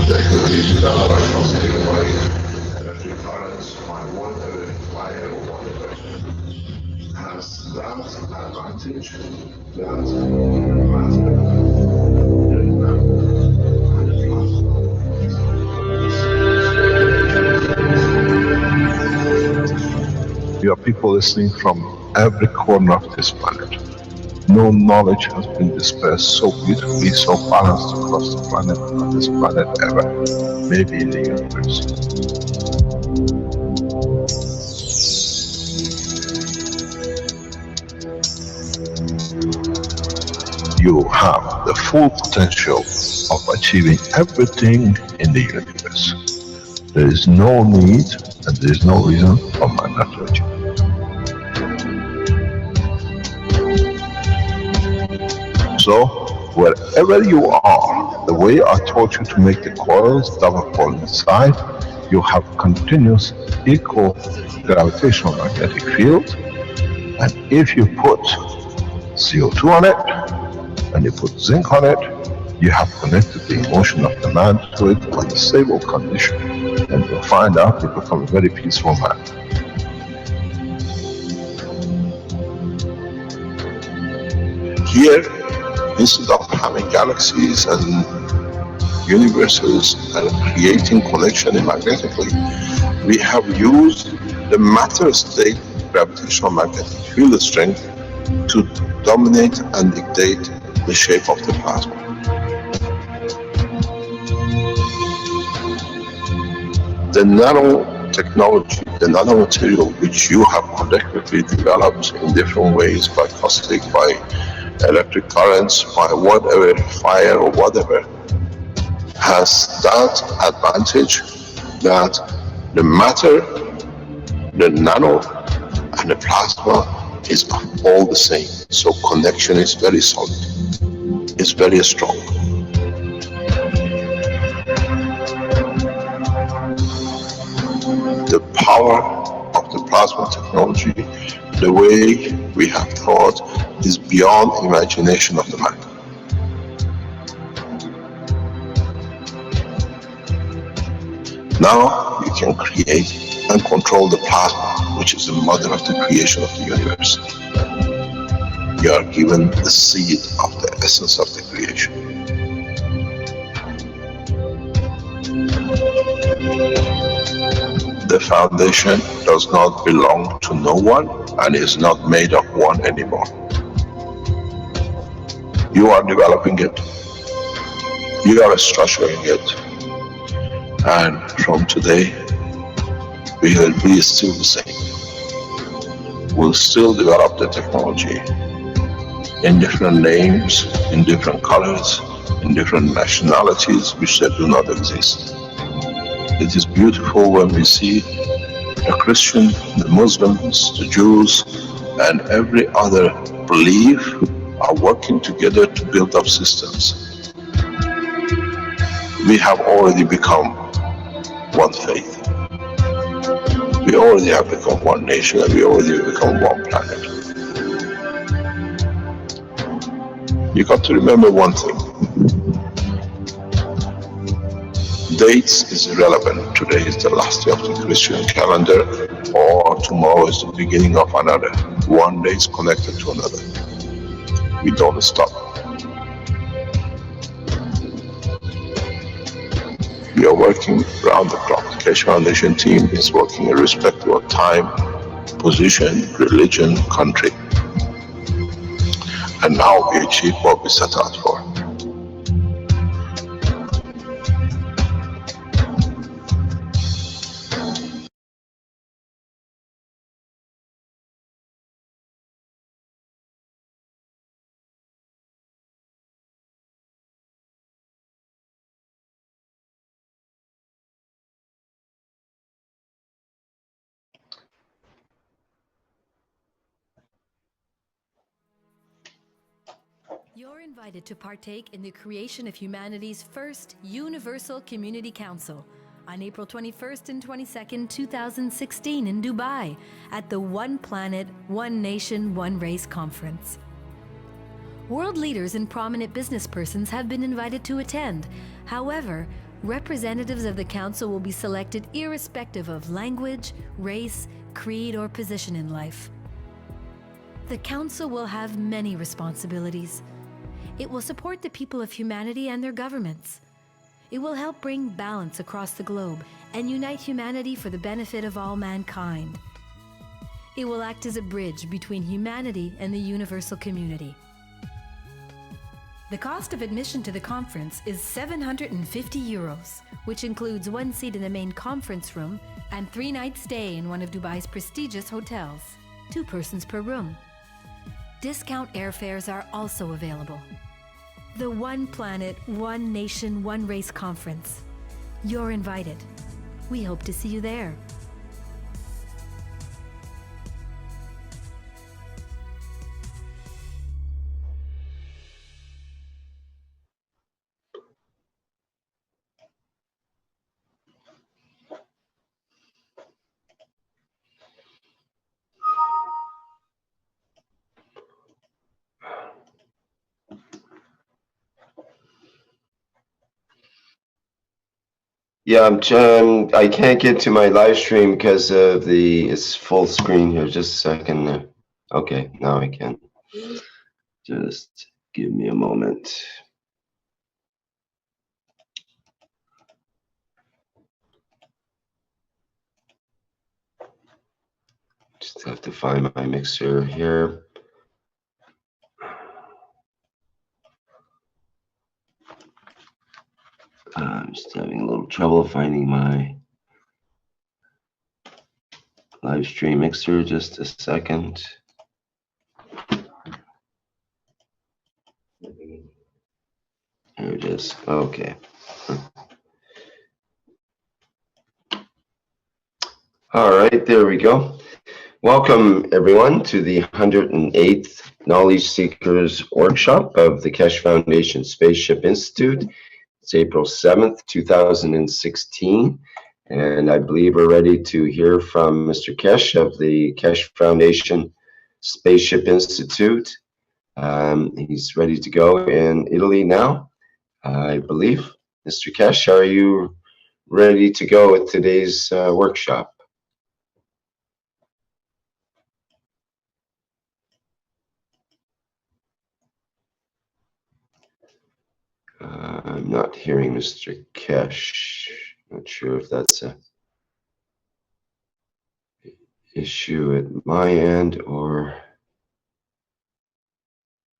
technically developed by something like electric currents, by whatever wire or whatever, has that advantage that matter you have people listening from every corner of this planet. No knowledge has been dispersed so beautifully, so balanced across the planet, on this planet ever, maybe in the universe. You have the full potential of achieving everything in the universe. There is no need and there is no reason for man not to achieve. So, wherever you are, the way I taught you to make the coils double coil inside, you have continuous equal gravitational magnetic field, and if you put CO2 on it, and you put zinc on it, you have connected the emotion of the man to it on a stable condition, and you'll find out you become a very peaceful man. Here, instead of having galaxies and universes and creating connection magnetically, we have used the matter state gravitational magnetic field strength to dominate and dictate the shape of the plasma. The nanotechnology, the nanomaterial which you have collectively developed in different ways by caustic, by electric currents, by whatever, fire or whatever, has that advantage that the matter, the nano and the plasma is all the same. So connection is very solid. It's very strong. The power of the plasma technology, the way we have thought, is beyond imagination of the man. Now you can create and control the plasma, which is the mother of the creation of the universe. You are given the seed of the essence of the creation. The foundation does not belong to no one and is not made of one anymore. You are developing it. You are structuring it. And from today, we will be still the same. We'll still develop the technology in different names, in different colors, in different nationalities which they do not exist. It is beautiful when we see the Christian, the Muslims, the Jews, and every other belief are working together to build up systems. We have already become one faith. We already have become one nation, and we already have become one planet. You got to remember one thing. Dates is irrelevant. Today is the last day of the Christian calendar, or tomorrow is the beginning of another. One day is connected to another. We don't stop. We are working around the clock. The Keshe Foundation team is working irrespective of time, position, religion, country. And now we achieve what we set out for. You're invited to partake in the creation of humanity's first Universal Community Council on April 21st and 22nd, 2016 in Dubai at the One Planet, One Nation, One Race Conference. World leaders and prominent business persons have been invited to attend. However, Representatives of the Council will be selected irrespective of language, race, creed, or position in life. The Council will have many responsibilities. It will support the people of humanity and their governments. It will help bring balance across the globe and unite humanity for the benefit of all mankind. It will act as a bridge between humanity and the universal community. The cost of admission to the conference is €750, which includes one seat in the main conference room and 3-night stay in one of Dubai's prestigious hotels, 2 persons per room. Discount airfares are also available. The One Planet, One Nation, One Race Conference. You're invited. We hope to see you there. Yeah, I can't get to my live stream because of it's full screen here. Just a second. Okay, now I can. Just give me a moment. Just have to find my mixer here. I'm just having a little trouble finding my live stream mixer. Just a second. Here it is. Okay. All right, there we go. Welcome, everyone, to the 108th Knowledge Seekers Workshop of the Keshe Foundation Spaceship Institute. It's April 7th, 2016, and I believe we're ready to hear from Mr. Keshe of the Keshe Foundation Spaceship Institute. He's ready to go in Italy now, I believe. Mr. Keshe, are you ready to go with today's workshop? I'm not hearing Mr. Keshe. Not sure if that's a issue at my end or...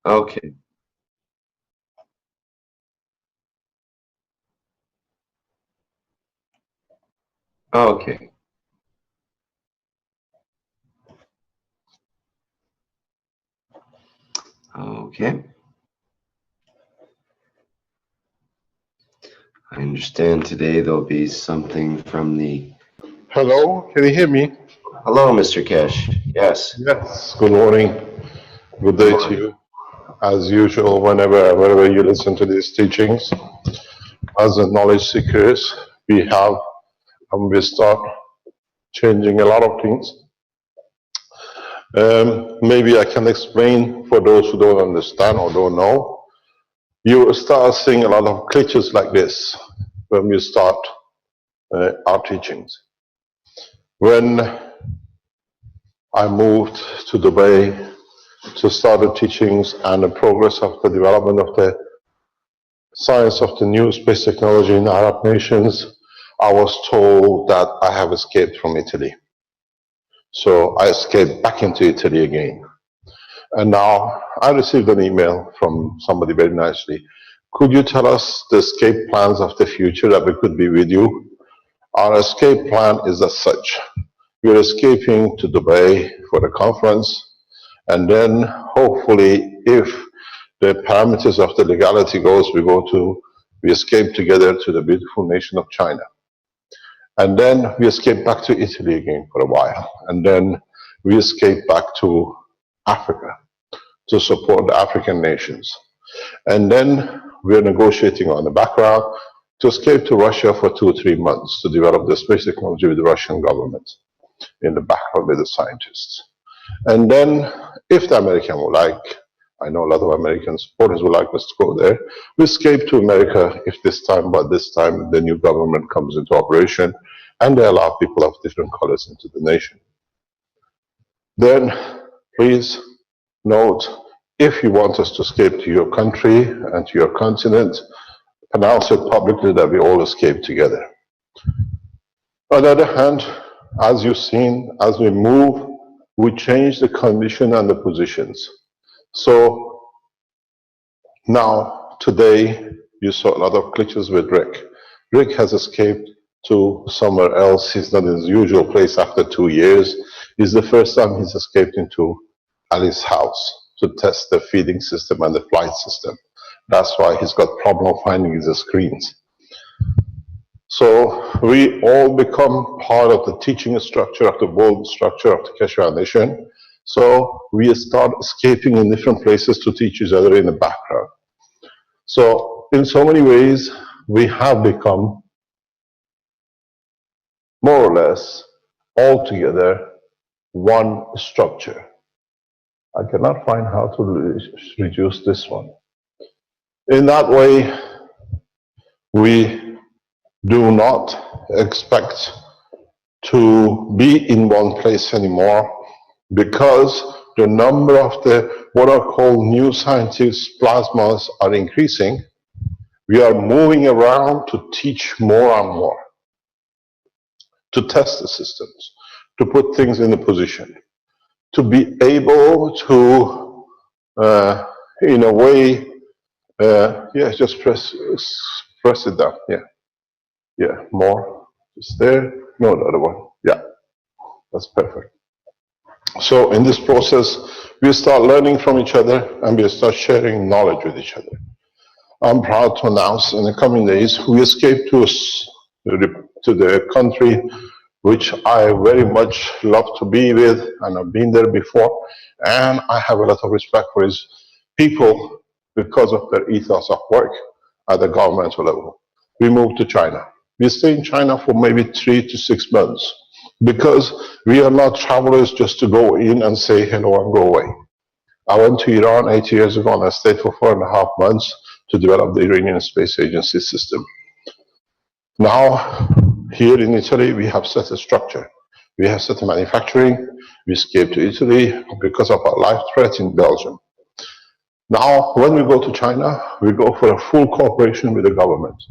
Okay. Okay. Okay. I understand today there'll be something from the... Hello, can you hear me? Hello, Mr. Keshe. Yes. Yes, good morning. Good day to you. As usual, whenever you listen to these teachings, as a knowledge seekers, we start changing a lot of things. Maybe I can explain for those who don't understand or don't know. You start seeing a lot of glitches like this when you start our teachings. When I moved to Dubai to start the teachings and the progress of the development of the science of the new space technology in Arab nations, I was told that I have escaped from Italy. So I escaped back into Italy again. And now I received an email from somebody very nicely. Could you tell us the escape plans of the future that we could be with you? Our escape plan is as such. We're escaping to Dubai for the conference. And then hopefully, if the parameters of the legality goes, we escape together to the beautiful nation of China. And then we escape back to Italy again for a while. And then we escape back to Africa to support the African nations. And then we're negotiating on the background to escape to Russia for 2 or 3 months to develop the space technology with the Russian government in the background with the scientists. And then, if the American would like, I know a lot of American supporters would like us to go there. We escape to America if this time, but this time the new government comes into operation and they allow people of different colors into the nation. Then please note, if you want us to escape to your country and to your continent, announce it publicly that we all escape together. On the other hand, as you've seen, as we move, we change the condition and the positions. So now, today, you saw a lot of glitches with Rick. Rick has escaped to somewhere else. He's not in his usual place after 2 years. It's the first time he's escaped into Alice's house to test the feeding system and the flight system. That's why he's got problem finding his screens. So we all become part of the teaching structure of the world structure of the Keshe Foundation. So we start escaping in different places to teach each other in the background. So in so many ways, we have become more or less all together one structure. I cannot find how to reduce this one. In that way, we do not expect to be in one place anymore because the number of the what are called new scientists plasmas are increasing. We are moving around to teach more and more, to test the systems, to put things in a position, to be able to, in a way, yeah, just press it down, yeah, more, just there, no, the other one, yeah, that's perfect. So in this process, we start learning from each other and we start sharing knowledge with each other. I'm proud to announce in the coming days, we escape to the country which I very much love to be with, and I've been there before, and I have a lot of respect for his people because of their ethos of work at the governmental level. We moved to China. We stay in China for maybe 3 to 6 months because we are not travelers just to go in and say hello and go away. I went to Iran 8 years ago and I stayed for 4.5 months to develop the Iranian Space Agency system. Now, here in Italy, we have set a structure. We have set a manufacturing. We escaped to Italy because of a life threat in Belgium. Now, when we go to China, we go for a full cooperation with the government.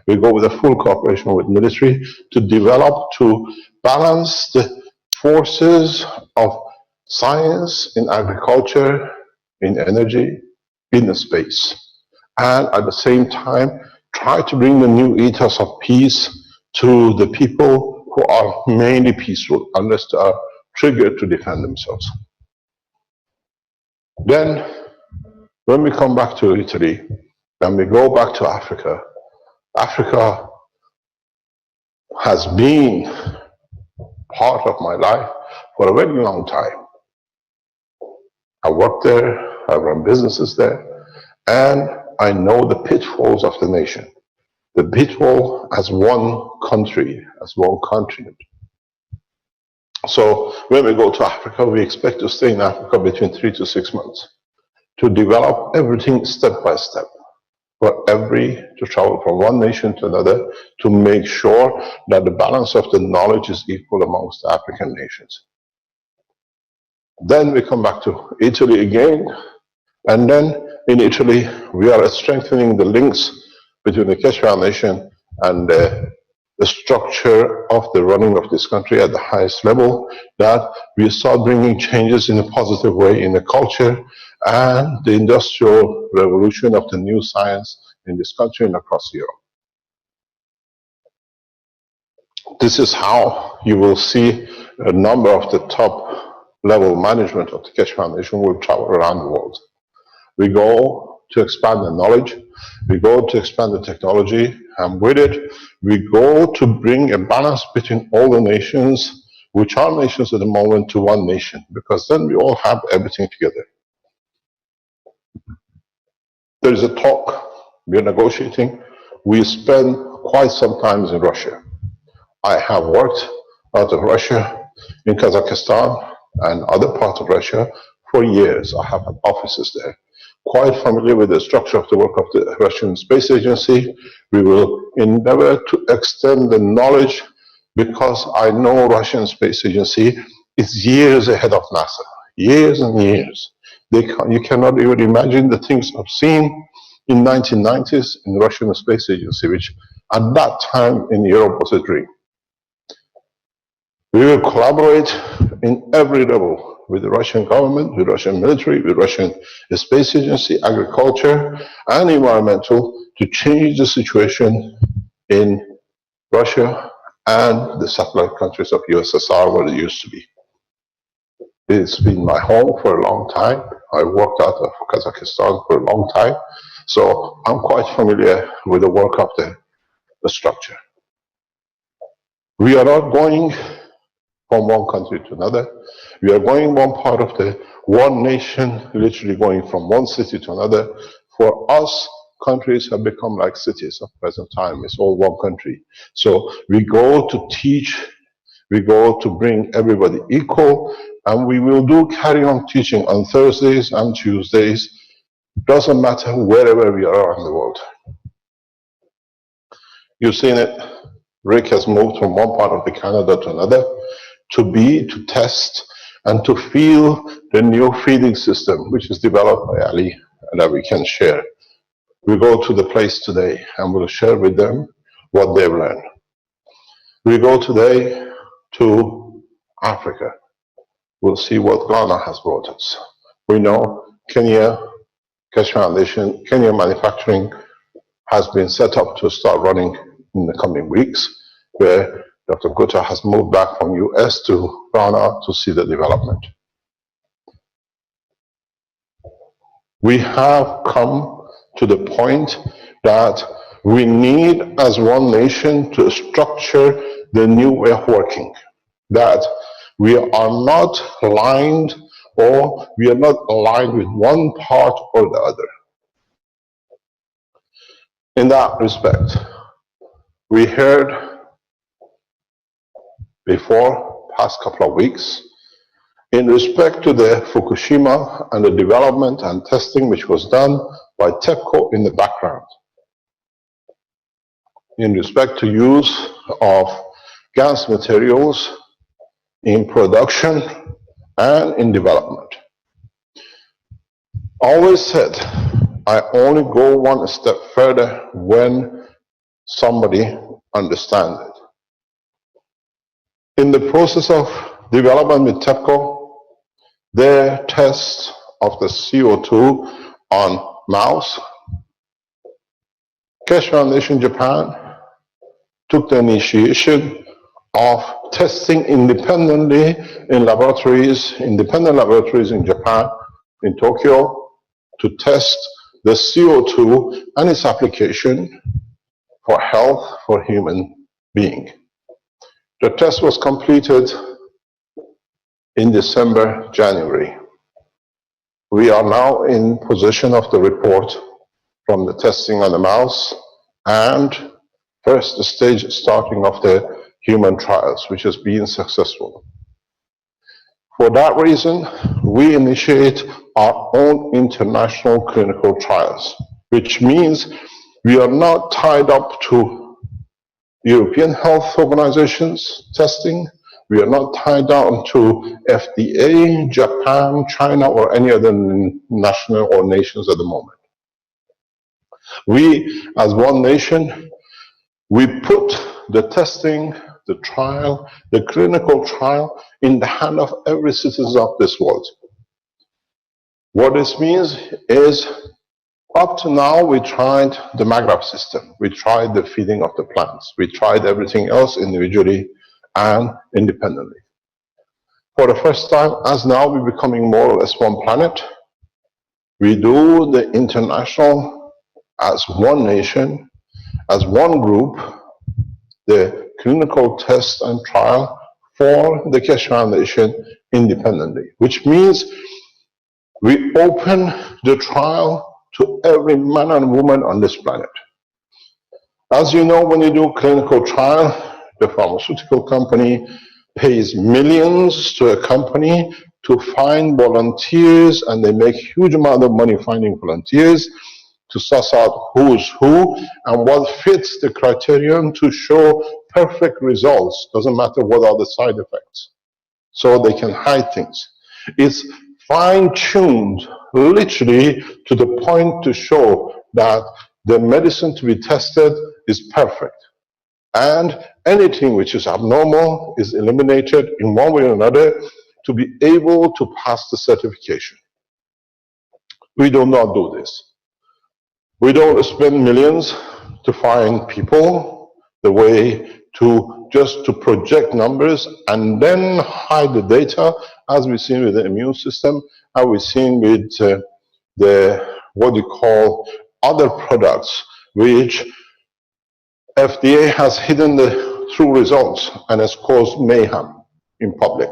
We go with a full cooperation with military to develop, to balance the forces of science in agriculture, in energy, in the space. And at the same time, try to bring the new ethos of peace to the people who are mainly peaceful, unless they are triggered to defend themselves. Then, when we come back to Italy, and we go back to Africa, Africa has been part of my life for a very long time. I worked there, I run businesses there, and I know the pitfalls of the nation. The pitfall as one country, as one continent. So when we go to Africa, we expect to stay in Africa between 3 to 6 months to develop everything step by step. To travel from one nation to another to make sure that the balance of the knowledge is equal amongst the African nations. Then we come back to Italy again, and then in Italy we are strengthening the links between the Keshe Foundation and the structure of the running of this country at the highest level, that we start bringing changes in a positive way in the culture and the industrial revolution of the new science in this country and across Europe. This is how you will see a number of the top level management of the Keshe Foundation will travel around the world. We go to expand the knowledge, we go to expand the technology, and with it, we go to bring a balance between all the nations, which are nations at the moment, to one nation, because then we all have everything together. There is a talk, we are negotiating, we spend quite some time in Russia. I have worked out of Russia, in Kazakhstan, and other parts of Russia for years. I have had offices there. quite familiar with the structure of the work of the Russian Space Agency. We will endeavor to extend the knowledge because I know Russian Space Agency is years ahead of NASA, years and years. You cannot even imagine the things I've seen in 1990s in the Russian Space Agency, which at that time in Europe was a dream. We will collaborate in every level with the Russian government, with Russian military, with Russian space agency, agriculture, and environmental to change the situation in Russia and the satellite countries of USSR where it used to be. It's been my home for a long time. I worked out of Kazakhstan for a long time, so I'm quite familiar with the work of the structure. We are not going from one country to another. We are going one part of the one nation, literally going from one city to another. For us, countries have become like cities at present time. It's all one country. So we go to teach, we go to bring everybody equal, and we will do carry on teaching on Thursdays and Tuesdays. Doesn't matter wherever we are in the world. You've seen it. Rick has moved from one part of the Canada to another to test, and to feel the new feeding system, which is developed by Ali and that we can share. We go to the place today and we'll share with them what they've learned. We go today to Africa. We'll see what Ghana has brought us. We know Kenya, Keshe Foundation, Kenya Manufacturing has been set up to start running in the coming weeks, where Dr. Gutta has moved back from US to Ghana to see the development. We have come to the point that we need, as one nation, to structure the new way of working. That we are not aligned, or we are not aligned with one part or the other. In that respect, we heard before, past couple of weeks, in respect to the Fukushima and the development and testing which was done by TEPCO in the background, in respect to use of gas materials in production and in development. Always said, I only go one step further when somebody understands it. In the process of development with TEPCO, their test of the CO2 on mouse, Keshe Foundation Japan took the initiation of testing independently in laboratories, independent laboratories in Japan, in Tokyo, to test the CO2 and its application for health for human being. The test was completed in December, January. We are now in possession of the report from the testing on the mouse and first stage starting of the human trials, which has been successful. For that reason, we initiate our own international clinical trials, which means we are not tied up to European health organizations testing. We are not tied down to FDA, Japan, China, or any other national or nations at the moment. We, as one nation, we put the testing, the trial, the clinical trial in the hand of every citizen of this world. What this means is, up to now, we tried the Magrav system. We tried the feeding of the plants. We tried everything else individually and independently. For the first time, as now we're becoming more or less one planet, we do the international as one nation, as one group, the clinical test and trial for the Keshe Foundation independently, which means we open the trial to every man and woman on this planet. As you know, when you do clinical trial, the pharmaceutical company pays millions to a company to find volunteers, and they make huge amount of money finding volunteers to suss out who's who and what fits the criterion to show perfect results. Doesn't matter what are the side effects. So they can hide things. It's fine-tuned literally to the point to show that the medicine to be tested is perfect. And anything which is abnormal is eliminated in one way or another to be able to pass the certification. We do not do this. We don't spend millions to find people the way to just to project numbers and then hide the data, as we've seen with the immune system, and we've seen with the what you call other products, which FDA has hidden the true results and has caused mayhem in public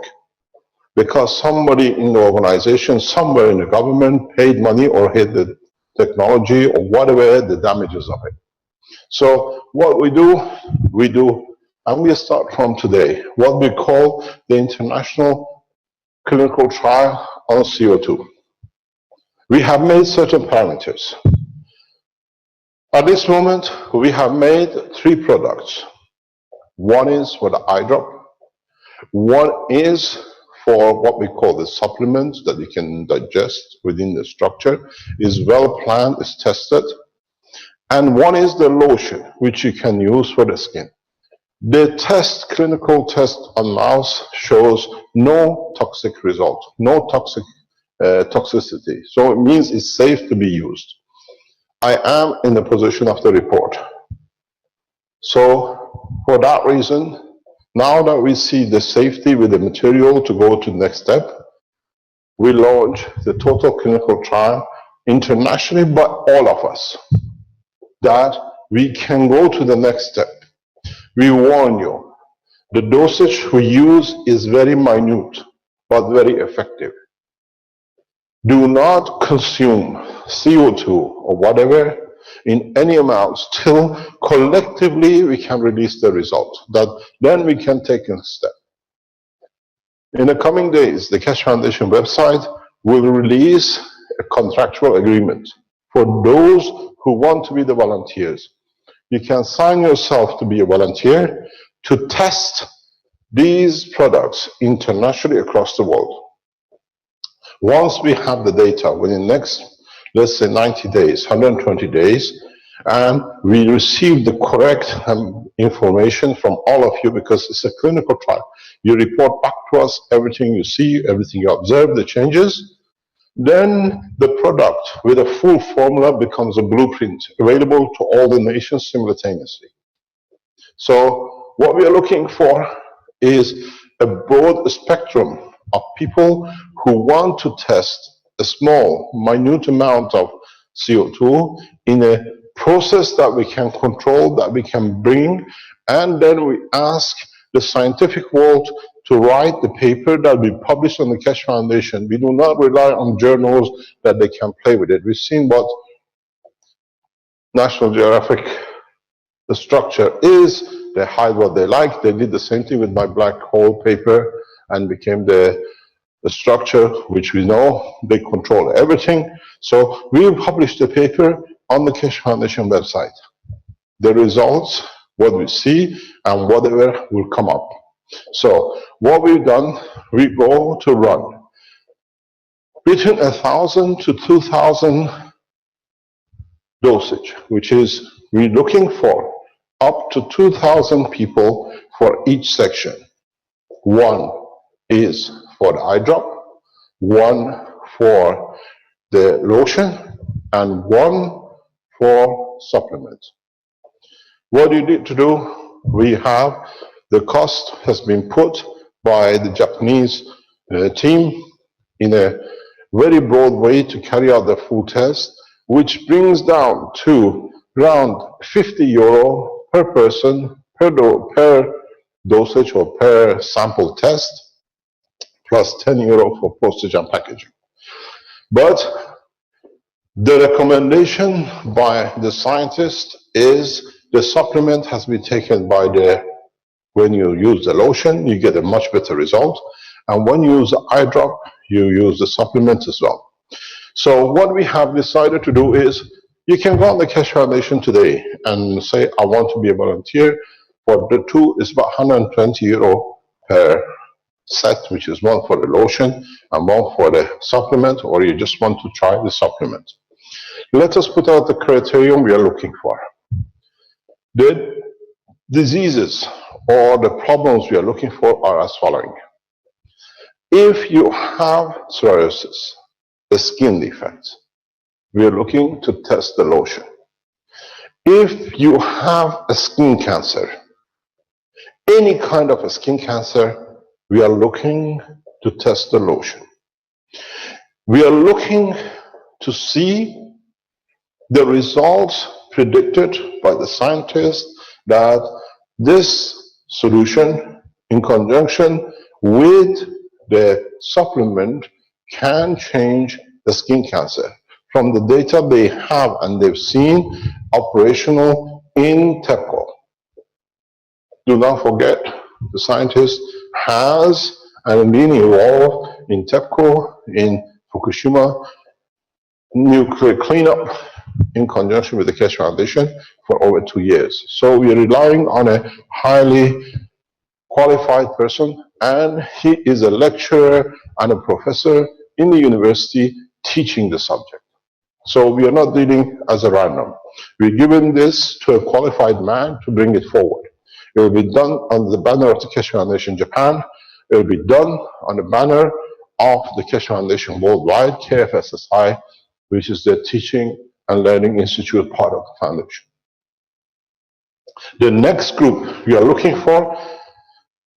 because somebody in the organization, somewhere in the government, paid money or hid the technology or whatever the damages of it. So what we do, and we start from today, what we call the International Clinical Trial on CO2. We have made certain parameters. At this moment, we have made 3 products. One is for the eye drop. One is for what we call the supplements that you can digest within the structure, is well planned, is tested. And one is the lotion, which you can use for the skin. The clinical test on mouse shows no toxic result, no toxicity. So it means it's safe to be used. I am in the position of the report. So for that reason, now that we see the safety with the material to go to the next step, we launch the total clinical trial internationally by all of us, that we can go to the next step. We warn you, the dosage we use is very minute, but very effective. Do not consume CO2 or whatever in any amounts till collectively we can release the result. That then we can take a step. In the coming days, the Keshe Foundation website will release a contractual agreement for those who want to be the volunteers. You can sign yourself to be a volunteer to test these products internationally across the world. Once we have the data within the next, let's say 90 days, 120 days, and we receive the correct information from all of you, because it's a clinical trial. You report back to us everything you see, everything you observe, the changes. Then the product with a full formula becomes a blueprint available to all the nations simultaneously. So what we are looking for is a broad spectrum of people who want to test a small, minute amount of CO2 in a process that we can control, that we can bring, and then we ask the scientific world to write the paper that will be published on the Keshe Foundation. We do not rely on journals that they can play with it. We've seen what National Geographic, the structure is. They hide what they like. They did the same thing with my black hole paper and became the structure which we know. They control everything. So we published the paper on the Keshe Foundation website. The results, what we see, and whatever will come up. So what we've done, we go to run between 1,000 to 2,000 dosage, which is we're looking for up to 2,000 people for each section. One is for the eye drop, one for the lotion, and one for supplement. What you need to do, we have the cost has been put by the Japanese team in a very broad way to carry out the full test, which brings down to around 50 euro per person per dosage or per sample test, plus 10 euro for postage and packaging. But the recommendation by the scientist is the supplement has been taken by when you use the lotion, you get a much better result. And when you use the eye drop, you use the supplement as well. So what we have decided to do is, you can go on the Cash Foundation today and say, I want to be a volunteer. For the two, it's about €120 per set, which is one for the lotion and one for the supplement, or you just want to try the supplement. Let us put out the criterion we are looking for. The diseases or the problems we are looking for are as following. If you have psoriasis, a skin defect, we are looking to test the lotion. If you have a skin cancer, any kind of a skin cancer, we are looking to test the lotion. We are looking to see the results predicted by the scientists that this solution, in conjunction with the supplement, can change the skin cancer. From the data they have and they've seen operational in TEPCO. Do not forget, the scientist has and been involved in TEPCO, in Fukushima nuclear cleanup, in conjunction with the Keshe Foundation for over 2 years. So we are relying on a highly qualified person, and he is a lecturer and a professor in the university teaching the subject. So we are not dealing as a random. We're giving this to a qualified man to bring it forward. It will be done under the banner of the Keshe Foundation Japan. It will be done on the banner of the Keshe Foundation Worldwide, KFSSI, which is the Teaching and Learning Institute part of the foundation. The next group we are looking for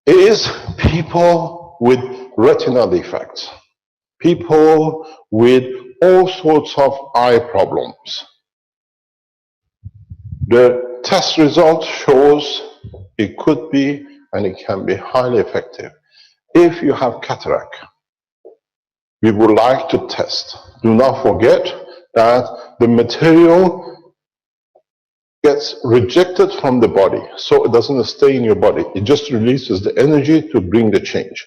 is people with retinal defects, people with all sorts of eye problems. The test result shows it could be and it can be highly effective. If you have cataract, we would like to test. Do not forget that the material gets rejected from the body, so it doesn't stay in your body. It just releases the energy to bring the change.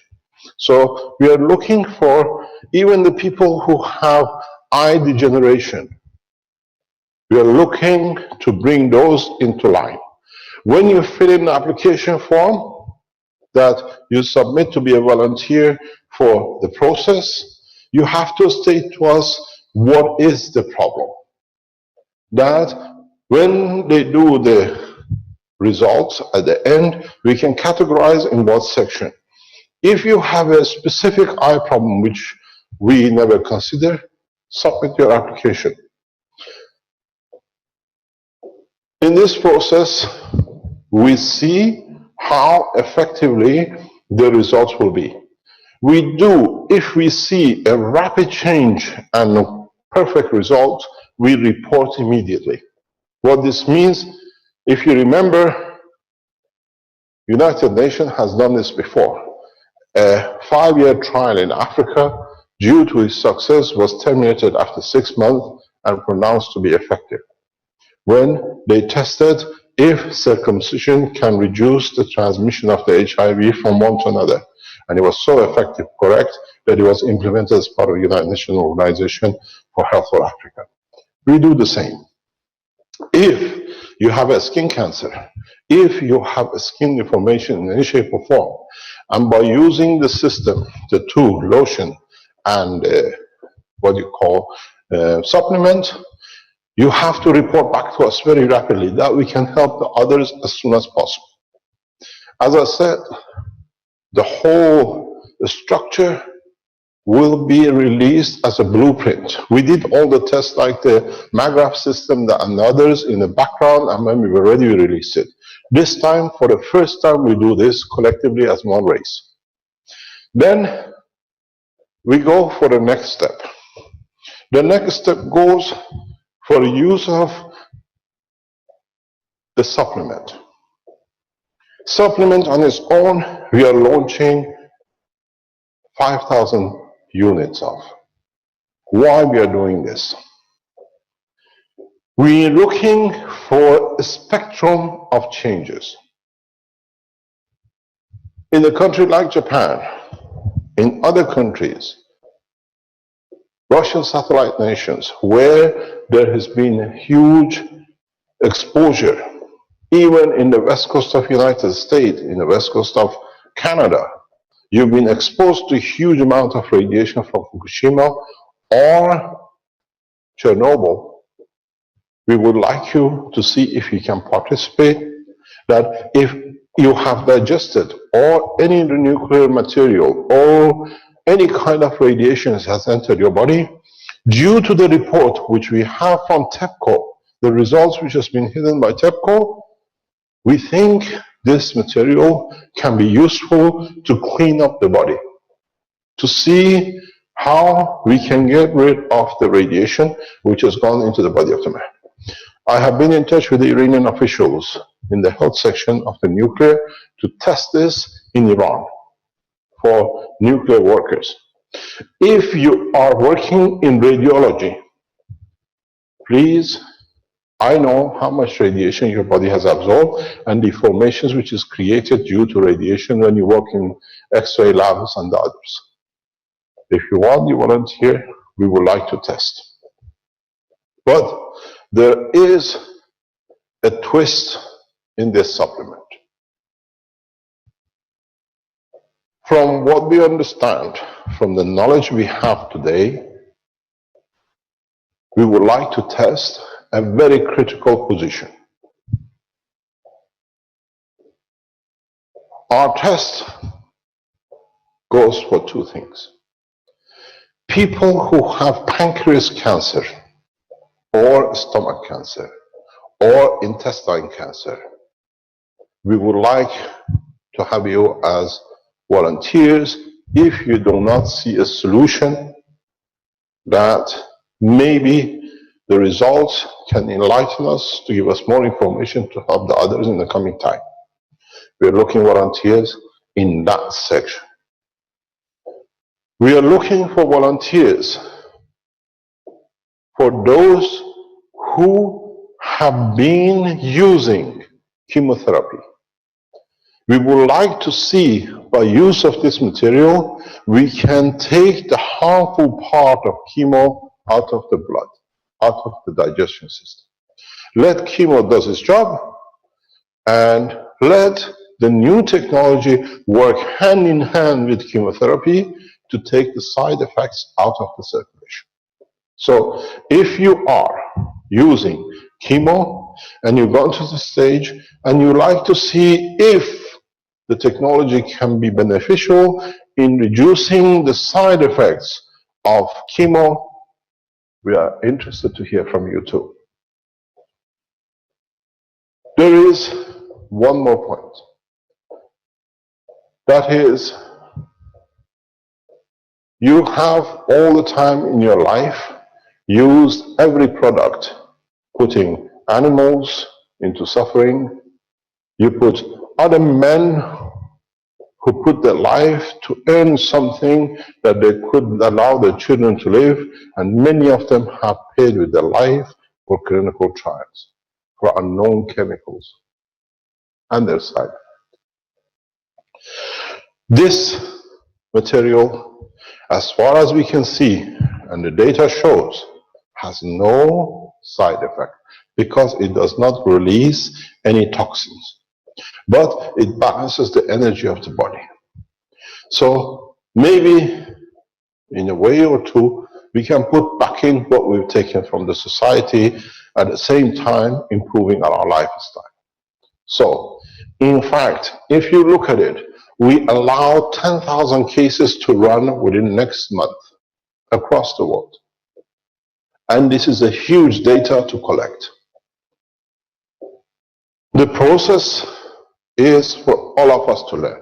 So we are looking for even the people who have eye degeneration. We are looking to bring those into line. When you fill in the application form that you submit to be a volunteer for the process, you have to state to us what is the problem. That when they do the results at the end, we can categorize in what section. If you have a specific eye problem which we never consider, submit your application. In this process, we see how effectively the results will be. We do, if we see a rapid change and perfect result, we report immediately. What this means, if you remember, United Nations has done this before. A 5-year trial in Africa, due to its success, was terminated after 6 months and pronounced to be effective. When they tested if circumcision can reduce the transmission of the HIV from one to another. And it was so effective, correct, that it was implemented as part of the United Nations Organization for Health for Africa. We do the same. If you have a skin cancer, if you have a skin deformation in any shape or form, and by using the system, the two, lotion and what you call supplement, you have to report back to us very rapidly that we can help the others as soon as possible. As I said, the whole structure will be released as a blueprint. We did all the tests like the Magrav system and others in the background, and when we were ready, we released it. This time, for the first time, we do this collectively as one race. Then we go for the next step. The next step goes for the use of the supplement. Supplement on its own, we are launching 5,000 units of. Why we are doing this? We are looking for a spectrum of changes. In a country like Japan, in other countries, Russian satellite nations, where there has been huge exposure, even in the west coast of United States, in the west coast of Canada, you've been exposed to huge amount of radiation from Fukushima or Chernobyl. We would like you to see if you can participate, that if you have digested or any nuclear material or any kind of radiation has entered your body, due to the report which we have from TEPCO, the results which has been hidden by TEPCO, we think this material can be useful to clean up the body, to see how we can get rid of the radiation which has gone into the body of the man. I have been in touch with the Iranian officials in the health section of the nuclear to test this in Iran for nuclear workers. If you are working in radiology, please, I know how much radiation your body has absorbed and deformations which is created due to radiation when you work in X-ray labs and the others. If you want, you volunteer, we would like to test. But there is a twist in this supplement. From what we understand, from the knowledge we have today, we would like to test a very critical position. Our test goes for two things. People who have pancreas cancer or stomach cancer or intestine cancer, we would like to have you as volunteers if you do not see a solution that maybe the results can enlighten us to give us more information to help the others in the coming time. We are looking for volunteers in that section. We are looking for volunteers for those who have been using chemotherapy. We would like to see, by use of this material, we can take the harmful part of chemo out of the blood, out of the digestion system. Let chemo do its job, and let the new technology work hand in hand with chemotherapy to take the side effects out of the circulation. So if you are using chemo and you've gone to the stage and you like to see if the technology can be beneficial in reducing the side effects of chemo, we are interested to hear from you too. There is one more point. That is, you have all the time in your life used every product, putting animals into suffering. You put other men who put their life to earn something that they could allow their children to live, and many of them have paid with their life for clinical trials, for unknown chemicals and their side effects. This material, as far as we can see, and the data shows, has no side effect because it does not release any toxins, but it balances the energy of the body. So maybe in a way or two, we can put back in what we've taken from the society, at the same time improving our lifestyle. So, in fact, if you look at it, we allow 10,000 cases to run within next month across the world. And this is a huge data to collect. The process is for all of us to learn.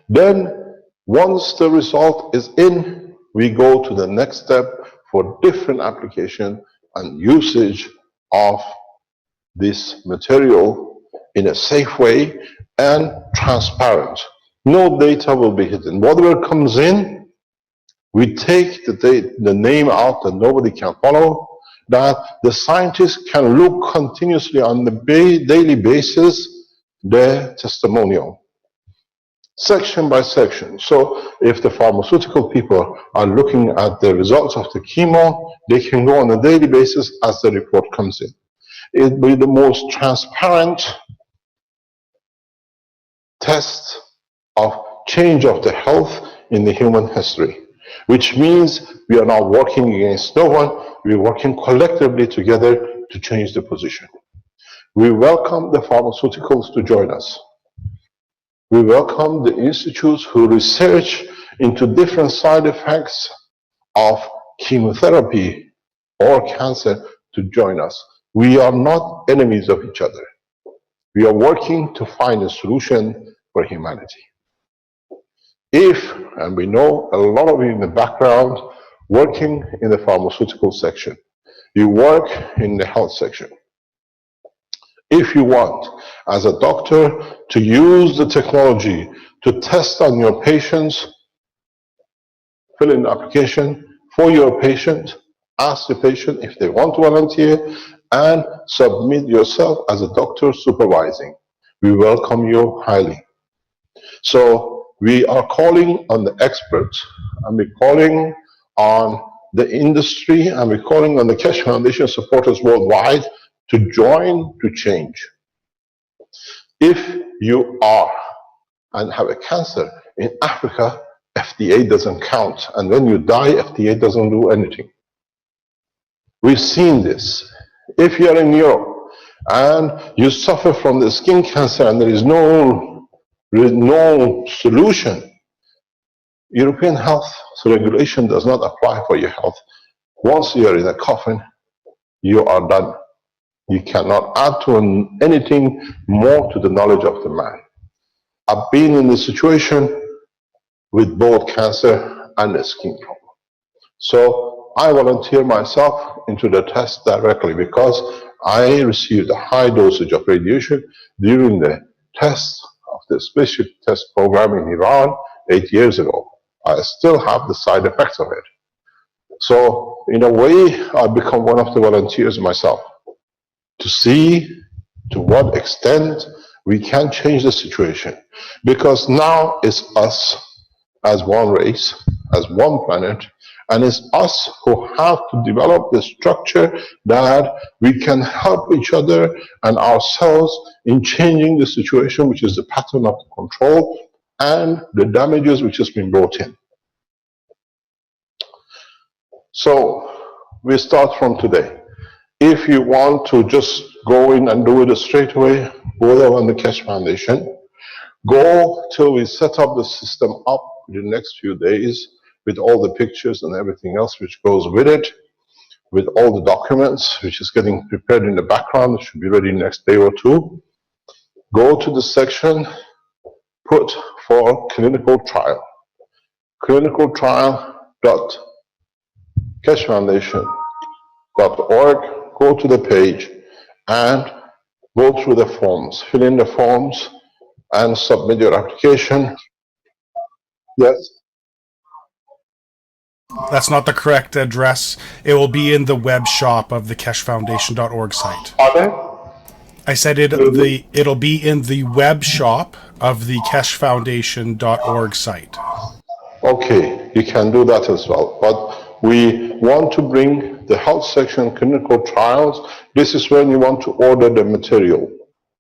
Then, once the result is in, we go to the next step for different application and usage of this material in a safe way and transparent. No data will be hidden. Whatever comes in, we take the name out that nobody can follow, that the scientists can look continuously on the daily basis their testimonial. section by section. So if the pharmaceutical people are looking at the results of the chemo, they can go on a daily basis as the report comes in. It will be the most transparent test of change of the health in the human history, which means we are not working against no one, we're working collectively together to change the position. We welcome the pharmaceuticals to join us. We welcome the institutes who research into different side effects of chemotherapy or cancer to join us. We are not enemies of each other. We are working to find a solution for humanity. And we know a lot of you in the background working in the pharmaceutical section, you work in the health section. If you want, as a doctor, to use the technology to test on your patients, fill in the application for your patient, ask the patient if they want to volunteer, and submit yourself as a doctor supervising. We welcome you highly. So we are calling on the experts, and we're calling on the industry, and we're calling on the Keshe Foundation supporters worldwide to join to change. If you are and have a cancer in Africa, FDA doesn't count. And when you die, FDA doesn't do anything. We've seen this. If you're in Europe and you suffer from the skin cancer and there is no solution, European health regulation does not apply for your health. Once you're in a coffin, you are done. You cannot add to anything more to the knowledge of the man. I've been in the situation with both cancer and the skin problem. So I volunteer myself into the test directly because I received a high dosage of radiation during the test of the special test program in Iran 8 years ago. I still have the side effects of it. So in a way, I've become one of the volunteers myself to see to what extent we can change the situation. Because now it's us as one race, as one planet, and it's us who have to develop the structure that we can help each other and ourselves in changing the situation, which is the pattern of control and the damages which has been brought in. So we start from today. If you want to just go in and do it straight away, go there on the Keshe Foundation. Go till we set up the system up in the next few days with all the pictures and everything else which goes with it, with all the documents which is getting prepared in the background. It should be ready next day or two. Go to the section, put for clinical trial. clinicaltrial.keshefoundation.org. Go to the page and go through the forms, fill in the forms and submit your application. Yes. That's not the correct address. It will be in the web shop of the keshefoundation.org site. Are there? I said it'll be in the web shop of the keshefoundation.org site. Okay, you can do that as well. But we want to bring the health section clinical trials. This is when you want to order the material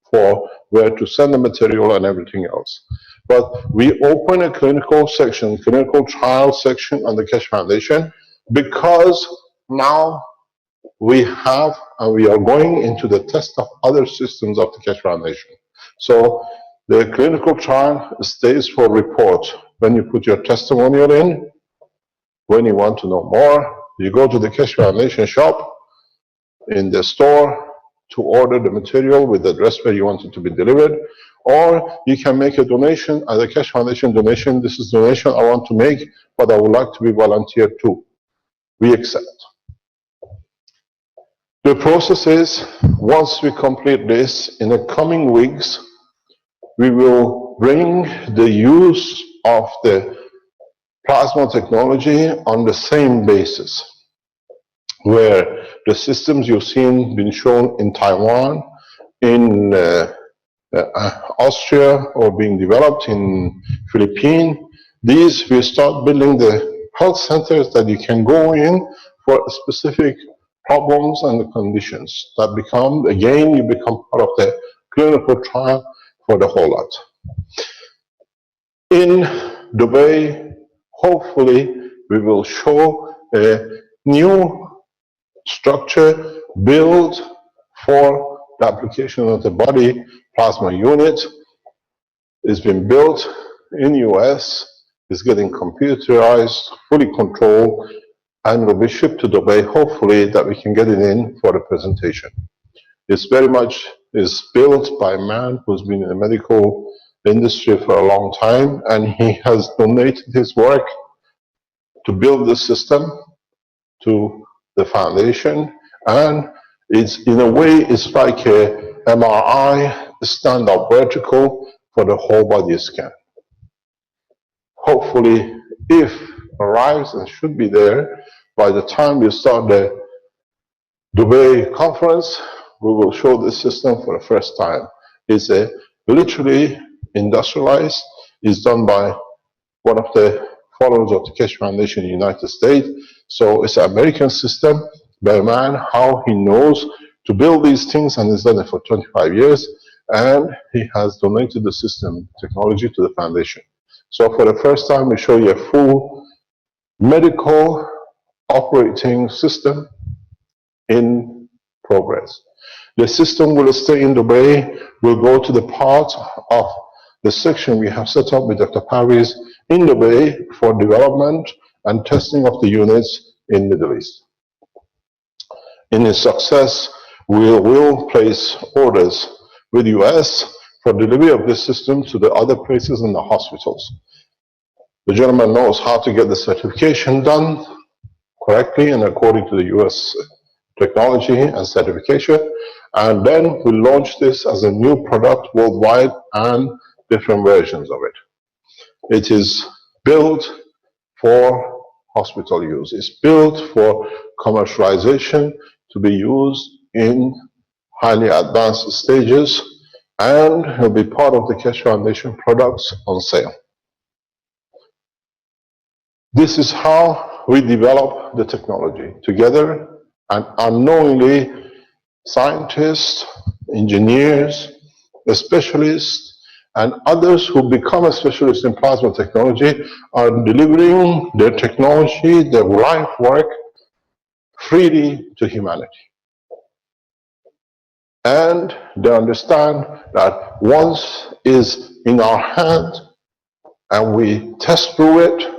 for where to send the material and everything else. But we open a clinical section, clinical trial section on the Keshe Foundation because now we have and we are going into the test of other systems of the Keshe Foundation. So the clinical trial stays for report. When you put your testimonial in, when you want to know more, you go to the Keshe Foundation shop in the store to order the material with the address where you want it to be delivered, or you can make a donation as a Keshe Foundation donation. This is donation I want to make, but I would like to be volunteer too. We accept. The process is, once we complete this, in the coming weeks, we will bring the use of the plasma technology on the same basis, where the systems you've seen been shown in Taiwan, in Austria or being developed in Philippines. These, we start building the health centers that you can go in for specific problems and the conditions that become, again, you become part of the clinical trial for the whole lot. In Dubai, hopefully, we will show a new structure built for the application of the body plasma unit. It's been built in US, is getting computerized, fully controlled, and will be shipped to Dubai, hopefully that we can get it in for the presentation. It's very much is built by a man who's been in the medical industry for a long time, and he has donated his work to build the system to the foundation, and it's in a way it's like a MRI stand-up vertical for the whole body scan. Hopefully, if arrives and should be there by the time we start the Dubai conference, we will show this system for the first time. It's a literally industrialized. It's done by one of the followers of the Keshe Foundation in the United States. So it's an American system by a man, how he knows to build these things, and he's done it for 25 years. And he has donated the system technology to the foundation. So for the first time, we show you a full medical operating system in progress. The system will stay in Dubai, will go to the part of the section we have set up with Dr. Parviz in Dubai for development and testing of the units in Middle East. In its success, we will place orders with US for delivery of this system to the other places in the hospitals. The gentleman knows how to get the certification done correctly and according to the US technology and certification, and then we launch this as a new product worldwide and different versions of it. It is built for hospital use. It's built for commercialization to be used in highly advanced stages, and will be part of the Keshe Foundation products on sale. This is how we develop the technology together, and unknowingly scientists, engineers, specialists, and others who become a specialist in plasma technology are delivering their technology, their life work freely to humanity. And they understand that once is in our hand and we test through it,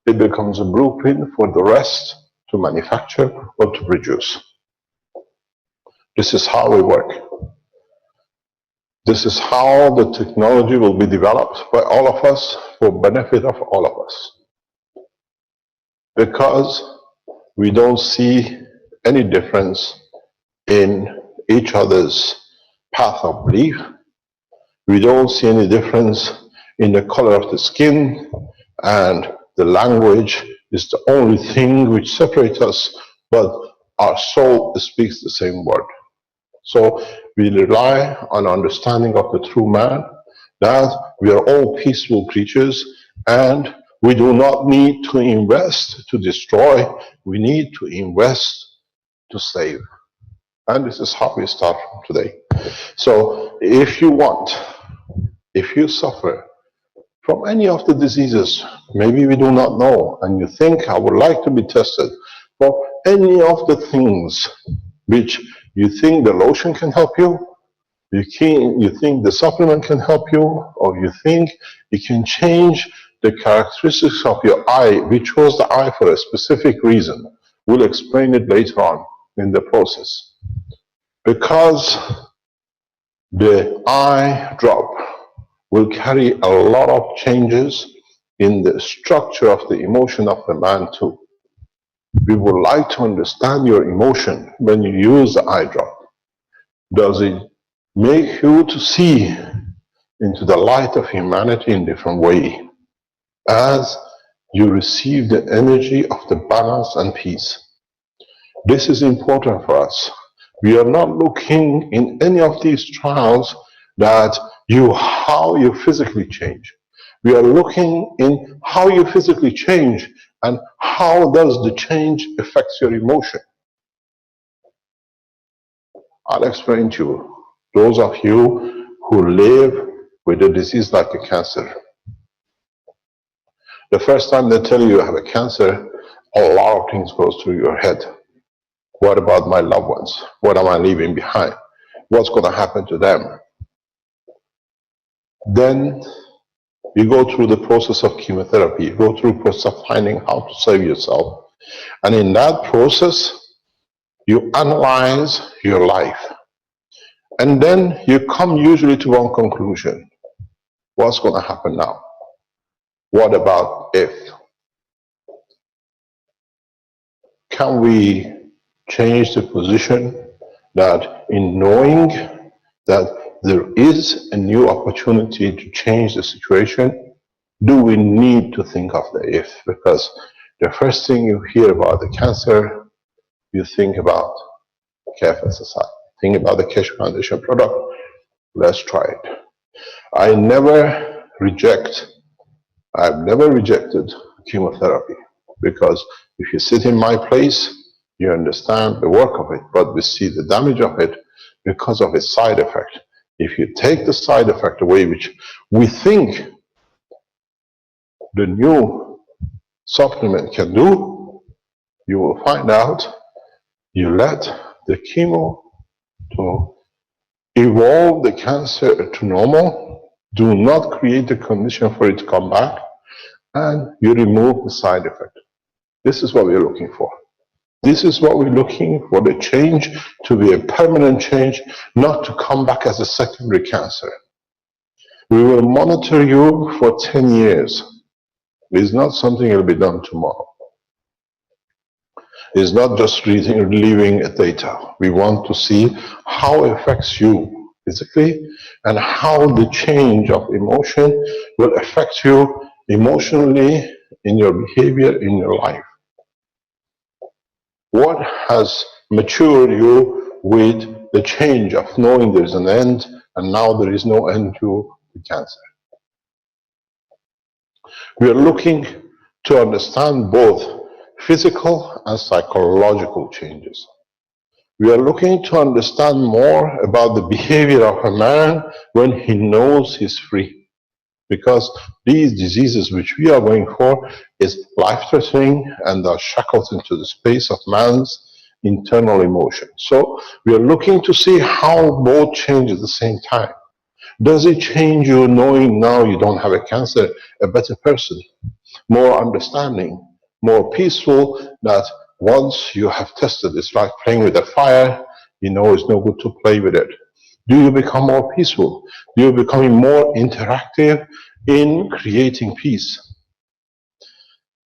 it becomes a blueprint for the rest to manufacture or to produce. This is how we work. This is how the technology will be developed by all of us for benefit of all of us. Because we don't see any difference in each other's path of belief. We don't see any difference in the color of the skin, and the language is the only thing which separates us, but our soul speaks the same word. So we rely on understanding of the true man, that we are all peaceful creatures, and we do not need to invest to destroy, we need to invest to save. And this is how we start from today. So if you want, if you suffer from any of the diseases, maybe we do not know, and you think, I would like to be tested for any of the things which you think the lotion can help you, you think the supplement can help you, or you think it can change the characteristics of your eye. We chose the eye for a specific reason. We'll explain it later on in the process. Because the eye drop will carry a lot of changes in the structure of the emotion of the man too. We would like to understand your emotion when you use the eye drop. Does it make you to see into the light of humanity in a different way as you receive the energy of the balance and peace? This is important for us. We are not looking in any of these trials that how you physically change. We are looking in how you physically change and how does the change affect your emotion. I'll explain to you. Those of you who live with a disease like a cancer, the first time they tell you you have a cancer, a lot of things goes through your head. What about my loved ones? What am I leaving behind? What's going to happen to them? Then you go through the process of chemotherapy. You go through the process of finding how to save yourself. And in that process, you analyze your life. And then you come usually to one conclusion. What's going to happen now? What about if? Can we change the position that in knowing that there is a new opportunity to change the situation, do we need to think of the if? Because the first thing you hear about the cancer, you think about KFSSI, think about the Keshe Foundation product. Let's try it. I've never rejected chemotherapy, because if you sit in my place, you understand the work of it, but we see the damage of it because of its side effect. If you take the side effect away, which we think the new supplement can do, you will find out you let the chemo to evolve the cancer to normal, do not create the condition for it to come back, and you remove the side effect. This is what we're looking for. This is what we're looking for, the change to be a permanent change, not to come back as a secondary cancer. We will monitor you for 10 years. It's not something that will be done tomorrow. It's not just leaving data. We want to see how it affects you physically and how the change of emotion will affect you emotionally in your behavior, in your life. What has matured you with the change of knowing there is an end and now there is no end to the cancer? We are looking to understand both physical and psychological changes. We are looking to understand more about the behavior of a man when he knows he's free. Because these diseases which we are going for is life-threatening and are shackled into the space of man's internal emotion. So we are looking to see how both change at the same time. Does it change you knowing now you don't have a cancer, a better person, more understanding, more peaceful, that once you have tested, it's like playing with a fire, you know it's no good to play with it. Do you become more peaceful? Do you become more interactive in creating peace?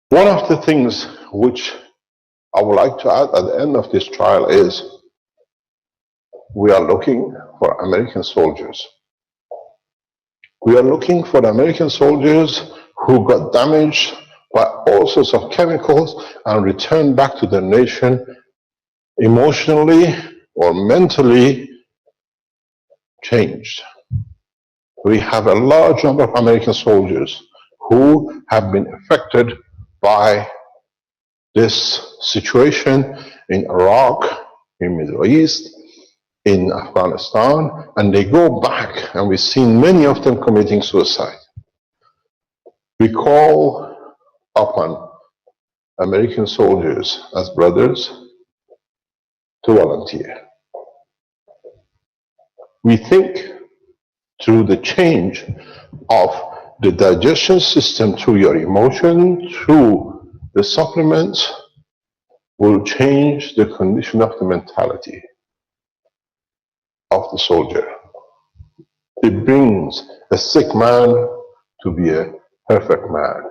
One of the things which I would like to add at the end of this trial is we are looking for American soldiers. We are looking for American soldiers who got damaged by all sorts of chemicals and returned back to their nation emotionally or mentally changed. We have a large number of American soldiers who have been affected by this situation in Iraq, in Middle East, in Afghanistan, and they go back, and we've seen many of them committing suicide. We call upon American soldiers as brothers to volunteer. We think through the change of the digestion system, through your emotion, through the supplements, will change the condition of the mentality of the soldier. It brings a sick man to be a perfect man.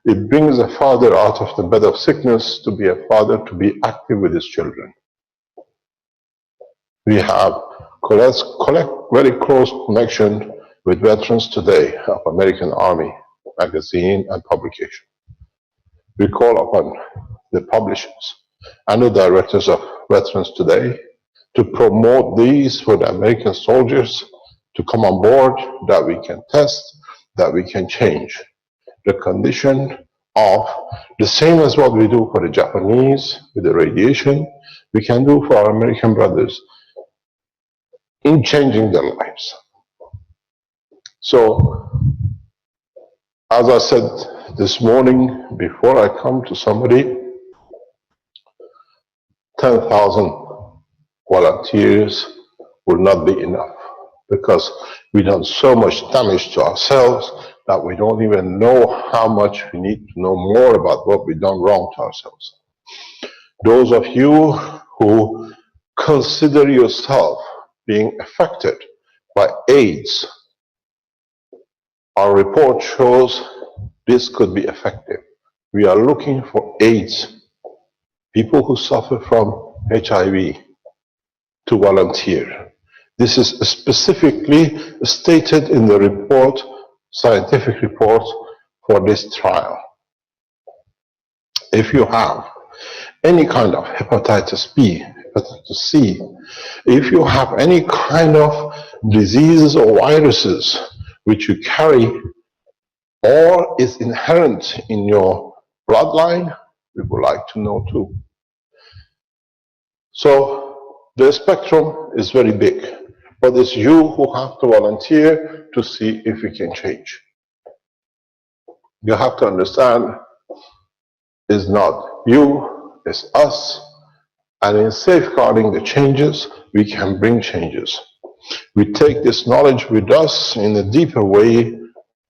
It brings a father out of the bed of sickness to be a father, to be active with his children. We have very close connection with Veterans Today of American Army magazine and publication. We call upon the publishers and the directors of Veterans Today to promote these for the American soldiers to come on board, that we can test, that we can change the condition of the same as what we do for the Japanese with the radiation, we can do for our American brothers in changing their lives. So, as I said this morning, before I come to somebody, 10,000 volunteers will not be enough because we've done so much damage to ourselves that we don't even know how much we need to know more about what we've done wrong to ourselves. Those of you who consider yourself being affected by AIDS, our report shows this could be effective. We are looking for AIDS, people who suffer from HIV, to volunteer. This is specifically stated in the report, scientific report for this trial. If you have any kind of hepatitis B, hepatitis C, if you have any kind of diseases or viruses which you carry or is inherent in your bloodline, we would like to know too. So the spectrum is very big, but it's you who have to volunteer to see if we can change. You have to understand it's not you, it's us, and in safeguarding the changes, we can bring changes. We take this knowledge with us in a deeper way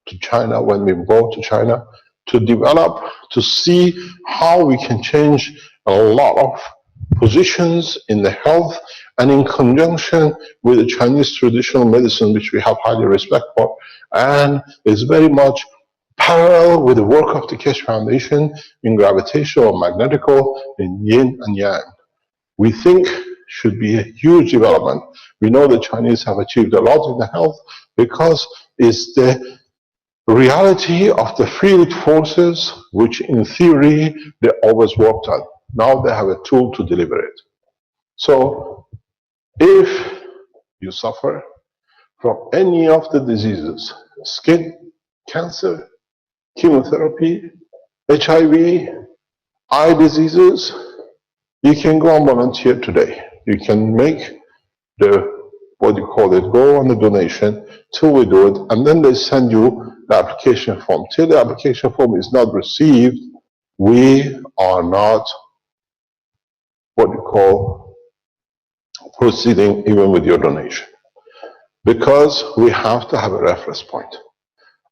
to China when we go to China to develop, to see how we can change a lot of positions in the health and in conjunction with the Chinese traditional medicine, which we have highly respect for, and is very much parallel with the work of the Keshe Foundation in gravitational, magnetical, in yin and yang. We think should be a huge development. We know the Chinese have achieved a lot in the health because it's the reality of the field forces, which in theory they always worked on. Now they have a tool to deliver it. So if you suffer from any of the diseases, skin, cancer, chemotherapy, HIV, eye diseases, you can go and volunteer today. You can make the, what do you call it, go on the donation till we do it, and then they send you the application form. Till the application form is not received, we are not, what you call, proceeding even with your donation. Because we have to have a reference point.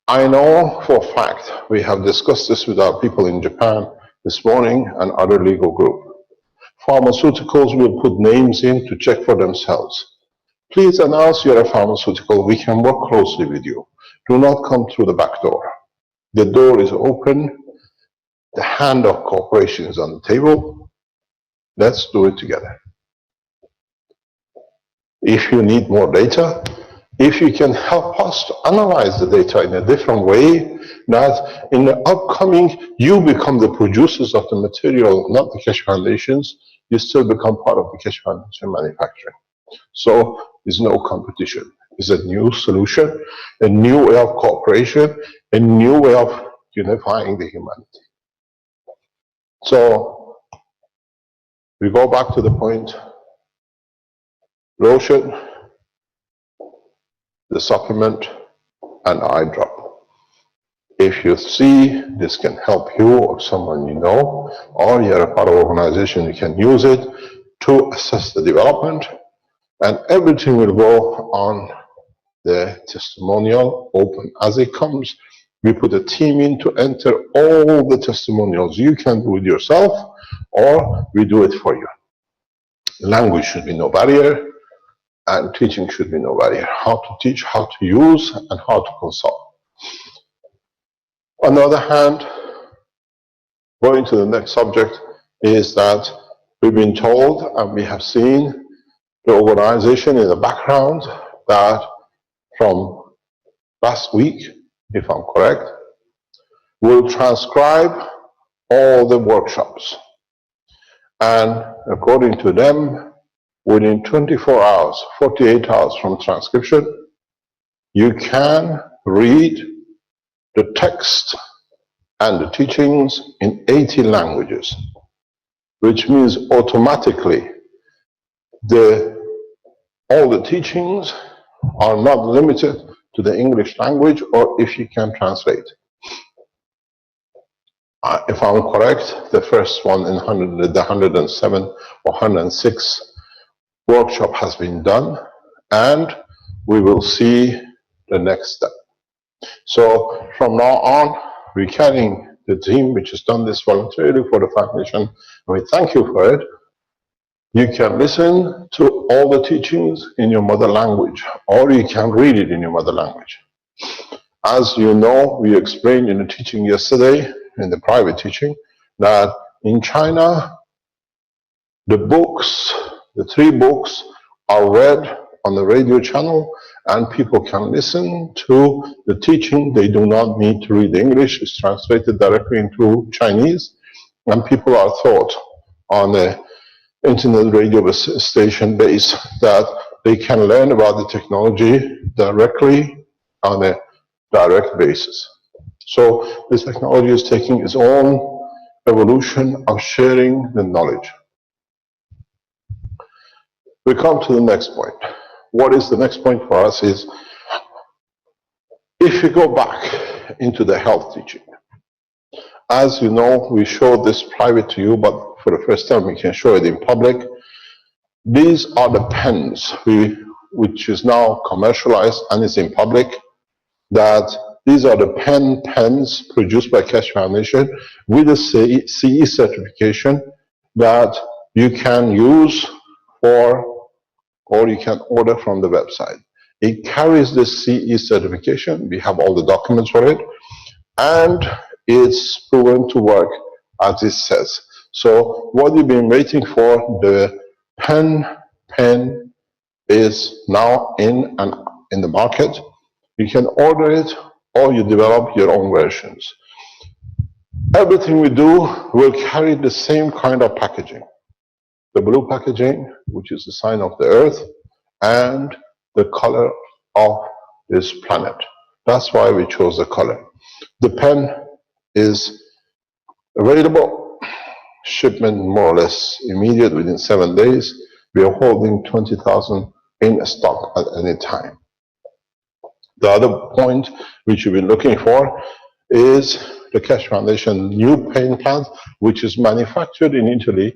I know for a fact, we have discussed this with our people in Japan this morning and other legal group. Pharmaceuticals will put names in to check for themselves. Please announce you're a pharmaceutical. We can work closely with you. Do not come through the back door. The door is open. The hand of cooperation is on the table. Let's do it together. If you need more data, if you can help us to analyze the data in a different way, that in the upcoming, you become the producers of the material, not the Keshe Foundations, you still become part of the Keshe Foundation manufacturing. So there's no competition. It's a new solution, a new way of cooperation, a new way of unifying the humanity. So we go back to the point, lotion, the supplement, and eye drop. If you see this can help you or someone you know, or you're a part of an organization, you can use it to assess the development, and everything will go on the testimonial open as it comes. We put a team in to enter all the testimonials. You can do it yourself, or we do it for you. Language should be no barrier, and teaching should be no barrier. How to teach, how to use, and how to consult. On the other hand, going to the next subject is that we've been told and we have seen the organization in the background that from last week, if I'm correct, will transcribe all the workshops. And according to them, within 24 hours, 48 hours from transcription, you can read the text and the teachings in 80 languages, which means automatically all the teachings are not limited to the English language, or if you can translate. If I'm correct, the first one in the 107 or 106 workshop has been done, and we will see the next step. So from now on, we're carrying the team which has done this voluntarily for the foundation, and we thank you for it. You can listen to all the teachings in your mother language, or you can read it in your mother language. As you know, we explained in the teaching yesterday, in the private teaching, that in China, the books, the 3 books, are read on the radio channel, and people can listen to the teaching. They do not need to read English. It's translated directly into Chinese, and people are taught on the internet radio station base that they can learn about the technology directly on a direct basis. So this technology is taking its own evolution of sharing the knowledge. We come to the next point. What is the next point for us is, if you go back into the health teaching, as you know, we showed this private to you, but for the first time we can show it in public. These are the pens, which is now commercialized and is in public, that these are the pens produced by Keshe Foundation with a CE certification that you can use or you can order from the website. It carries the CE certification. We have all the documents for it, and it's proven to work as it says. So what you've been waiting for, the pen is now in the market. You can order it, or you develop your own versions. Everything we do will carry the same kind of packaging. The blue packaging, which is the sign of the Earth, and the color of this planet. That's why we chose the color. The pen is available, shipment more or less immediate within 7 days. We are holding 20,000 in stock at any time. The other point which you've been looking for is the Keshe Foundation new pen pad, which is manufactured in Italy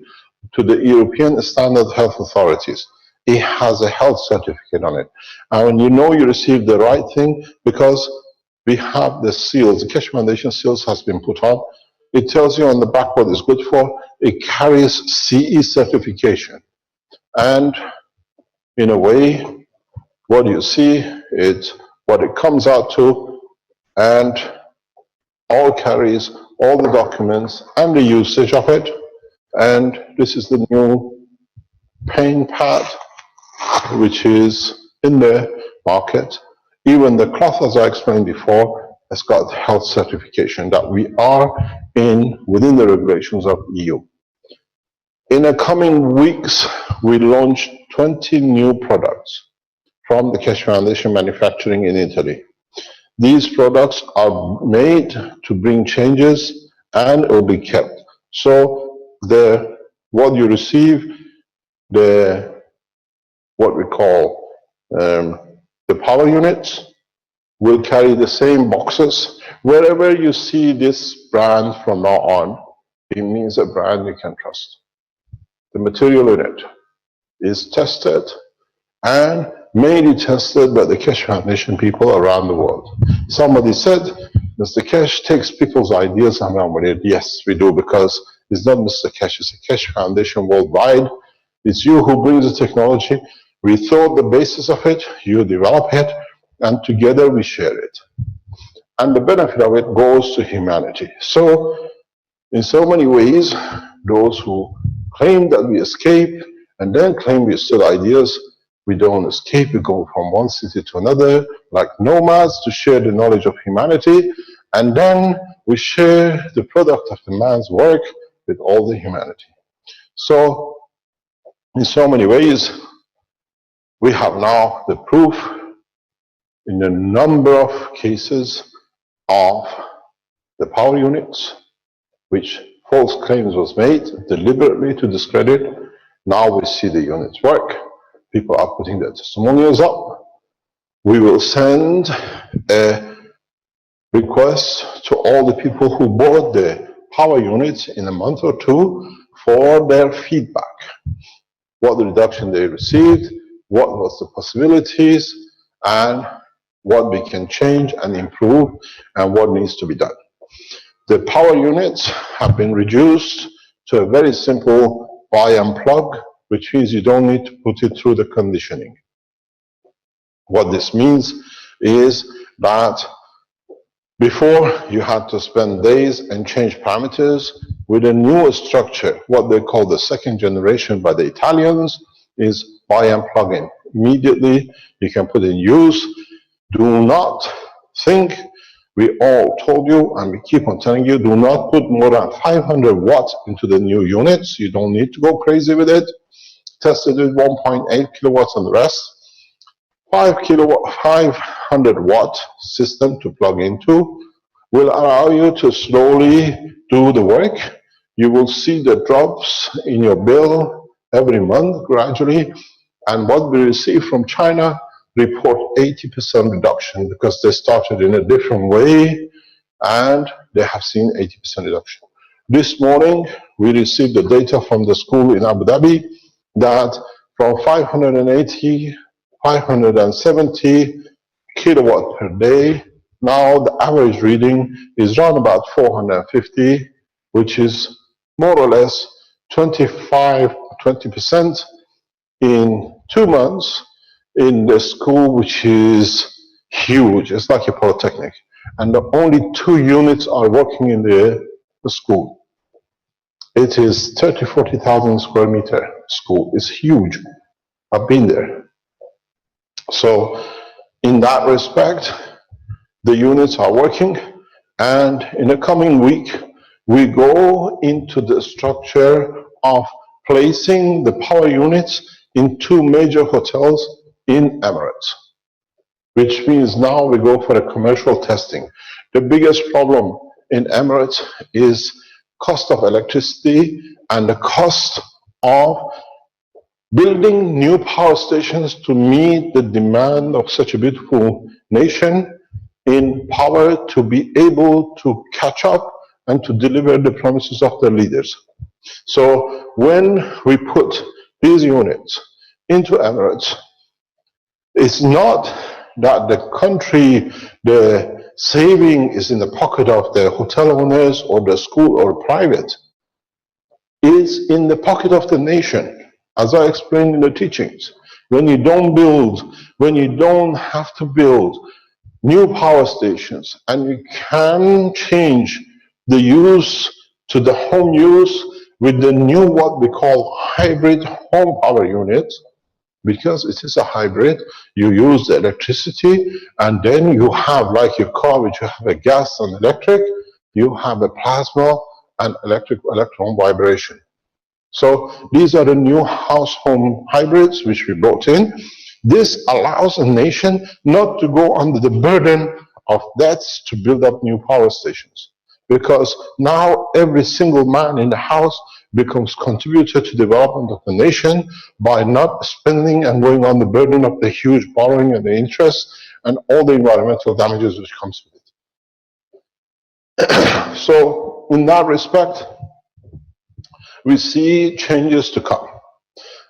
to the European Standard Health Authorities. It has a health certificate on it. And you know you received the right thing because we have the seals. The Keshe Foundation seals has been put on. It tells you on the back what it's good for. It carries CE certification. And in a way, what you see, it's what it comes out to, and all carries all the documents and the usage of it. And this is the new pen pad, which is in the market. Even the cloth, as I explained before, has got health certification that we are within the regulations of EU. In the coming weeks, we launched 20 new products from the Keshe Foundation manufacturing in Italy. These products are made to bring changes and will be kept. So what you receive, what we call the power units, will carry the same boxes. Wherever you see this brand from now on, it means a brand you can trust. The material in it is tested and mainly tested by the Keshe Foundation people around the world. Somebody said, Mr. Keshe takes people's ideas and run with it. Yes, we do, because it's not Mr. Keshe, it's a Keshe Foundation worldwide. It's you who brings the technology. We thought the basis of it, you develop it, and together we share it. And the benefit of it goes to humanity. So, in so many ways, those who claim that we escape and then claim we steal ideas, we don't escape. We go from one city to another like nomads to share the knowledge of humanity, and then we share the product of the man's work with all the humanity. So, in so many ways, we have now the proof in a number of cases of the power units, which false claims was made deliberately to discredit. Now we see the units work. People are putting their testimonials up. We will send a request to all the people who bought the power units in a month or two for their feedback. What the reduction they received, what was the possibilities, and what we can change and improve, and what needs to be done. The power units have been reduced to a very simple buy and plug, which means you don't need to put it through the conditioning. What this means is that before you had to spend days and change parameters. With a newer structure, what they call the second generation by the Italians is buy and plug in. Immediately you can put in use. Do not think, we all told you and we keep on telling you, do not put more than 500 watts into the new units. You don't need to go crazy with it. Tested with 1.8 kilowatts and the rest. 500 watt system to plug into will allow you to slowly do the work. You will see the drops in your bill every month gradually, and what we receive from China report 80% reduction because they started in a different way and they have seen 80% reduction. This morning we received the data from the school in Abu Dhabi that from 570 kilowatt per day, now the average reading is around about 450, which is more or less 20% in 2 months in the school, which is huge. It's like a polytechnic. And the only 2 units are working in the school. It is 40,000 square meter school. It's huge. I've been there. So in that respect, the units are working, and in the coming week, we go into the structure of placing the power units in 2 major hotels in Emirates, which means now we go for a commercial testing. The biggest problem in Emirates is cost of electricity and the cost of building new power stations to meet the demand of such a beautiful nation in power to be able to catch up and to deliver the promises of their leaders. So when we put these units into Emirates, it's not that the country, the saving is in the pocket of the hotel owners or the school or private. It's in the pocket of the nation. As I explained in the teachings, when you don't build, when you don't have to build new power stations and you can change the use to the home use with the new what we call hybrid home power units, because it is a hybrid, you use the electricity and then you have, like your car, which you have a gas and electric, you have a plasma and electron vibration. So these are the new house home hybrids which we brought in. This allows a nation not to go under the burden of debts to build up new power stations. Because now every single man in the house becomes contributor to development of the nation by not spending and going on the burden of the huge borrowing and the interest and all the environmental damages which comes with it. So in that respect, we see changes to come.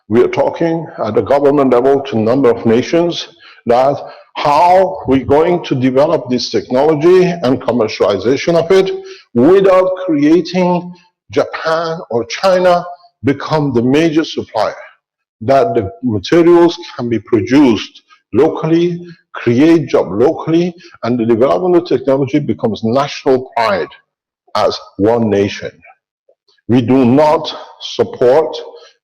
We are talking at the government level to a number of nations that how we're going to develop this technology and commercialization of it without creating Japan or China become the major supplier. That the materials can be produced locally, create job locally, and the development of technology becomes national pride as one nation. We do not support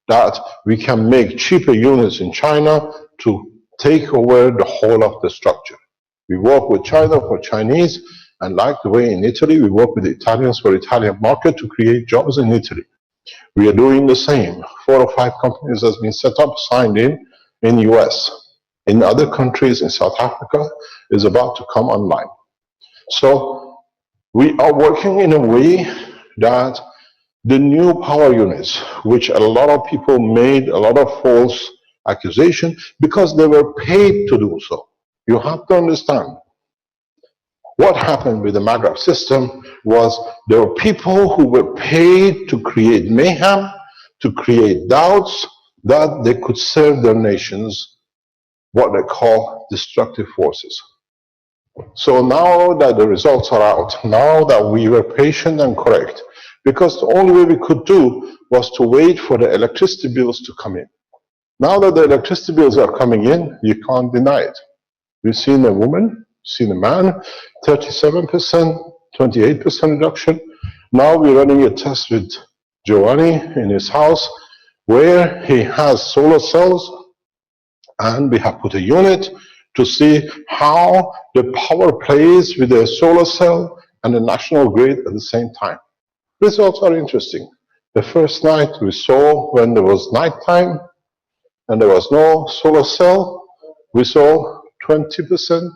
that we can make cheaper units in China to take over the whole of the structure. We work with China for Chinese, and like the way in Italy, we work with the Italians for Italian market to create jobs in Italy. We are doing the same. 4 or 5 companies has been set up, signed in US. in other countries, in South Africa, is about to come online. So we are working in a way that the new power units, which a lot of people made a lot of false accusation because they were paid to do so. You have to understand what happened with the Magrav system was there were people who were paid to create mayhem, to create doubts that they could serve their nations, what they call destructive forces. So now that the results are out, now that we were patient and correct, because the only way we could do was to wait for the electricity bills to come in. Now that the electricity bills are coming in, you can't deny it. We've seen a woman, seen a man, 37%, 28% reduction. Now we're running a test with Giovanni in his house where he has solar cells, and we have put a unit to see how the power plays with the solar cell and the national grid at the same time. Results are interesting. The first night we saw when there was nighttime and there was no solar cell, we saw 20%,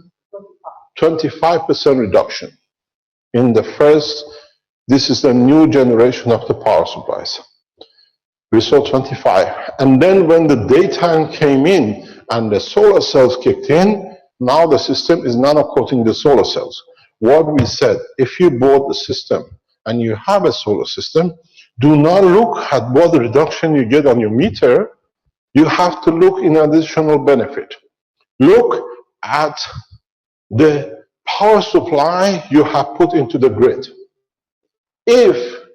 25% reduction in the first. This is the new generation of the power supplies. We saw 25. And then when the daytime came in and the solar cells kicked in, now the system is nano-coating the solar cells. What we said, if you bought the system and you have a solar system, do not look at what reduction you get on your meter. You have to look in additional benefit. Look at the power supply you have put into the grid. If,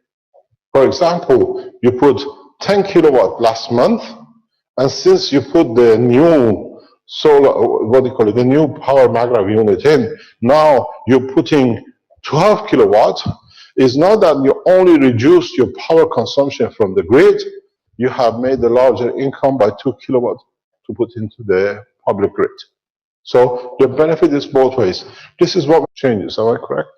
for example, you put 10 kilowatt last month, and since you put the new solar, what do you call it, the new power Magrav unit in, now you're putting 12 kilowatts, it's not that you only reduced your power consumption from the grid, you have made a larger income by 2 kilowatts to put into the public grid. So the benefit is both ways. This is what changes, am I correct?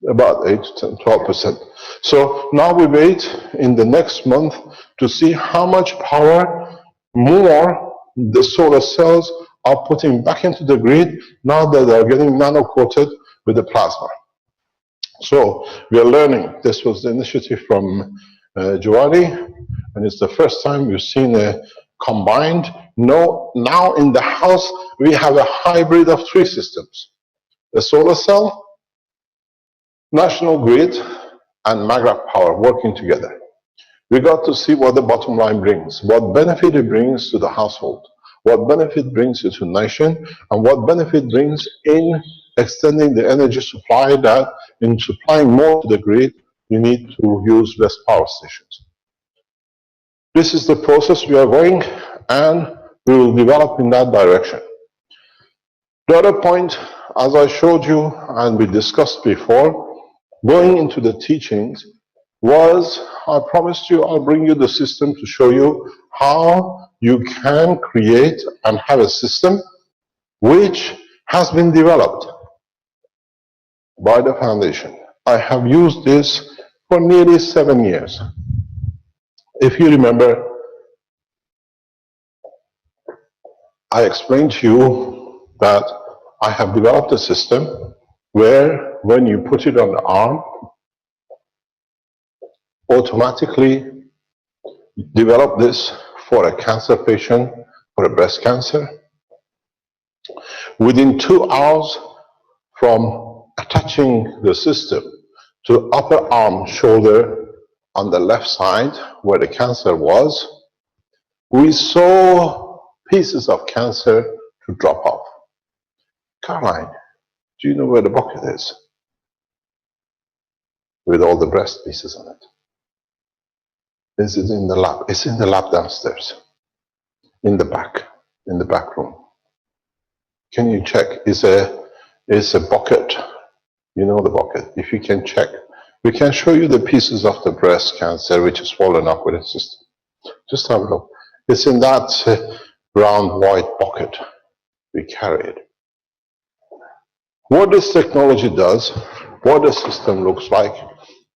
About 8 to 10, 12%. So now we wait in the next month to see how much power more the solar cells are putting back into the grid now that they're getting nano-coated with the plasma. So we are learning. This was the initiative from Giovanni, and it's the first time we've seen a combined. No, now in the house we have a hybrid of 3 systems: the solar cell, national grid, and Magrav power working together. We got to see what the bottom line brings, what benefit it brings to the household, what benefit brings it to nation, and what benefit brings in extending the energy supply, that in supplying more to the grid, you need to use less power stations. This is the process we are going, and we will develop in that direction. The other point, as I showed you and we discussed before, going into the teachings was, I promised you I'll bring you the system to show you how you can create and have a system which has been developed by the foundation. I have used this for nearly 7 years. If you remember, I explained to you that I have developed a system where when you put it on the arm, automatically develop this for a cancer patient, for a breast cancer. Within 2 hours from attaching the system to upper arm shoulder on the left side where the cancer was, we saw pieces of cancer to drop off. Caroline, do you know where the bucket is? With all the breast pieces on it. Is it in the lab? It's in the lab downstairs. In the back room. Can you check? Is a bucket. You know the bucket. If you can check, we can show you the pieces of the breast cancer which is swollen up with the system. Just have a look. It's in that round white bucket. We carry it. What this technology does, what the system looks like,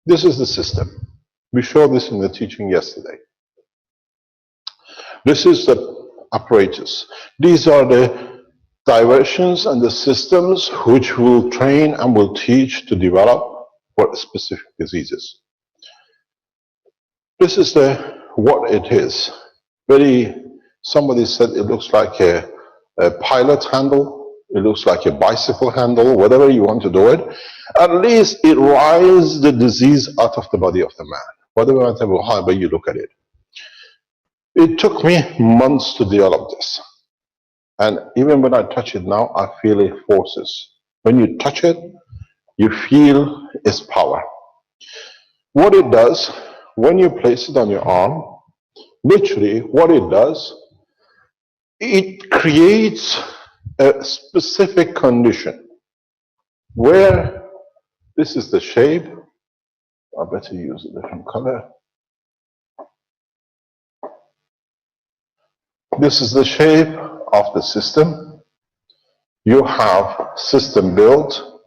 this is the system. We showed this in the teaching yesterday. This is the apparatus. These are the diversions and the systems which will train and will teach to develop for specific diseases. This is what it is. Somebody said it looks like a pilot handle, it looks like a bicycle handle, whatever you want to do it. At least it rises the disease out of the body of the man, however you look at it. It took me months to develop this. And even when I touch it now, I feel its forces. When you touch it, you feel its power. What it does, when you place it on your arm, literally what it does, it creates a specific condition where this is the shape. I better use a different color. This is the shape of the system. You have system built.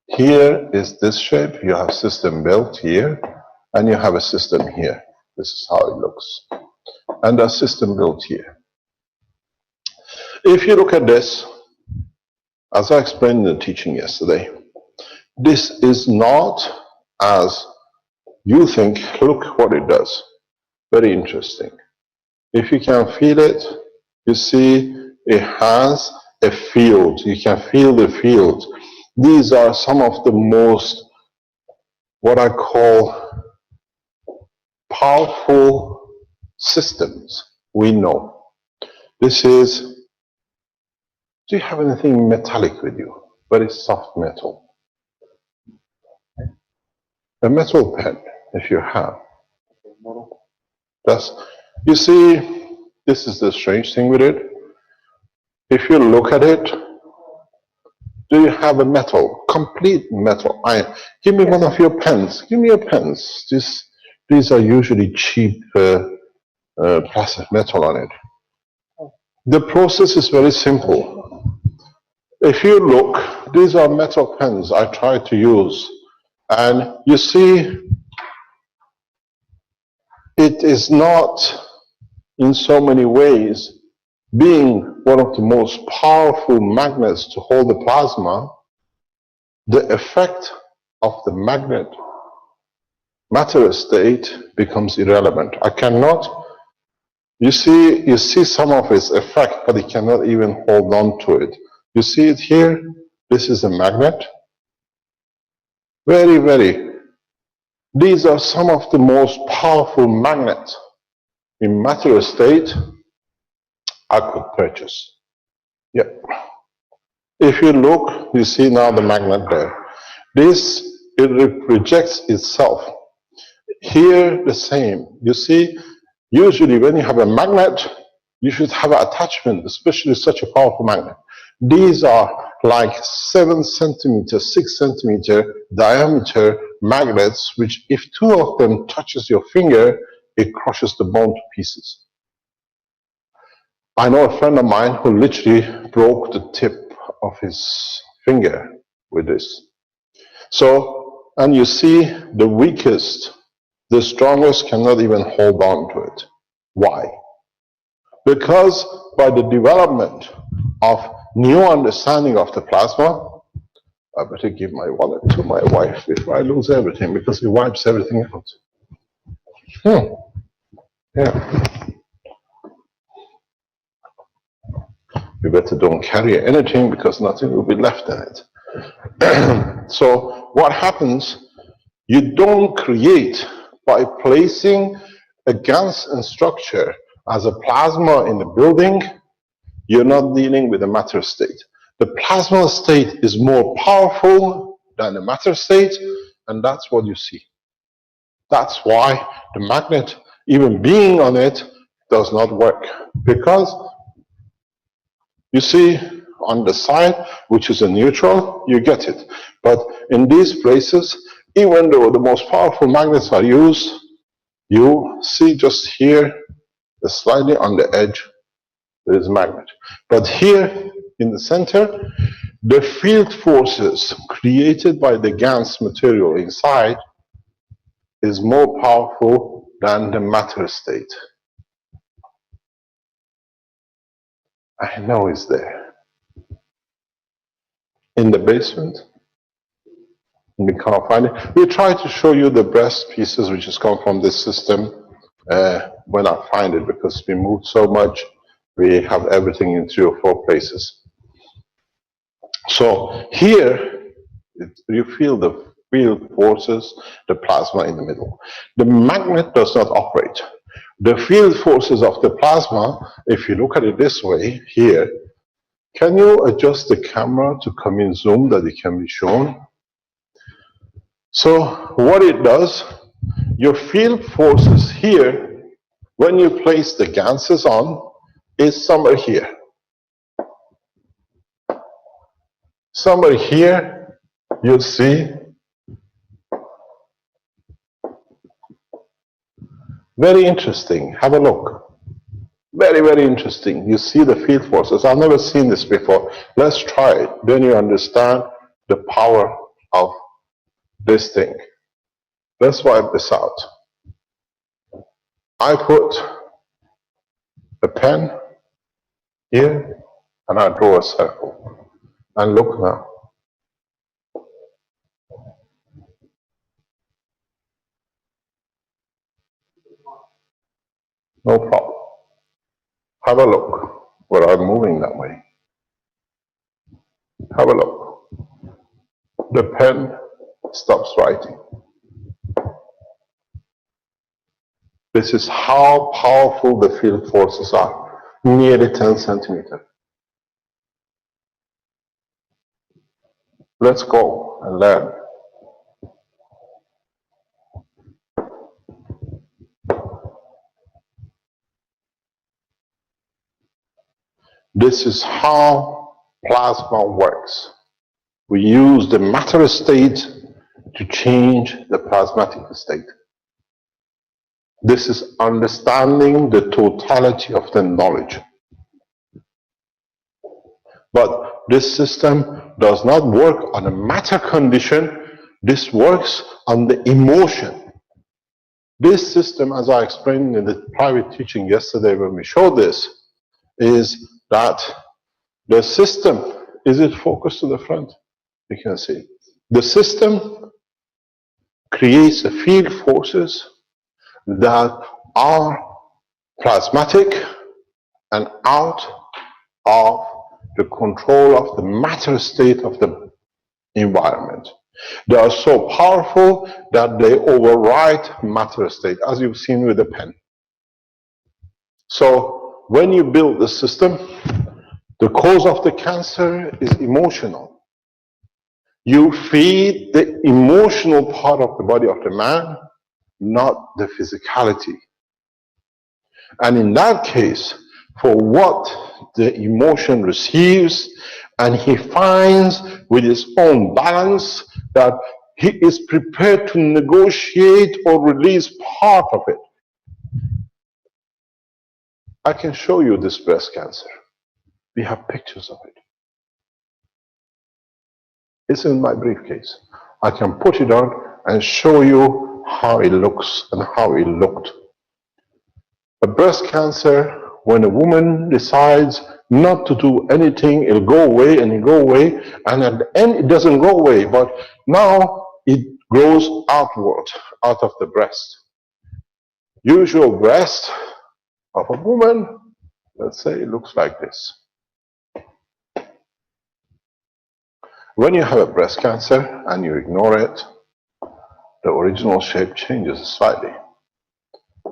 Here is this shape. You have system built here, and you have a system here. This is how it looks. And a system built here. If you look at this, as I explained in the teaching yesterday, this is not as you think. Look what it does. Very interesting. If you can feel it, you see it has a field. You can feel the field. These are some of the most, what I call, powerful systems we know. This is, do you have anything metallic with you? Very soft metal. A metal pen, if you have. You see, this is the strange thing with it. If you look at it, do you have a metal, complete metal iron? Give me one of your pens. Give me your pens. These are usually cheap plastic metal on it. The process is very simple. If you look, these are metal pens I try to use. And you see, it is not in so many ways being one of the most powerful magnets to hold the plasma. The effect of the magnet matter state becomes irrelevant. I cannot, you see some of its effect, but it cannot even hold on to it. You see it here? This is a magnet. These are some of the most powerful magnets in matter state I could purchase. Yep. If you look, you see now the magnet there. It rejects itself. Here, the same. You see, usually when you have a magnet, you should have an attachment, especially such a powerful magnet. These are like 7 centimeter, 6 centimeter diameter magnets, which if 2 of them touches your finger, it crushes the bone to pieces. I know a friend of mine who literally broke the tip of his finger with this. So, and you see the weakest, the strongest cannot even hold on to it. Why? Because by the development of new understanding of the plasma, I better give my wallet to my wife before I lose everything, because it wipes everything out. Yeah. You better don't carry anything, because nothing will be left in it. So what happens, you don't create by placing a GANs and structure as a plasma in the building. You're not dealing with the matter state. The plasma state is more powerful than the matter state, and that's what you see. That's why the magnet, even being on it, does not work. Because you see on the side, which is a neutral, you get it. But in these places, even though the most powerful magnets are used, you see just here, slightly on the edge, there is a magnet. But here in the center, the field forces created by the GANs material inside is more powerful than the matter state. I know it's there. In the basement, we can't find it. We try to show you the breast pieces which has come from this system when I find it, because we moved so much, we have everything in 3 or 4 places. So here, you feel the field forces, the plasma in the middle. The magnet does not operate. The field forces of the plasma, if you look at it this way, here, can you adjust the camera to come in zoom that it can be shown? So what it does, your field forces here, when you place the ganses on, is somewhere here. Somewhere here, you'll see. Very interesting. Have a look. Very, very interesting. You see the field forces. I've never seen this before. Let's try it. Then you understand the power of this thing. Let's wipe this out. I put a pen here and I draw a circle. And look now. No problem. Have a look where I'm moving that way. Have a look. The pen stops writing. This is how powerful the field forces are. Nearly 10 centimeters. Let's go and learn. This is how plasma works. We use the matter state to change the plasmatic state. This is understanding the totality of the knowledge. But this system does not work on a matter condition. This works on the emotion. This system, as I explained in the private teaching yesterday when we showed this, is that the system, is it focused to the front? You can see. The system creates the field forces that are plasmatic and out of the control of the matter state of the environment. They are so powerful that they override matter state, as you've seen with the pen. So when you build the system, the cause of the cancer is emotional. You feed the emotional part of the body of the man, not the physicality. And in that case, for what the emotion receives, and he finds with his own balance that he is prepared to negotiate or release part of it. I can show you this breast cancer. We have pictures of it. It's in my briefcase. I can put it on and show you how it looks and how it looked. A breast cancer, when a woman decides not to do anything, it'll go away and it'll go away, and at the end it doesn't go away, but now it grows outward, out of the breast. Usual breast of a woman, let's say it looks like this. When you have a breast cancer and you ignore it, the original shape changes slightly.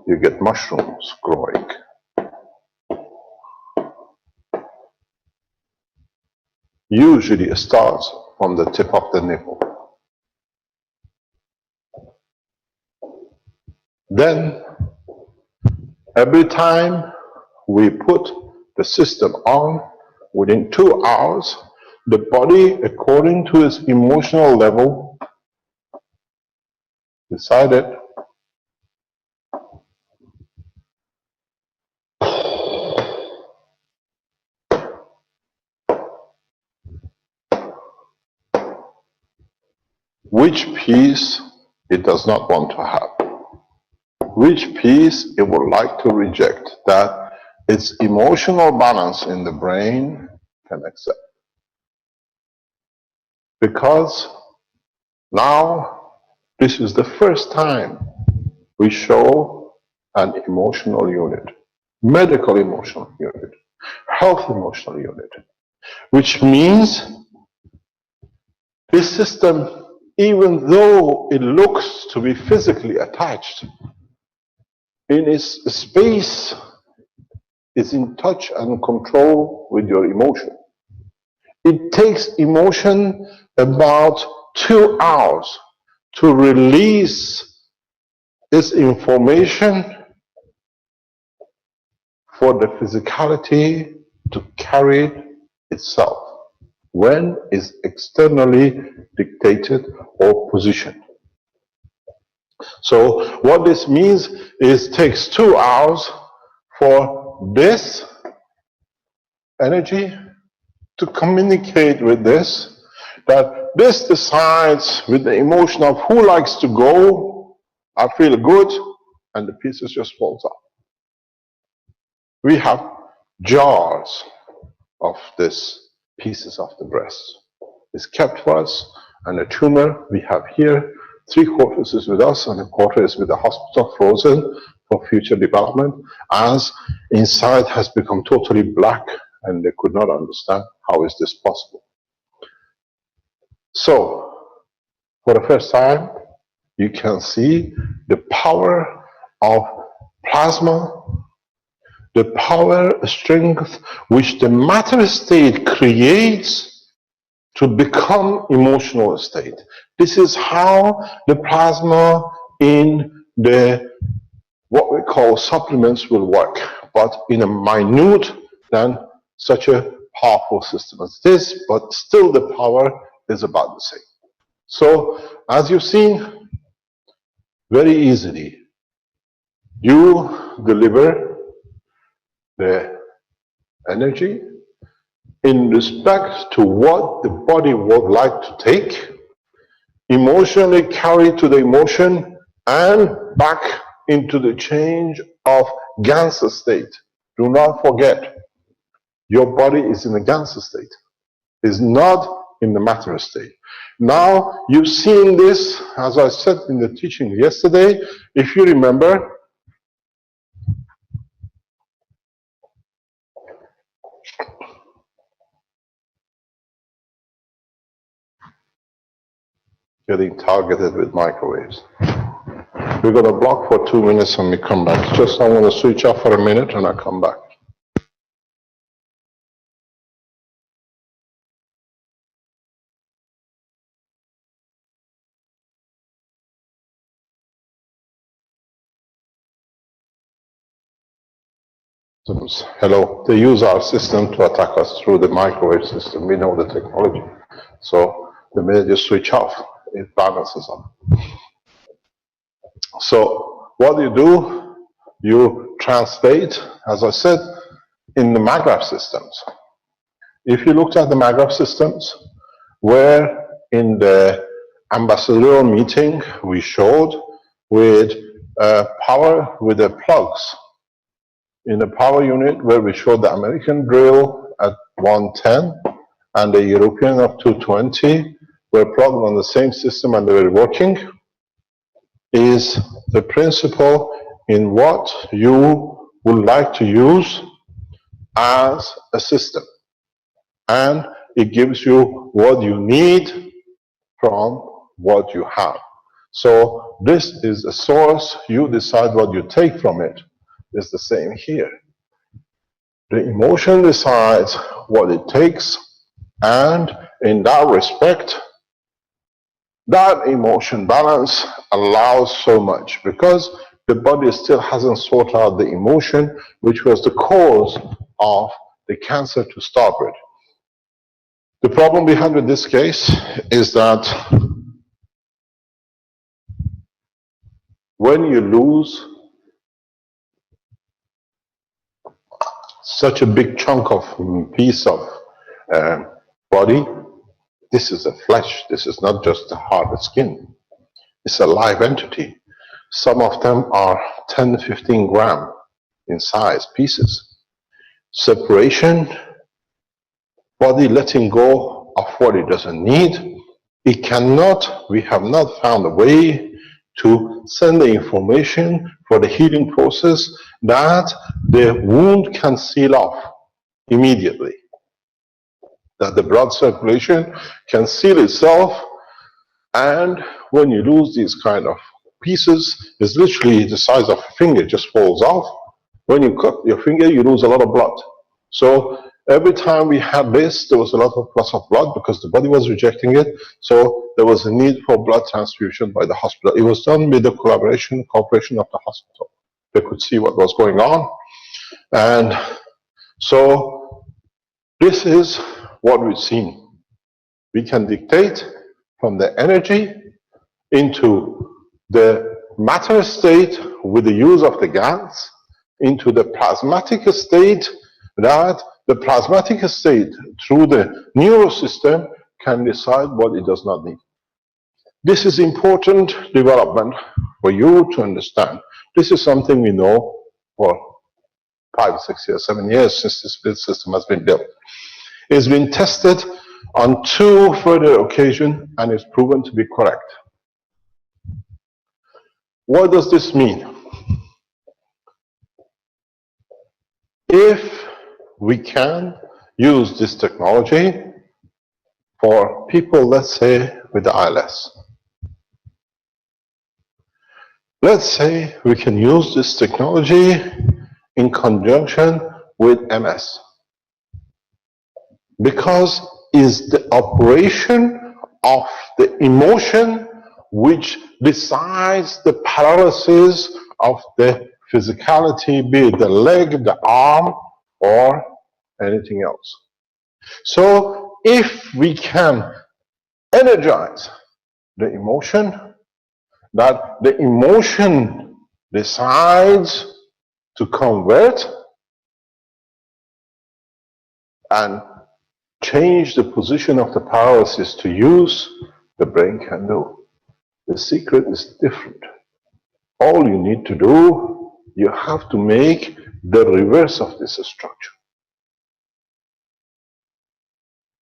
You get mushrooms growing. Usually it starts from the tip of the nipple. Then, every time we put the system on, within 2 hours, the body, according to its emotional level, decided which piece it does not want to have, which piece it would like to reject, that its emotional balance in the brain can accept. Because now this is the first time we show an emotional unit, medical emotional unit, health emotional unit, which means this system, even though it looks to be physically attached, in its space is in touch and control with your emotion. It takes emotion about 2 hours to release this information for the physicality to carry itself when it's externally dictated or positioned. So what this means is it takes 2 hours for this energy to communicate with this, that this decides with the emotion of who likes to go, I feel good, and the pieces just falls out. We have jars of this pieces of the breast. It's kept for us, and the tumor we have here, 3/4 is with us, and 1/4 is with the hospital frozen for future development, as inside has become totally black, and they could not understand how is this possible. So, for the first time, you can see the power of plasma, the power, strength, which the matter state creates to become emotional state. This is how the plasma in the what we call supplements will work, but in a minute than such a powerful system as this, but still the power is about the same. So, as you've seen, very easily, you deliver the energy in respect to what the body would like to take, emotionally carry to the emotion, and back into the change of Ganser state. Do not forget, your body is in the Ganser state, is not in the matter state. Now, you've seen this, as I said in the teaching yesterday, if you remember, getting targeted with microwaves. We're going to block for 2 minutes and we come back. Just I want to switch off for a minute and I come back. Hello, they use our system to attack us through the microwave system. We know the technology. So the minute you switch off, it balances up. So what do? You translate, as I said, in the Magrav systems. If you looked at the Magrav systems, where in the ambassadorial meeting we showed with power with the plugs, in the power unit where we showed the American drill at 110 and the European of 220 were plugged on the same system and they were working, is the principle in what you would like to use as a system. And it gives you what you need from what you have. So this is a source, you decide what you take from it. It's the same here. The emotion decides what it takes, and in that respect, that emotion balance allows so much because the body still hasn't sorted out the emotion, which was the cause of the cancer to start with. The problem we had with this case is that when you lose such a big chunk of piece of body, this is a flesh, this is not just the hard skin. It's a live entity. Some of them are 10, 15 gram in size pieces. separation, body letting go of what it doesn't need. We have not found a way to send the information for the healing process that the wound can seal off immediately, that the blood circulation can seal itself. And when you lose these kind of pieces, it's literally the size of a finger, just falls off. When you cut your finger, you lose a lot of blood. So every time we had this, there was a lot of loss of blood because the body was rejecting it. So there was a need for blood transfusion by the hospital. It was done with the cooperation of the hospital. They could see what was going on. And so this is what we've seen. We can dictate from the energy into the matter state with the use of the gas, into the plasmatic state, that the plasmatic state through the neurosystem can decide what it does not need. This is important development for you to understand. This is something we know for 5, 6 years, 7 years since this split system has been built. It's been tested on 2 further occasions and is proven to be correct. What does this mean? If we can use this technology for people, let's say, with ILS. Let's say we can use this technology in conjunction with MS. Because it's the operation of the emotion which decides the paralysis of the physicality, be it the leg, the arm, or anything else. So if we can energize the emotion, that the emotion decides to convert and change the position of the paralysis to use, the brain can do. The secret is different. All you need to do, you have to make the reverse of this structure.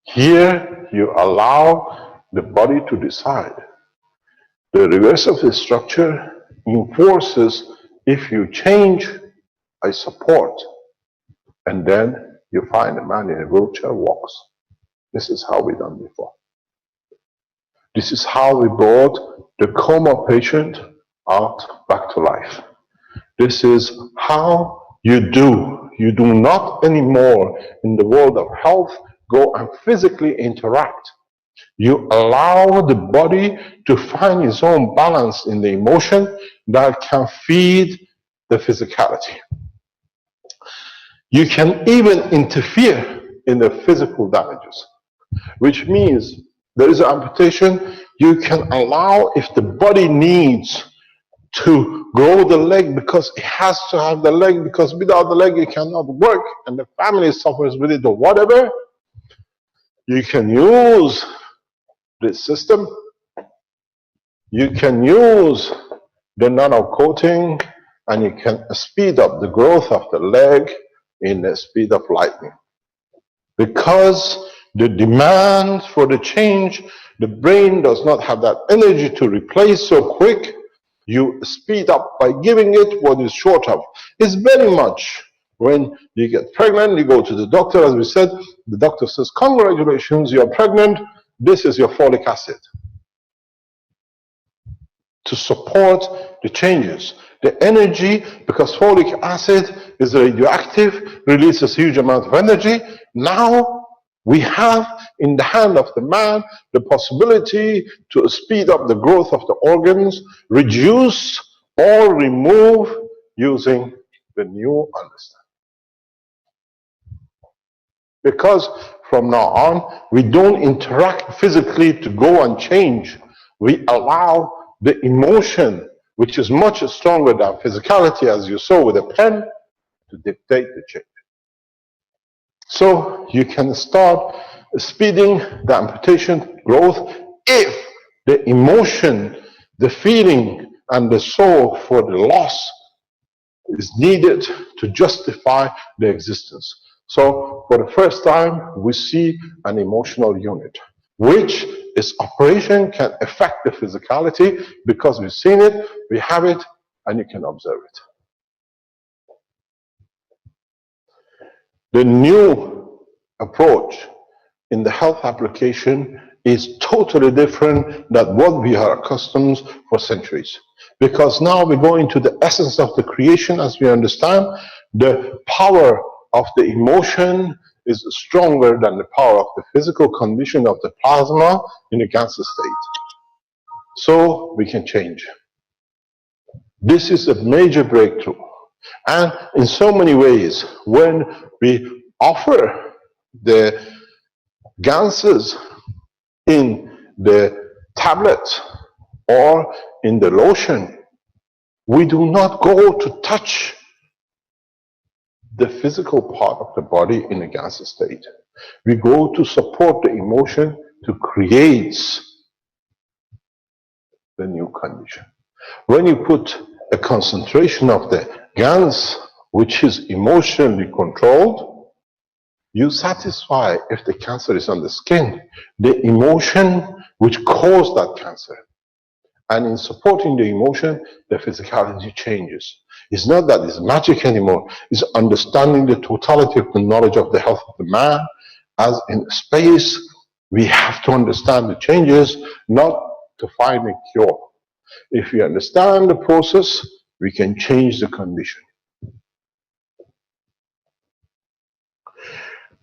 Here, you allow the body to decide. The reverse of the structure enforces if you change, I support, and then you find a man in a wheelchair walks. This is how we done before. This is how we brought the coma patient out back to life. This is how you do. You do not anymore in the world of health go and physically interact. You allow the body to find its own balance in the emotion that can feed the physicality. You can even interfere in the physical damages, which means there is an amputation. You can allow, if the body needs to grow the leg because it has to have the leg, because without the leg it cannot work and the family suffers with it or whatever, you can use this system. You can use the nano coating and you can speed up the growth of the leg in the speed of lightning. Because the demand for the change, the brain does not have that energy to replace so quick. You speed up by giving it what is short of. It's very much when you get pregnant, you go to the doctor, as we said, the doctor says, congratulations, you're pregnant, this is your folic acid. To support the changes. The energy, because folic acid is radioactive, releases huge amount of energy. Now we have in the hand of the man the possibility to speed up the growth of the organs, reduce or remove using the new understanding. Because from now on, we don't interact physically to go and change. We allow the emotion, which is much stronger than physicality, as you saw with a pen, to dictate the change. So you can start speeding the amputation growth if the emotion, the feeling, and the soul for the loss is needed to justify the existence. So for the first time, we see an emotional unit, which its operation can affect the physicality because we've seen it, we have it, and you can observe it. The new approach in the health application is totally different than what we are accustomed for centuries. Because now we go into the essence of the creation as we understand. The power of the emotion is stronger than the power of the physical condition of the plasma in a gaseous state. So we can change. This is a major breakthrough. And in so many ways, when we offer the gases in the tablet or in the lotion, we do not go to touch the physical part of the body in a gaseous state. We go to support the emotion to create the new condition. When you put a concentration of the gas, which is emotionally controlled, you satisfy, if the cancer is on the skin, the emotion which caused that cancer. And in supporting the emotion, the physicality changes. It's not that it's magic anymore. It's understanding the totality of the knowledge of the health of the man. As in space, we have to understand the changes, not to find a cure. If we understand the process, we can change the condition.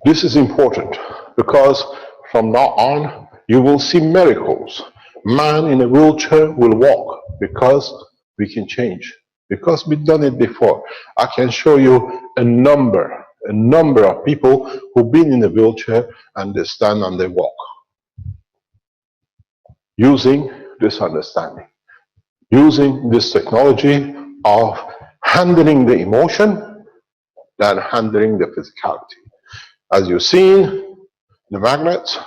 This is important because from now on, you will see miracles. Man in a wheelchair will walk because we can change, because we've done it before. I can show you a number of people who've been in a wheelchair and they stand and they walk using this understanding, using this technology of handling the emotion than handling the physicality. As you've seen, the magnets,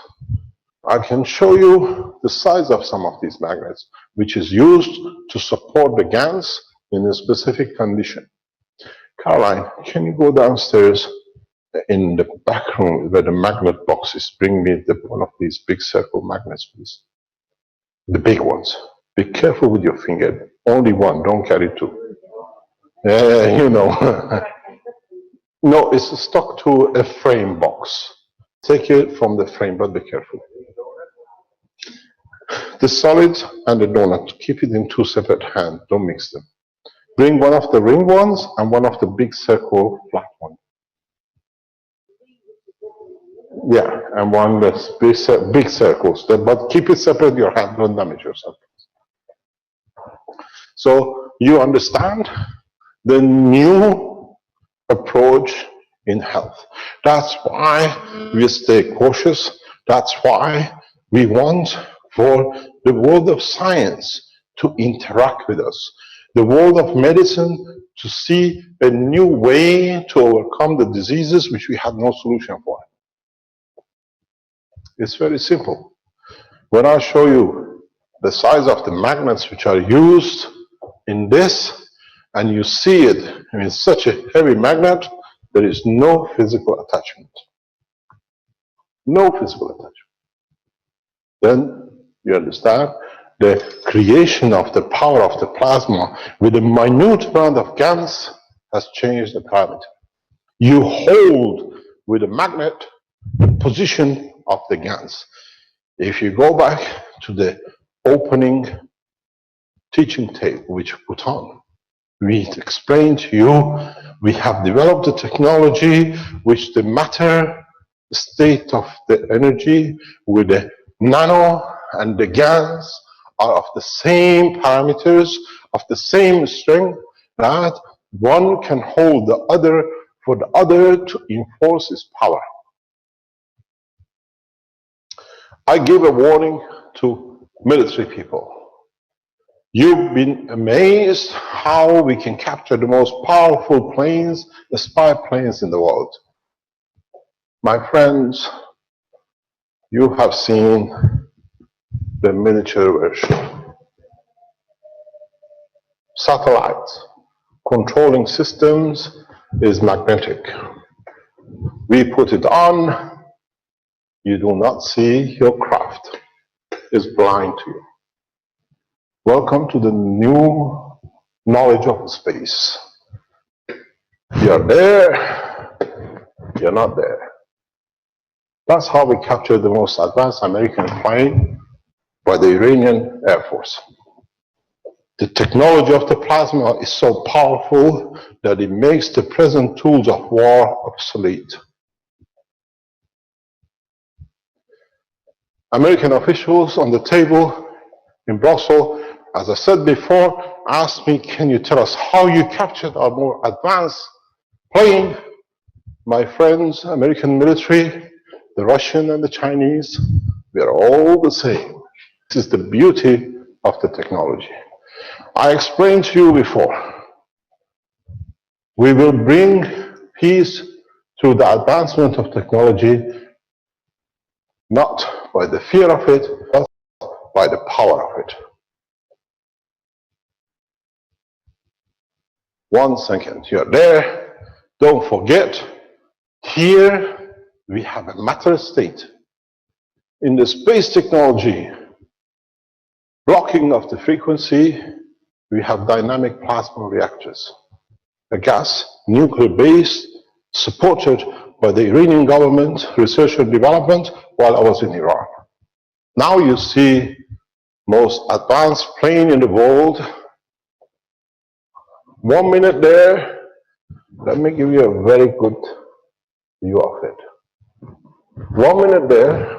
I can show you the size of some of these magnets, which is used to support the gas in a specific condition. Caroline, can you go downstairs in the back room where the magnet box is? Bring me one of these big circle magnets, please. The big ones. Be careful with your finger. Only one, don't carry two. Yeah, you know. No, it's stuck to a frame box. Take it from the frame, but be careful. The solid and the donut, keep it in two separate hands, don't mix them. Bring one of the ring ones and one of the big circle flat ones. Yeah, and one that's big circles, but keep it separate, your hand, don't damage yourself. So you understand the new approach in health. That's why we stay cautious. That's why we want for the world of science to interact with us, the world of medicine to see a new way to overcome the diseases which we had no solution for. It's very simple. When I show you the size of the magnets which are used in this, and you see it, I mean, such a heavy magnet, there is no physical attachment. No physical attachment. Then you understand the creation of the power of the plasma with a minute amount of gas has changed the parameter. You hold with a magnet the position of the gas. If you go back to the opening teaching tape which we put on, we explained to you, we have developed a technology which the matter, the state of the energy with the nano and the gas are of the same parameters, of the same strength, that one can hold the other for the other to enforce its power. I give a warning to military people. You've been amazed how we can capture the most powerful planes, the spy planes in the world. My friends, you have seen the miniature version. Satellites, controlling systems is magnetic. We put it on, you do not see your craft. It's blind to you. Welcome to the new knowledge of space. You're there, you're not there. That's how we captured the most advanced American plane by the Iranian Air Force. The technology of the plasma is so powerful that it makes the present tools of war obsolete. American officials on the table in Brussels, as I said before, asked me, can you tell us how you captured our more advanced plane? My friends, American military, the Russian and the Chinese, we are all the same. This is the beauty of the technology. I explained to you before, we will bring peace through the advancement of technology, not by the fear of it, but by the power of it. 1 second, you're there. Don't forget, here we have a matter state. In the space technology, blocking of the frequency, we have dynamic plasma reactors. A gas, nuclear-based, supported by the Iranian government, research and development, while I was in Iran. Now you see most advanced plane in the world. 1 minute there. Let me give you a very good view of it. 1 minute there.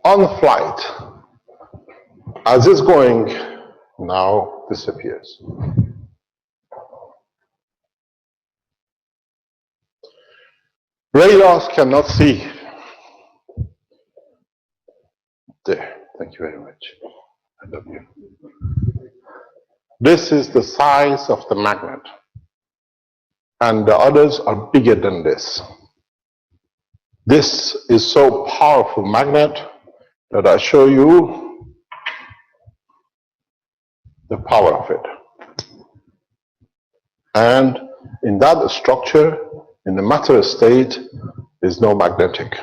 On flight, as it's going, now disappears. Radars cannot see. There, thank you very much. I love you. This is the size of the magnet. And the others are bigger than this. This is so powerful magnet that I show you the power of it. And in that structure, in the matter state, is no magnetic.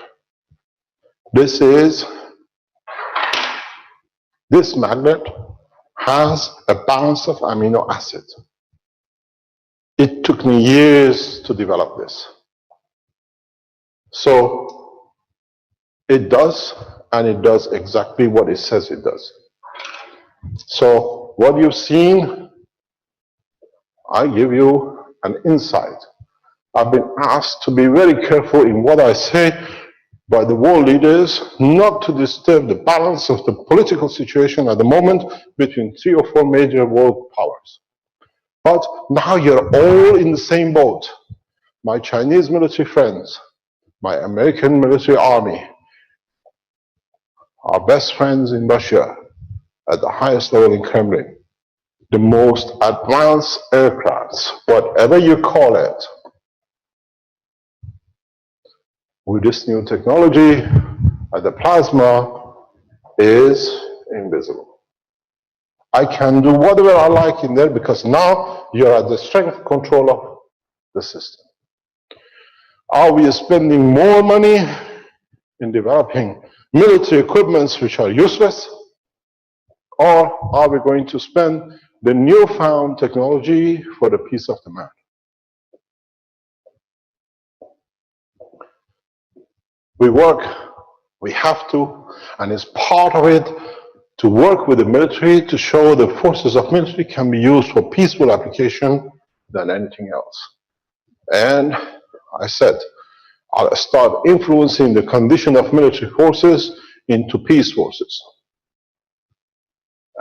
This magnet has a balance of amino acids. It took me years to develop this. So it does, and it does exactly what it says it does. So what you've seen, I give you an insight. I've been asked to be very careful in what I say by the world leaders, not to disturb the balance of the political situation at the moment between 3 or 4 major world powers. But now you're all in the same boat. My Chinese military friends, my American military army, our best friends in Russia, at the highest level in Kremlin, the most advanced aircrafts, whatever you call it, with this new technology, the plasma is invisible. I can do whatever I like in there because now you're at the strength control of the system. Are we spending more money in developing military equipments which are useless? Or are we going to spend the newfound technology for the peace of the man? We work, we have to, and it's part of it to work with the military to show the forces of military can be used for peaceful application than anything else. And I said, I'll start influencing the condition of military forces into peace forces.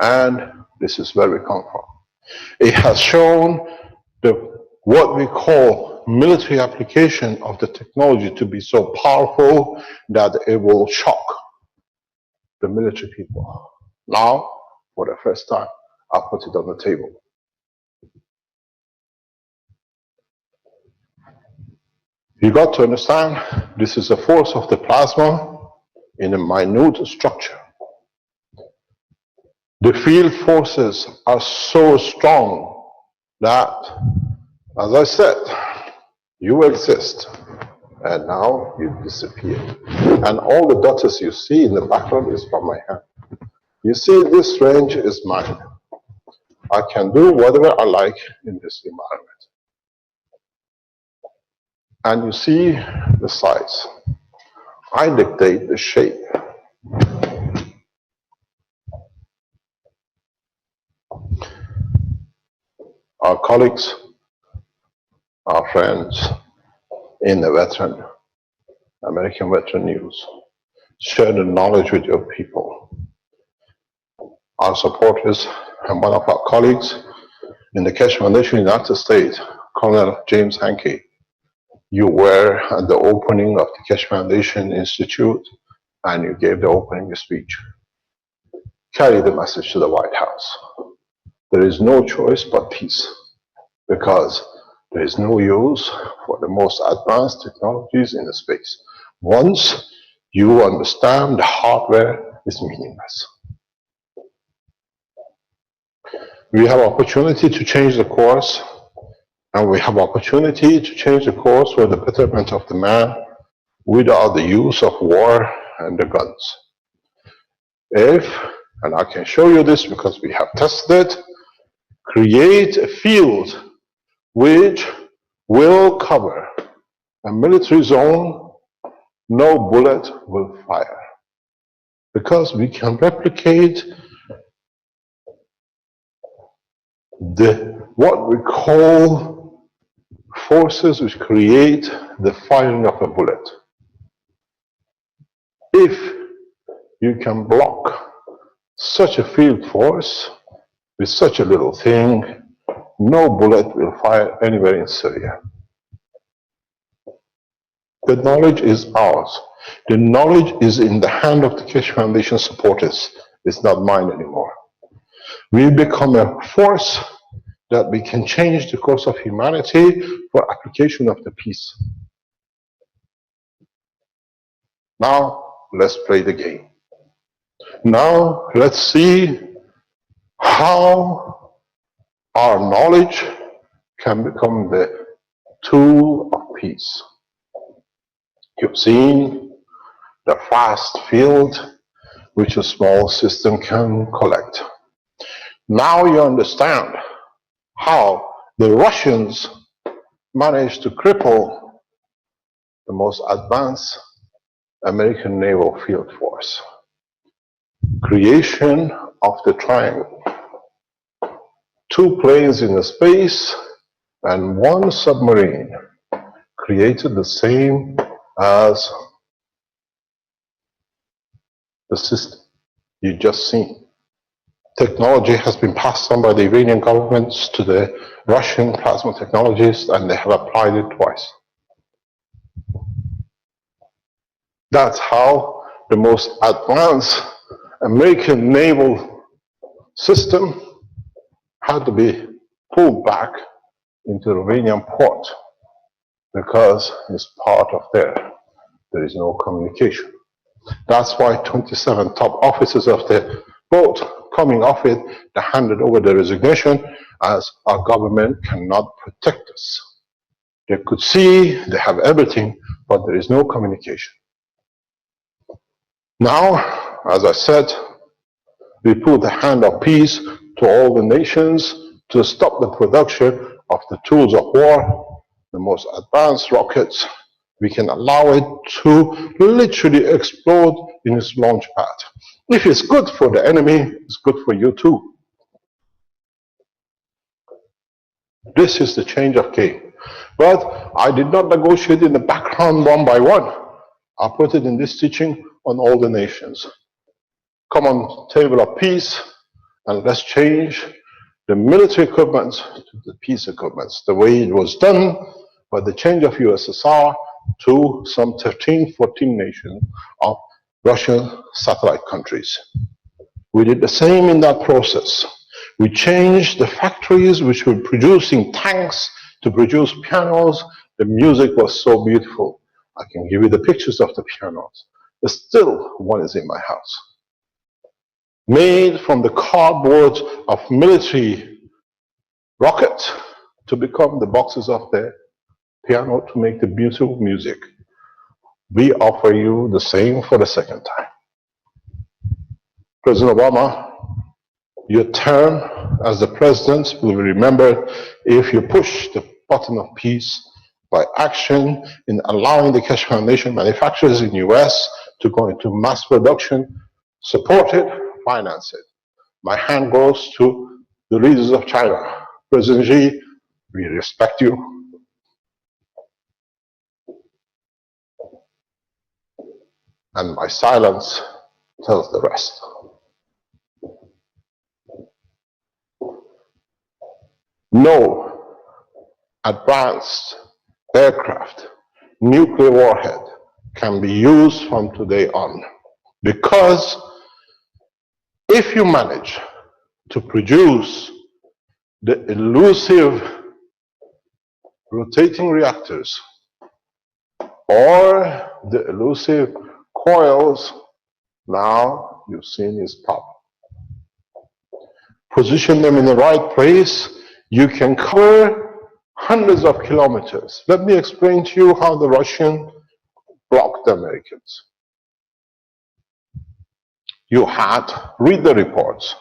And this is where we come from. It has shown what we call military application of the technology to be so powerful that it will shock the military people. Now, for the first time, I'll put it on the table. You got to understand, this is the force of the plasma in a minute structure. The field forces are so strong that, as I said, you exist and now you disappear. And all the dots you see in the background is from my hand. You see, this range is mine. I can do whatever I like in this environment. And you see the size. I dictate the shape. Our colleagues, our friends in the American Veteran News, share the knowledge with your people. Our supporters and one of our colleagues in the Keshe Foundation in the United States, Colonel James Hankey, you were at the opening of the Keshe Foundation Institute and you gave the opening speech. Carry the message to the White House. There is no choice but peace, because there is no use for the most advanced technologies in the space. Once you understand the hardware is meaningless. We have opportunity to change the course, and we have opportunity to change the course for the betterment of the man without the use of war and the guns. If, and I can show you this because we have tested it, create a field which will cover a military zone, no bullet will fire. Because we can replicate what we call forces which create the firing of a bullet. If you can block such a field force with such a little thing, no bullet will fire anywhere in Syria. The knowledge is ours. The knowledge is in the hand of the Keshe Foundation supporters. It's not mine anymore. We become a force that we can change the course of humanity for application of the peace. Now, let's play the game. Now, let's see how our knowledge can become the tool of peace. You've seen the vast field which a small system can collect. Now you understand how the Russians managed to cripple the most advanced American naval field force. Creation of the triangle. 2 planes in the space and 1 submarine created the same as the system you just seen. Technology has been passed on by the Iranian governments to the Russian plasma technologists, and they have applied it twice. That's how the most advanced American naval system had to be pulled back into the Iranian port because it's part of there is no communication. That's why 27 top officers of the boat coming off it, they handed over their resignation as our government cannot protect us. They could see, they have everything, but there is no communication. Now, as I said, we put the hand of peace to all the nations to stop the production of the tools of war, the most advanced rockets. We can allow it to literally explode in its launch pad. If it's good for the enemy, it's good for you too. This is the change of game. But I did not negotiate in the background one by one. I put it in this teaching on all the nations. Come on, table of peace, and let's change the military equipment to the peace equipments, the way it was done by the change of USSR to some 13, 14 nations of Russian satellite countries. We did the same in that process. We changed the factories which were producing tanks to produce pianos. The music was so beautiful. I can give you the pictures of the pianos. But still, one is in my house. made from the cardboard of military rockets to become the boxes of the piano to make the beautiful music. We offer you the same for the second time. President Obama, your term as the president will be remembered if you push the button of peace by action in allowing the Keshe Foundation manufacturers in the US to go into mass production, support it, finance it. My hand goes to the leaders of China. President Xi, we respect you. And my silence tells the rest. No advanced aircraft, nuclear warhead can be used from today on. Because if you manage to produce the elusive rotating reactors or the elusive coils, now you've seen his power. Position them in the right place, you can cover hundreds of kilometers. Let me explain to you how the Russians blocked the Americans. You had, read the reports,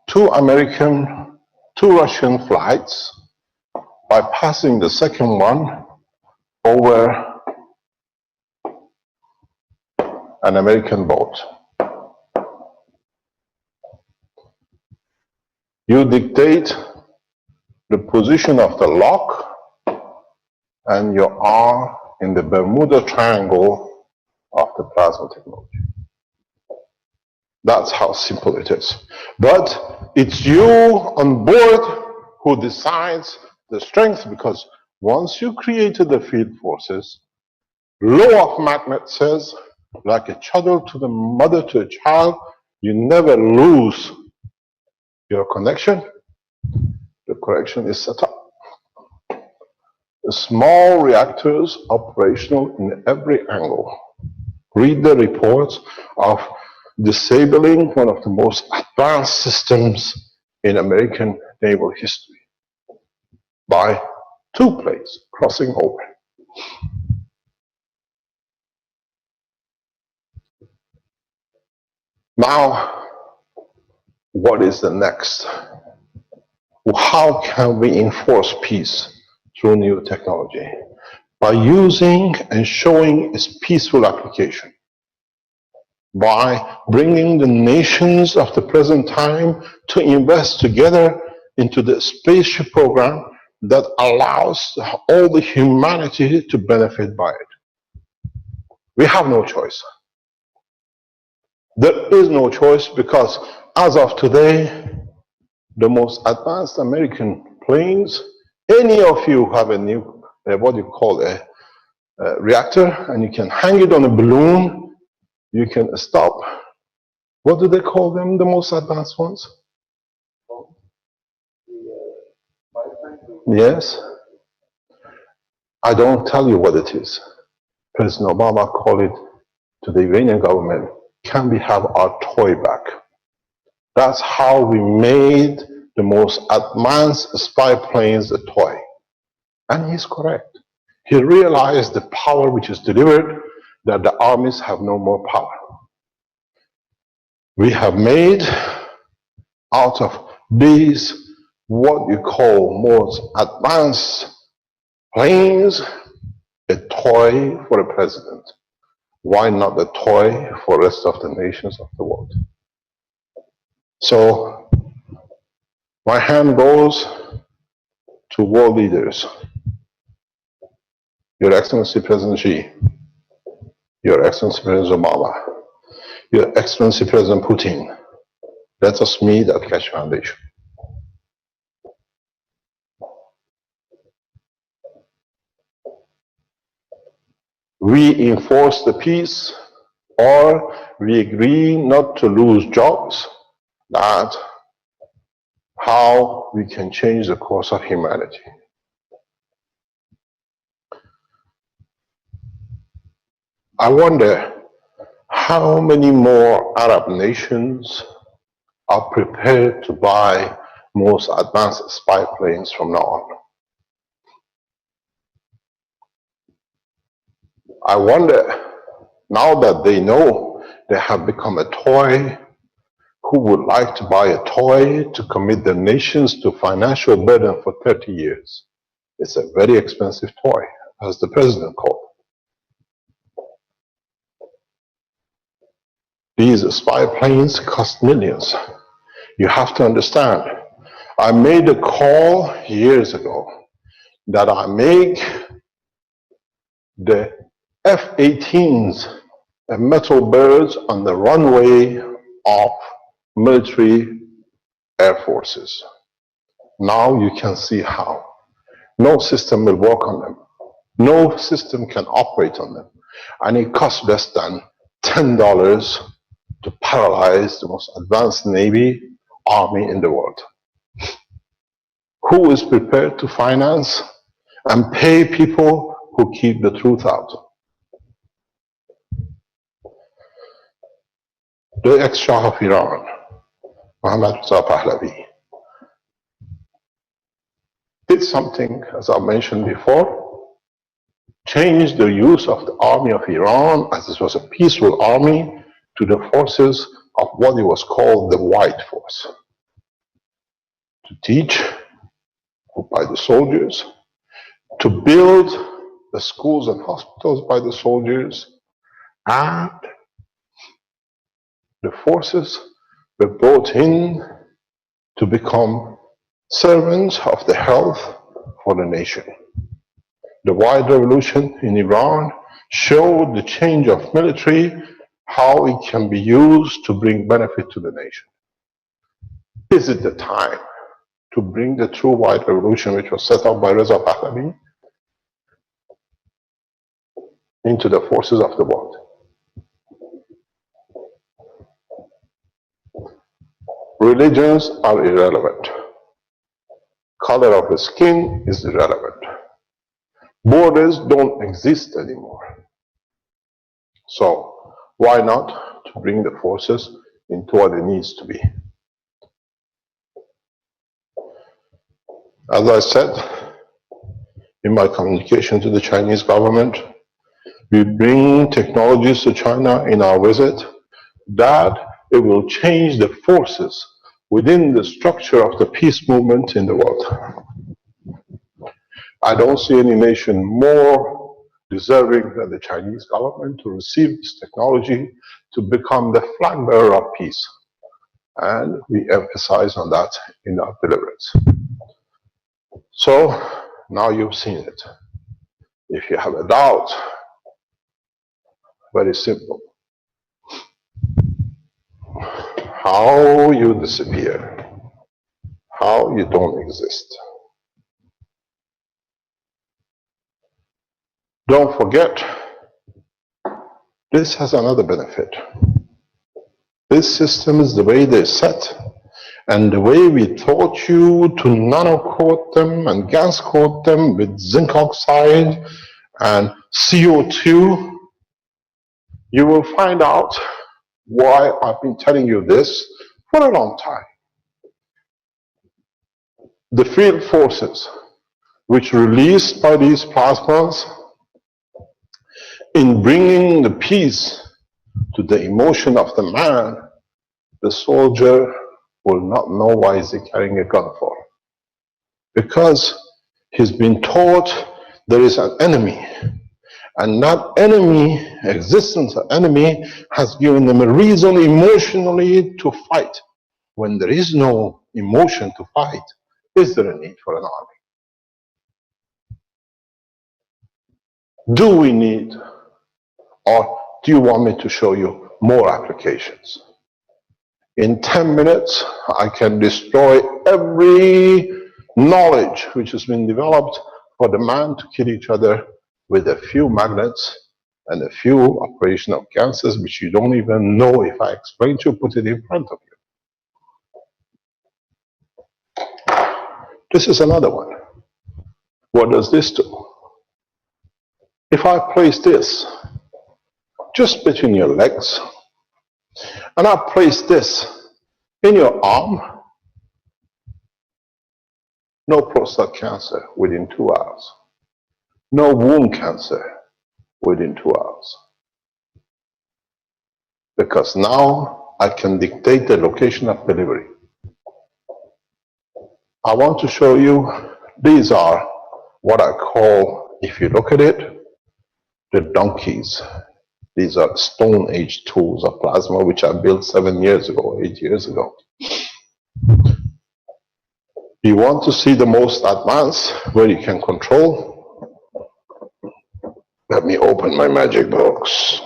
two Russian flights bypassing the second one over an American boat. You dictate the position of the lock and you are in the Bermuda Triangle of the plasma technology. That's how simple it is. But it's you on board who decides the strength, because once you created the field forces, law of magnet says, like a child to the mother to a child, you never lose your connection. The connection is set up. The small reactors operational in every angle. Read the reports of disabling one of the most advanced systems in American naval history by two planes crossing over. Now, what is the next? How can we enforce peace through new technology? By using and showing its peaceful application. By bringing the nations of the present time to invest together into the spaceship program that allows all the humanity to benefit by it. We have no choice. There is no choice, because as of today, the most advanced American planes, any of you have a new, what you call a reactor, and you can hang it on a balloon, you can stop. What do they call them, the most advanced ones? Yes? I don't tell you what it is. President Obama called it to the Iranian government, can we have our toy back? That's how we made the most advanced spy planes a toy. And he's correct. He realized the power which is delivered, that the armies have no more power. We have made out of these what you call most advanced planes a toy for a president. Why not a toy for the rest of the nations of the world? So my hand goes to world leaders. Your Excellency President Xi, Your Excellency President Obama, Your Excellency President Putin, let us meet at Keshe Foundation. We enforce the peace, or we agree not to lose jobs. That's how we can change the course of humanity. I wonder How many more Arab nations are prepared to buy most advanced spy planes from now on? I wonder, now that they know they have become a toy, who would like to buy a toy to commit their nations to financial burden for 30 years? It's a very expensive toy, as the president called it. These spy planes cost millions. You have to understand, I made a call years ago that I make the F-18s metal birds on the runway of military air forces. Now you can see how. No system will work on them. No system can operate on them. And it costs less than $10 to paralyze the most advanced Navy army in the world. Who is prepared to finance and pay people who keep the truth out? The ex-Shah of Iran, Mohammad Reza Pahlavi, did something, as I mentioned before, changed the use of the army of Iran, as this was a peaceful army, to the forces of what it was called the White Force. To teach by the soldiers, to build the schools and hospitals by the soldiers, and the forces were brought in to become servants of the health for the nation. The White Revolution in Iran showed the change of military, how it can be used to bring benefit to the nation. Is it the time to bring the true White Revolution, which was set up by Reza Pahlavi, into the forces of the world? Religions are irrelevant. Color of the skin is irrelevant. Borders don't exist anymore. So why not to bring the forces into what it needs to be? As I said in my communication to the Chinese government, we bring technologies to China in our visit that it will change the forces within the structure of the peace movement in the world. I don't see any nation more deserving than the Chinese government to receive this technology to become the flag bearer of peace. And we emphasize on that in our deliverance. So now you've seen it. If you have a doubt, very simple. How you disappear, how you don't exist. Don't forget, this has another benefit. This system is the way they're set, and the way we taught you to nano-coat them and gas coat them with zinc oxide and CO2, you will find out why I've been telling you this for a long time. The field forces which released by these plasmas in bringing the peace to the emotion of the man, the soldier will not know why is he carrying a gun for. Because he's been taught there is an enemy. And that enemy, existence of enemy, has given them a reason emotionally to fight. When there is no emotion to fight, is there a need for an army? Do we need, or do you want me to show you more applications? In 10 minutes, I can destroy every knowledge which has been developed for the man to kill each other with a few magnets and a few operation of gases which you don't even know if I explain to you, put it in front of you. This is another one. What does this do? If I place this just between your legs. And I place this in your arm. No prostate cancer within 2 hours. No womb cancer within 2 hours. Because now I can dictate the location of delivery. I want to show you, these are what I call, if you look at it, the donkeys. These are Stone Age tools of plasma, which I built 7 years ago, 8 years ago. You want to see the most advanced, where you can control? Let me open my magic box.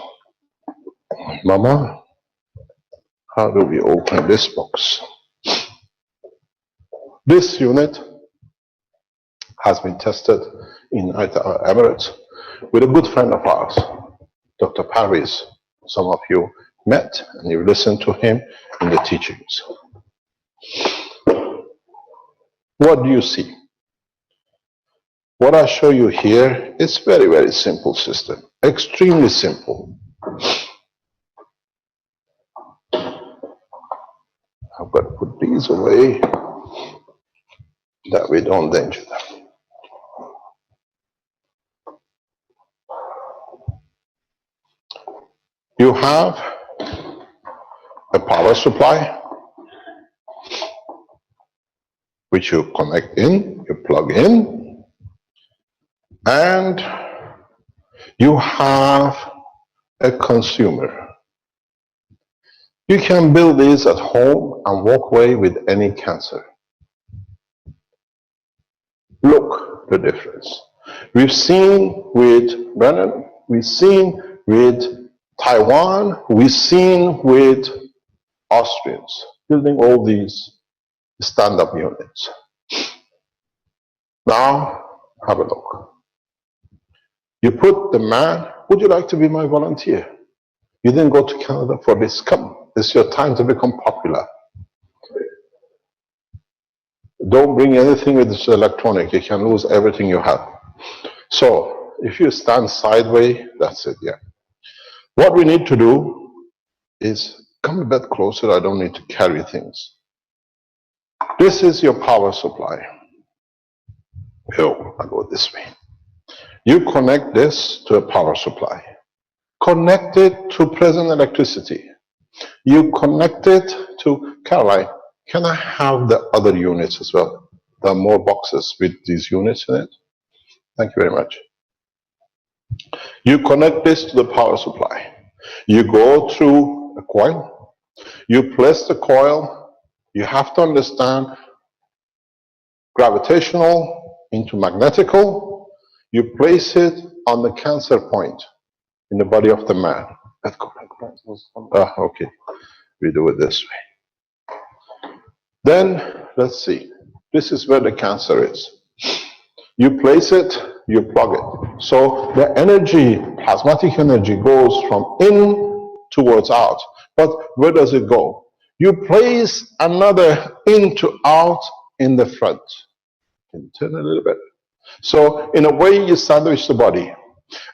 Mama, how do we open this box? This unit has been tested in Emirates with a good friend of ours, Dr. Paris. Some of you met and you listened to him in the teachings. What do you see? What I show you here is very, very simple system, extremely simple. I've got to put these away that we don't danger them. You have a power supply, which you connect in, you plug in, and you have a consumer. You can build these at home and walk away with any cancer. Look the difference. We've seen with Brennan, we've seen with Taiwan, we've seen with Austrians building all these stand-up units. Now, have a look. You put the man, would you like to be my volunteer? You didn't go to Canada for this. Come, this is your time to become popular. Don't bring anything with this electronic. You can lose everything you have. So, if you stand sideways, that's it, yeah. What we need to do is come a bit closer. I don't need to carry things. This is your power supply. Oh, I'll go this way. You connect this to a power supply. Connect it to present electricity. You connect it to, Caroline, can I have the other units as well? There are more boxes with these units in it. Thank you very much. You connect this to the power supply. You go through a coil. You place the coil. You have to understand gravitational into magnetical. You place it on the cancer point in the body of the man. Okay, we do it this way. Then, let's see. This is where the cancer is. You place it, you plug it. So the energy, plasmatic energy, goes from in towards out. But where does it go? You place another in to out in the front. Can you turn a little bit? So in a way, you sandwich the body.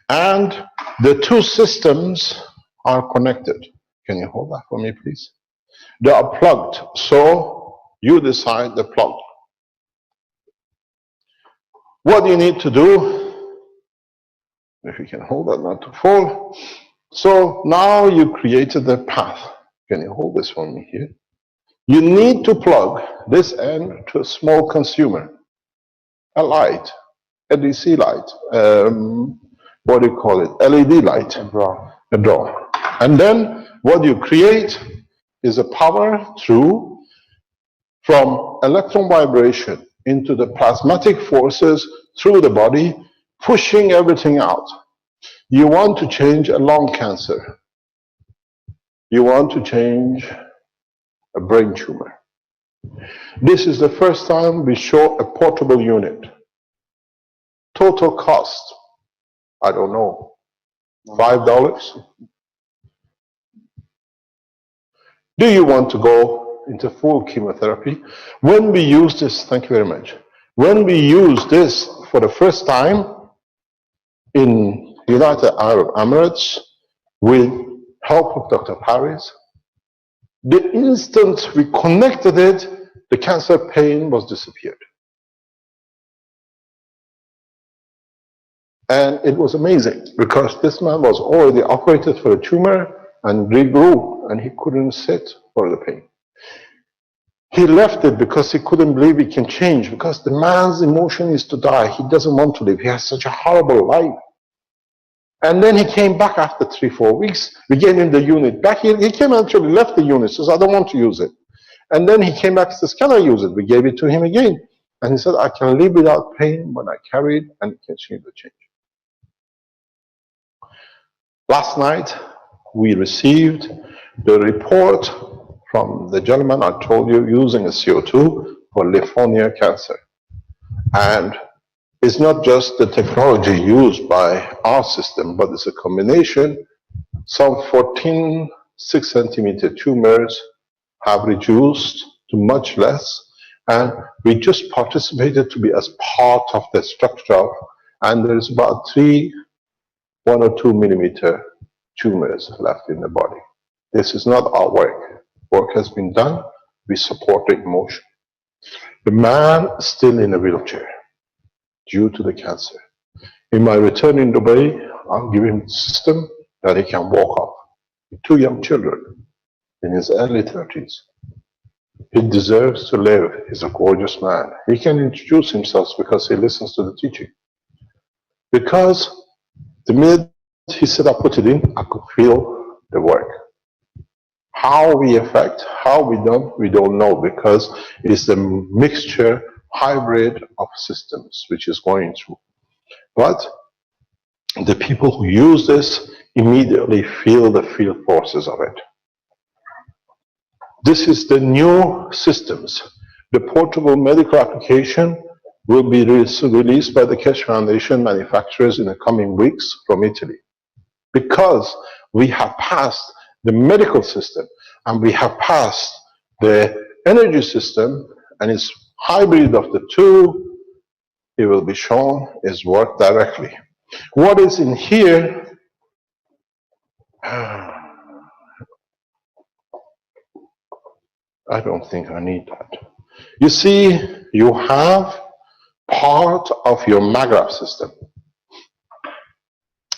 And the two systems are connected. Can you hold that for me, please? They are plugged. So you decide the plug. What you need to do, if you can hold that not to fall. So now you created the path. Can you hold this for me here? You need to plug this end to a small consumer, a light, a DC light, what do you call it? LED light. A draw. And then what you create is a power through from electron vibration into the plasmatic forces through the body, pushing everything out. You want to change a lung cancer. You want to change a brain tumor. This is the first time we show a portable unit. Total cost, I don't know, $5? Do you want to go into full chemotherapy? When we use this, thank you very much. When we use this for the first time in United Arab Emirates, with help of Dr. Paris. The instant we connected it, the cancer pain was disappeared. And it was amazing because this man was already operated for a tumor and regrew, and he couldn't sit for the pain. He left it because he couldn't believe it can change, because the man's emotion is to die. He doesn't want to live. He has such a horrible life. And then he came back after 3-4 weeks. We gave him the unit back. He came and actually left the unit. Says, I don't want to use it. And then he came back and says, can I use it? We gave it to him again. And he said, I can live without pain when I carry it, and it can change the change. Last night, we received the report from the gentleman I told you using a CO2 for leukemia cancer. And it's not just the technology used by our system, but it's a combination. Some 14 6-centimeter tumors have reduced to much less, and we just participated to be as part of the structure, and there's about 1 or 2 millimeter tumors left in the body. This is not our work. Work has been done. We support the emotion. The man is still in a wheelchair due to the cancer. In my return in Dubai, I'll give him a system that he can walk off. With 2 young children in his early 30s. He deserves to live. He's a gorgeous man. He can introduce himself because he listens to the teaching. Because the minute he said I put it in, I could feel the work. How we affect, how we don't know, because it's a mixture, hybrid of systems which is going through. But the people who use this immediately feel the field forces of it. This is the new systems. The portable medical application will be released by the Keshe Foundation manufacturers in the coming weeks from Italy. Because we have passed the medical system and we have passed the energy system, and it's hybrid of the two, it will be shown is work directly. What is in here? I don't think I need that. You see, you have part of your Magrav system.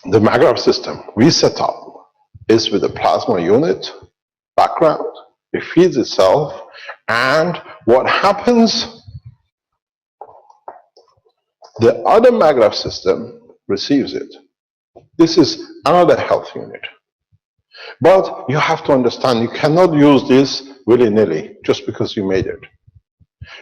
The Magrav system we set up is with a plasma unit background. It feeds itself, and what happens, the other Magrav system receives it. This is another health unit. But you have to understand, you cannot use this willy-nilly just because you made it.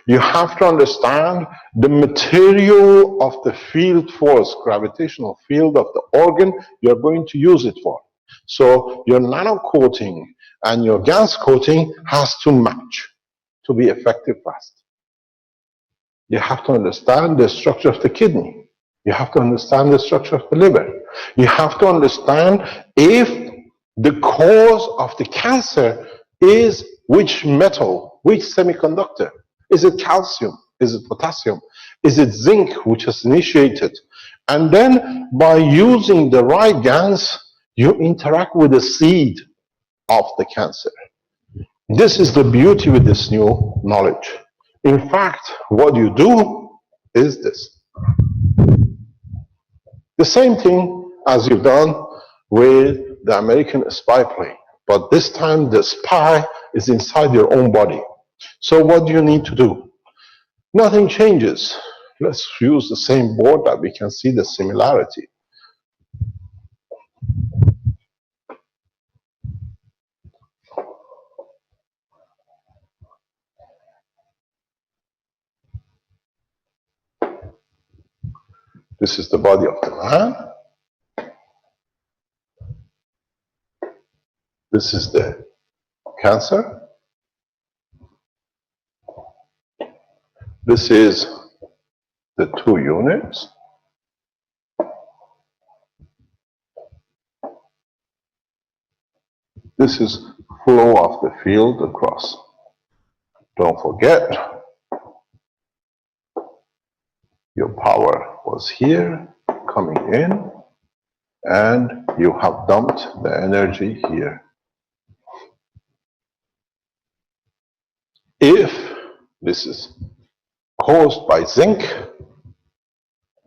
You have to understand the material of the field force, gravitational field of the organ you're going to use it for. So your nano coating and your gas coating has to match to be effective fast. You have to understand the structure of the kidney. You have to understand the structure of the liver. You have to understand if the cause of the cancer is which metal, which semiconductor. Is it calcium? Is it potassium? Is it zinc, which has initiated? And then by using the right gas, you interact with the seed of the cancer. This is the beauty with this new knowledge. In fact, what you do is this. The same thing as you've done with the American spy plane, but this time the spy is inside your own body. So what do you need to do? Nothing changes. Let's use the same board that we can see the similarity. This is the body of the man. This is the cancer. This is the 2 units. This is flow of the field across. Don't forget, your power was here, coming in, and you have dumped the energy here. If this is caused by zinc,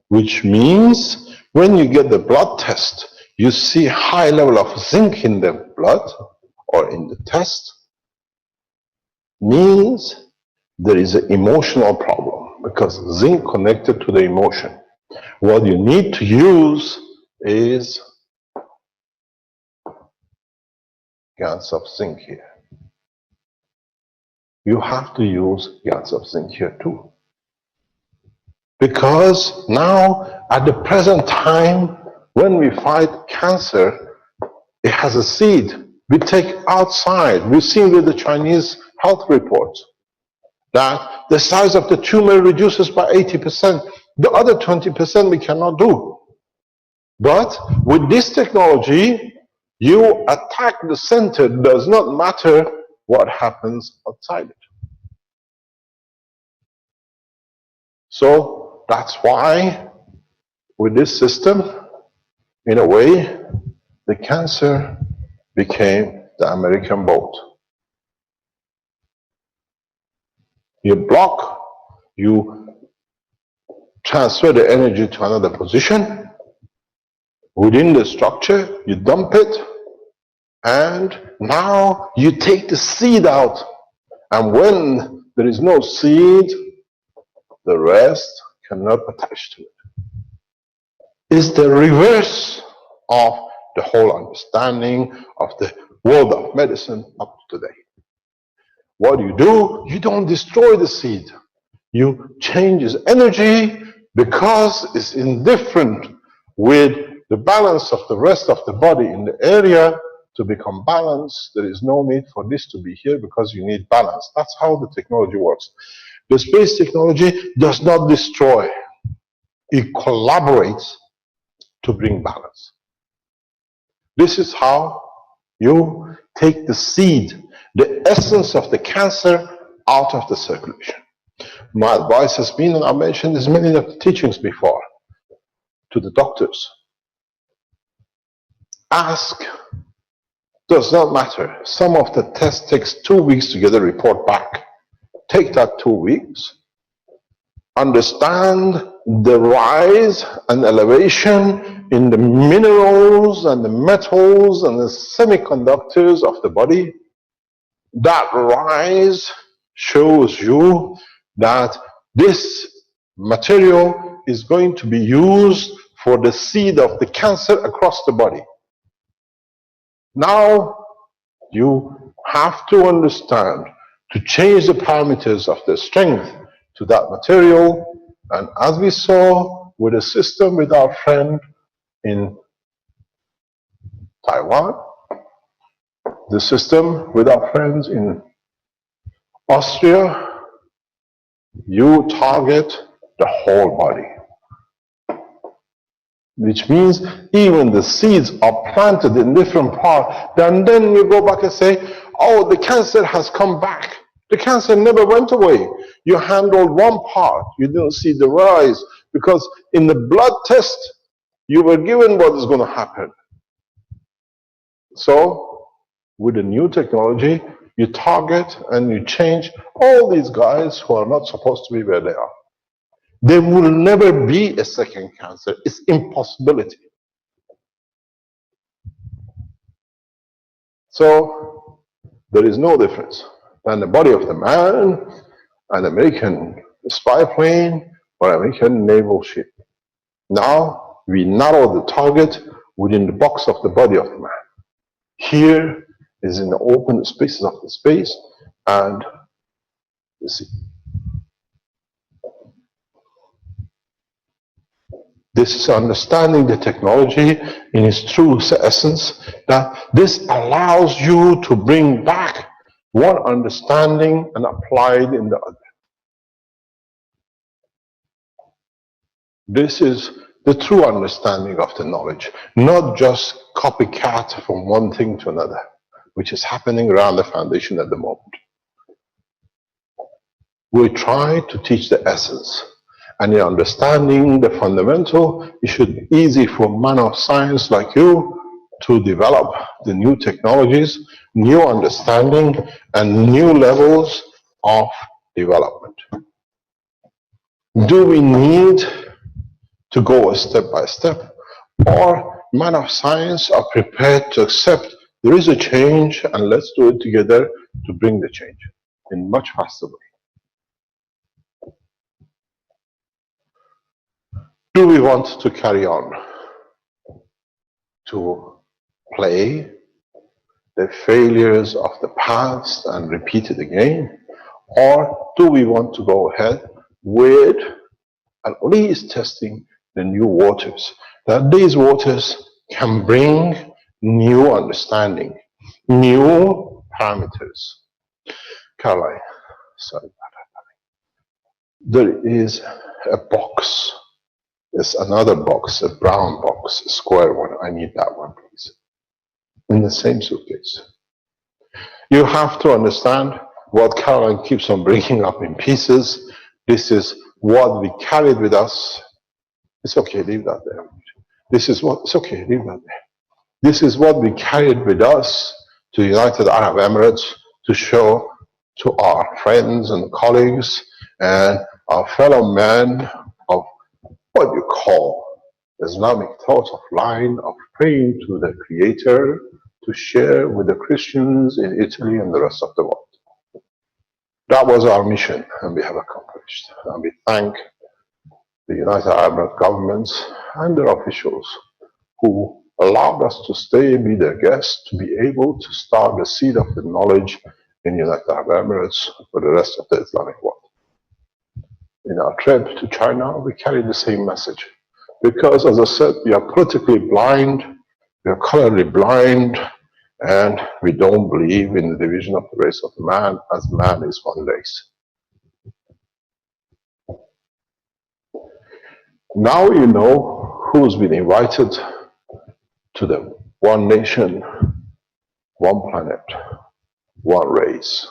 which means when you get the blood test, you see high level of zinc in the blood or in the test, means there is an emotional problem because zinc connected to the emotion. What you need to use is gans of zinc here. You have to use gans of zinc here too. Because now, at the present time, when we fight cancer, it has a seed. We take outside. We've seen with the Chinese health reports that the size of the tumor reduces by 80%. The other 20% we cannot do. But with this technology, you attack the center. It does not matter what happens outside it. So that's why with this system, in a way, the cancer became the American boat. You block, you transfer the energy to another position. Within the structure, you dump it, and now you take the seed out. And when there is no seed, the rest cannot attach to it. It's the reverse of the whole understanding of the world of medicine up to today. What do? You don't destroy the seed. You change its energy because it's indifferent with the balance of the rest of the body in the area to become balanced. There is no need for this to be here because you need balance. That's how the technology works. The space technology does not destroy. It collaborates to bring balance. This is how you take the seed, the essence of the cancer, out of the circulation. My advice has been, and I mentioned this many of the teachings before, to the doctors. Ask, does not matter. Some of the tests takes 2 weeks to get a report back. Take that 2 weeks. Understand the rise and elevation in the minerals and the metals and the semiconductors of the body. That rise shows you that this material is going to be used for the seed of the cancer across the body. Now, you have to understand to change the parameters of the strength to that material. And as we saw with a system with our friend in Taiwan, the system with our friends in Austria, you target the whole body. Which means even the seeds are planted in different parts. And then you go back and say, oh, the cancer has come back. The cancer never went away. You handled one part. You didn't see the rise. Because in the blood test, you were given what is going to happen. So, with the new technology, you target and you change all these guys who are not supposed to be where they are. There will never be a second cancer. It's impossibility. So, there is no difference than the body of the man, an American spy plane, or American naval ship. Now, we narrow the target within the box of the body of the man. Here is in the open spaces of the space, and you see. This is understanding the technology in its true essence, that this allows you to bring back one understanding and apply it in the other. This is the true understanding of the knowledge, not just copycat from one thing to another, which is happening around the foundation at the moment. We try to teach the essence. And in understanding the fundamental, it should be easy for a man of science like you to develop the new technologies, new understanding, and new levels of development. Do we need to go step by step, or men of science are prepared to accept there is a change and let's do it together to bring the change in much faster way? Do we want to carry on to play the failures of the past and repeat it again? Or do we want to go ahead with at least testing the new waters? That these waters can bring new understanding, new parameters. Caroline, sorry. There is a box. There's another box, a brown box, a square one. I need that one, please. In the same suitcase. You have to understand what Caroline keeps on bringing up in pieces. This is what we carried with us. It's okay, leave that there. This is what, it's okay, leave that there. This is what we carried with us to the United Arab Emirates to show to our friends and colleagues and our fellow men of what you call Islamic thought of line of praying to the Creator to share with the Christians in Italy and the rest of the world. That was our mission, and we have accomplished. And we thank the United Arab Emirates governments and their officials who allowed us to stay and be their guests, to be able to start the seed of the knowledge in the United Arab Emirates for the rest of the Islamic world. In our trip to China, we carried the same message. Because, as I said, we are politically blind, we are colorly blind, and we don't believe in the division of the race of man, as man is one race. Now you know who's been invited to the one nation, one planet, one race.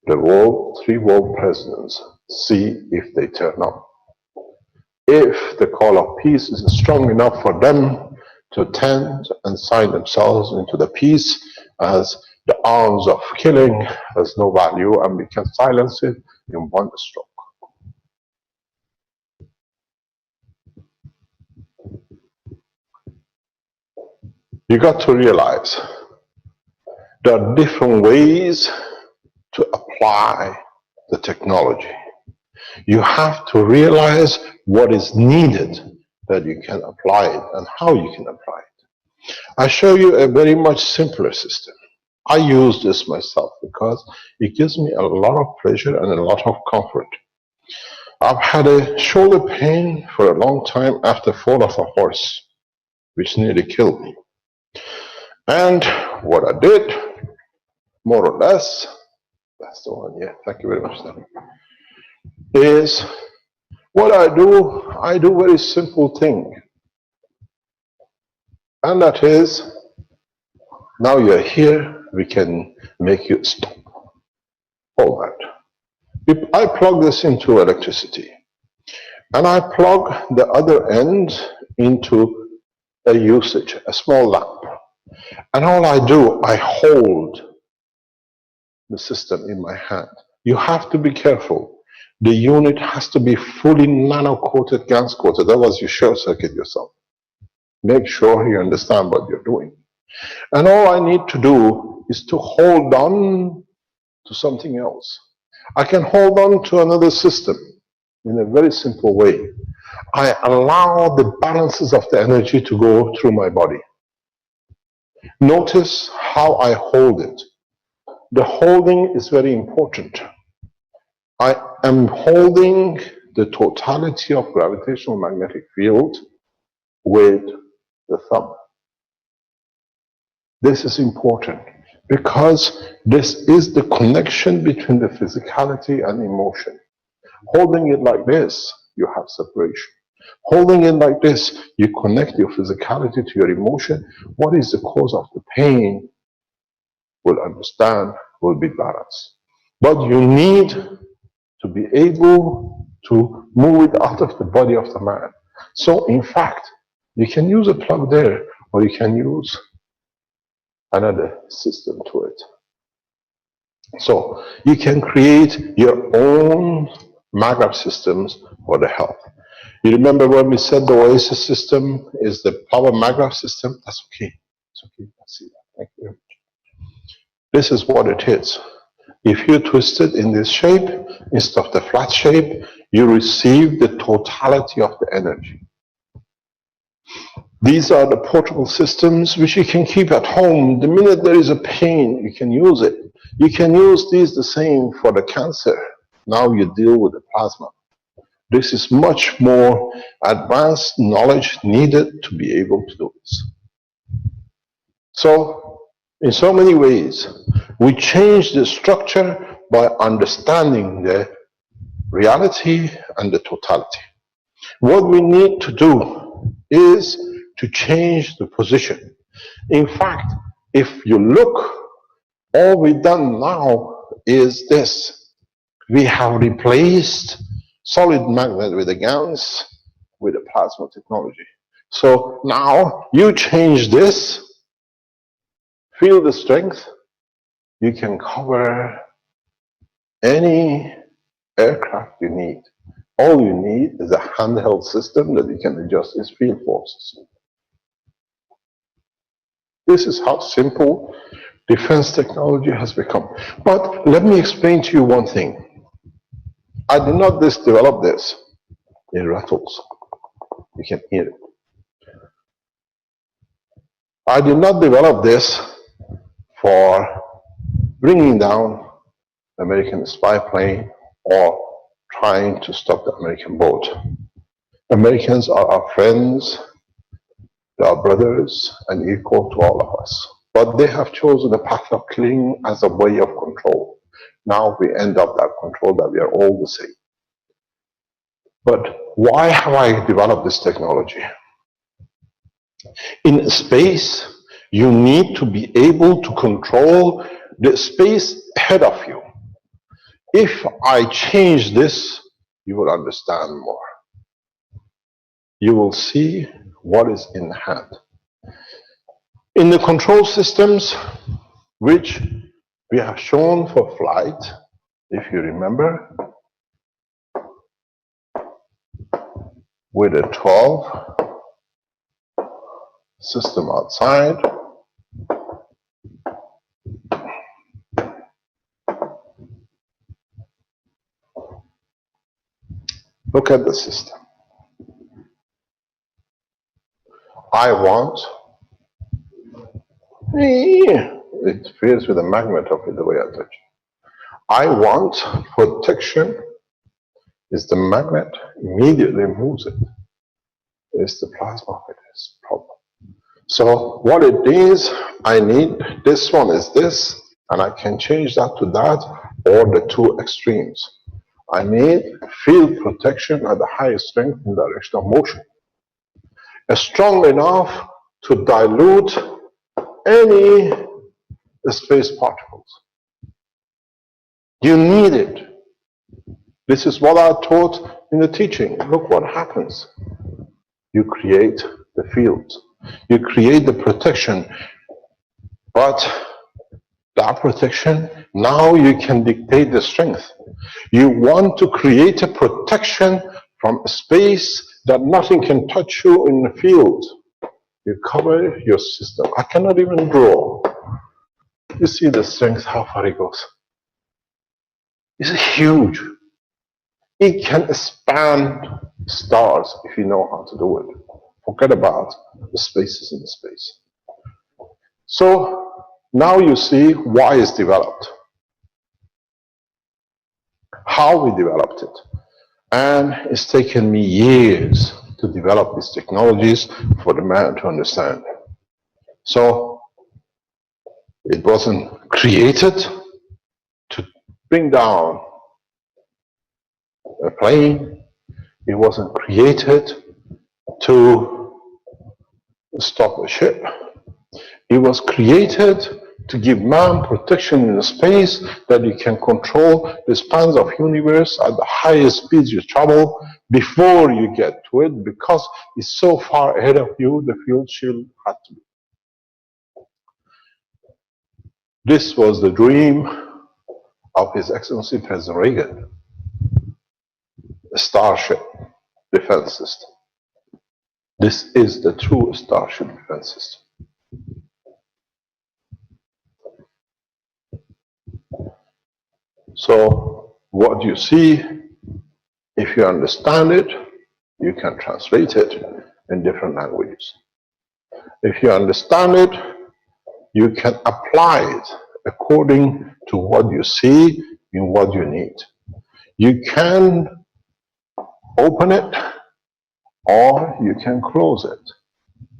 The world, 3 world presidents. See if they turn up. If the call of peace is strong enough for them to attend and sign themselves into the peace, as the arms of killing has no value and we can silence it in one stroke. You got to realize there are different ways to apply the technology. You have to realize what is needed that you can apply it and how you can apply it. I show you a very much simpler system. I use this myself because it gives me a lot of pleasure and a lot of comfort. I've had a shoulder pain for a long time after fall of a horse, which nearly killed me. And what I did, more or less, that's the one, yeah, thank you very much, Stanley, is what I do a very simple thing. And that is, now you're here, we can make you stop. All that. I plug this into electricity. And I plug the other end into a usage, a small lamp. And all I do, I hold the system in my hand. You have to be careful. The unit has to be fully nano-coated, GaNs-coated, otherwise you short circuit yourself. Make sure you understand what you're doing. And all I need to do is to hold on to something else. I can hold on to another system in a very simple way. I allow the balances of the energy to go through my body. Notice how I hold it. The holding is very important. I am holding the totality of gravitational magnetic field with the thumb. This is important because this is the connection between the physicality and emotion. Holding it like this, you have separation. Holding it like this, you connect your physicality to your emotion. What is the cause of the pain? Will understand, will be balanced. But you need to be able to move it out of the body of the man. So in fact, you can use a plug there, or you can use another system to it. So you can create your own Magrav systems for the health. You remember when we said the Oasis system is the power Magrav system? That's okay. It's okay. I see that. Thank you very much. This is what it is. If you twist it in this shape, instead of the flat shape, you receive the totality of the energy. These are the portable systems which you can keep at home. The minute there is a pain, you can use it. You can use these the same for the cancer. Now you deal with the plasma. This is much more advanced knowledge needed to be able to do this. So, in so many ways, we change the structure by understanding the reality and the totality. What we need to do is to change the position. In fact, if you look, all we've done now is this. We have replaced solid magnet with a GaNs with a plasma technology. So now you change this, feel the strength, you can cover any aircraft you need. All you need is a handheld system that you can adjust its field forces. This is how simple defense technology has become. But let me explain to you one thing. I did not just develop this. It rattles. You can hear it. I did not develop this for bringing down American spy plane or trying to stop the American boat. Americans are our friends, they are brothers and equal to all of us. But they have chosen a path of killing as a way of control. Now we end up that control that we are all the same. But why have I developed this technology? In space, you need to be able to control the space ahead of you. If I change this, you will understand more. You will see what is in hand. In the control systems, which we have shown for flight, if you remember, with a 12 system outside, look at the system. I want, it feels with a magnet of it the way I touch it. I want protection is the magnet, immediately moves it. It's the plasma of it is problem. So what it means, I need, this one is this, and I can change that to that, or the two extremes. I need field protection at the highest strength in direction of motion. Strong enough to dilute any space particles. You need it. This is what I taught in the teaching. Look what happens. You create the fields. You create the protection. But that protection, now you can dictate the strength. You want to create a protection from space that nothing can touch you in the field. You cover your system. I cannot even draw. You see the strength, how far it goes. It's huge. It can span stars if you know how to do it. Forget about the spaces in space. So now you see why it's developed. How we developed it. And it's taken me years to develop these technologies for the man to understand. So it wasn't created to bring down a plane. It wasn't created to stop a ship. It was created to give man protection in a space that you can control the spans of universe at the highest speeds you travel before you get to it, because it's so far ahead of you, the field shield had to be. This was the dream of His Excellency President Reagan, a Starship defense system. This is the true Starship defense system. So what you see, if you understand it, you can translate it in different languages. If you understand it, you can apply it according to what you see and what you need. You can open it or you can close it.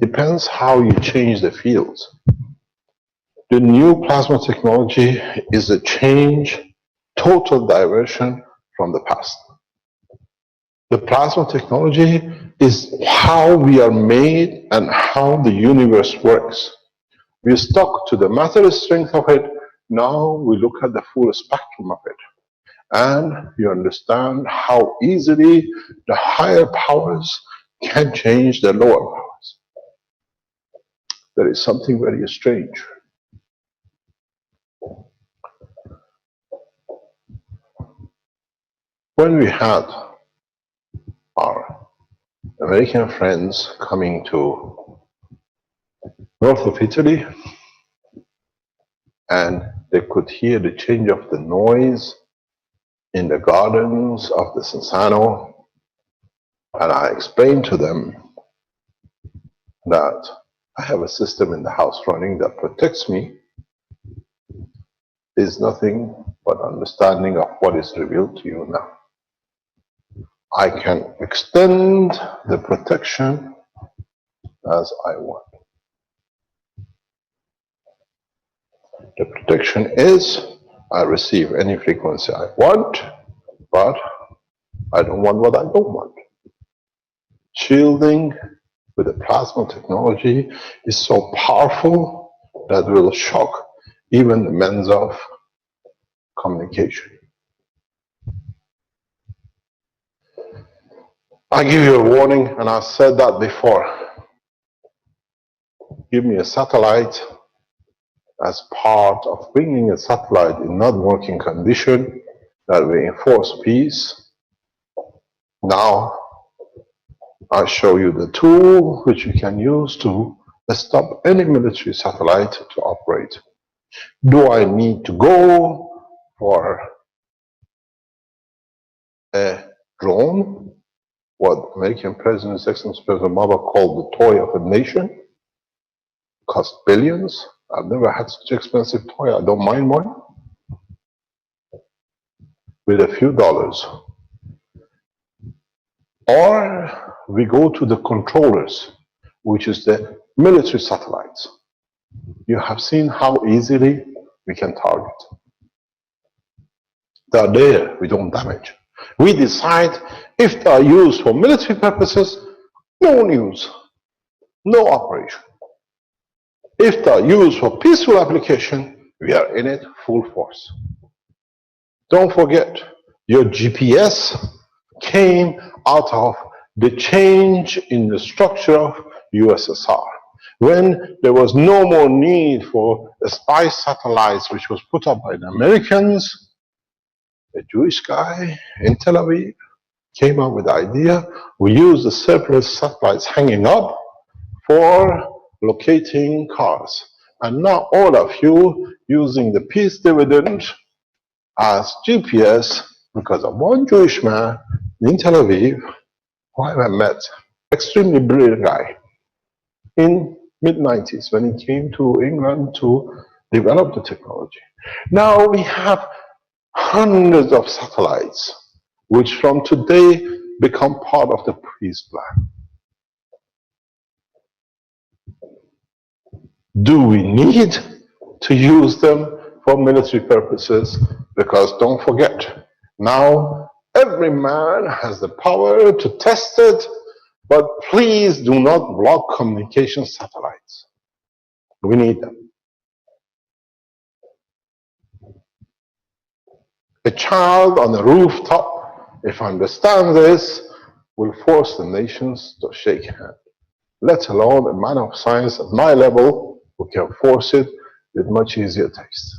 Depends how you change the fields. The new plasma technology is a change, total diversion from the past. The plasma technology is how we are made and how the universe works. We stuck to the matter strength of it. Now we look at the full spectrum of it. And you understand how easily the higher powers can change the lower powers. There is something very strange. When we had our American friends coming to north of Italy, and they could hear the change of the noise in the gardens of the Cinzano, and I explained to them that I have a system in the house running that protects me, is nothing but understanding of what is revealed to you now. I can extend the protection as I want. The protection is I receive any frequency I want, but I don't want what I don't want. Shielding with the plasma technology is so powerful that will shock even the means of communication. I give you a warning, and I've said that before. Give me a satellite as part of bringing a satellite in not working condition that will enforce peace. Now, I show you the tool which you can use to stop any military satellite to operate. Do I need to go for a drone? What American President, His Excellency President Obama called the toy of a nation? Cost billions. I've never had such expensive toy. I don't mind one. With a few dollars. Or we go to the controllers, which is the military satellites. You have seen how easily we can target. They're there, we don't damage. We decide if they are used for military purposes, no use, no operation. If they are used for peaceful application, we are in it full force. Don't forget, your GPS came out of the change in the structure of USSR. When there was no more need for spy satellites, which was put up by the Americans, a Jewish guy in Tel Aviv came up with the idea, we use the separate satellites hanging up for locating cars. And now all of you using the peace dividend as GPS because of one Jewish man in Tel Aviv who I met, extremely brilliant guy, in mid-90s when he came to England to develop the technology. Now we have hundreds of satellites which from today become part of the peace plan. Do we need to use them for military purposes? Because don't forget, now every man has the power to test it, but please do not block communication satellites. We need them. A child on the rooftop, if I understand this, will force the nations to shake hands. Let alone a man of science at my level who can force it with much easier taste.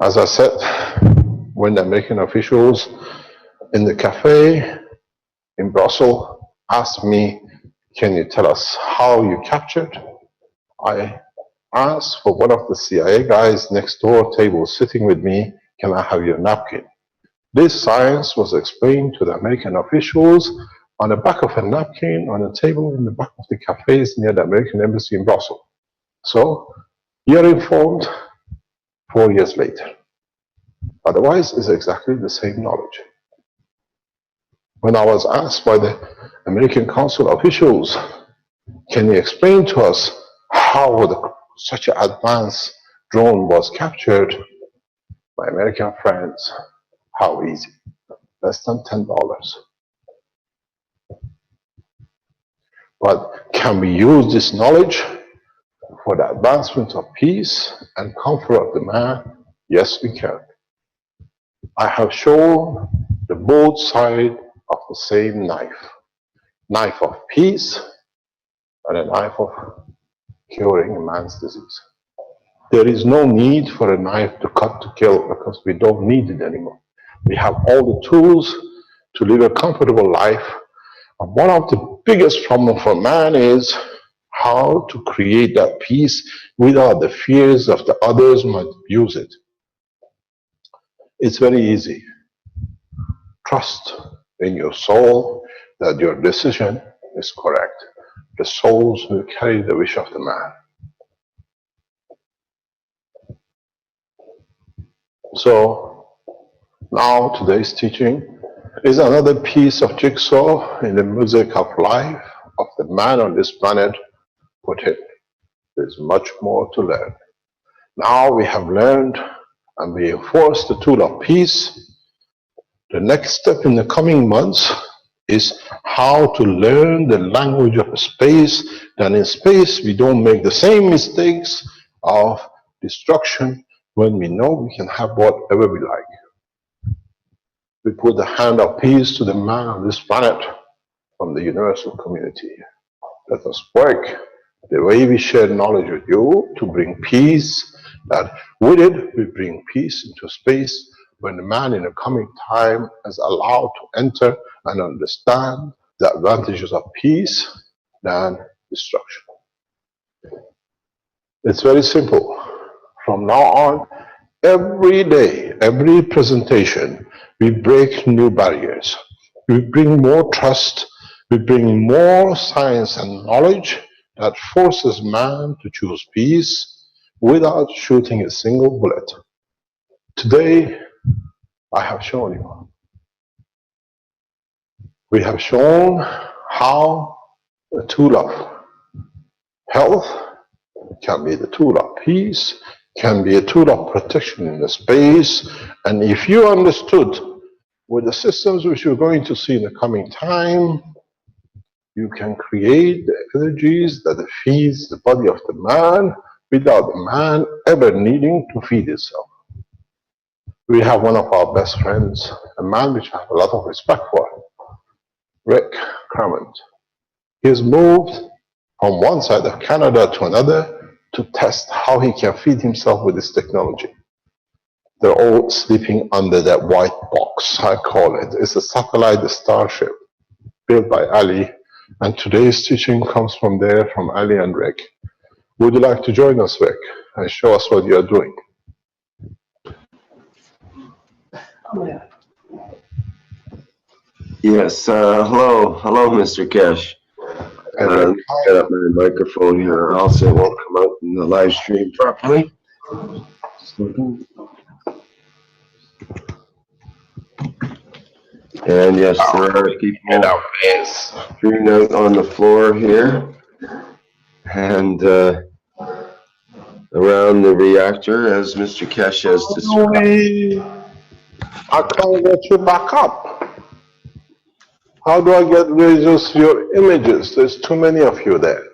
As I said, when the American officials in the cafe in Brussels asked me, can you tell us how you captured? I asked for one of the CIA guys next door table sitting with me, can I have your napkin? This science was explained to the American officials on the back of a napkin on a table in the back of the cafes near the American embassy in Brussels. So you're informed 4 years later. Otherwise, it's exactly the same knowledge. When I was asked by the American consul officials, can you explain to us how such an advanced drone was captured? My American friends, how easy, less than $10. But can we use this knowledge for the advancement of peace and comfort of the man? Yes, we can. I have shown the both sides of the same knife. Knife of peace and a knife of curing a man's disease. There is no need for a knife to cut to kill because we don't need it anymore. We have all the tools to live a comfortable life. And one of the biggest problems for man is how to create that peace without the fears of the others might use it. It's very easy. Trust in your soul that your decision is correct. The souls will carry the wish of the man. So now today's teaching is another piece of jigsaw in the music of life of the man on this planet. Put it, there's much more to learn. Now we have learned and we enforce the tool of peace. The next step in the coming months is how to learn the language of space. That in space we don't make the same mistakes of destruction when we know we can have whatever we like. We put the hand of peace to the man on this planet from the universal community. Let us work the way we share knowledge with you to bring peace, that with it we bring peace into space when the man in the coming time is allowed to enter and understand the advantages of peace than destruction. It's very simple. From now on, every day, every presentation, we break new barriers. We bring more trust. We bring more science and knowledge that forces man to choose peace without shooting a single bullet. Today, I have shown you. We have shown how a tool of health can be the tool of peace, can be a tool of protection in the space. And if you understood with the systems which you're going to see in the coming time, you can create the energies that feeds the body of the man without the man ever needing to feed itself. We have one of our best friends, a man which I have a lot of respect for, Rick Clement. He has moved from one side of Canada to another to test how he can feed himself with this technology. They're all sleeping under that white box, I call it. It's a satellite starship built by Ali, and today's teaching comes from there, from Ali and Rick. Would you like to join us, Rick, and show us what you are doing? Yes, hello, Mr. Kesh. Get up my microphone here, or else it won't come out in the live stream properly. And yes, there are people streaming out on the floor here and around the reactor, as Mr. Kesh has described. I can't get you back up. How do I get rid of your images? There's too many of you there.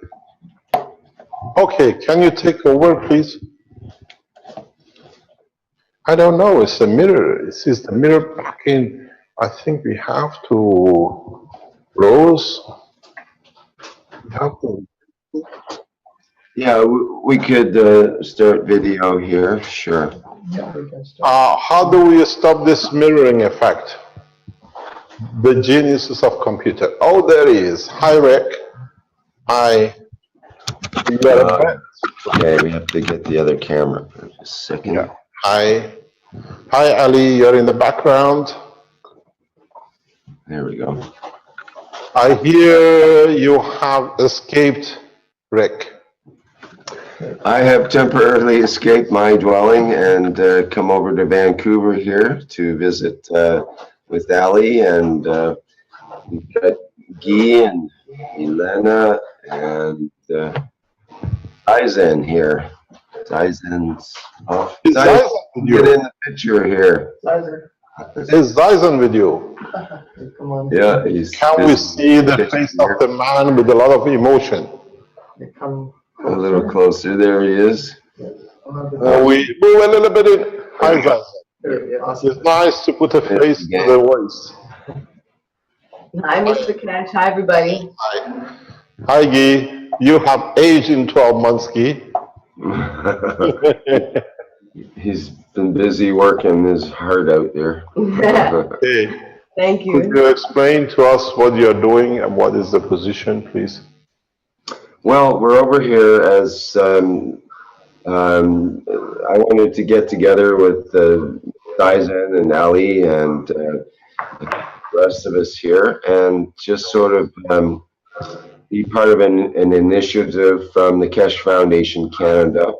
Okay, can you take over, please? I don't know, it's a mirror. It says the mirror back in. I think we have to close. We have to. Yeah, we could start video here, sure. Yeah, we can start. How do we stop this mirroring effect? The geniuses of computer. Oh, there he is. Hi, Rick. Hi. You got a bet? Okay, we have to get the other camera for a second. Yeah. Hi. Hi, Ali. You're in the background. There we go. I hear you have escaped, Rick. I have temporarily escaped my dwelling and come over to Vancouver here to visit with Ali, and we've got Guy and Elena and Aizen here. Aizen's Is Zaizen with get you? in the picture here. Lizer, Is Zaizen with you? come on. Yeah, he's Can we see the face of the man with a lot of emotion? Come a little closer. There he is. We move a little bit in. Hi, Zaizen. Awesome. It's nice to put a face to the voice. Hi, Mr. Cash. Hi, everybody. Hi. Hi, Guy. You have aged in 12 months, Guy. He's been busy working his heart out there. Okay. Thank Could you. you explain to us what you're doing and what is the position, please? Well, we're over here as I wanted to get together with Daizen and Ali and the rest of us here and just sort of be part of an initiative from the Kesh Foundation Canada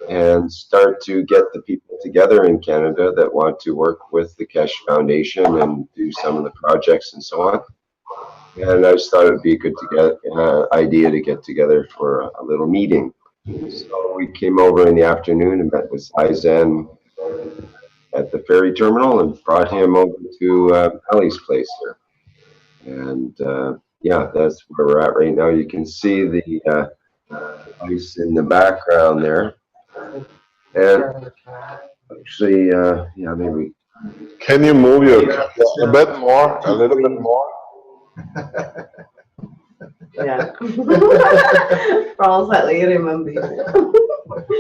and start to get the people together in Canada that want to work with the Kesh Foundation and do some of the projects and so on. And I just thought it'd be a good idea to get together for a little meeting. So we came over in the afternoon and met with Aizen at the ferry terminal and brought him over to Ali's place here. And yeah, that's where we're at right now. You can see the ice in the background there. And actually, yeah, maybe. Can you move your camera a bit more, a little bit more? Yeah. All slightly remember.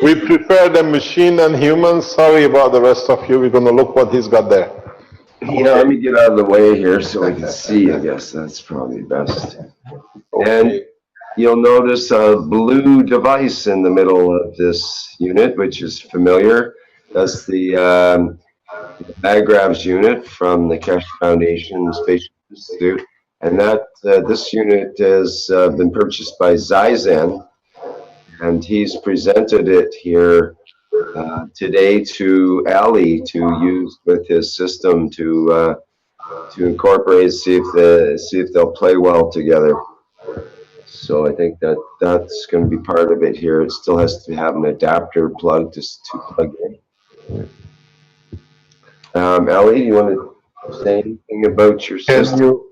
We prefer the machine and humans. Sorry about the rest of you. We're going to look what he's got there. Yeah, let me get out of the way here so we can see, I guess. That's probably best. And you'll notice a blue device in the middle of this unit, which is familiar. That's the Magrav's unit from the Kesh Foundation Space Institute. And that this unit has been purchased by Zaizen, and he's presented it here today to Ali to use with his system to incorporate, see if they'll play well together. So I think that's going to be part of it here. It still has to have an adapter plug to plug in. Ali, you want to say anything about your system?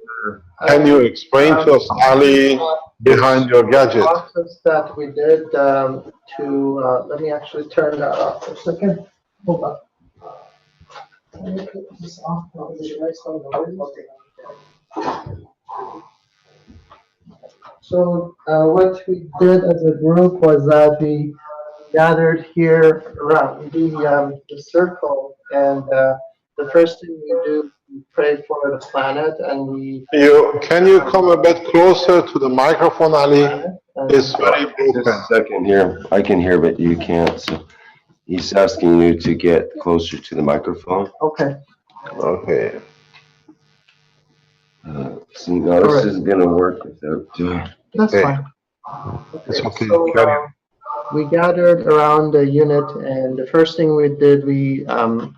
Can you explain to us, Ali, behind your gadget? The process that we did let me actually turn that off for a second. Hold on. Let me put this off. So what we did as a group was that we gathered here around the circle, and the first thing we do, we pray for the planet, and we. Can you come a bit closer to the microphone, Ali? It's very Just a broken. second here. I can hear, but you can't. So he's asking you to get closer to the microphone. Okay. Okay. See, now this isn't going to work without. That's Okay. fine. It's okay. So, Carry on. we gathered around the unit, and the first thing we did, we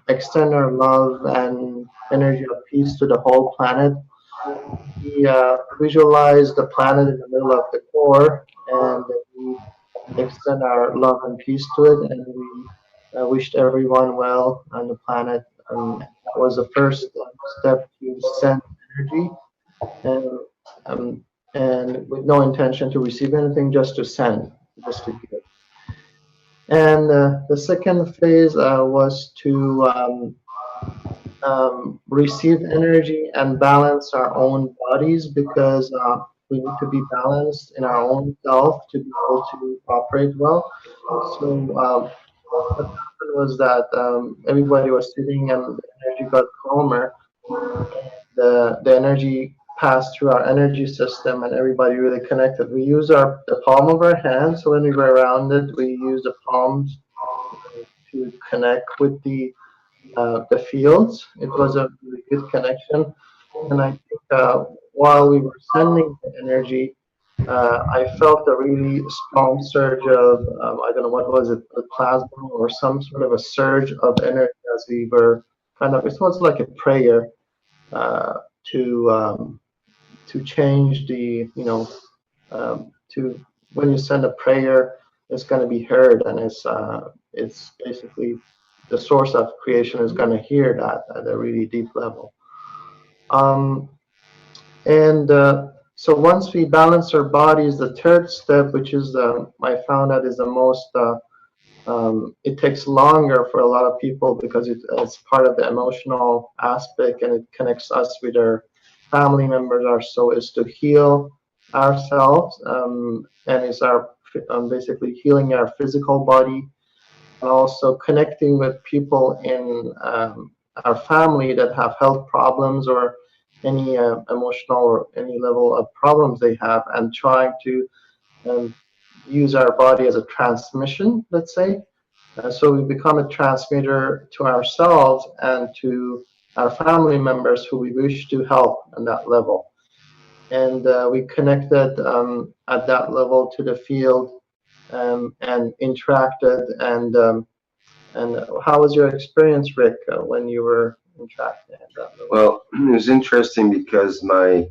extend our love and energy of peace to the whole planet. We visualized the planet in the middle of the core, and we extend our love and peace to it, and we wished everyone well on the planet. That was the first step to send energy, and with no intention to receive anything, just to send, just to give. And the second phase was to receive energy and balance our own bodies, because we need to be balanced in our own self to be able to operate well. So what happened was that everybody was sitting and the energy got calmer. The energy passed through our energy system and everybody really connected. We use the palm of our hand. So when we were around it, we used the palms to connect with the fields. It was a really good connection. And I think while we were sending the energy, I felt a really strong surge of, I don't know, what was it, the plasma or some sort of a surge of energy as we were kind of, it was like a prayer uh, to to change to when you send a prayer, it's going to be heard, and it's basically the source of creation is going to hear that at a really deep level. Um, and so once we balance our bodies, the third step, which is I found that is the most it takes longer for a lot of people because it's part of the emotional aspect and it connects us with our family members or so, is to heal ourselves, and is our basically healing our physical body and also connecting with people in our family that have health problems or any emotional or any level of problems they have, and trying to um, use our body as a transmission, let's say. So we become a transmitter to ourselves and to our family members who we wish to help on that level. And we connected at that level to the field and interacted. And how was your experience, Rick, when you were interacting at that level? Well, it was interesting because my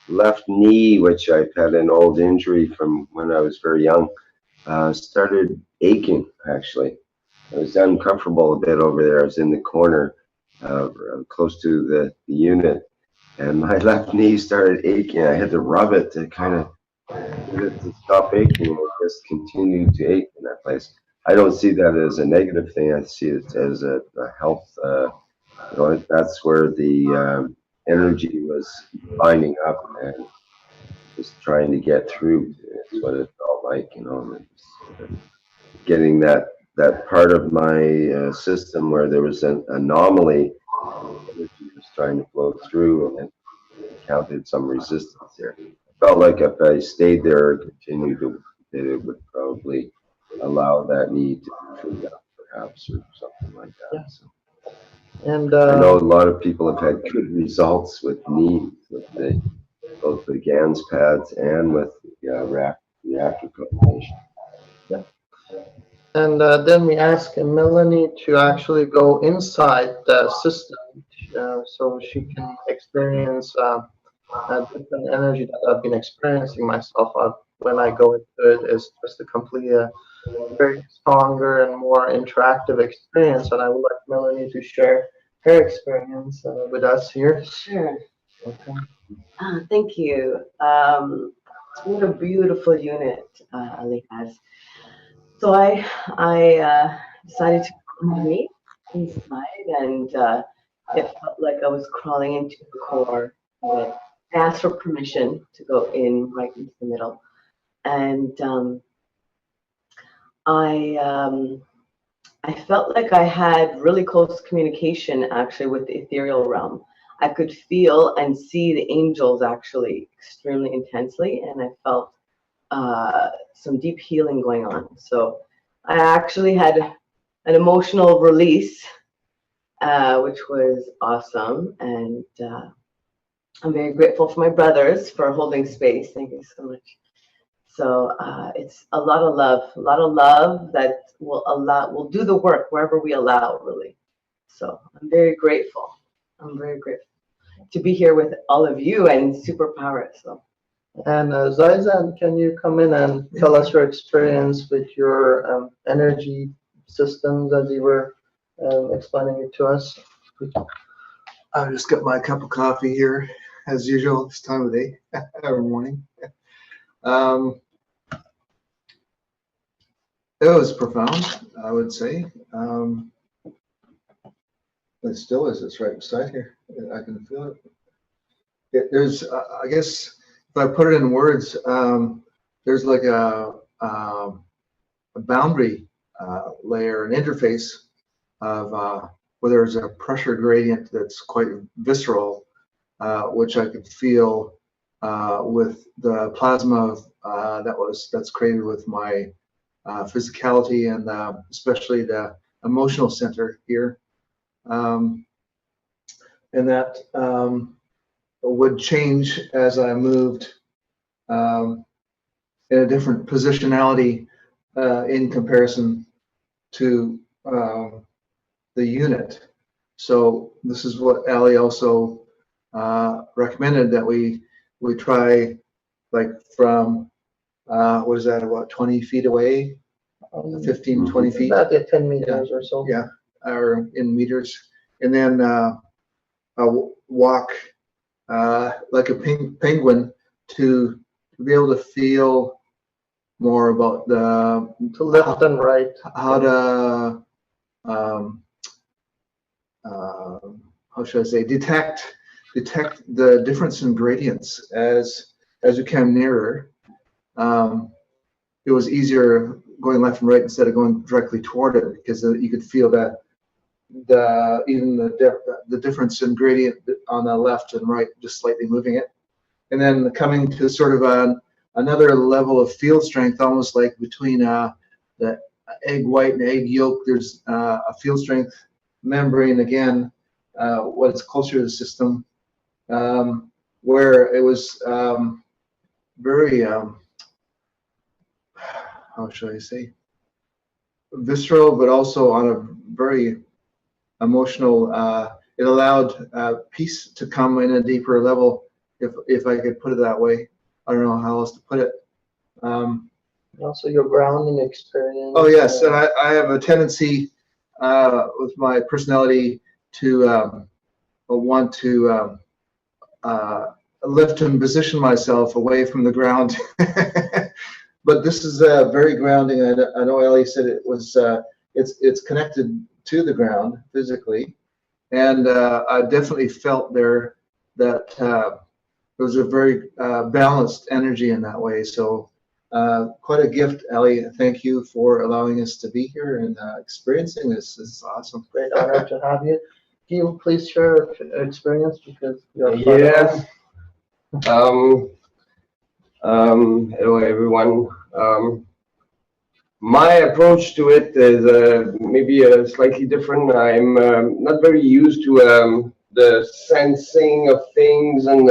left knee, which I've had an old injury from when I was very young, started aching actually. I was uncomfortable a bit over there. I was in the corner, close to the unit, and my left knee started aching. I had to rub it to kind of get it to stop aching, and it just continued to ache in that place. I don't see that as a negative thing. I see it as a health. That's where the energy was binding up and just trying to get through. It's what it felt like, getting that part of my system where there was an anomaly, energy was trying to flow through and encountered some resistance there. I felt like if I stayed there and continued to, that it would probably allow that need to be freed up, perhaps, or something like Yeah. that. So And I know a lot of people have had good results with knees, with both the GANS pads and with reactor coordination. yeah. And then we asked Melanie to actually go inside the system so she can experience a different energy that I've been experiencing myself when I go into it is just a completely very stronger and more interactive experience. And I would like Melanie to share her experience with us here. Sure. Okay. Thank you. What a beautiful unit Ali has. So I decided to go underneath inside, and it felt like I was crawling into the core of it. I asked for permission to go in right into the middle, and I um, I felt like I had really close communication actually with the ethereal realm. I could feel and see the angels actually extremely intensely, and I felt some deep healing going on. So I actually had an emotional release, which was awesome. And I'm very grateful for my brothers for holding space. Thank you so much. So it's a lot of love that will do the work wherever we allow, really. So I'm very grateful. I'm very grateful to be here with all of you and Superpower. So. And Zaizan, can you come in and tell us your experience with your energy systems as you were explaining it to us? I'll just get my cup of coffee here, as usual, this time of day, or morning. It was profound, I would say. It still is. It's right beside here. I can feel it. There's, I guess, if I put it in words, there's like a boundary layer, an interface of where there's a pressure gradient that's quite visceral, which I could feel with the plasma that's created with my physicality and especially the emotional center here, and that would change as I moved in a different positionality in comparison to the unit. So this is what Ali also recommended, that we try like from what is that, about 20 feet away, 15, 20 feet, About 10 meters or so. yeah, or in meters, and then walk like a penguin to be able to feel more about the To left and right. how to how should I say, detect the difference in gradients as you came nearer. It was easier going left and right instead of going directly toward it, because you could feel that even the difference in gradient on the left and right, just slightly moving it, and then coming to sort of another level of field strength, almost like between the egg white and egg yolk. There's a field strength membrane again, what's closer to the system, where it was very how should I say, visceral, but also on a very emotional. It allowed peace to come in a deeper level, if I could put it that way. I don't know how else to put it. Also your grounding experience. Oh yes, and I have a tendency with my personality to want to lift and position myself away from the ground. But this is very grounding. I know Ellie said it was. It's connected to the ground physically, and I definitely felt there that it was a very balanced energy in that way. So quite a gift, Ellie. Thank you for allowing us to be here and experiencing this. This is awesome. Great honor to have you. Can you please share your experience, because you're Yeah. Hello everyone. My approach to it is maybe slightly different. I'm not very used to the sensing of things, and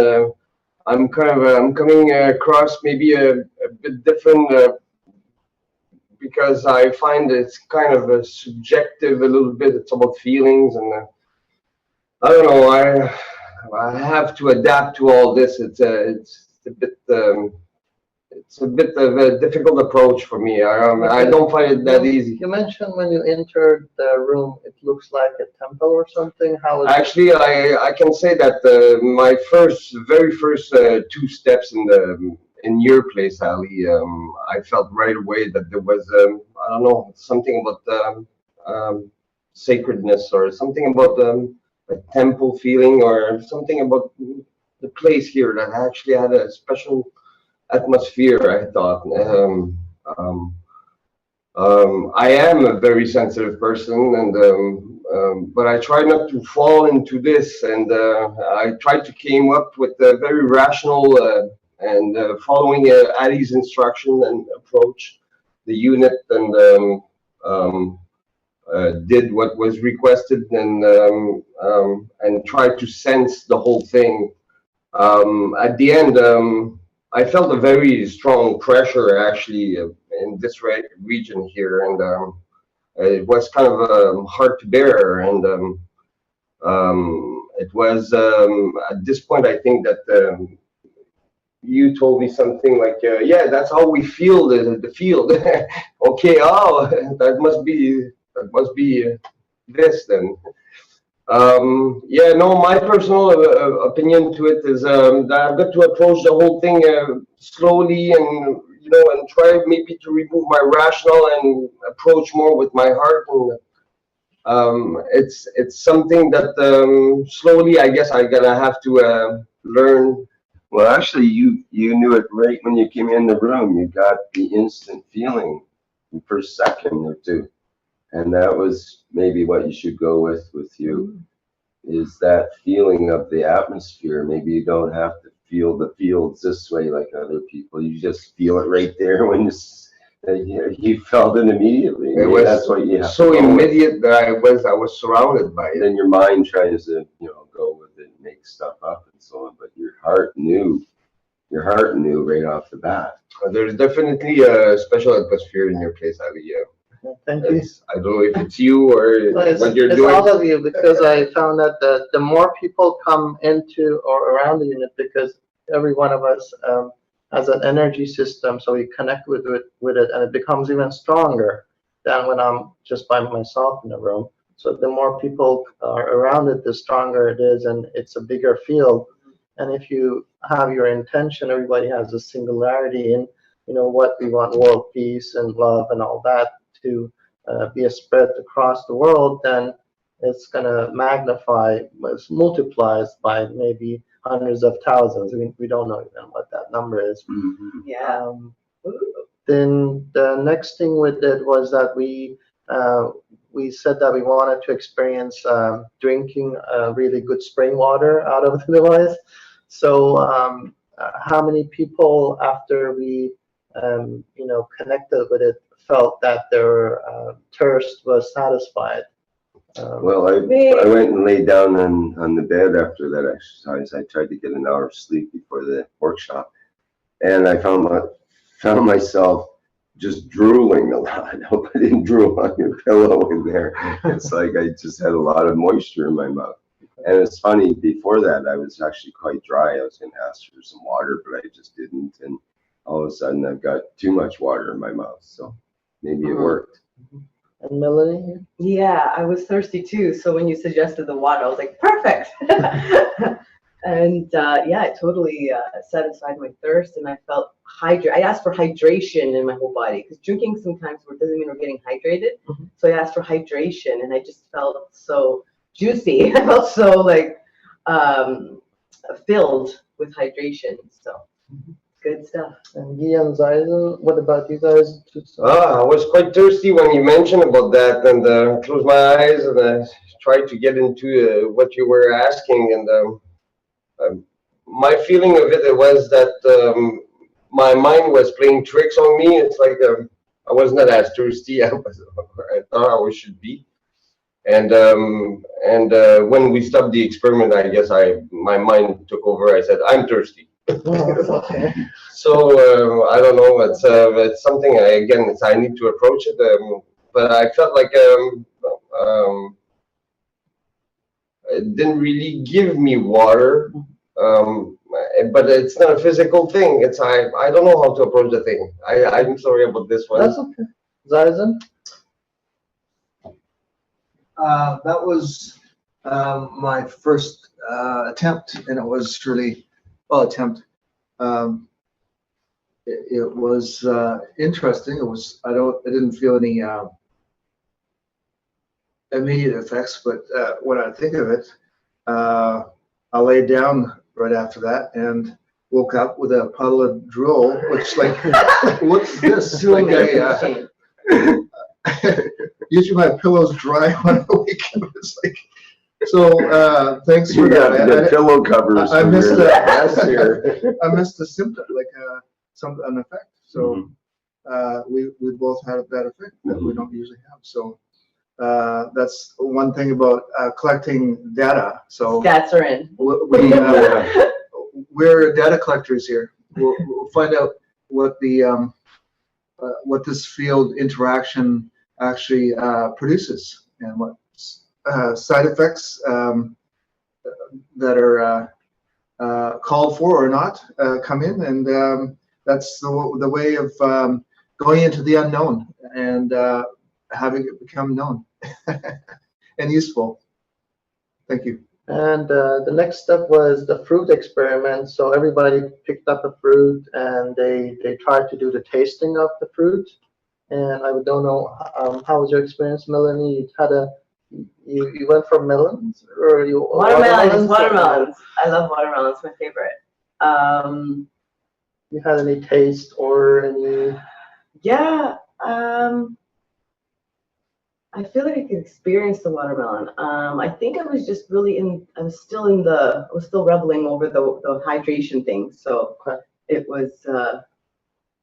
I'm coming across maybe a bit different because I find it's kind of a subjective a little bit. It's about feelings, and I don't know. I have to adapt to all this. It's a bit. It's a bit of a difficult approach for me. I don't find it that easy. You mentioned when you entered the room, it looks like a temple or something. How is Actually, I can say that my very first 2 steps in your place, Ali, I felt right away that there was I don't know, something about sacredness, or something about a temple feeling, or something about the place here that actually had a special atmosphere, I thought. I am a very sensitive person, and but I try not to fall into this, and I tried to came up with a very rational and following Ali's instruction and approach the unit, and did what was requested, and tried to sense the whole thing. At the end, I felt a very strong pressure actually in this region here, and it was kind of hard to bear. And it was at this point, I think that you told me something like, "Yeah, that's how we feel the field." Okay, oh, that must be this then. Yeah, no, my personal opinion to it is that I've got to approach the whole thing slowly, and and try maybe to remove my rational and approach more with my heart. And it's something that slowly, I guess, I'm gonna have to learn Well, actually, you knew it right when you came in the room. You got the instant feeling the first second or two, and that was maybe what you should go with you, is that feeling of the atmosphere. Maybe you don't have to feel the fields this way like other people. You just feel it right there when you felt it immediately. It Maybe was that's what you have so to go with. immediate that I was surrounded by it. Then your mind tries to, go with it, make stuff up and so on, but your heart knew right off the bat. There's definitely a special atmosphere in your place, Ali. Thank you. I don't know if it's you or Well, what you're it's doing. all of you, because I found that the more people come into or around the unit, because every one of us has an energy system, so we connect with it, and it becomes even stronger than when I'm just by myself in the room. So the more people are around it, the stronger it is, and it's a bigger field. And if you have your intention, everybody has a singularity in, what we want, world peace and love and all that, to be a spread across the world, then it's going to magnify, multiplies by maybe hundreds of thousands. I mean, we don't know even what that number is. Mm-hmm. Yeah. Then the next thing we did was that we said that we wanted to experience drinking really good spring water out of the device. So how many people, after we connected with it, felt that their thirst was satisfied? Well, I went and laid down on the bed after that exercise. I tried to get an hour of sleep before the workshop, and I found myself just drooling a lot. I hope I didn't drool on your pillow in there. It's like I just had a lot of moisture in my mouth. And it's funny, before that, I was actually quite dry. I was going to ask for some water, but I just didn't. And all of a sudden, I've got too much water in my mouth. So maybe it worked. And Melanie? Yeah, I was thirsty too. So when you suggested the water, I was like, perfect. And yeah, it totally satisfied my thirst, and I felt hydrated. I asked for hydration in my whole body, because drinking sometimes doesn't mean we're getting hydrated. Mm-hmm. So I asked for hydration, and I just felt so juicy. I felt so like filled with hydration. So good stuff. And Guy and Zaiden, what about you guys? I was quite thirsty when you mentioned about that, and closed my eyes and I tried to get into what you were asking, and my feeling of it was that my mind was playing tricks on me. It's like I was not as thirsty as I thought I should be. And when we stopped the experiment, I guess my mind took over. I said, I'm thirsty. Okay. So I don't know. It's something I need to approach it. But I felt like it didn't really give me water. But it's not a physical thing. I don't know how to approach the thing. I'm sorry about this one. That's okay. Zaiden? That was my first attempt, and it was really, attempt. It was interesting. I didn't feel any immediate effects, but when I think of it, I laid down right after that and woke up with a puddle of drool, which what's this? Usually my pillow's dry when I wake up. It's like, so thanks for that. The pillow covers. I missed I missed the symptom, an effect. So we both had that effect that we don't usually have. So that's one thing about collecting data. So Stats are in. We're data collectors here. We'll find out what the what this field interaction actually produces, and what side effects that are called for or not come in, and that's the way of going into the unknown and having it become known and useful. Thank you. And the next step was the fruit experiment. So everybody picked up a fruit and they tried to do the tasting of the fruit. And I don't know, how was your experience, Melanie? You went for melons, or you Watermelons. I love watermelons. My favorite. You had any taste or any? Yeah. I feel like I could experience the watermelon. I think I was just really I was still reveling over the hydration thing. So Okay. it was,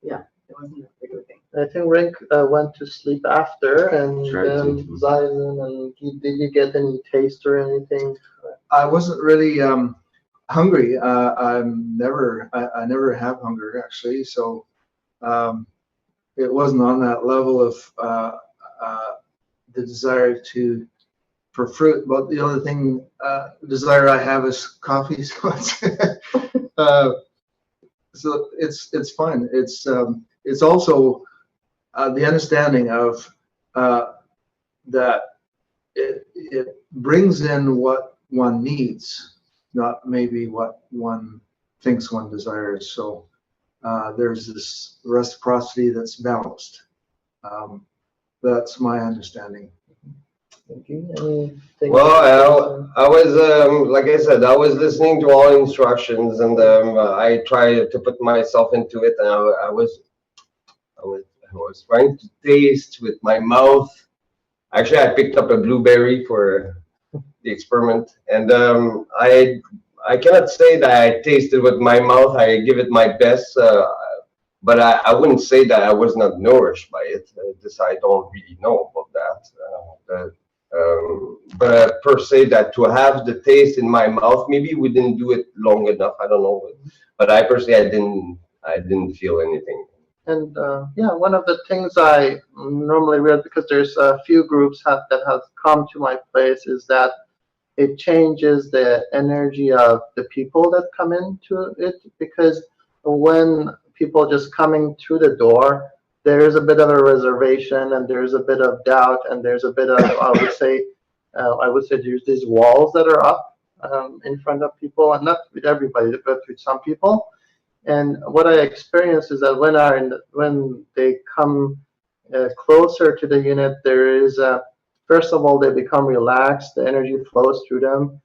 yeah, it wasn't that big of a thing. I think Rick went to sleep after, and Tried then to. Zion, and did you get any taste or anything? I wasn't really hungry. I never have hunger actually, so it wasn't on that level of the desire for fruit. But the other thing, desire I have is coffee. So it's fun. It's also the understanding of that it brings in what one needs, not maybe what one thinks one desires. So there's this reciprocity that's balanced. That's my understanding. Thank you. Anything? Well, I was, like I said, I was listening to all instructions, and I tried to put myself into it, and I was trying to taste with my mouth. Actually, I picked up a blueberry for the experiment, and I cannot say that I tasted with my mouth. I give it my best, but I wouldn't say that I was not nourished by it. This I don't really know about that. But per se, that to have the taste in my mouth, maybe we didn't do it long enough. I don't know, but I personally, I didn't feel anything. And yeah, one of the things I normally read, because there's a few groups that have come to my place, is that it changes the energy of the people that come into it, because when people just coming through the door, there's a bit of a reservation, and there's a bit of doubt, and there's a bit of I would say there's these walls that are up in front of people, and not with everybody, but with some people. And what I experience is that when they come closer to the unit, there is first of all, they become relaxed. The energy flows through them.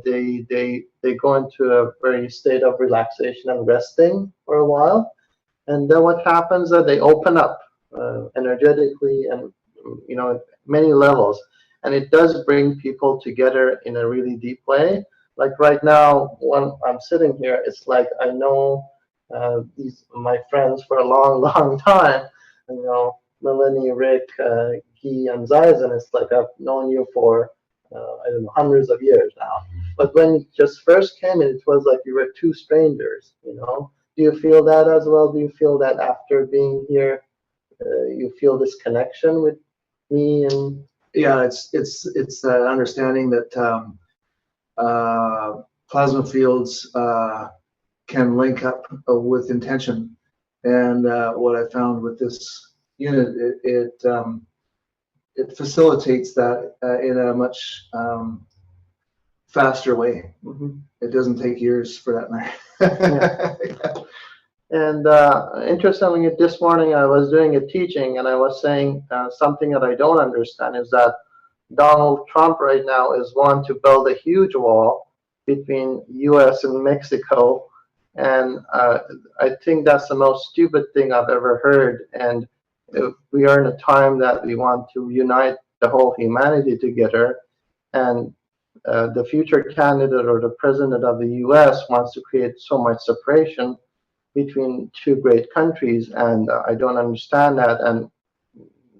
They go into a very state of relaxation and resting for a while. And then what happens is that they open up energetically, and many levels. And it does bring people together in a really deep way. Like right now, when I'm sitting here, it's like I know these my friends for a long, long time. Melanie, Rick, Guy, and Zaizan. It's like I've known you for I don't know, hundreds of years now. But when you just first came in, it was like you were two strangers. Do you feel that as well? Do you feel that after being here, you feel this connection with me? And Yeah, it's that understanding that plasma fields can link up with intention, and what I found with this unit, it facilitates that in a much faster way. Mhm. It doesn't take years for that matter. Yeah. And interestingly, this morning I was doing a teaching, and I was saying something that I don't understand is that Donald Trump right now is wanting to build a huge wall between U.S. and Mexico, and I think that's the most stupid thing I've ever heard. And we are in a time that we want to unite the whole humanity together, and the future candidate or the president of the U.S. wants to create so much separation between two great countries, and I don't understand that, and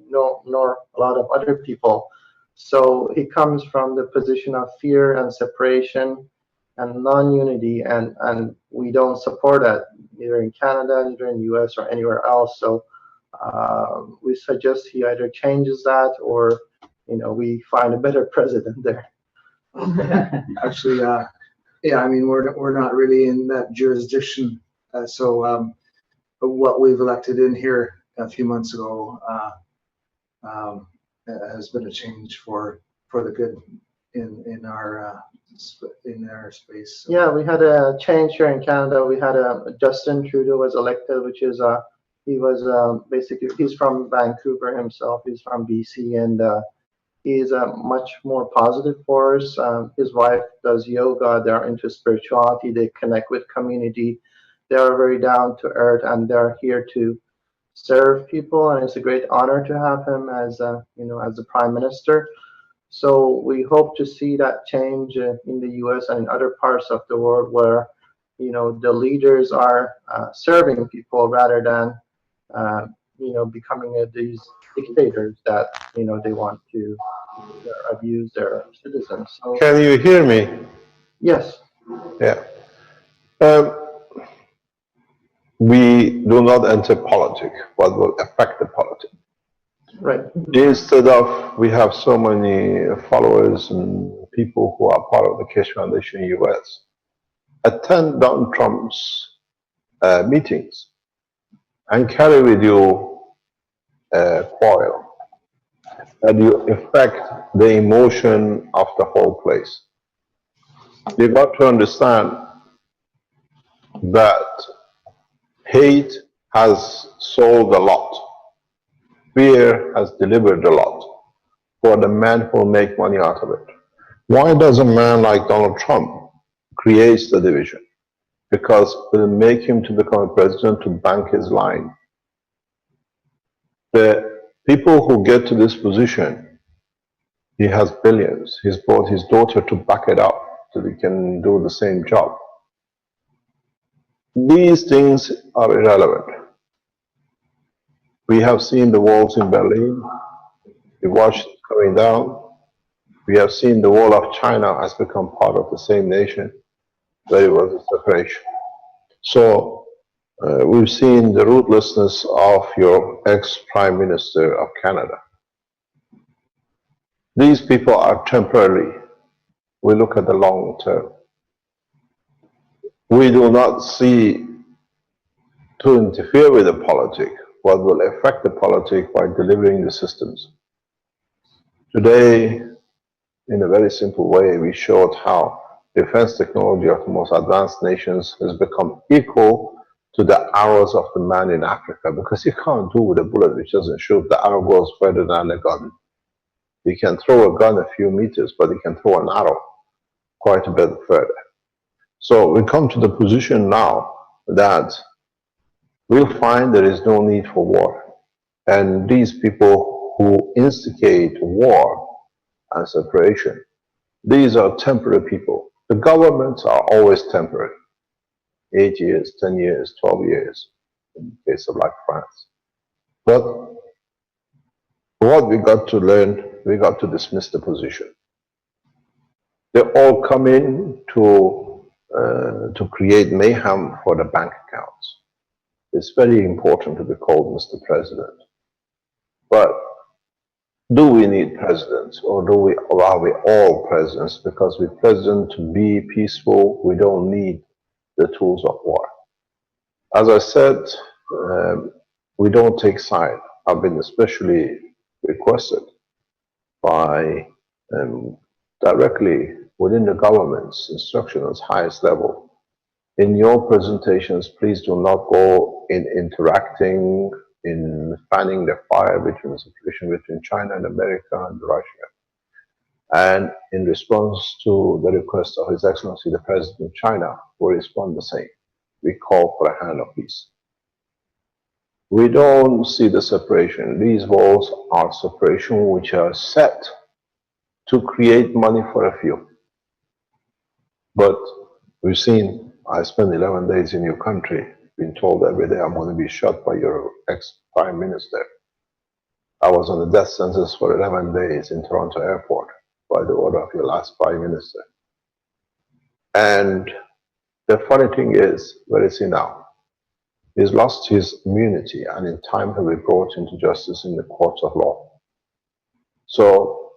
nor a lot of other people. So he comes from the position of fear and separation and non-unity, and we don't support that, neither in Canada, neither in the US, or anywhere else. So we suggest he either changes that, or we find a better president there. Actually, yeah, I mean, we're not really in that jurisdiction. So what we've elected in here a few months ago has been a change for the good in our space. So. Yeah, we had a change here in Canada. We had Justin Trudeau was elected, which is he was basically, he's from Vancouver himself. He's from BC, and He's a much more positive force. His wife does yoga. They're into spirituality. They connect with community. They are very down to earth, and they're here to serve people. And it's a great honor to have him as a, as the prime minister. So we hope to see that change in the U.S. and in other parts of the world where, the leaders are serving people rather than, becoming these dictators that, they want to abuse their citizens. So Can you hear me? yes, Yeah. Um, we do not enter politics, what will affect the politics. right. Instead of, we have so many followers and people who are part of the Cash Foundation US, attend Donald Trump's meetings and carry with you a coil, and you affect the emotion of the whole place. You got to understand that hate has sold a lot. Fear has delivered a lot for the man who will make money out of it. Why does a man like Donald Trump create the division? Because it will make him to become a president to bank his line. The people who get to this position, he has billions. He's brought his daughter to back it up so he can do the same job. These things are irrelevant. We have seen the walls in Berlin. We watched it coming down. We have seen the wall of China has become part of the same nation. There was a separation. So we've seen the ruthlessness of your ex-Prime Minister of Canada. These people are temporary. We look at the long term. We do not see to interfere with the politic what will affect the politic by delivering the systems. Today, in a very simple way, we showed how defense technology of the most advanced nations has become equal to the arrows of the man in Africa, because you can't do with a bullet which doesn't shoot. The arrow goes further than a gun. You can throw a gun a few meters, but you can throw an arrow quite a bit further. So we come to the position now that we'll find there is no need for war. And these people who instigate war and separation, these are temporary people. The governments are always temporary. 8 years, 10 years, 12 years, in the case of like France. But what we got to learn, we got to dismiss the position. They all come in to create mayhem for the bank accounts. It's very important to be called Mr. President. But do we need presidents, or are we all presidents? Because we're president to be peaceful, we don't need the tools of war. As I said, we don't take side. I've been especially requested by directly within the government's instructions highest level. In your presentations, please do not go in interacting, in fanning the fire between the situation between China and America and Russia. And in response to the request of His Excellency the President of China, we respond the same. We call for a hand of peace. We don't see the separation. These walls are separation which are set to create money for a few. But we've seen, I spent 11 days in your country, being told every day I'm going to be shot by your ex-prime minister. I was on a death sentence for 11 days in Toronto airport by the order of your last prime minister. And the funny thing is, where is he now? He's lost his immunity, and in time he'll be brought into justice in the courts of law. So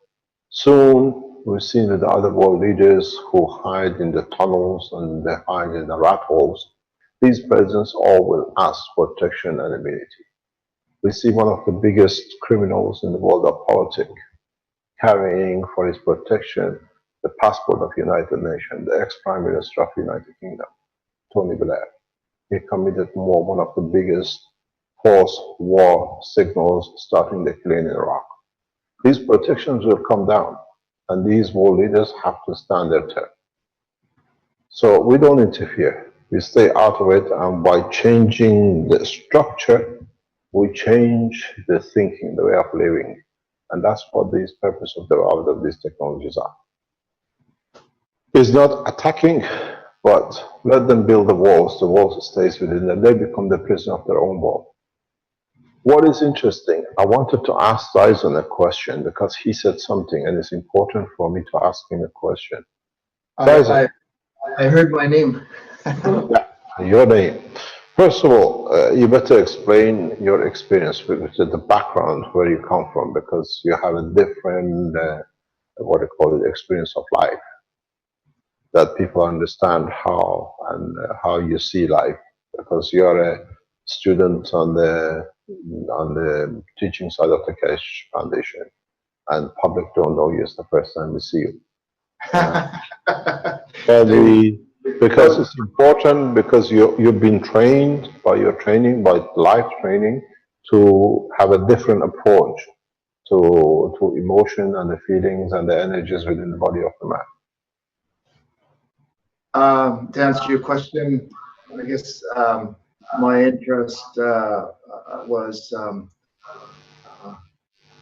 soon we've seen with the other world leaders who hide in the tunnels and they hide in the rat holes. These presidents all will ask for protection and immunity. We see one of the biggest criminals in the world of politics carrying for his protection the passport of the United Nations, the ex-Prime Minister of the United Kingdom, Tony Blair. He committed one of the biggest post-war signals starting the killing in Iraq. these protections will come down, and these world leaders have to stand their turn. So we don't interfere. We stay out of it, and by changing the structure, we change the thinking, the way of living. And that's what the purpose of these technologies are. It's not attacking, but let them build the walls stays within them, they become the prisoner of their own wall. What is interesting, I wanted to ask Dyson a question because he said something and it's important for me to ask him a question. Dyson. I heard my name. Yeah, your name. First of all, you better explain your experience with the background where you come from, because you have a different, what do you call it, experience of life, that people understand how you see life, because you're a student on the teaching side of the Cash Foundation, and public don't know you. It's the first time we see you. Because it's important, because you've been trained by your training, by life training, to have a different approach to emotion and the feelings and the energies within the body of the man. To answer your question, I guess my interest was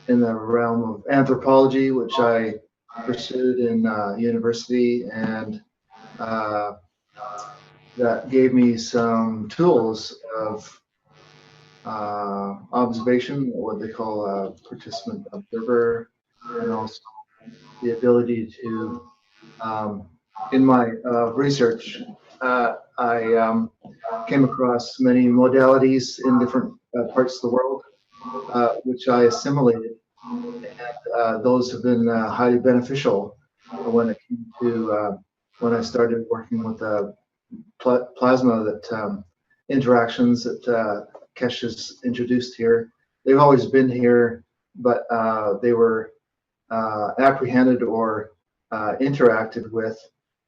in the realm of anthropology, which I pursued in university, and that gave me some tools of observation, what they call a participant observer, and also the ability to, in my research, I came across many modalities in different parts of the world, which I assimilated, and those have been highly beneficial when it came to when I started working with plasma that interactions that Kesh has introduced here. They've always been here, but they were apprehended or interacted with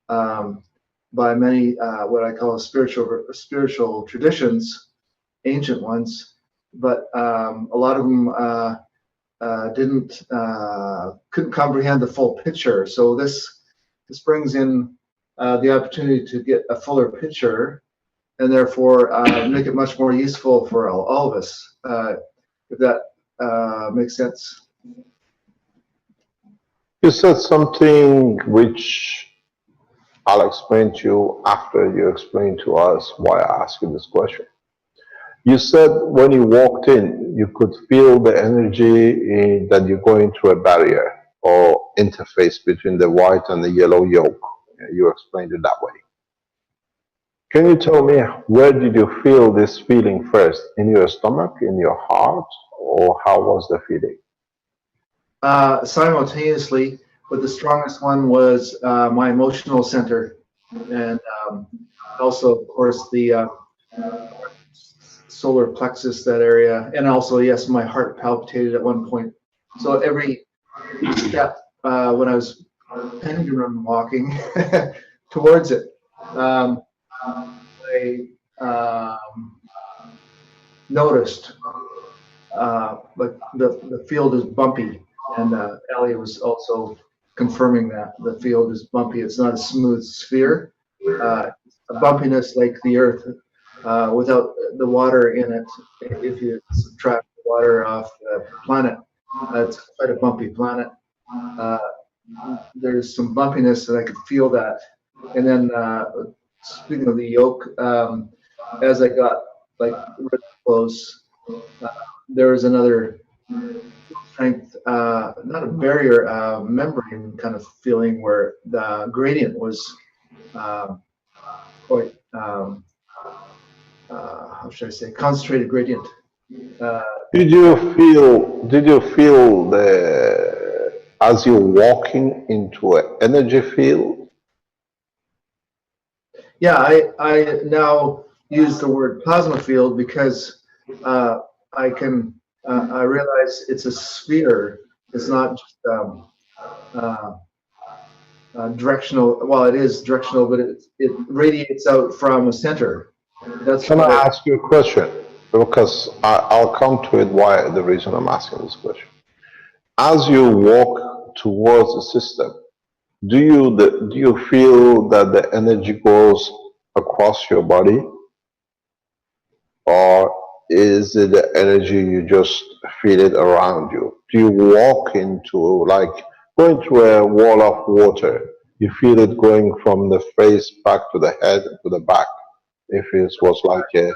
by many what I call spiritual traditions, ancient ones, but a lot of them couldn't comprehend the full picture. So this brings in the opportunity to get a fuller picture, and therefore make it much more useful for all of us, if that makes sense. You said something which I'll explain to you after you explain to us why I asked you this question. You said when you walked in, you could feel the energy that you're going through a barrier or interface between the white and the yellow yolk. You explained it that way. Can you tell me, where did you feel this feeling first? In your stomach, in your heart, or how was the feeling? Simultaneously, but the strongest one was my emotional center, and also, of course, the solar plexus, that area, and also, yes, my heart palpitated at one point. So every step when I was pendulum walking towards it, I noticed like the field is bumpy, and Ellie was also confirming that the field is bumpy. It's not a smooth sphere. A bumpiness like the Earth without the water in it. If you subtract the water off the planet, it's quite a bumpy planet. There's some bumpiness, and I could feel that. And then speaking of the yoke, as I got like really close, there was another strength, not a barrier, membrane kind of feeling, where the gradient was quite, how should I say, concentrated gradient. Did you feel as you're walking into an energy field? Yeah, I now use the word plasma field because I can I realize it's a sphere. It's not just directional. Well, it is directional, but it radiates out from a center. That's. Can I ask you a question? Because I'll come to it. Why the reason I'm asking this question? As you walk towards the system, do you feel that the energy goes across your body, or is it the energy you just feel it around you? Do you walk into, like going through a wall of water, you feel it going from the face back to the head to the back? If it was like a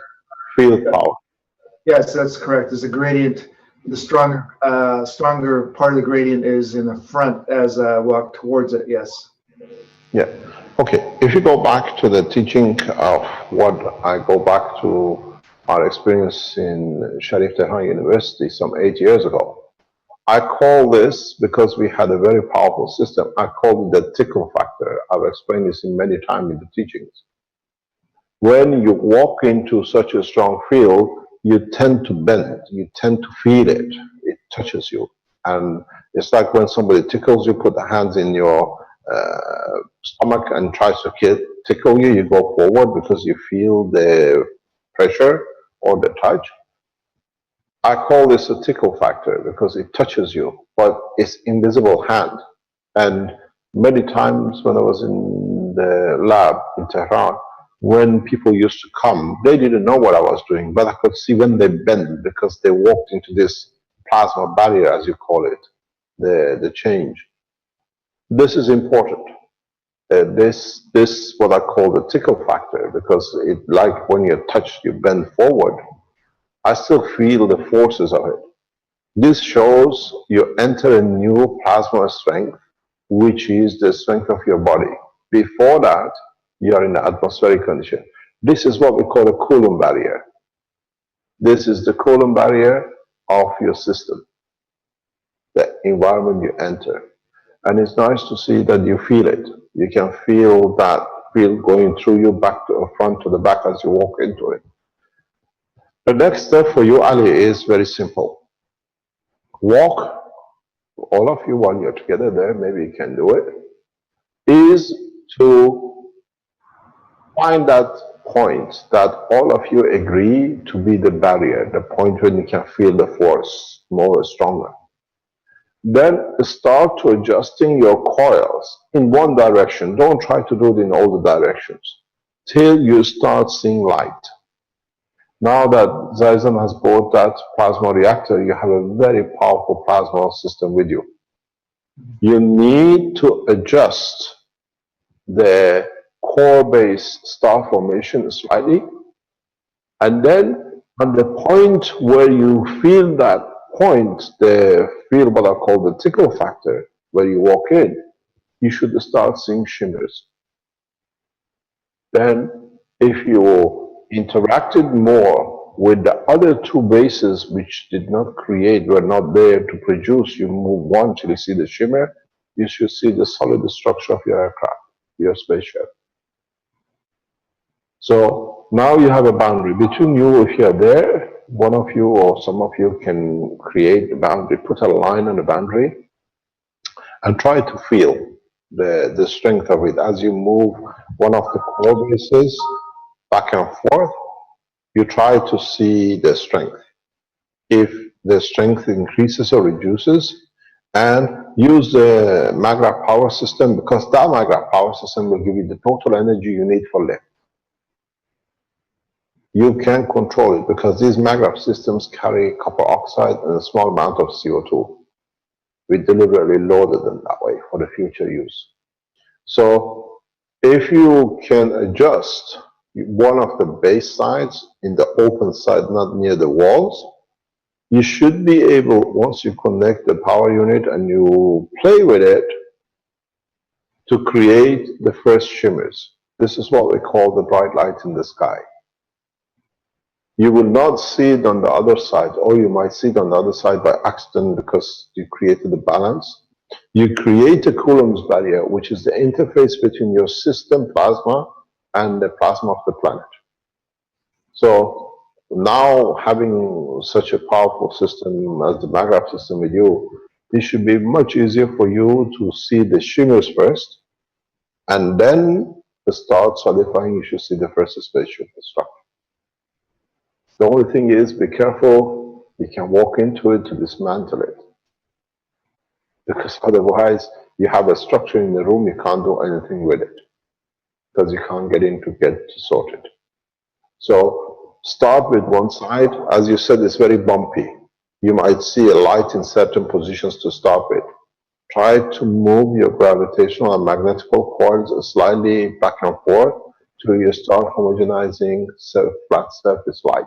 field power. Yes, that's correct. There's a gradient. The stronger part of the gradient is in the front as I walk towards it. Yes. Yeah. Okay. If you go back to the teaching of what I go back to our experience in Sharif Tehran University some 8 years ago, I call this, because we had a very powerful system, I call it the tickle factor. I've explained this in many times in the teachings. When you walk into such a strong field, you tend to bend, you tend to feel it, it touches you. And it's like when somebody tickles you, put the hands in your stomach and tries to tickle you, you go forward because you feel the pressure or the touch. I call this a tickle factor because it touches you, but it's invisible hand. And many times when I was in the lab in Tehran, when people used to come, they didn't know what I was doing, but I could see when they bent because they walked into this plasma barrier, as you call it, the change. This is important. This what I call the tickle factor, because it, like when you're touched, you bend forward. I still feel the forces of it. This shows you enter a new plasma strength, which is the strength of your body. Before that, you are in the atmospheric condition. This is what we call a Coulomb barrier. This is the Coulomb barrier of your system, the environment you enter. And it's nice to see that you feel it. You can feel that feel going through you back to the front to the back as you walk into it. The next step for you, Ali, is very simple. Walk, all of you, while you're together there, maybe you can do it, is to find that point that all of you agree to be the barrier, the point when you can feel the force more stronger. Then start to adjusting your coils in one direction. Don't try to do it in all the directions till you start seeing light. Now that Zaizan has bought that plasma reactor, you have a very powerful plasma system with you. You need to adjust the core base star formation slightly, and then on the point where you feel that point, the feel what I call the tickle factor, where you walk in, you should start seeing shimmers. Then if you interacted more with the other two bases which did not create, were not there to produce, you move one till you see the shimmer, you should see the solid structure of your aircraft, your spaceship. So now you have a boundary between you. If you're there, one of you or some of you can create the boundary, put a line on the boundary, and try to feel the strength of it as you move one of the core bases back and forth. You try to see the strength. If the strength increases or reduces, and use the Magrav power system, because that Magrav power system will give you the total energy you need for lift. You can control it because these Magrav systems carry copper oxide and a small amount of CO2. We deliberately loaded them that way for the future use. So if you can adjust one of the base sides in the open side, not near the walls, you should be able, once you connect the power unit and you play with it, to create the first shimmers. This is what we call the bright light in the sky. You will not see it on the other side, or you might see it on the other side by accident because you created the balance. You create a Coulomb's barrier, which is the interface between your system plasma and the plasma of the planet. So now having such a powerful system as the Magrav system with you, it should be much easier for you to see the shimmers first, and then to start solidifying, you should see the first spaceship structure. The only thing is, be careful, you can walk into it to dismantle it. because otherwise you have a structure in the room, you can't do anything with it because you can't get in to get sorted. So start with one side. As you said, it's very bumpy. You might see a light in certain positions to start with. Try to move your gravitational and magnetical coils slightly back and forth till you start homogenizing flat surface light.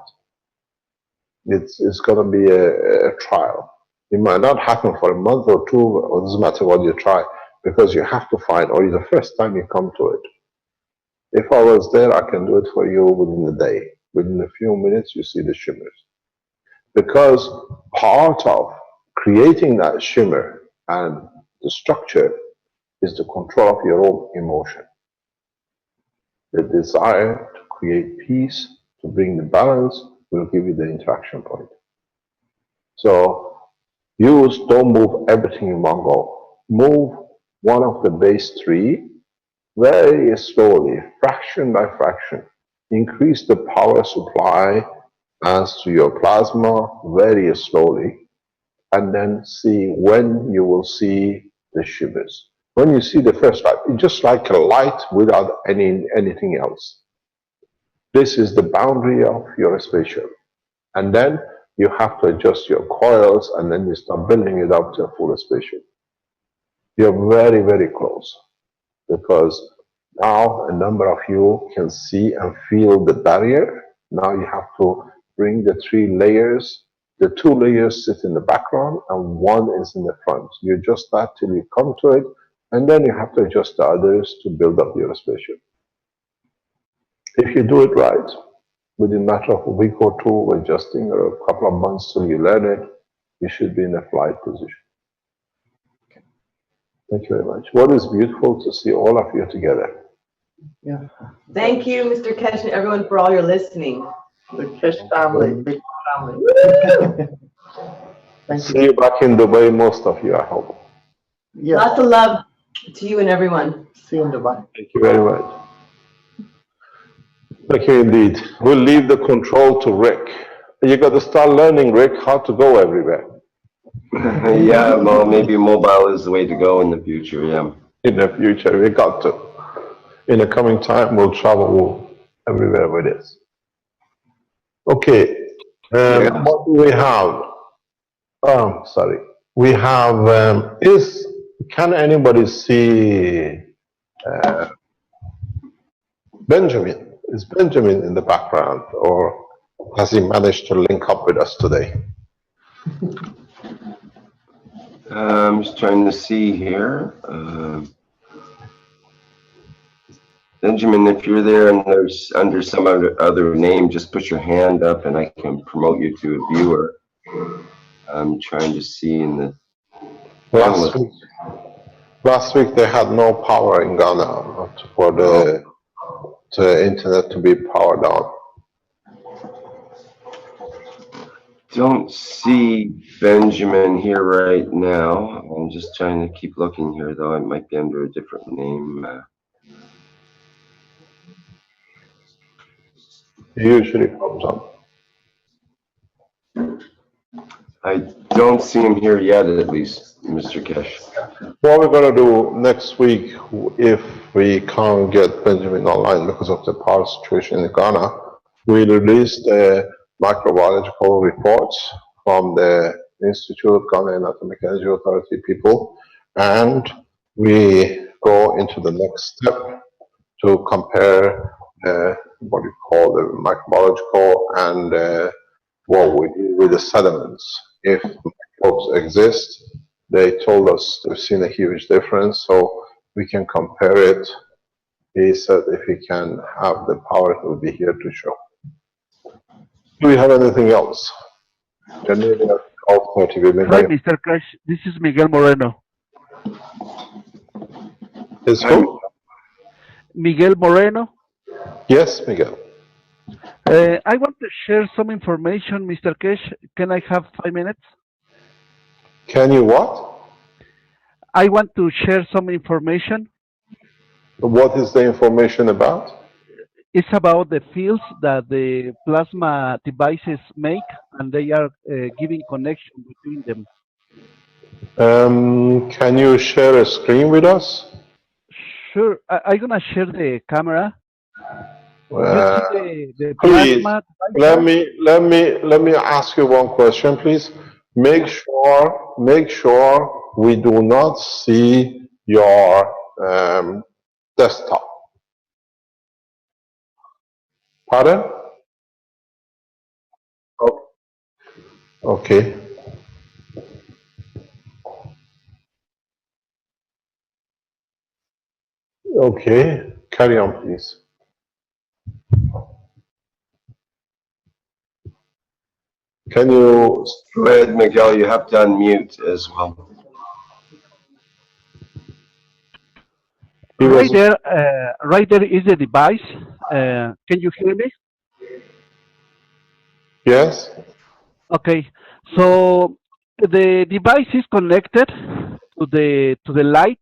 It's going to be a trial. It might not happen for a month or two, it doesn't matter what you try, because you have to find, or the first time you come to it. If I was there, I can do it for you within a day. Within a few minutes, you see the shimmers. Because part of creating that shimmer and the structure is the control of your own emotion. The desire to create peace, to bring the balance, will give you the interaction point. So don't move everything in one go. Move one of the base three very slowly, fraction by fraction. Increase the power supply as to your plasma very slowly, and then see when you will see the shivers. When you see the first light, it's just like a light without anything else. This is the boundary of your spaceship. And then you have to adjust your coils, and then you start building it up to a full spaceship. You're very, very close, because now a number of you can see and feel the barrier. Now you have to bring the three layers. The two layers sit in the background and one is in the front. You adjust that till you come to it, and then you have to adjust the others to build up your spaceship. If you do it right, within a matter of a week or two, adjusting, or a couple of months till you learn it, you should be in a flight position. Thank you very much. What is beautiful to see all of you together. Yeah. Thank you, Mr. Kesh, and everyone for all your listening. The Kesh family, big family. Thank See you back in Dubai, most of you, I hope. Yes. Lots of love to you and everyone. See you in Dubai. Thank you very much. Thank you indeed. We'll leave the control to Rick. You got to start learning, Rick, how to go everywhere. Yeah, well, maybe mobile is the way to go in the future, yeah. In the future, we got to. In the coming time, we'll travel everywhere with this. Okay, what do we have? Sorry. We have, can anybody see Benjamin? Is Benjamin in the background, or has he managed to link up with us today? I'm just trying to see here. Benjamin, if you're there and there's under some other name, just put your hand up and I can promote you to a viewer. I'm trying to see in the Last week they had no power in Ghana for the internet to be powered on. Don't see Benjamin here right now. I'm just trying to keep looking here, though. It might be under a different name. He usually pops up. I don't see him here yet, at least, Mr. Kesh. What we're going to do next week, if we can't get Benjamin online because of the power situation in Ghana, we'll release the microbiological reports from the Institute of Ghana and Atomic Energy Authority people, and we go into the next step to compare what we call the microbiological and what we do with the sediments. If microbes exist, they told us they've seen a huge difference, so we can compare it. He said if he can have the power, he will be here to show. Do we have anything else? Hi, Mr. Cash. This is Miguel Moreno. Is who? Miguel Moreno. Yes, Miguel. I want to share some information, Mr. Cash. Can I have 5 minutes? Can you what? I want to share some information. What is the information about? It's about the fields that the plasma devices make, and they are giving connection between them. Can you share a screen with us? Sure. I'm gonna share the camera. You Uh, see the Please, plasma device let there? me ask you one question, please. Make sure we do not see your desktop. Pardon? Oh, okay. Okay. Carry on, please. Can you? Go ahead, Miguel, you have to unmute as well. He was. Right there is the device. Can you hear me? Yes. Okay. So the device is connected to the light,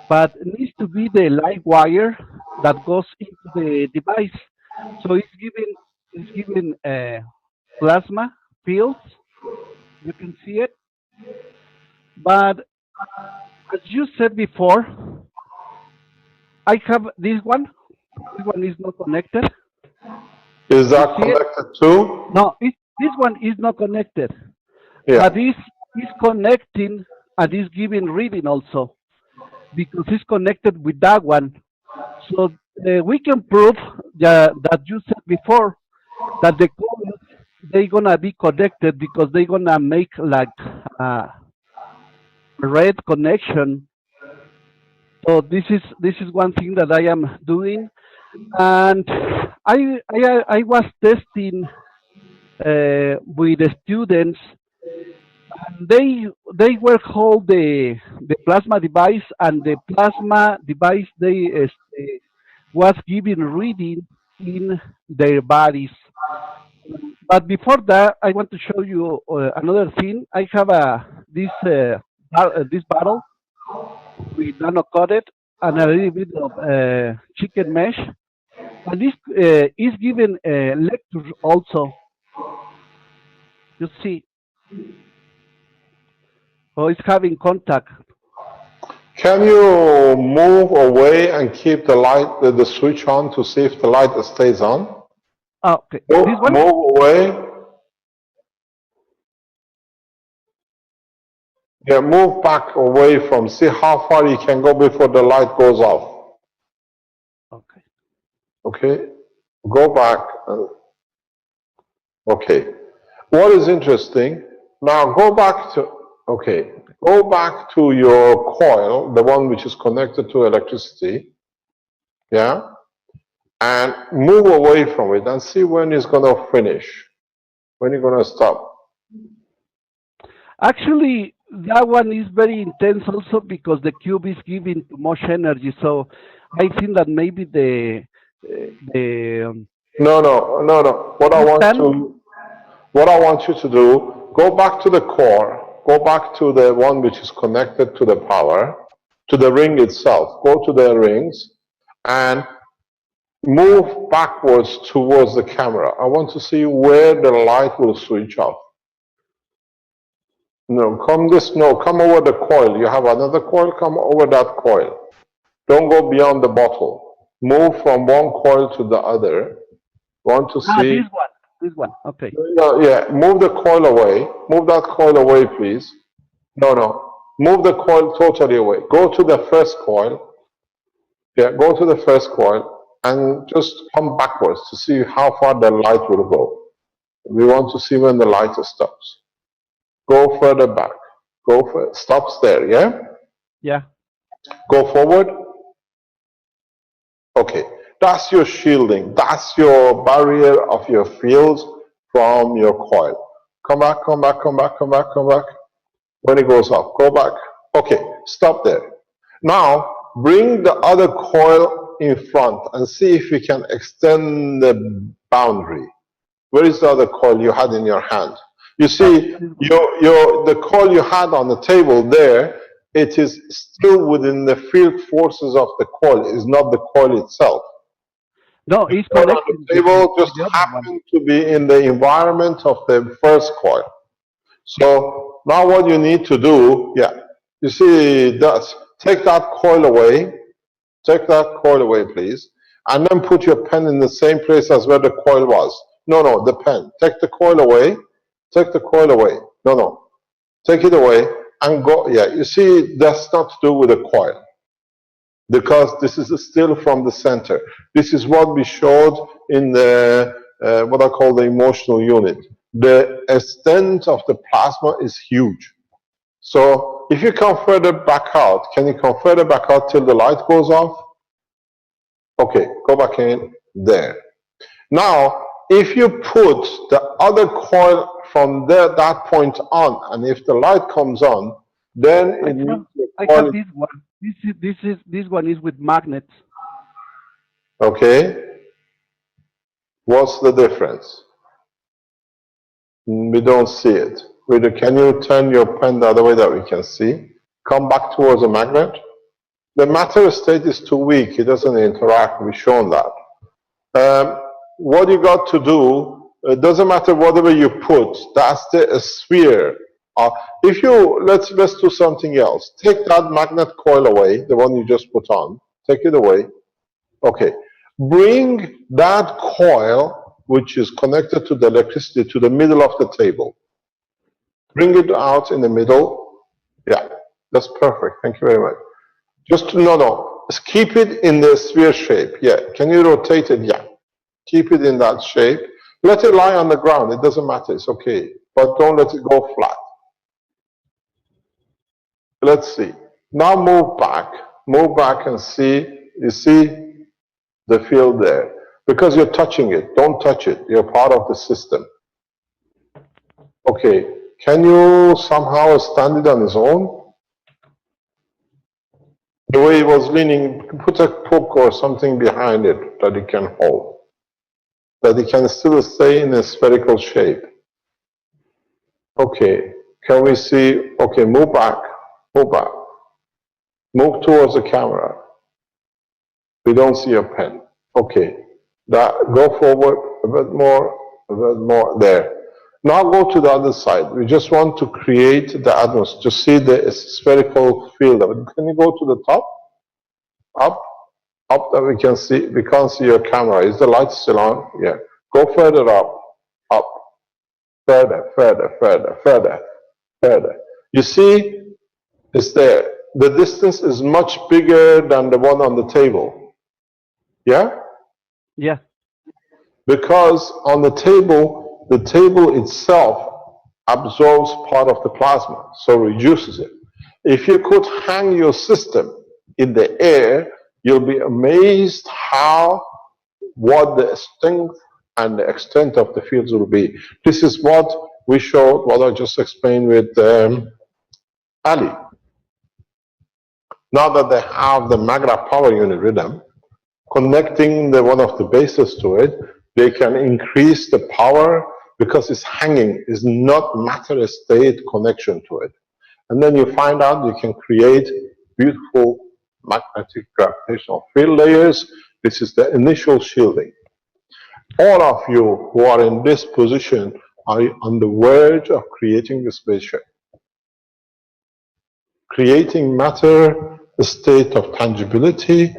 but it needs to be the light wire that goes into the device. So it's giving plasma fields. You can see it, but as you said before, I have this one. This one is not connected. Is You that see it? connected to? No, this one is not connected, Yeah. but this is connecting and is giving reading also because it's connected with that one. So we can prove that you said before that the coils they gonna be connected because they gonna make like a red connection. So this is one thing that I am doing, and I was testing with the students, and they were hold the plasma device, and the plasma device they was giving reading in their bodies. But before that, I want to show you another thing. I have this bottle with nano coated and a little bit of chicken mesh, and this is given lectures also. You see, so it's having contact. Can you move away and keep the light, the switch on to see if the light stays on? Okay, Move, this one. move away. Yeah, move back away from, see how far you can go before the light goes off. Okay. Okay, go back. Okay. What is interesting, now go back to, okay, go back to your coil, the one which is connected to electricity, yeah, and move away from it and see when it's going to finish, when you're going to stop. Actually, that one is very intense also because the cube is giving too much energy. So I think that maybe the No. this stand. What I want you to do, go back to the core, go back to the one which is connected to the power, to the ring itself. Go to the rings and move backwards towards the camera. I want to see where the light will switch off. No, come over the coil. You have another coil, come over that coil. Don't go beyond the bottle. Move from one coil to the other. Want to see? This one. This one. Okay. No, yeah, move the coil away. Move that coil away, please. No. Move the coil totally away. Go to the first coil. Yeah, go to the first coil and just come backwards to see how far the light will go. We want to see when the light stops. Go further back. Stops there, yeah? Yeah. Go forward. Okay, that's your shielding. That's your barrier of your fields from your coil. Come back. When it goes off, go back. Okay, stop there. Now, bring the other coil in front and see if you can extend the boundary. Where is the other coil you had in your hand? You see, the coil you had on the table there, it is still within the field forces of the coil. It is not the coil itself. No, The it's coil on connected the with table just the other one. happened to be in the environment of the first coil. So Now what you need to do, yeah, you see that, take that coil away, please, and then put your pen in the same place as where the coil was. No, the pen. Take the coil away, no, take it away and go, yeah, you see that's not to do with the coil, because this is still from the center. This is what we showed in the, what I call the emotional unit. The extent of the plasma is huge. So if you come further back out, can you come further back out till the light goes off? Okay, go back in there. Now, if you put the other coil from there, that point on, and if the light comes on, then it means the I coil have this one. This one is with magnets. okay. What's the difference? We don't see it. Can you turn your pen the other way that we can see? Come back towards the magnet. The matter state is too weak. It doesn't interact. We've shown that. What you got to do, it doesn't matter whatever you put, that's the sphere. If you, let's do something else. Take that magnet coil away, the one you just put on. Take it away. Okay. Bring that coil, which is connected to the electricity, to the middle of the table. Bring it out in the middle. Yeah, that's perfect. Thank you very much. Just, no. Just keep it in the sphere shape. Yeah. Can you rotate it? Yeah. Keep it in that shape. Let it lie on the ground. It doesn't matter. It's okay. But don't let it go flat. Let's see. Now move back. Move back and see. You see the field there. Because you're touching it. Don't touch it. You're part of the system. Okay. Can you somehow stand it on its own? The way it was leaning, put a hook or something behind it that it can hold. That it can still stay in a spherical shape. Okay. Can we see? Okay, move back. Move back. Move towards the camera. We don't see a pen. Okay. Go forward a bit more. There. Now go to the other side. We just want to create the atmosphere, to see the spherical field of it. Can you go to the top? Up that we can see. We can't see your camera. Is the light still on? Yeah. Go further up. Further. You see, it's there. The distance is much bigger than the one on the table. Yeah? Yeah. Because on the table itself absorbs part of the plasma, so reduces it. If you could hang your system in the air, you'll be amazed what the strength and the extent of the fields will be. This is what we showed, what I just explained with Ali. Now that they have the Magrav power unit with them, connecting one of the bases to it, they can increase the power because it's hanging, is not matter state connection to it. And then you find out you can create beautiful magnetic gravitational field layers. This is the initial shielding. All of you who are in this position are on the verge of creating the spaceship. Creating matter, a state of tangibility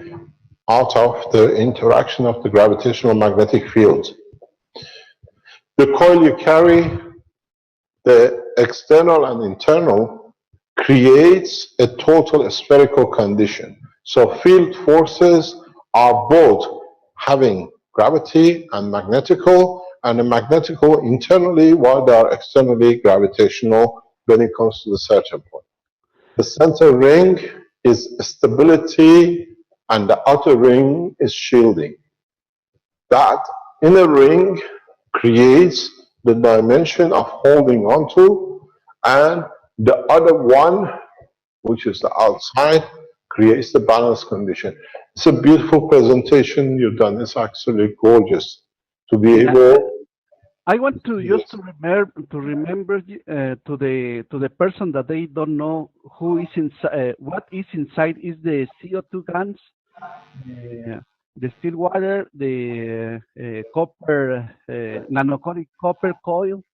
out of the interaction of the gravitational magnetic field. The coil you carry, the external and internal, creates a total spherical condition. So field forces are both having gravity and magnetical, and the magnetical internally while they are externally gravitational when it comes to the certain point. The center ring is stability and the outer ring is shielding. That inner ring creates the dimension of holding onto, and the other one, which is the outside, creates the balance condition. It's a beautiful presentation you've done. It's actually gorgeous to be able. I want to just to remember to the person that they don't know who is inside. What is inside is the CO2 guns, the still water, the copper nanoconic copper coil,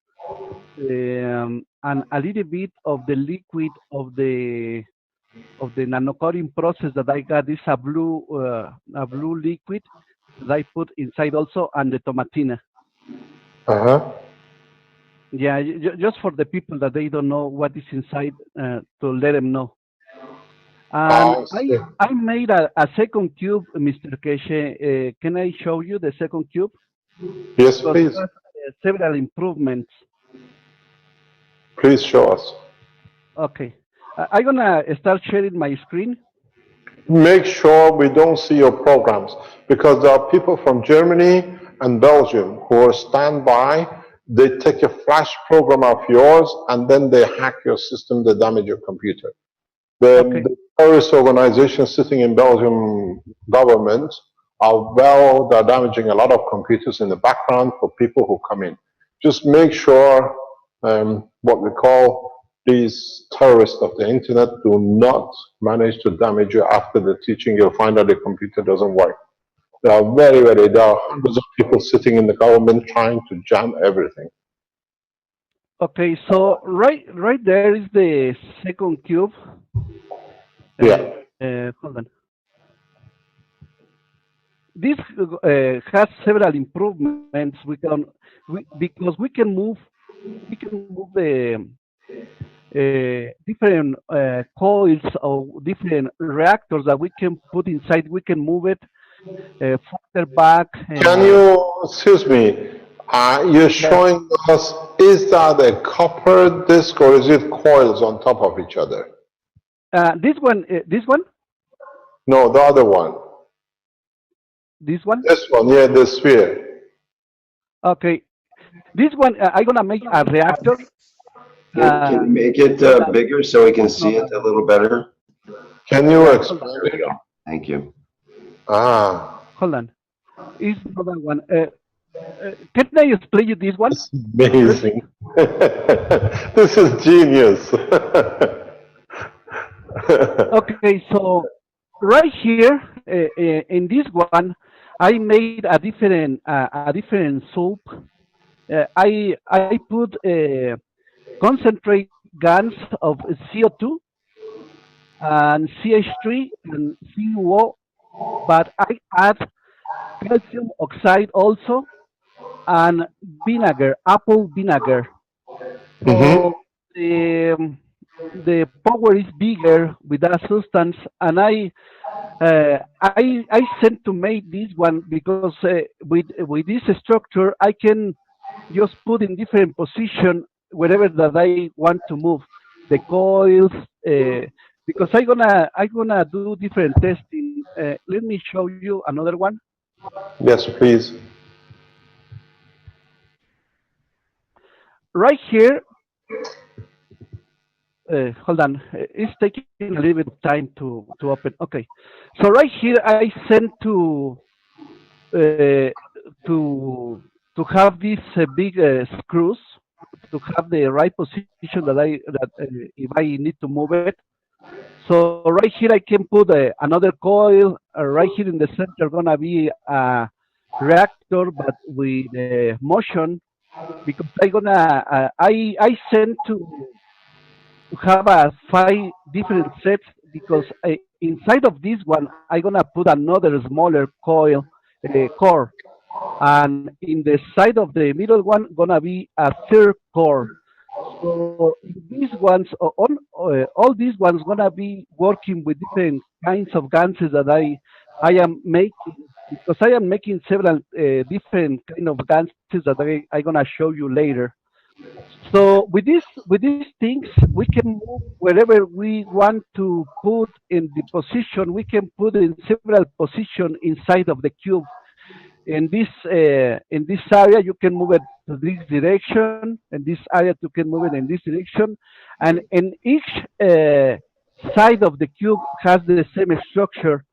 and a little bit of the liquid of the nanocoating process that I got is a blue liquid that I put inside also, and the tomatina. Uh-huh. Yeah, just for the people that they don't know what is inside, to let them know. And I see. I made a second cube, Mr. Keshe. Can I show you the second cube? Yes, Because it please. has several improvements. Please show us. Okay. I'm gonna start sharing my screen. Make sure we don't see your programs because there are people from Germany and Belgium who are standby. They take a flash program of yours and then they hack your system, they damage your computer. Okay. The terrorist organizations sitting in Belgium government they're damaging a lot of computers in the background for people who come in. Just make sure what we call these terrorists of the internet do not manage to damage you after the teaching. You'll find that the computer doesn't work. There are hundreds of people sitting in the government trying to jam everything. Okay. So right there is the second cube. Yeah. Hold on. This has several improvements. Because we can move the different coils or different reactors that we can put inside. We can move it further back. Can you, excuse me, you're Yeah. showing us, is that a copper disc or is it coils on top of each other? This one, No, the other one. this one. This one, yeah, the sphere. Okay, this one I'm gonna make a reactor. Can you make it bigger so we can see it a little better? Can you Yeah, explain? There we go. Thank you. Ah, hold on. Is another one. Can I explain you this one? it's amazing. This is genius. Okay, so right here in this one, I made a different soup. I put concentrate gas of CO2 and CH3 and CuO, but I add calcium oxide also and vinegar, apple vinegar. Hmm. So the power is bigger with that substance, and I sent to make this one because with this structure I can just put in different position wherever that I want to move the coils, because I gonna do different testing. Let me show you another one. Yes, please. Right here, hold on, it's taking a little bit of time to open. Okay, so right here I sent uh, to have these big screws to have the right position that if I need to move it. So right here I can put another coil. Right here in the center gonna be a reactor, but with motion, because I sent to have a 5 different sets, because inside of this one I gonna put another smaller coil core, and in the side of the middle one gonna be a third core. So these ones, all these ones gonna be working with different kinds of gases that I am making, because I am making several different kind of gases that I gonna show you later. So with these things we can move wherever we want to put in the position. We can put in several positions inside of the cube. In this area you can move it to this direction, in this area you can move it in this direction, and in each side of the cube has the same structure.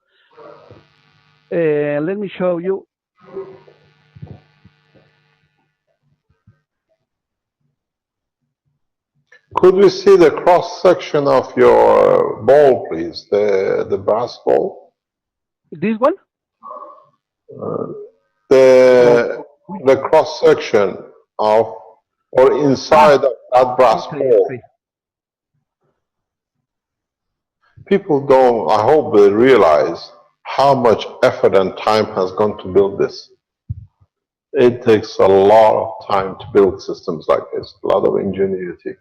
Let me show you. Could we see the cross section of your ball, please? The brass ball? This one. The Oh, the cross section of or inside of that brass okay, ball. okay. People don't, I hope they realize how much effort and time has gone to build this. It takes a lot of time to build systems like this, a lot of ingenuity.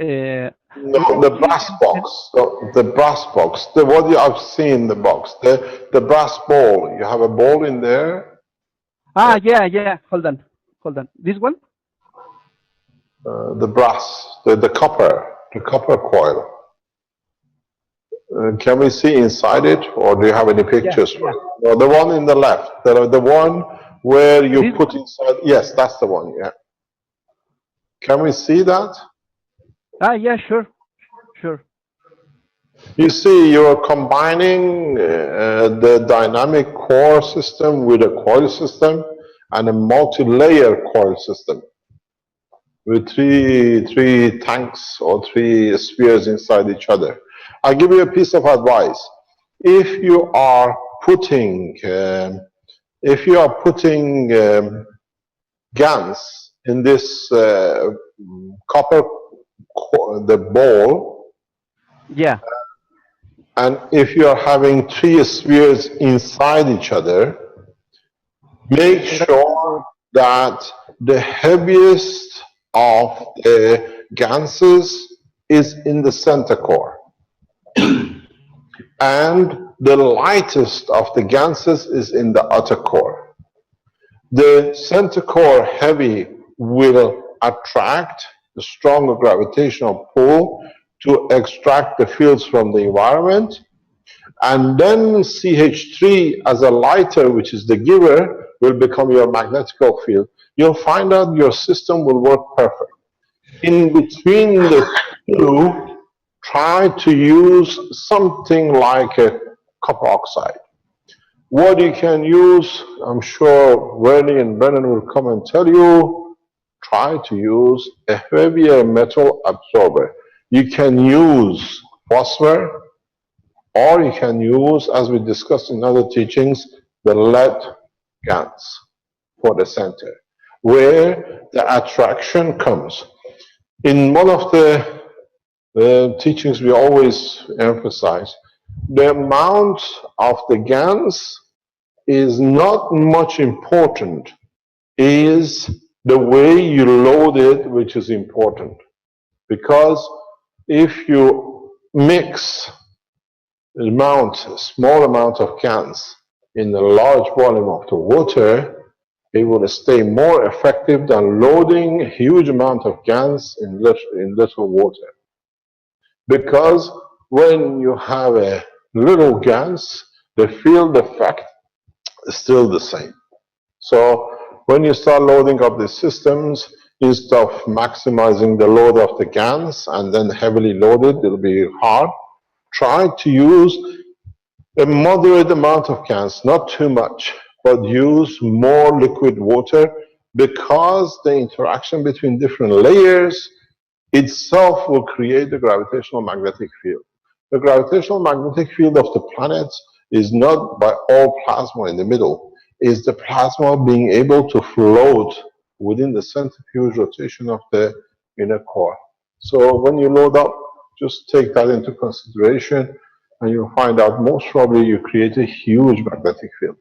No, the Looking brass box, the brass box, what you have seen in the box, the brass ball, you have a ball in there, yeah, yeah. Hold on, hold on. This one? the brass, the copper coil. Can we see inside it, or do you have any Yeah, pictures? yeah. No, the one in the left, the one where you This put one? inside, yes, that's the one, yeah. Can we see that? Yeah, sure, sure. You see, you're combining the dynamic core system with a coil system and a multi-layer coil system with three tanks or three spheres inside each other. I'll give you a piece of advice. If you are putting GaNs in this copper the ball, Yeah. and if you are having three spheres inside each other, make sure that the heaviest of the ganses is in the center core, and the lightest of the ganses is in the outer core. The center core heavy will attract the stronger gravitational pull to extract the fields from the environment, and then CH3 as a lighter, which is the giver, will become your magnetical field. You'll find out your system will work perfect. In between the two, try to use something like a copper oxide. What you can use, I'm sure Wernie and Brennan will come and tell you, try to use a heavier metal absorber. You can use phosphor, or you can use, as we discussed in other teachings, the lead GaNs for the center, where the attraction comes. In one of the teachings we always emphasize, the amount of the GaNs is not much important, is the way you load it, which is important. Because if you mix a small amount of GaNs in a large volume of the water, it will stay more effective than loading a huge amount of GaNs in little water. Because when you have a little GaNs, the field effect is still the same. So when you start loading up the systems, instead of maximizing the load of the GaNs and then heavily loaded, it'll be hard. Try to use a moderate amount of GaNs, not too much, but use more liquid water, because the interaction between different layers itself will create the gravitational magnetic field. The gravitational magnetic field of the planets is not by all plasma in the middle, is the plasma being able to float within the centrifuge rotation of the inner core. So when you load up, just take that into consideration, and you'll find out most probably you create a huge magnetic field.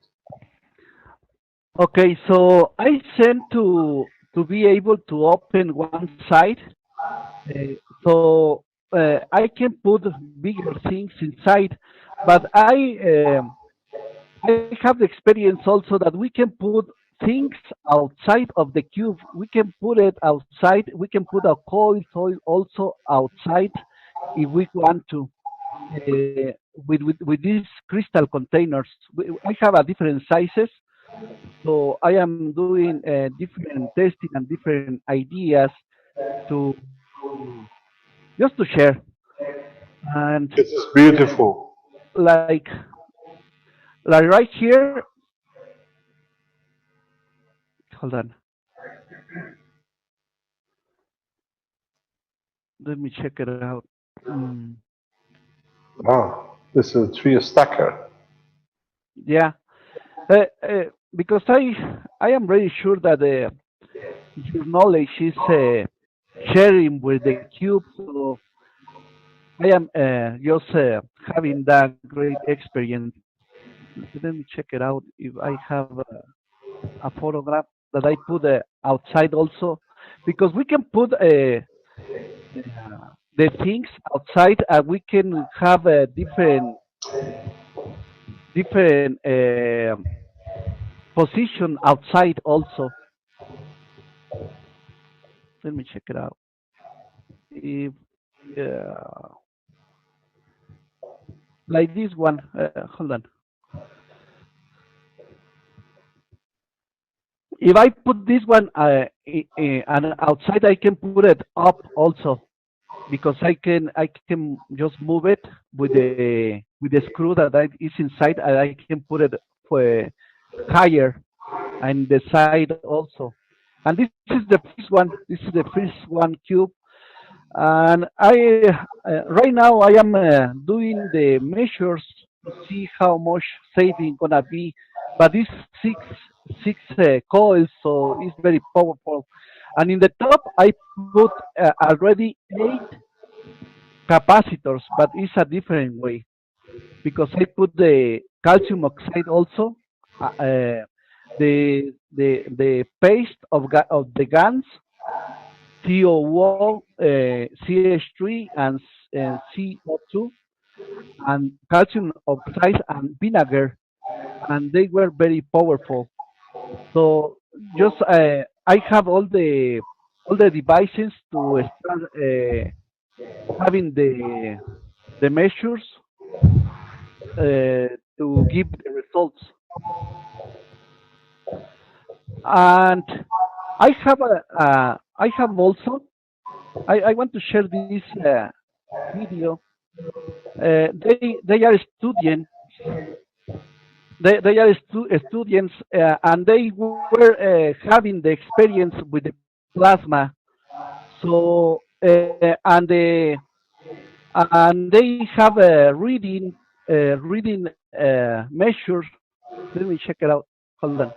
Okay, so I sent to be able to open one side, uh, so I can put bigger things inside. But I have the experience also that we can put things outside of the cube. We can put it outside. We can put a coil also outside if we want to. With these crystal containers, I have a different sizes. So I am doing different testing and different ideas to just to share. And This is beautiful. like like right here, hold on. Let me check it out. Mm, Wow, this is a tree stacker. yeah, because I am really sure that your knowledge is sharing with the cube. So I am just having that great experience. Let me check it out if I have a photograph that I put outside also, because we can put the things outside and we can have a different position outside also. Let me check it out. If uh, like this one, hold on. If I put this one and outside, I can put it up also because I can just move it with the screw that is inside, and I can put it for higher and the side also. And this is the first one. This is the first one cube. And I right now I am doing the measures to see how much saving gonna be. But this six coils, so it's very powerful. And in the top, I put already 8 capacitors, but it's a different way because I put the calcium oxide also, the paste of the GANs, CO1, CH3, and CO2, and calcium oxide and vinegar, and they were very powerful. So just I have all the devices to start having the measures to give the results. And I have also I want to share this video. They are students. They are students, and they were having the experience with the plasma. So and they have a reading measures. Let me check it out. Hold on.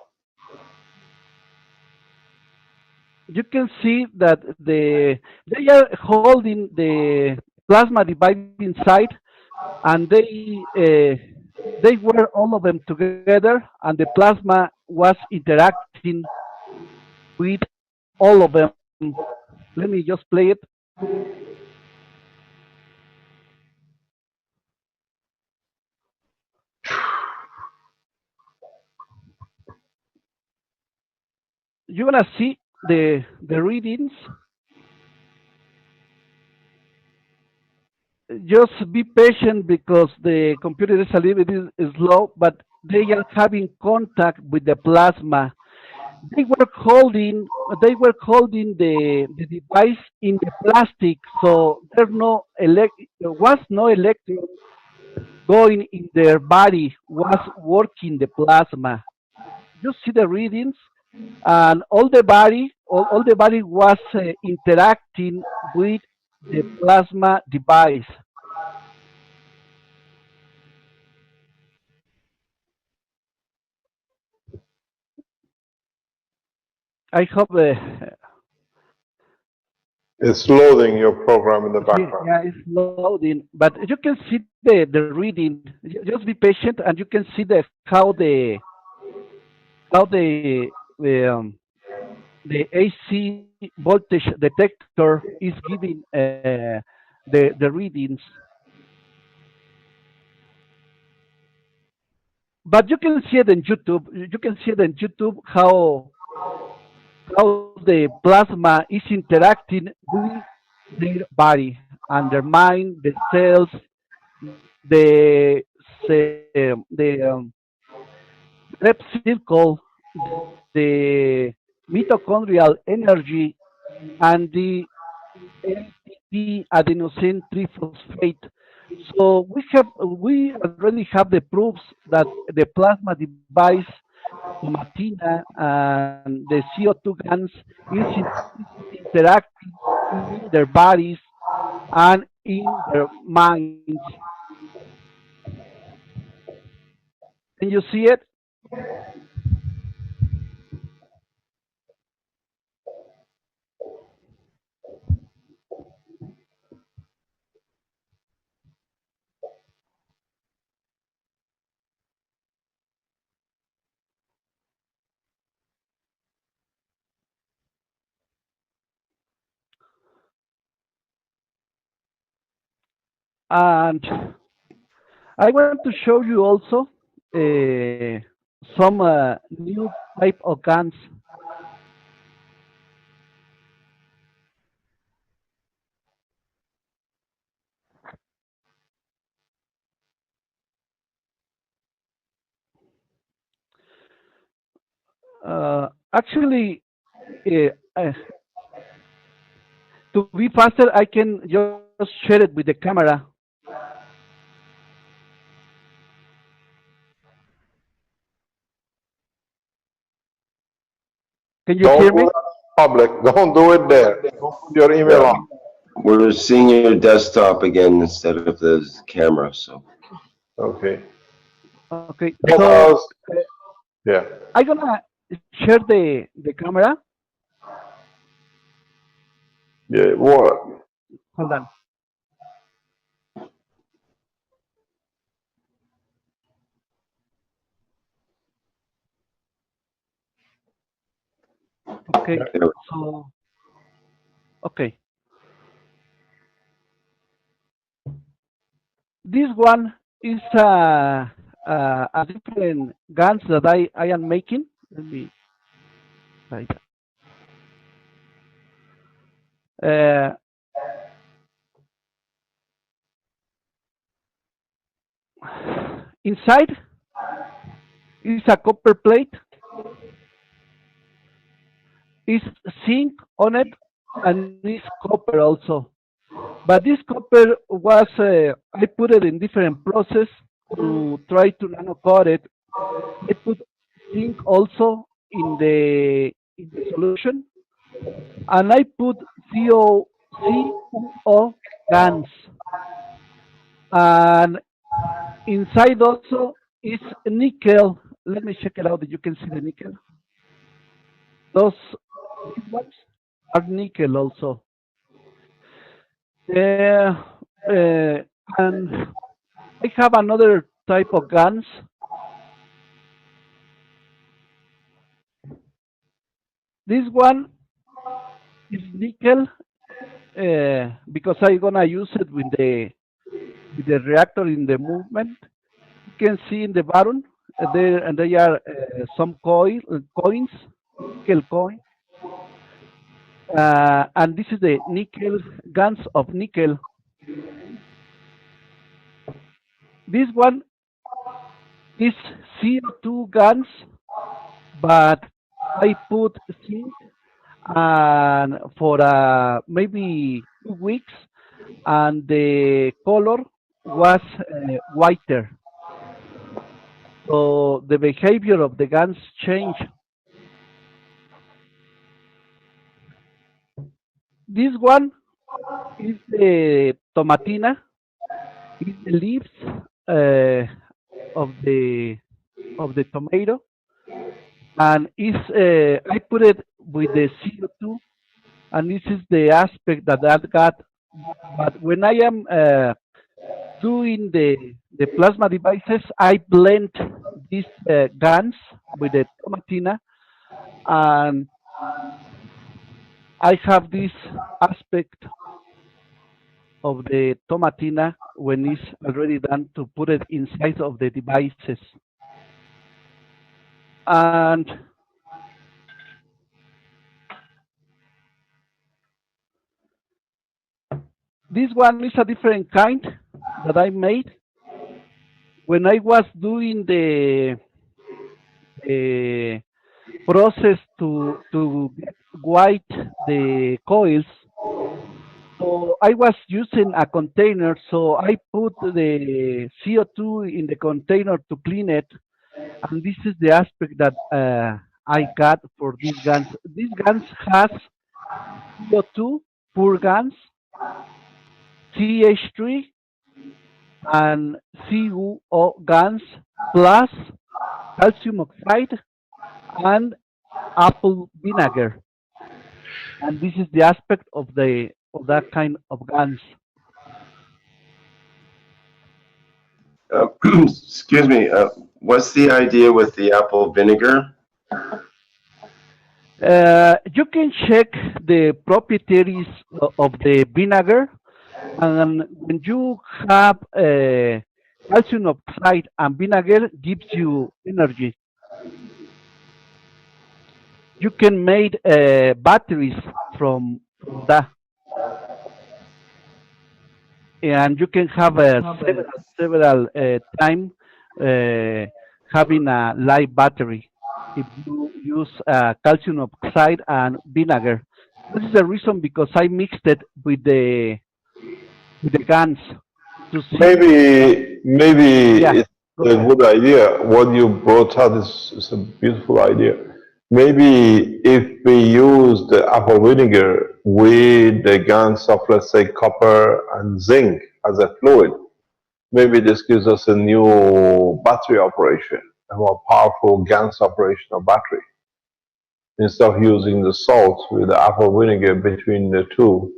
You can see that they are holding the plasma device inside, and they were all of them together, and the plasma was interacting with all of them. Let me just play it. You're gonna see the readings. Just be patient because the computer is a little bit slow, but they are having contact with the plasma. They were holding the device in the plastic, so there was no electron going in their body, was working the plasma. You see the readings, and all the body was interacting with the plasma device. I hope It's loading your program in the background. yeah, it's loading, but you can see the reading. Just be patient, and you can see how the AC voltage detector is giving the readings. But you can see it in YouTube. You can see it in YouTube how the plasma is interacting with their body and their mind, the cells, the the Krebs circle, the mitochondrial energy, and the ATP adenosine triphosphate. So we already have the proofs that the plasma device, somatina, and the CO2 gans is interacting in their bodies and in their minds. Can you see it? And I want to show you also some new type of guns. Actually, uh, uh, to be faster, I can just share it with the camera. Can you Don't hear do me? that in public. Don't do it there. Don't put your email Yeah, on. we're seeing your desktop again instead of the camera, so. Okay. Okay, so Because, yeah. I'm gonna share the camera. Yeah, what? Hold on. Okay, Yeah. so okay, this one is a different guns that I am making. Let me try that. Inside is a copper plate, is zinc on it, and is copper also. But this copper was I put it in different process to try to nano coat it. I put zinc also in the solution, and I put CuO GaNs, and inside also is nickel. Let me check it out. You can see the nickel. Those these ones are nickel also. Uh, and I have another type of guns. This one is nickel because I'm gonna use it with the reactor in the movement. You can see in the bottom there and there are some coins, nickel coin, and this is the nickel guns of nickel. This one is CO2 guns, but I put zinc and for maybe 2 weeks, and the color was whiter. So the behavior of the guns changed. This one is the tomatina, is the leaves uh, of the tomato, and is I put it with the CO2, and this is the aspect that got. But when I am doing the plasma devices, I blend these guns with the tomatina, and I have this aspect of the tomatina when it's already done to put it inside of the devices. And this one is a different kind that I made when I was doing the process to get white the coils. So I was using a container, so I put the CO2 in the container to clean it, and this is the aspect that I got for these guns. These guns has CO2 pure guns, CH3, and CuO guns plus calcium oxide and apple vinegar, and this is the aspect of the of that kind of guns. Excuse me, what's the idea with the apple vinegar? You can check the properties of the vinegar. And when you have calcium oxide and vinegar, gives you energy. You can make batteries from that, and you can have several time uh, having a live battery if you use calcium oxide and vinegar. This is the reason because I mixed it with the guns to see. Maybe Yeah, it's go a ahead. good idea. What you brought out is a beautiful idea. Maybe if we use the apple vinegar with the gans of, let's say, copper and zinc as a fluid, maybe this gives us a new battery operation, a more powerful GANs operational battery. Instead of using the salt with the apple vinegar between the two,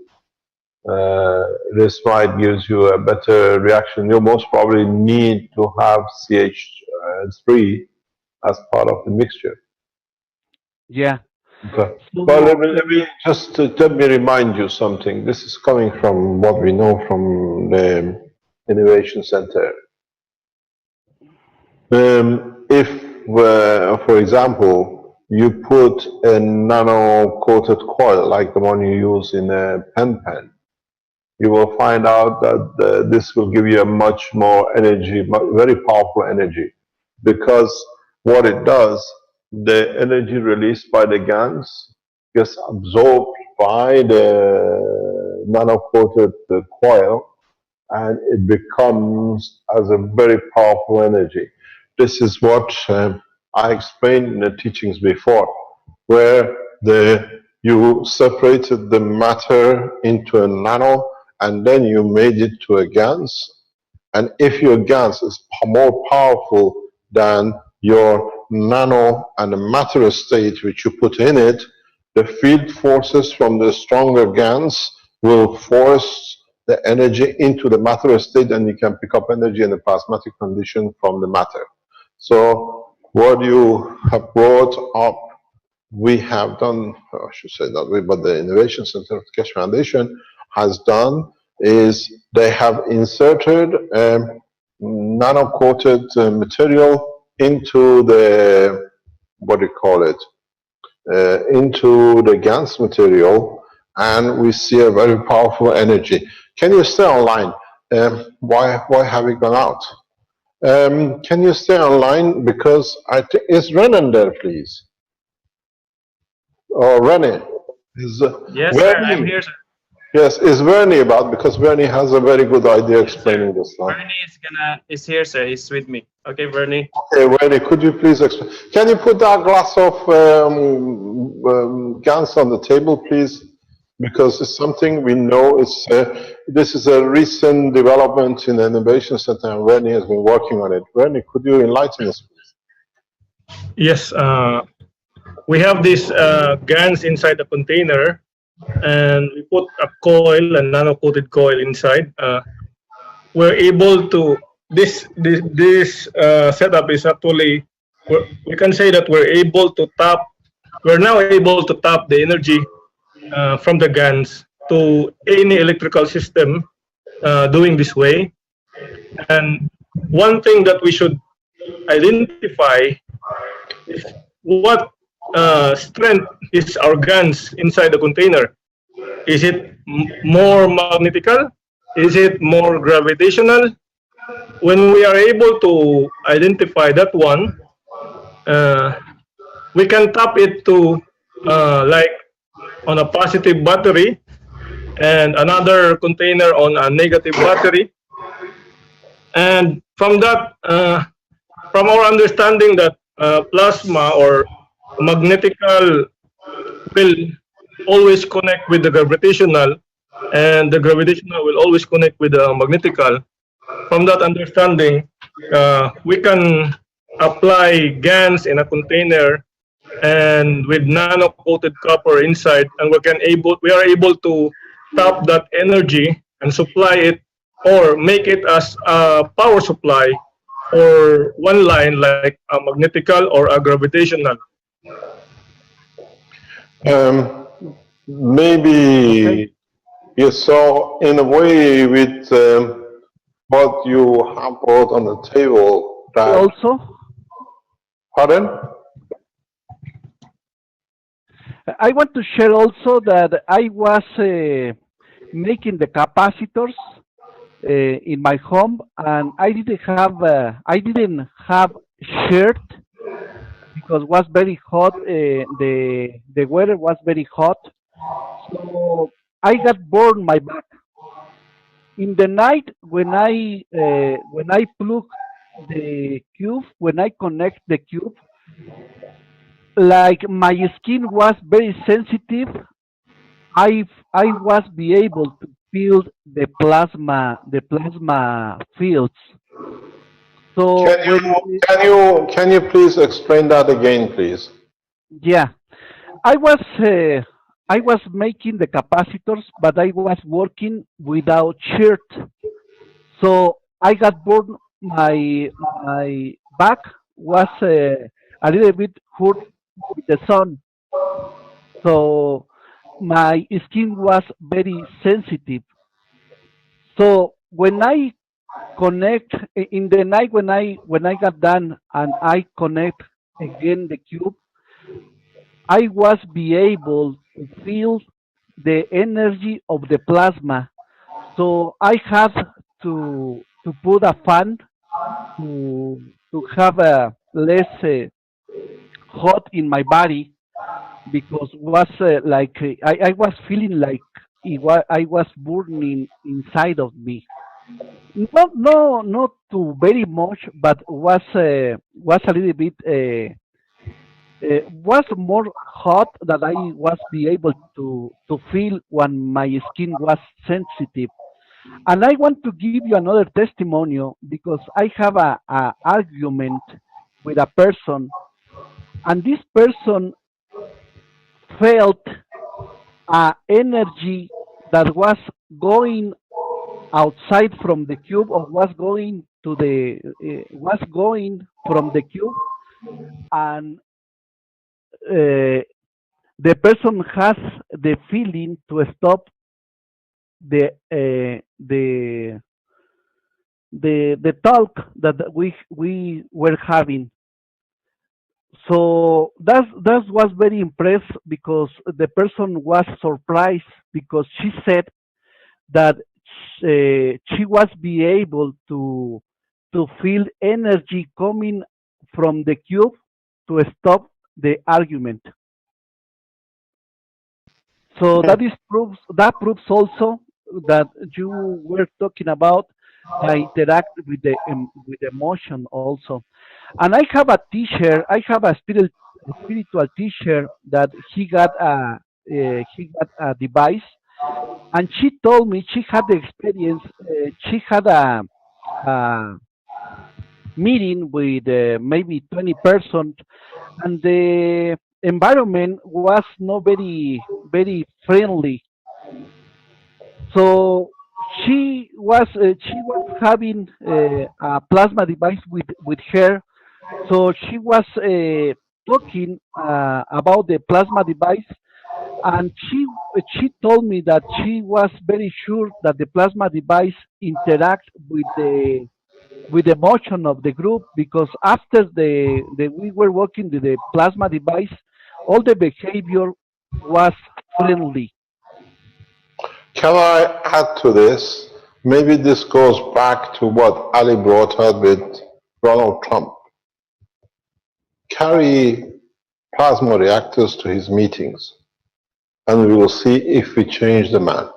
this might gives you a better reaction. You most probably need to have CH3 as part of the mixture. Yeah. Okay. Well, So let me just let me remind you something. This is coming from what we know from the Innovation Center. If, for example, you put a nano-coated coil like the one you use in a pen, you will find out that this will give you a much more energy, very powerful energy, because what it does, the energy released by the GANs gets absorbed by the nano-coated coil, and it becomes as a very powerful energy. This is what I explained in the teachings before, where you separated the matter into a nano and then you made it to a GANs. And if your GANs is more powerful than your nano and the matter state which you put in it, the field forces from the stronger GANs will force the energy into the matter state, and you can pick up energy in the plasmatic condition from the matter. So what you have brought up, we have done, I should say not we, but the Innovation Center of the Keshe Foundation has done, is they have inserted nano-coated material into the, what do you call it, into the GANs material, and we see a very powerful energy. Can you stay online? Why have we gone out? Can you stay online? Because I think, is Renan there, please? Or René? Is Yes, sir. I'm Vernie? here, sir. Yes, is Vernie about? Because Vernie has a very good idea Yes, sir. explaining this now. Bernie is here, sir. He's with me. Okay, Bernie. Okay, Vernie, could you please explain? Can you put that glass of GANs on the table, please? Because it's something we know. This is a recent development in the Innovation Center, and Vernie has been working on it. Vernie, could you enlighten us, please? Yes, we have these GANs inside the container, and we put a coil, a nano-coated coil inside. We're able to, this setup is actually, we can say that we're now able to tap the energy from the GANs to any electrical system doing this way. And one thing that we should identify is what strength is our GANs inside the container. Is it more magnetical? Is it more gravitational? When we are able to identify that one, we can tap it to like on a positive battery and another container on a negative battery. And from that, from our understanding that plasma or magnetical will always connect with the gravitational, and the gravitational will always connect with the magnetical. From that understanding, we can apply GANs in a container and with nano-coated copper inside, and we are able to tap that energy and supply it or make it as a power supply for one line, like a magnetical or a gravitational. Maybe Yes, so in a way, with what you have brought on the table, that, Also, pardon? I want to share also that I was making the capacitors in my home, and I didn't have shirt because it was very hot. The weather was very hot, so I got burned my back. In the night when I plug the cube, when I connect the cube, like my skin was very sensitive. I was be able to feel the plasma fields. So Can when can you please explain that again, please? yeah, I was uh, I was making the capacitors, but I was working without shirt. So I got burned. My back was a little bit hurt with the sun. So my skin was very sensitive. So when I connect in the night when I got done and I connect again the cube, I was be able to feel the energy of the plasma. So I had to put a fan to have a less hot in my body because was like I was feeling like I was burning inside of me. Not too very much, but was a little bit was more hot that I was be able to feel when my skin was sensitive. And I want to give you another testimonial because I have a argument with a person, and this person felt a energy that was going outside from the cube or was going from the cube, and uh, the person has the feeling to stop the uh, the the talk that we were having. So that was very impressed because the person was surprised because she said that she was be able to feel energy coming from the cube to stop the argument. So that proves also that you were talking about the interact with emotion also. And I have a teacher. I have a spiritual teacher that he got a device, and she told me she had the experience. She had a meeting with maybe 20 persons, and the environment was not very friendly. So she was having a plasma device with her. So she was talking about the plasma device, and she told me that she was very sure that the plasma device interact with the motion of the group because after the we were working with the plasma device, all the behavior was friendly. Can I add to this? Maybe this goes back to what Ali brought up with Donald Trump. Carry plasma reactors to his meetings, and we will see if we change the man.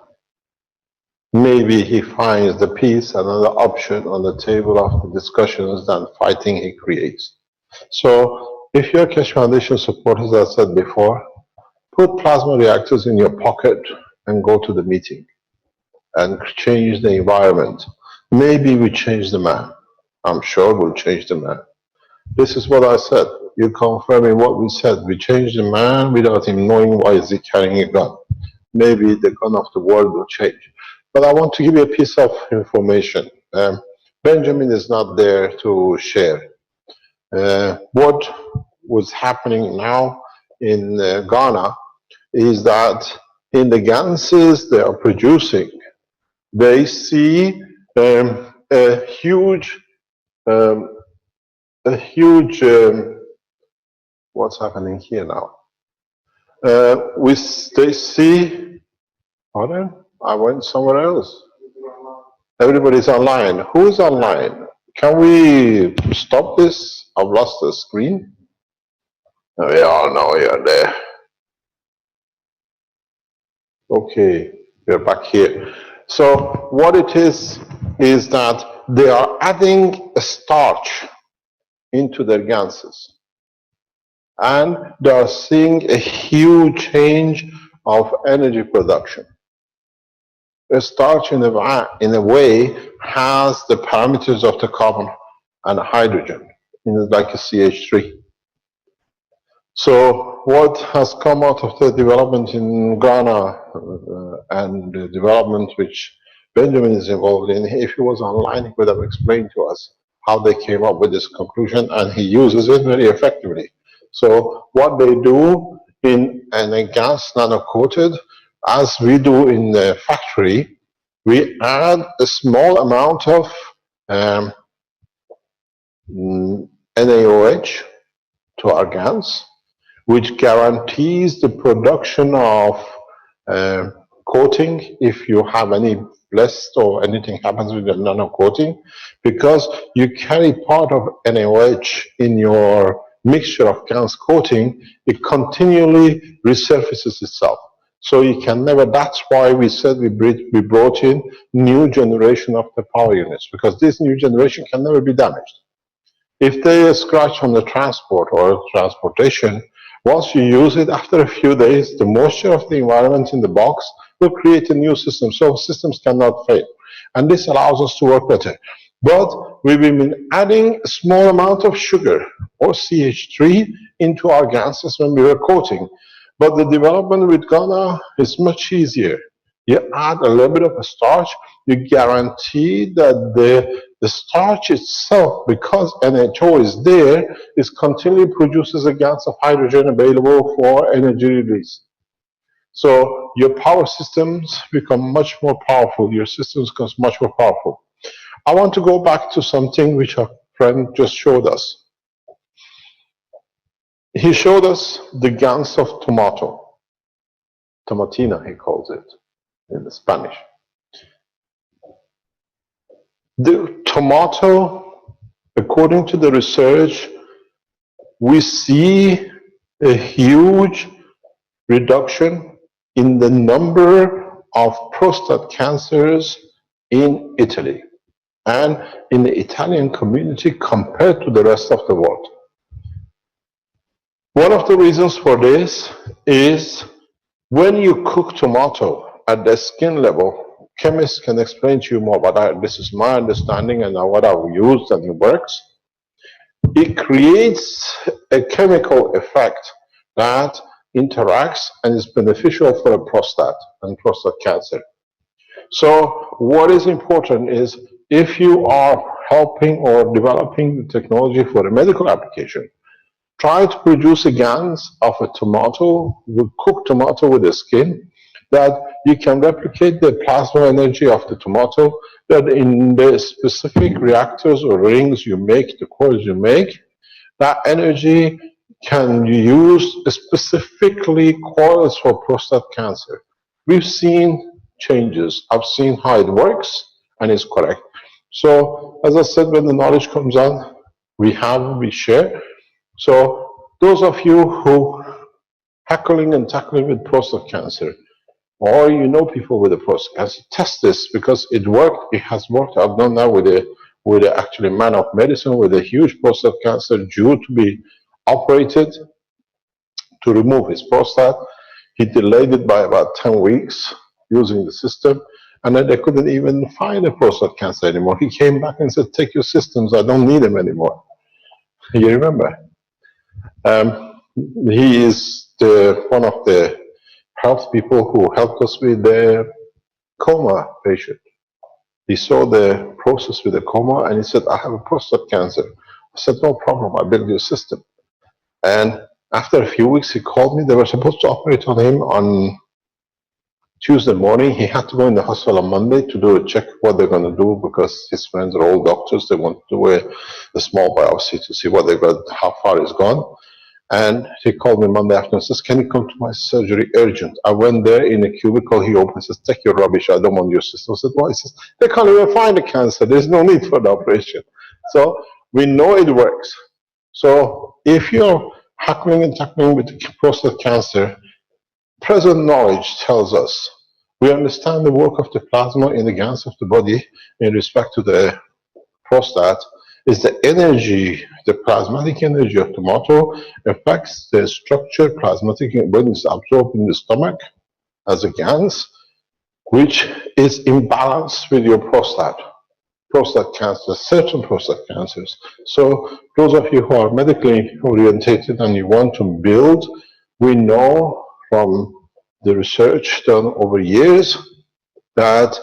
Maybe he finds the peace, another option on the table of the discussions than fighting he creates. So if you're Keshe Foundation supporters, as I said before, put plasma reactors in your pocket and go to the meeting and change the environment. Maybe we change the man. I'm sure we'll change the man. This is what I said. You're confirming what we said. We changed the man without him knowing why is he carrying a gun. Maybe the gun of the world will change. But I want to give you a piece of information. Benjamin is not there to share. What was happening now in Ghana is that in the gases they are producing, they see a huge, what's happening here now? They see, pardon? I went somewhere else. Everybody's online. Who's online? Can we stop this? I've lost the screen. We all know you're there. Okay, we're back here. So what it is that they are adding a starch into their gases. And they are seeing a huge change of energy production. A starch in a way has the parameters of the carbon and hydrogen, like a CH3. So what has come out of the development in Ghana and the development which Benjamin is involved in, if he was online, he could have explained to us how they came up with this conclusion, and he uses it very effectively. So what they do in a gas nano-coated, as we do in the factory, we add a small amount of NaOH to our gas, which guarantees the production of coating if you have any blessed or anything happens with the nano coating, because you carry part of NaOH in your mixture of gas coating, it continually resurfaces itself. So you can never, that's why we said we brought in new generation of the power units, because this new generation can never be damaged. If they scratch on the transport or transportation, once you use it, after a few days, the moisture of the environment in the box will create a new system, so systems cannot fail. And this allows us to work better. But we've been adding a small amount of sugar or CH3 into our gases when we were coating. But the development with Ghana is much easier. You add a little bit of a starch, you guarantee that the starch itself, because NHO is there, is continually produces a gas of hydrogen available for energy release. So your power systems become much more powerful, your systems become much more powerful. I want to go back to something which our friend just showed us. He showed us the gas of tomato. Tomatina, he calls it in the Spanish. The tomato, according to the research, we see a huge reduction in the number of prostate cancers in Italy and in the Italian community compared to the rest of the world. One of the reasons for this is when you cook tomato at the skin level, chemists can explain to you more, but this is my understanding and what I've used and it works. It creates a chemical effect that interacts and is beneficial for the prostate and prostate cancer. So what is important is if you are helping or developing the technology for a medical application, try to produce a gas of a tomato, cooked tomato with the skin, that you can replicate the plasma energy of the tomato, that in the specific reactors or rings you make, the coils you make, that energy can be used specifically coils for prostate cancer. We've seen changes. I've seen how it works and it's correct. So as I said, when the knowledge comes on, we share. So those of you who tackling with prostate cancer, or you know people with a prostate cancer, test this because it worked. It has worked. I've done that with a actually man of medicine with a huge prostate cancer due to be operated to remove his prostate. He delayed it by about 10 weeks using the system, and then they couldn't even find a prostate cancer anymore. He came back and said, "Take your systems. I don't need them anymore." You remember? He is one of the health people who helped us with the coma patient. He saw the process with the coma and he said, "I have a prostate cancer." I said, "No problem, I built your system." And after a few weeks, he called me. They were supposed to operate on him on Tuesday morning, he had to go in the hospital on Monday to do a check what they're going to do because his friends are all doctors. They want to do a small biopsy to see what they got, how far it's gone. And he called me Monday afternoon and says, can you come to my surgery urgent? I went there in a cubicle. He opened and says, take your rubbish. I don't want your system. I said, why? He says, they can't even find the cancer. There's no need for the operation. So we know it works. So if you're hackling and tackling with prostate cancer, present knowledge tells us we understand the work of the plasma in the gans of the body in respect to the prostate is the energy, the plasmatic energy of the motor affects the structure plasmatic when it's absorbed in the stomach as a gans, which is imbalanced with your prostate cancer, certain prostate cancers. So those of you who are medically orientated and you want to build, we know from the research done over years that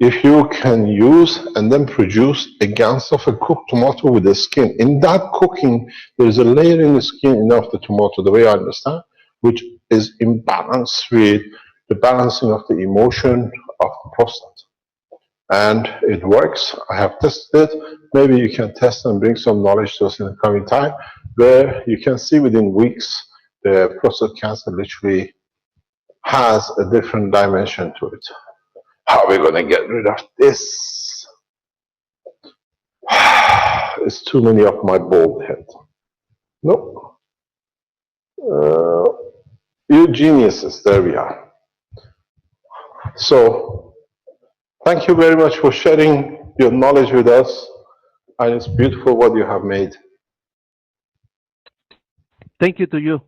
if you can use and then produce a gans of a cooked tomato with the skin, in that cooking, there's a layer in the skin of the tomato, the way I understand, which is in balance with the balancing of the emotion of the prostate. And it works. I have tested it. Maybe you can test and bring some knowledge to us in the coming time, where you can see within weeks the prostate cancer literally has a different dimension to it. How are we going to get rid of this? It's too many of my bald head. Nope. You geniuses, there we are. So, thank you very much for sharing your knowledge with us. And it's beautiful what you have made. Thank you to you.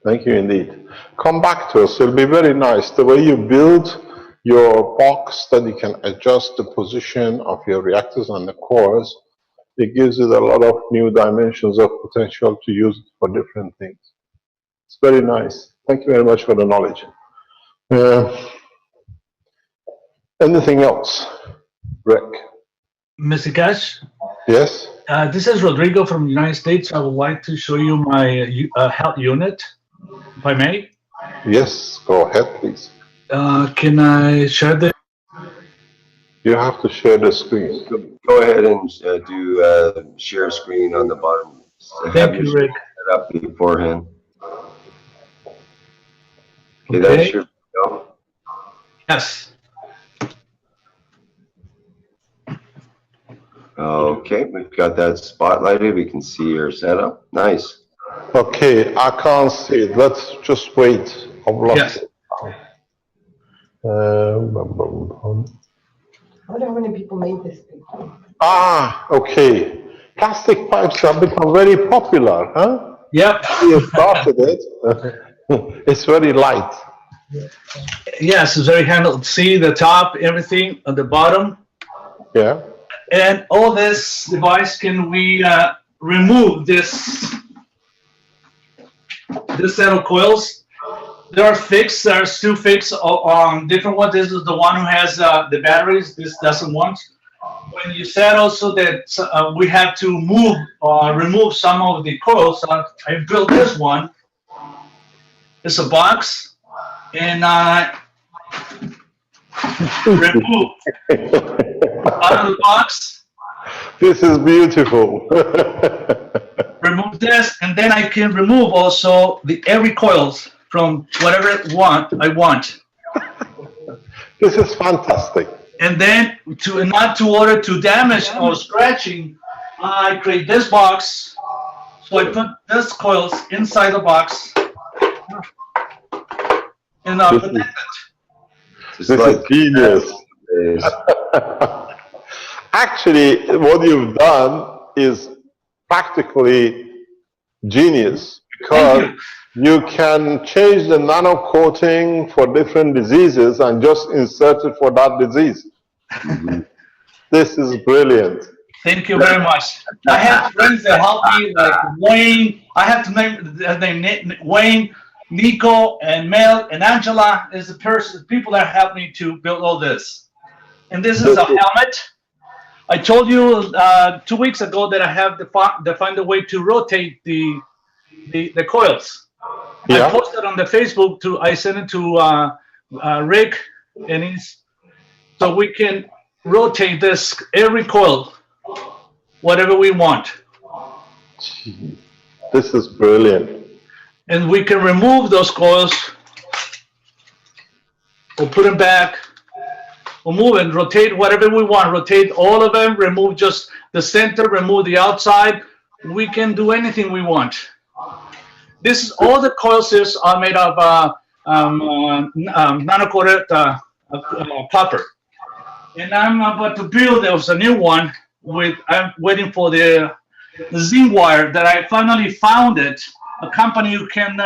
Thank you indeed. Come back to us. It'll be very nice. The way you build your box that you can adjust the position of your reactors and the cores, it gives it a lot of new dimensions of potential to use it for different things. It's very nice. Thank you very much for the knowledge. Anything else, Rick? Mr. Cash? Yes? This is Rodrigo from the United States. I would like to show you my health unit, if I may. Yes, go ahead, please. Can I share the... You have to share the screen. Go ahead and do share screen on the bottom. Thank you, Rick. Set up beforehand. Okay, Okay. that's your video. Yes. Okay, we've got that spotlighted. We can see your setup. Nice. Okay, I can't see it. Let's just wait. I've lost Yes. it. I wonder how many people made this thing. Okay. Plastic pipes have become very popular, huh? Yep. You started it. It's very light. Yes, it's very handled. See the top, everything on the bottom. Yeah. And all this device can we remove this set of coils. There are fixed, there's two fixed on different ones. This is the one who has the batteries. This doesn't want. When you said also that we have to remove some of the coils, I built this one. It's a box, and I remove out of the box. This is beautiful. Remove this, and then I can remove also the every coils from whatever I want. This is fantastic. And then not to order to damage or scratching, I create this box. So I put this coils inside the box and protect it. This is genius. Actually, what you've done is practically genius because you can change the nano coating for different diseases and just insert it for that disease. This is brilliant. Thank you very much. I have friends that help me, like Wayne. I have to name Wayne, Nico, and Mel, and Angela is the people that helped me to build all this. And this is a helmet. I told you 2 weeks ago that I have to find a way to rotate the coils. Yeah. I posted on the Facebook I sent it to rig, and so we can rotate this every coil, whatever we want. This is brilliant. And we can remove those coils or put them back or move and rotate whatever we want. Rotate all of them, remove just the center, remove the outside. We can do anything we want. This is all the coils are made of nano-coated copper. And I'm about to build, there was a new one I'm waiting for the zinc wire that I finally found it, a company who can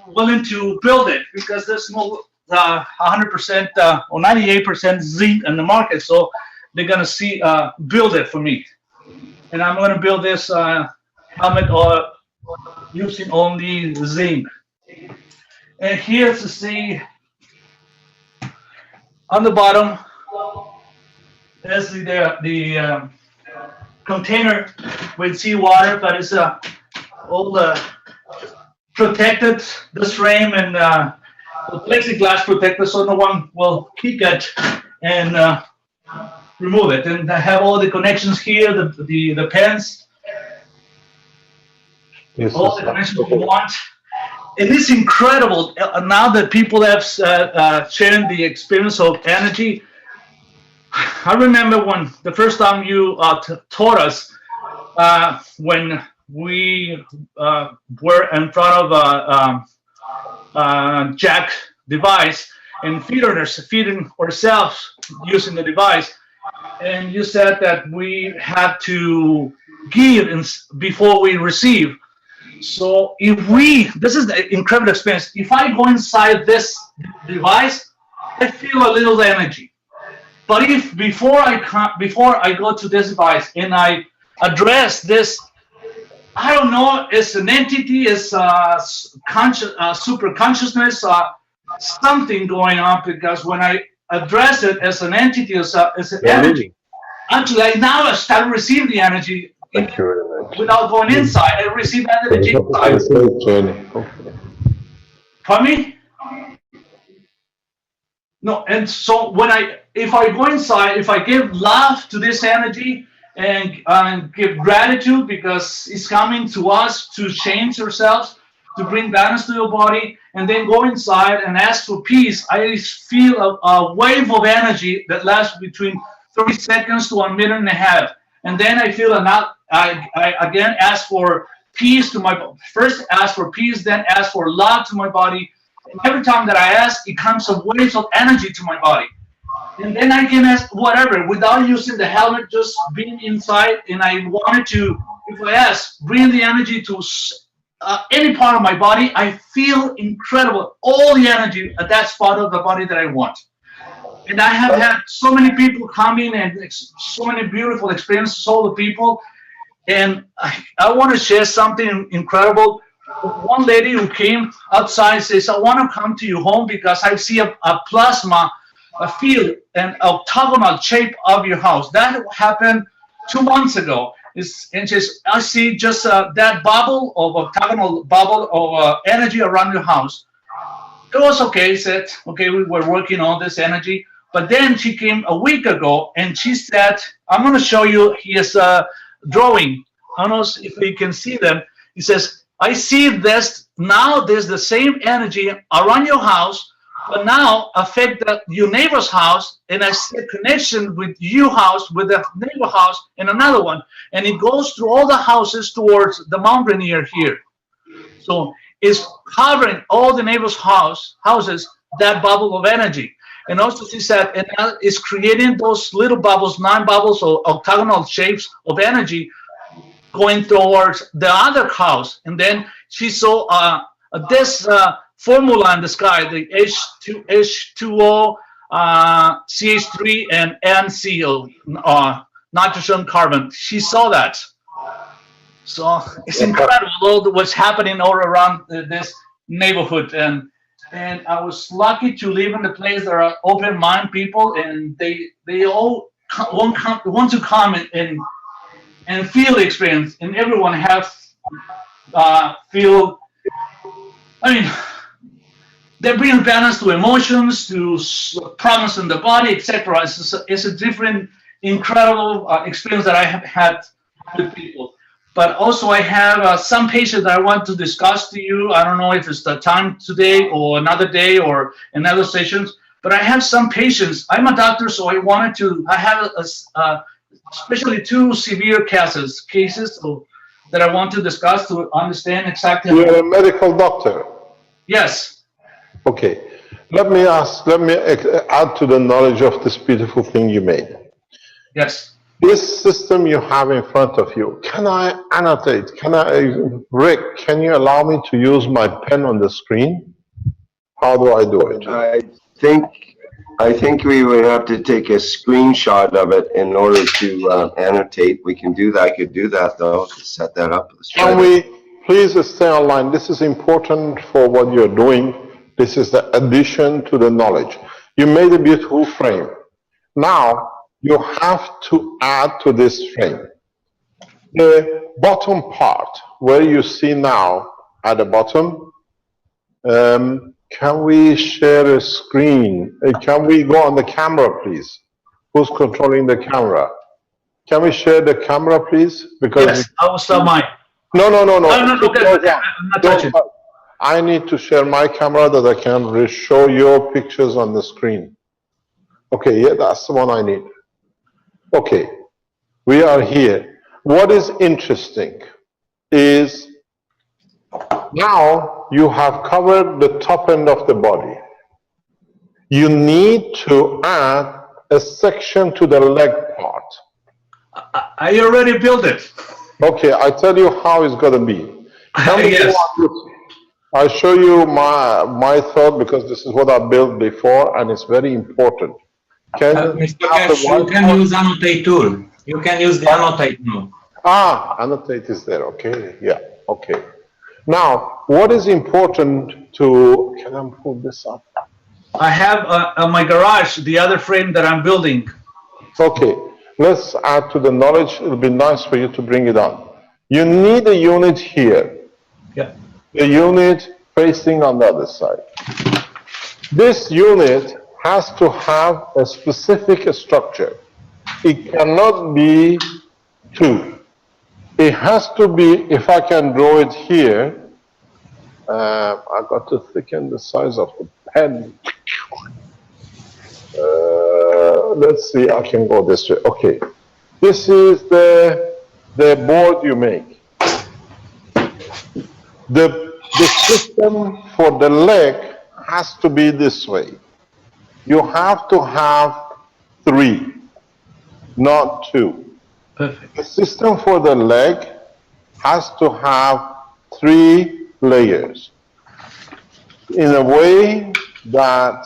willing to build it, because there's no 100% or 98% zinc in the market, so they're gonna build it for me, and I'm gonna build this helmet using only zinc. And here's to see on the bottom is the container with seawater, but it's all protected, this frame, and the plexiglass protected, so no one will kick it and remove it. And I have all the connections here, the pens, all the connections we want. And it's incredible now that people have shared the experience of energy. I remember when the first time you taught us when we were in front of a jack device and feeding ourselves using the device, and you said that we had to give before we receive. So this is the incredible experience. If I go inside this device, I feel a little energy. But if before I go to this device and I address this, I don't know, it's an entity, it's super consciousness, something going on, because when I address it as an entity, it's an energy. Actually, now I start receiving the energy without going inside. I receive energy inside. Pardon me? No, and so if I go inside, if I give love to this energy and give gratitude because it's coming to us to change ourselves, to bring balance to your body, and then go inside and ask for peace, I feel a wave of energy that lasts between 30 seconds to 1.5 minutes. And then I feel I again ask for peace to my body. First ask for peace, then ask for love to my body. And every time that I ask, it comes a wave of energy to my body. And then I can ask whatever without using the helmet, just being inside. And I wanted to, if I ask, bring the energy to any part of my body, I feel incredible. All the energy at that spot of the body that I want. And I have had so many people come in and so many beautiful experiences, all the people. And I want to share something incredible. One lady who came outside says, I want to come to your home because I see a plasma field and octagonal shape of your house. That happened 2 months ago. And she says, I see just that bubble of octagonal bubble of energy around your house. It was okay, said, okay, we were working on this energy. But then she came a week ago and she said, I'm going to show you his drawing. I don't know if you can see them. He says, I see this, now there's the same energy around your house, but now affect your neighbor's house, and I see a connection with your house, with the neighbor house, and another one. And it goes through all the houses towards the mountain here. So it's covering all the neighbors' houses, that bubble of energy. And also she said, and it's creating those little bubbles, 9 bubbles or octagonal shapes of energy going towards the other house. And then she saw this formula in the sky, the H2O, CH3, and NCO, nitrogen carbon. She saw that. So it's incredible what's happening all around this neighborhood. And I was lucky to live in a place that are open mind people, and they all want to come and feel the experience, and everyone has feel. I mean, they bring balance to emotions, to problems in the body, etc. It's a different, incredible experience that I have had with people. But also I have some patients that I want to discuss to you. I don't know if it's the time today or another day or another sessions, but I have some patients. I'm a doctor, so I have especially 2 severe cases that I want to discuss to understand exactly. You're a medical doctor? Yes. Okay. Let me add to the knowledge of this beautiful thing you made. Yes. This system you have in front of you, can I annotate? Rick, can you allow me to use my pen on the screen? How do I do it? I think we would have to take a screenshot of it in order to annotate. We can do that. I could do that though, to set that up. Can we please stay online? This is important for what you're doing. This is the addition to the knowledge. You made a beautiful frame. Now, you have to add to this frame. The bottom part, where you see now at the bottom, can we share a screen? Can we go on the camera, please? Who's controlling the camera? Can we share the camera, please? Because yes, I will start mine. No. Okay. I'm not touching. I need to share my camera that I can show your pictures on the screen. Okay, yeah, that's the one I need. Okay, we are here. What is interesting is now you have covered the top end of the body. You need to add a section to the leg part. I already built it. Okay, I tell you how it's going to be. Yes. I'll show you my thought because this is what I built before and it's very important. Mr. Cash, you can use annotate tool. You can use the annotate tool. Annotate is there. Okay, yeah, okay. Now, what is important to, can I pull this up? I have on my garage the other frame that I'm building. Okay, let's add to the knowledge. It'll be nice for you to bring it on. You need a unit here. Yeah. A unit facing on the other side. This unit has to have a specific structure. It cannot be 2. It has to be, if I can draw it here, I got to thicken the size of the pen. Let's see, I can go this way. Okay, this is the board you make. The system for the leg has to be this way. You have to have 3, not 2. Perfect. The system for the leg has to have 3 layers in a way that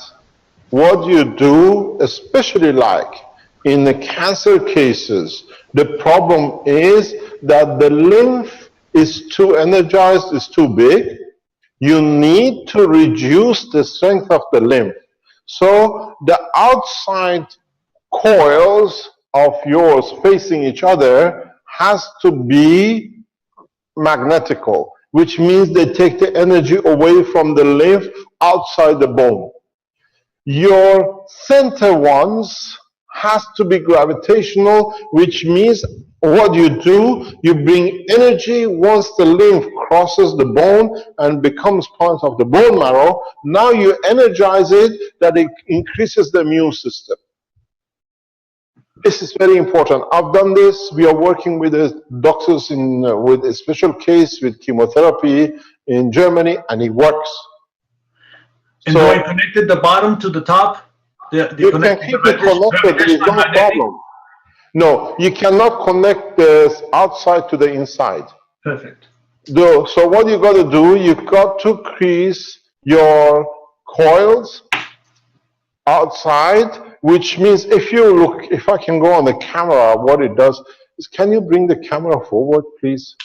what you do, especially like in the cancer cases, the problem is that the lymph is too energized, is too big. You need to reduce the strength of the lymph. So the outside coils of yours facing each other has to be magnetical, which means they take the energy away from the lymph outside the bone. Your center ones has to be gravitational, which means what you do, you bring energy once the lymph crosses the bone and becomes part of the bone marrow. Now you energize it, that it increases the immune system. This is very important. I've done this. We are working with the doctors with a special case with chemotherapy in Germany, and it works. And so, do I connected the bottom to the top? You can keep it connected. There is no problem. No, you cannot connect the outside to the inside. Perfect. So what you got to do, you've got to crease your coils outside, which means if you look, if I can go on the camera, what it does is, can you bring the camera forward, please?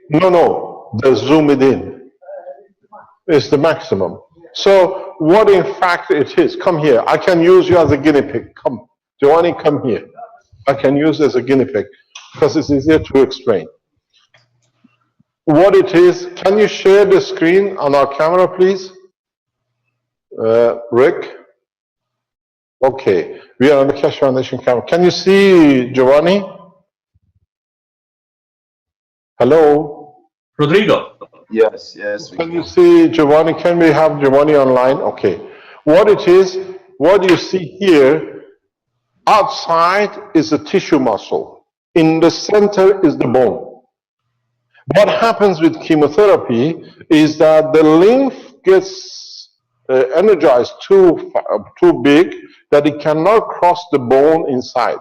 No, just zoom it in. It's the maximum. So what in fact it is, come here. I can use you as a guinea pig. Come, Giovanni, come here. I can use as a guinea pig because it's easier to explain. what it is. Can you share the screen on our camera, please? Rick? Okay, we are on the Cash Foundation camera. Can you see Giovanni? Hello? Rodrigo. Yes, yes. Can you see Giovanni? Can we have Giovanni online? Okay. What it is, what you see here, outside is a tissue muscle. In the center is the bone. What happens with chemotherapy is that the lymph gets energized too big that it cannot cross the bone inside.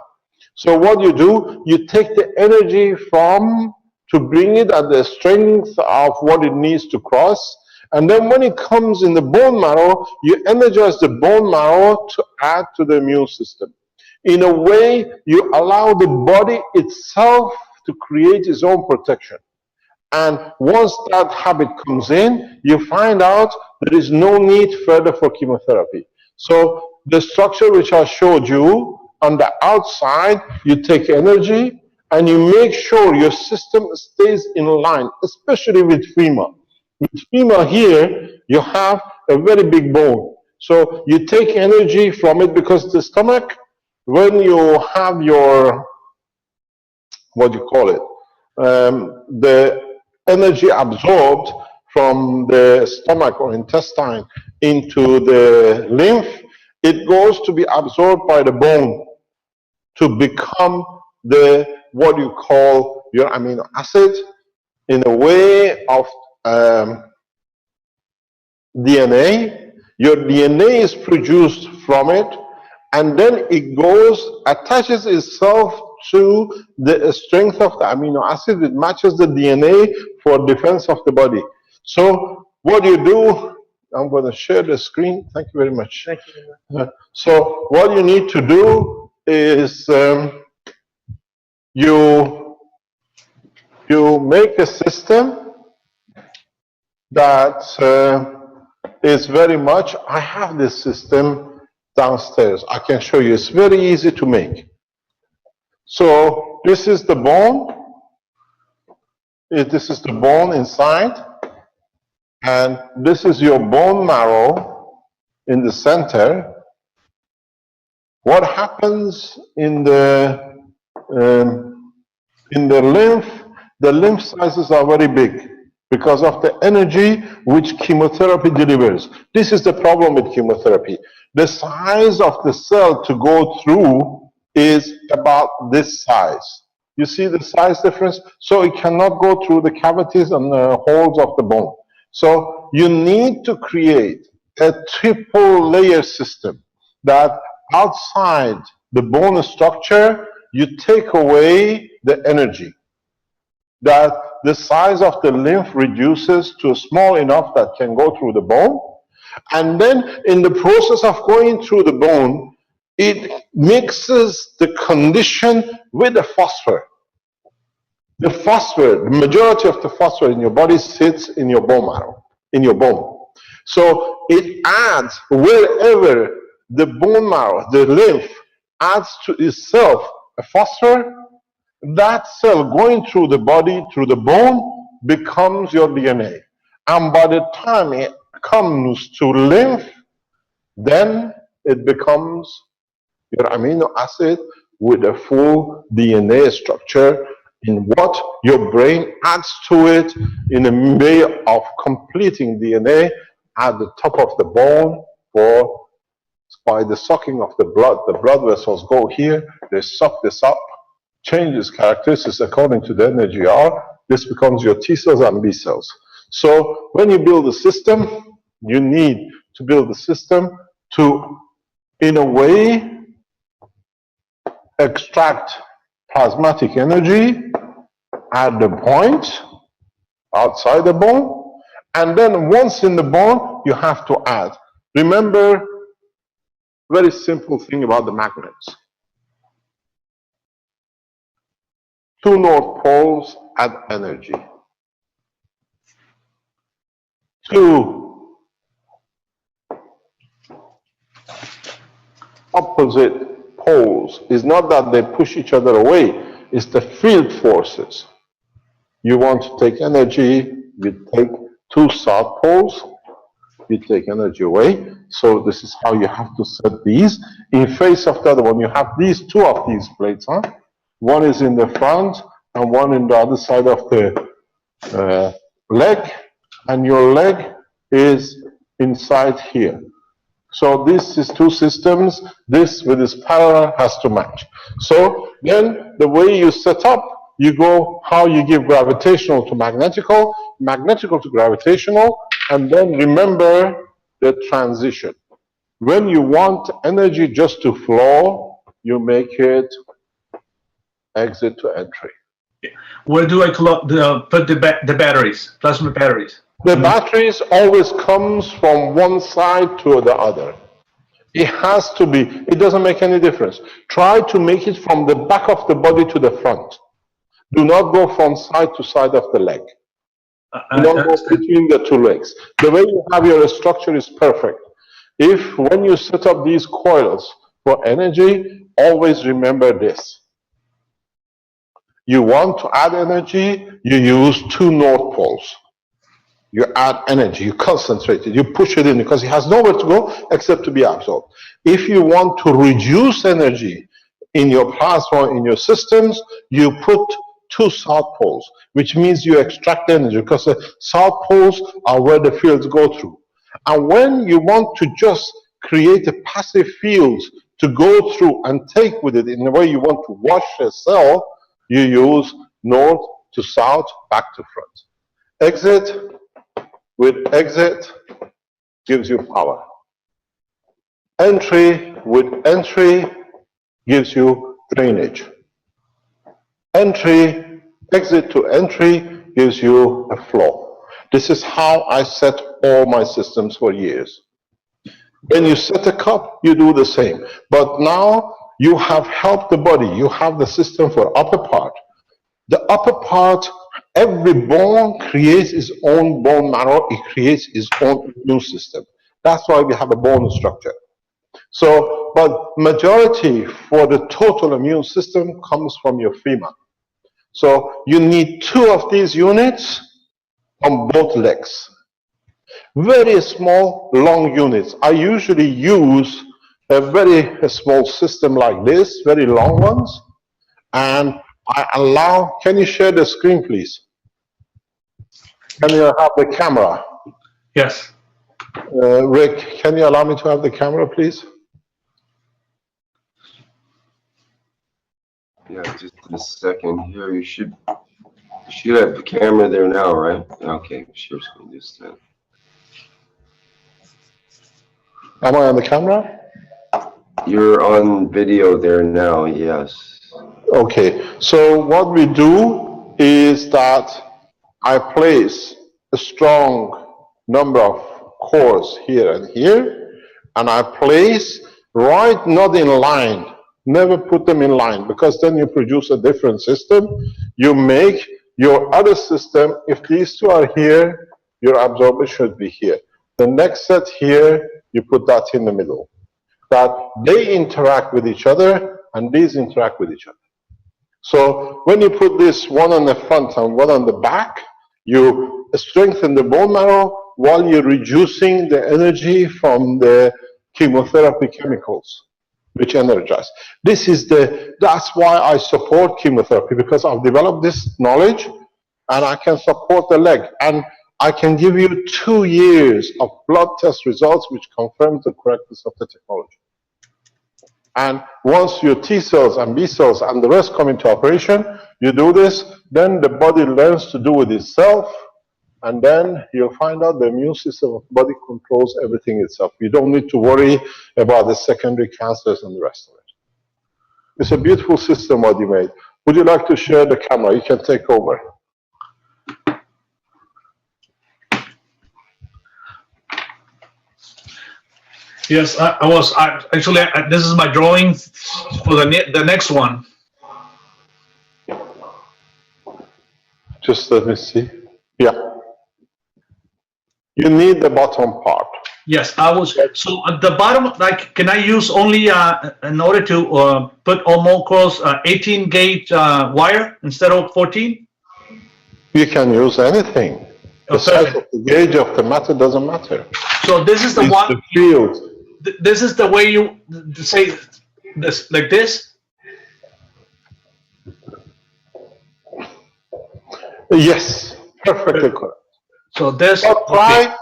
So what you do, you take the energy from to bring it at the strength of what it needs to cross, and then when it comes in the bone marrow, you energize the bone marrow to add to the immune system. In a way, you allow the body itself to create its own protection. And once that habit comes in, you find out there is no need further for chemotherapy. So the structure which I showed you, on the outside, you take energy and you make sure your system stays in line, especially with femur. With femur here, you have a very big bone. So you take energy from it because the stomach, when you have your, what do you call it? The energy absorbed from the stomach or intestine into the lymph, it goes to be absorbed by the bone to become the, what you call your amino acid in a way of DNA. Your DNA is produced from it, and then it goes, attaches itself to the strength of the amino acid. It matches the DNA for defense of the body. So what you do, I'm going to share the screen. Thank you very much. Thank you. So what you need to do is you make a system that is very much, I have this system downstairs. I can show you. It's very easy to make. So this is the bone. This is the bone inside. And this is your bone marrow in the center. What happens in the lymph? The lymph sizes are very big because of the energy which chemotherapy delivers. This is the problem with chemotherapy. The size of the cell to go through is about this size. You see the size difference? So it cannot go through the cavities and the holes of the bone. So you need to create a triple layer system that outside the bone structure, you take away the energy, that the size of the lymph reduces to small enough that can go through the bone. And then in the process of going through the bone, it mixes the condition with the phosphor. The phosphor, the majority of the phosphor in your body sits in your bone marrow, in your bone. So it adds wherever the bone marrow, the lymph, adds to itself a phosphor, that cell going through the body, through the bone, becomes your DNA. And by the time it comes to lymph, then it becomes your amino acid with a full DNA structure in what your brain adds to it in a way of completing DNA at the top of the bone, or by the sucking of the blood vessels go here, they suck this up, change its characteristics according to the NGR. This becomes your T cells and B cells. So when you build a system, you need to build a system to, in a way, extract plasmatic energy at the point outside the bone, and then once in the bone, you have to add. Remember, very simple thing about the magnets. Two north poles add energy. Two opposite poles is not that they push each other away, it's the field forces. You want to take energy, you take two south poles, you take energy away. So this is how you have to set these. In face of the other one, you have these two of these plates, huh? One is in the front and one in the other side of the leg, and your leg is inside here. So this is two systems. This with this parallel has to match. So then the way you set up, you go how you give gravitational to magnetical, magnetical to gravitational, and then remember the transition. When you want energy just to flow, you make it exit to entry. Where do I put the batteries, plasma batteries? The batteries always comes from one side to the other. It has to be. It doesn't make any difference. Try to make it from the back of the body to the front. Do not go from side to side of the leg. Do not go between the two legs. The way you have your structure is perfect. If when you set up these coils for energy, always remember this. You want to add energy, you use two north poles. You add energy, you concentrate it, you push it in because it has nowhere to go except to be absorbed. If you want to reduce energy in your plasma, in your systems, you put two south poles, which means you extract energy because the south poles are where the fields go through. And when you want to just create a passive field to go through and take with it in the way you want to wash a cell, you use north to south, back to front. Exit with exit gives you power. Entry with entry gives you drainage. Entry, exit to entry gives you a flow. This is how I set all my systems for years. When you set a cup, you do the same. But now you have helped the body. You have the system for upper part. The upper part, every bone creates its own bone marrow. It creates its own immune system. That's why we have a bone structure. So, but majority for the total immune system comes from your femur. So you need two of these units on both legs. Very small, long units. I usually use a very small system like this, very long ones, and I allow, can you share the screen, please? Can you have the camera? Yes. Rick, can you allow me to have the camera, please? Yeah, just a second here. You should have the camera there now, right? Okay, share screen this time. Am I on the camera? You're on video there now, yes. Okay, so what we do is that I place a strong number of cores here and here, and I place right, not in line. Never put them in line, because then you produce a different system. You make your other system, if these two are here, your absorber should be here. The next set here, you put that in the middle. That they interact with each other, and these interact with each other. So when you put this one on the front and one on the back, you strengthen the bone marrow while you're reducing the energy from the chemotherapy chemicals, which energize. That's why I support chemotherapy, because I've developed this knowledge and I can support the leg. And I can give you 2 years of blood test results which confirms the correctness of the technology. And once your T cells and B cells and the rest come into operation, you do this, then the body learns to do with itself, and then you'll find out the immune system of the body controls everything itself. You don't need to worry about the secondary cancers and the rest of it. It's a beautiful system what you made. Would you like to share the camera? You can take over. Yes, actually, this is my drawing for the next one. Just let me see. Yeah. You need the bottom part. Yes, so at the bottom, like, can I use only, in order to put all more coils, 18 gauge wire instead of 14? You can use anything. The size of the gauge of the matter doesn't matter. So this is the It's one. the field. This is the way you say this, like this. Yes, perfectly correct. So this. Try.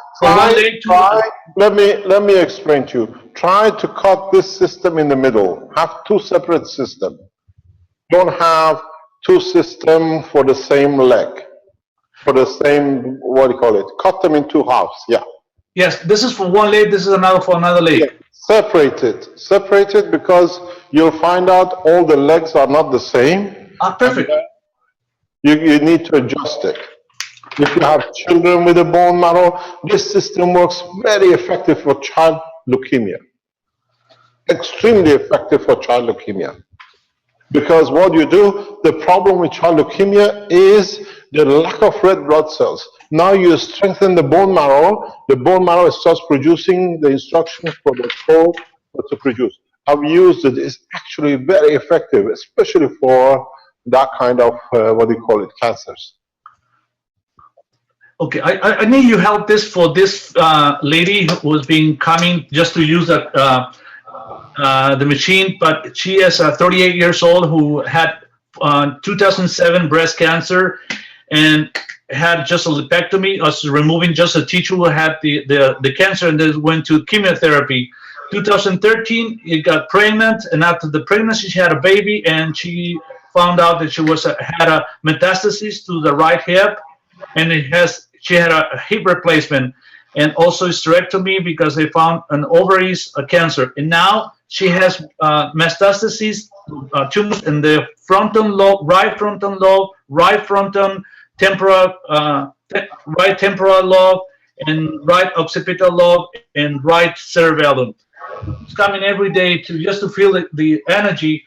Let me explain to you. Try to cut this system in the middle. Have two separate systems. Don't have two systems for the same leg, for the same, what do you call it? Cut them in two halves. Yeah. Yes, this is for one leg. This is another for another leg. Yeah. Separate it because you'll find out all the legs are not the same. Perfect. You need to adjust it. If you have children with a bone marrow, this system works very effective for child leukemia. Extremely effective for child leukemia. Because what you do, the problem with child leukemia is the lack of red blood cells. Now you strengthen the bone marrow starts producing the instructions for the code to produce. I've used it, it's actually very effective, especially for that kind of, what do you call it, cancers. Okay, I need you help this for this lady who has been coming just to use the machine, but she is 38 years old who had 2007 breast cancer and had just a lipectomy, us removing just a tissue who had the cancer, and then went to chemotherapy. 2013, she got pregnant, and after the pregnancy, she had a baby, and she found out that she had a metastasis to the right hip, and she had a hip replacement, and also hysterectomy because they found an ovaries cancer, and now she has metastases, tumors in the frontal lobe, right frontal lobe, right frontal temporal, right temporal lobe, and right occipital lobe, and right cerebellum. She's coming every day just to feel the energy.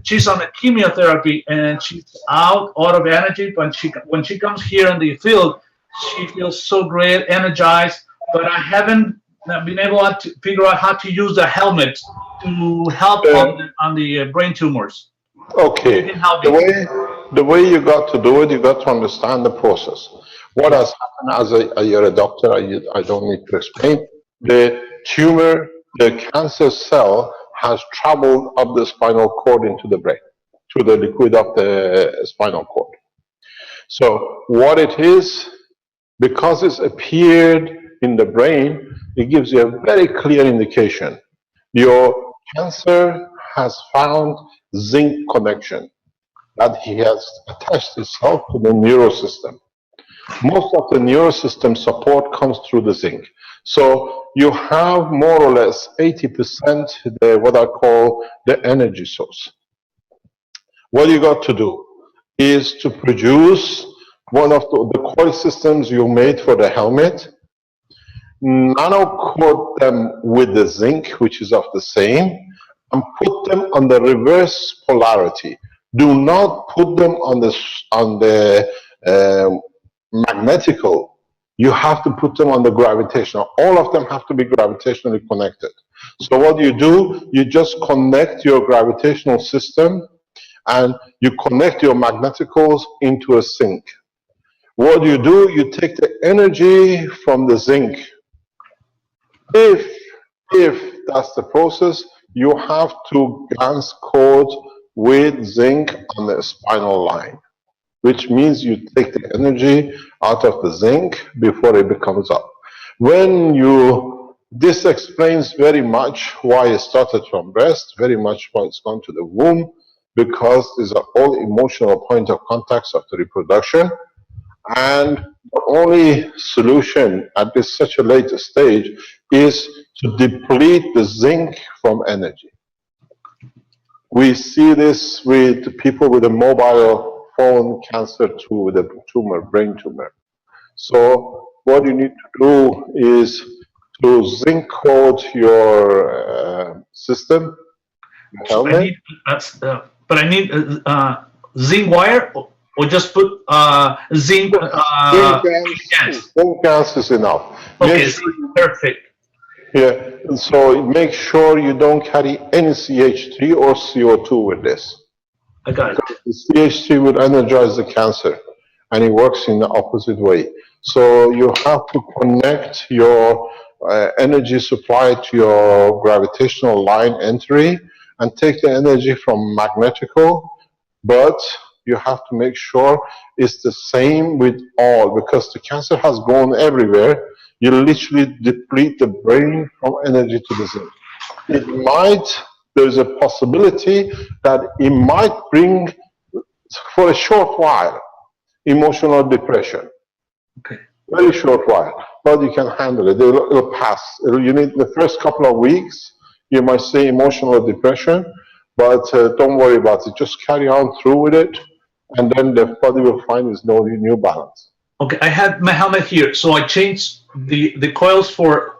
She's on a chemotherapy and she's out of energy. But when she comes here in the field, she feels so great, energized. But I haven't been able to figure out how to use the helmet to help on the brain tumors. Okay, the way you got to do it, you got to understand the process. What has happened you're a doctor, I don't need to explain. The tumor, the cancer cell has traveled up the spinal cord into the brain, to the liquid of the spinal cord. So what it is, because it's appeared in the brain, it gives you a very clear indication. Your cancer has found zinc connection, that he has attached itself to the neurosystem. Most of the neurosystem support comes through the zinc. So you have more or less 80% what I call the energy source. What you got to do is to produce one of the coil systems you made for the helmet, nanocoat them with the zinc, which is of the same, and put them on the reverse polarity. Do not put them on the magnetical. You have to put them on the gravitational. All of them have to be gravitationally connected. So what you do, you just connect your gravitational system and you connect your magneticals into a zinc. What you do, you take the energy from the zinc. If that's the process, you have to glance code with zinc on the spinal line, which means you take the energy out of the zinc before it becomes up. This explains very much why it started from breast, very much why it's gone to the womb, because these are all emotional point of contacts of the reproduction. And the only solution at this such a late stage is to deplete the zinc from energy. We see this with people with a mobile phone cancer too, with a tumor, brain tumor. So what you need to do is to zinc coat your system, helmet. But I need zinc wire, or just put zinc. Zinc gas is enough. Okay, perfect. Yeah, so make sure you don't carry any CH3 or CO2 with this. I got it. The CH3 will energize the cancer. and it works in the opposite way. So you have to connect your energy supply to your gravitational line entry and take the energy from magnetical, but you have to make sure it's the same with all, because the cancer has gone everywhere. You literally deplete the brain from energy to the zinc. It might, there's a possibility that it might bring, for a short while, emotional depression. Okay. Very short while, but you can handle it. It'll pass. You need the first couple of weeks, you might say emotional depression, but don't worry about it. Just carry on through with it, and then the body will find its new balance. Okay, I had my helmet here, so I changed the coils for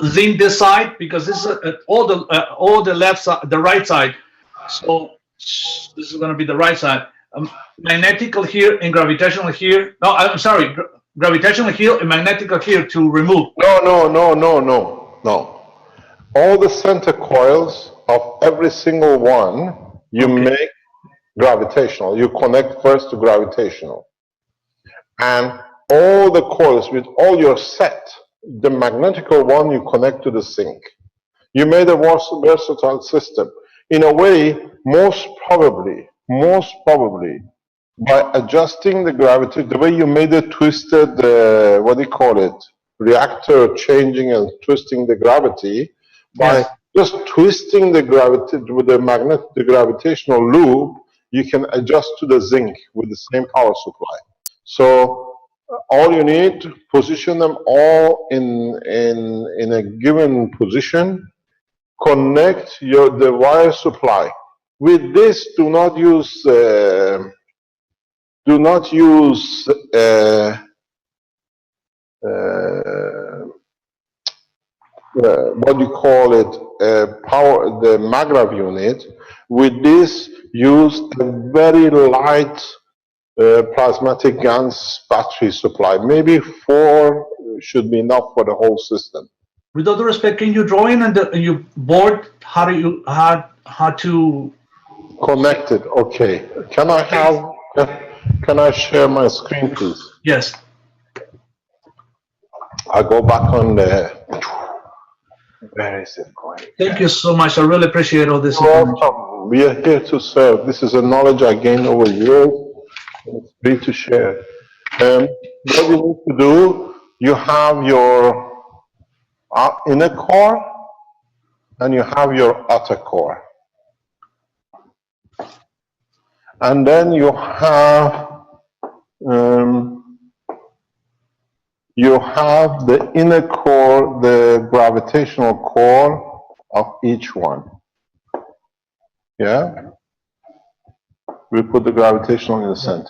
zinc this side because this is all the left side, the right side. So this is going to be the right side. Magnetical here and gravitational here. No, I'm sorry, gravitational here and magnetical here to remove. No. All the center coils of every single one, you make gravitational. You connect first to gravitational. And all the coils with all your set, the magnetical one you connect to the zinc. You made a versatile system. In a way, most probably, by adjusting the gravity, the way you made a twisted, what do you call it, reactor changing and twisting the gravity, by just twisting the gravity with the gravitational loop, you can adjust to the zinc with the same power supply. So all you need to position them all in a given position, connect the wire supply. With this, do not use what do you call it, the Magrav unit. With this, use a very light plasmatic GaNs battery supply. Maybe 4 should be enough for the whole system. With all due respect, can you draw in and you board how to connect it? Okay. Can I share my screen, please? Yes. I go back on the. Where is it going? Thank you so much. I really appreciate all this information. We are here to serve. This is a knowledge I gained over years. It's free to share. What you need to do, you have your inner core and you have your outer core. And then you have the inner core, the gravitational core of each one. Yeah? We put the gravitational in the center.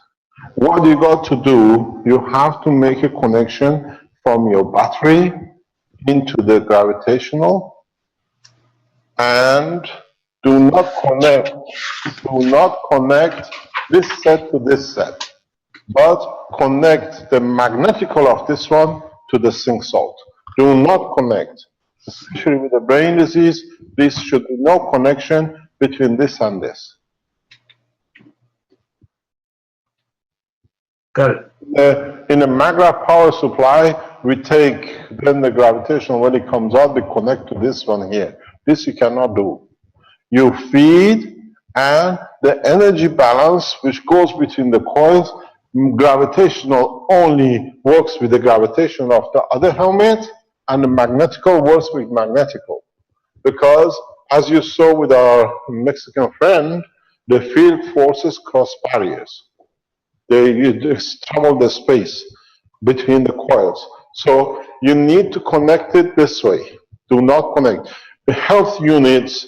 What you got to do, you have to make a connection from your battery into the gravitational, and do not connect this set to this set, but connect the magnetical of this one to the zinc salt. Do not connect. Especially with the brain disease, there should be no connection between this and this. Got it. In a Magrav power supply, we take then the gravitational, when it comes out, we connect to this one here. This you cannot do. You feed, and the energy balance which goes between the coils, gravitational only works with the gravitational of the other helmet, and the magnetical works with magnetical. Because as you saw with our Mexican friend, the field forces cross barriers. They just travel the space between the coils. So you need to connect it this way. Do not connect. The health units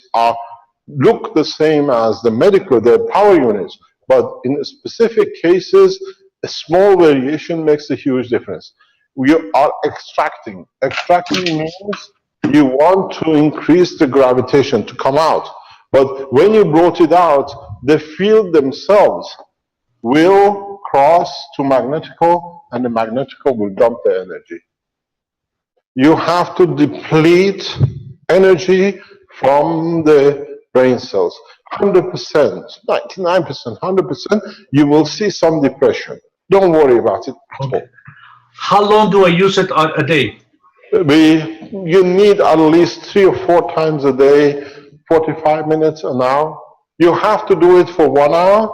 look the same as the medical, the power units, but in specific cases, a small variation makes a huge difference. We are extracting. Extracting means you want to increase the gravitation to come out. But when you brought it out, the field themselves will cross to magnetical, and the magnetical will dump the energy. You have to deplete energy from the brain cells. 100%, 99%, 100%, you will see some depression. Don't worry about it at Okay. all. How long do I use it a day? You need at least 3 or 4 times a day, 45 minutes, an hour. You have to do it for 1 hour.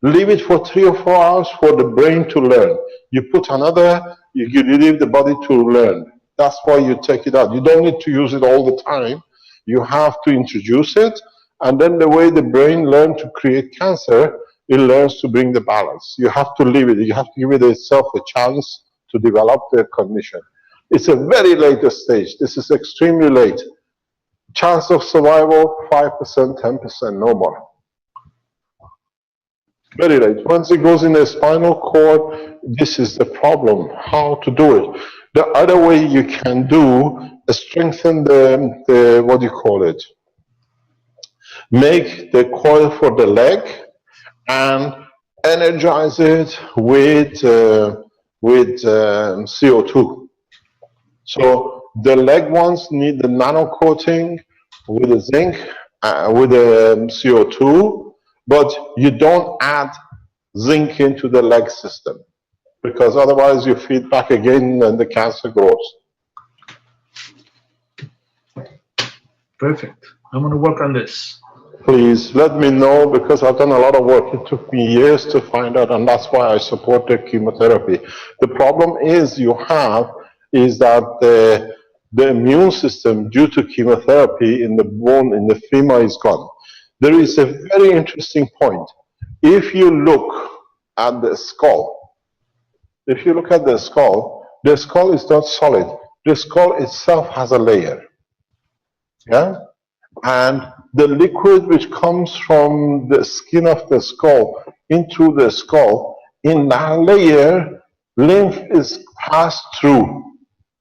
Leave it for 3 or 4 hours for the brain to learn. You put another, you leave the body to learn. That's why you take it out. You don't need to use it all the time. You have to introduce it, and then the way the brain learns to create cancer, it learns to bring the balance. You have to leave it. You have to give it itself a chance to develop the cognition. It's a very late stage. This is extremely late. Chance of survival, 5%, 10%, no more. Very late. Once it goes in the spinal cord, this is the problem, how to do it. The other way you can do is strengthen the what do you call it? Make the coil for the leg and energize it with CO2. So the leg ones need the nano coating with the zinc, with the CO2, but you don't add zinc into the leg system because otherwise you feed back again and the cancer grows. Perfect. I'm going to work on this. Please let me know because I've done a lot of work. It took me years to find out, and that's why I support the chemotherapy. The problem is that the immune system due to chemotherapy in the bone, in the femur is gone. There is a very interesting point. If you look at the skull, the skull is not solid. The skull itself has a layer. Yeah? And the liquid which comes from the skin of the skull into the skull, in that layer, lymph is passed through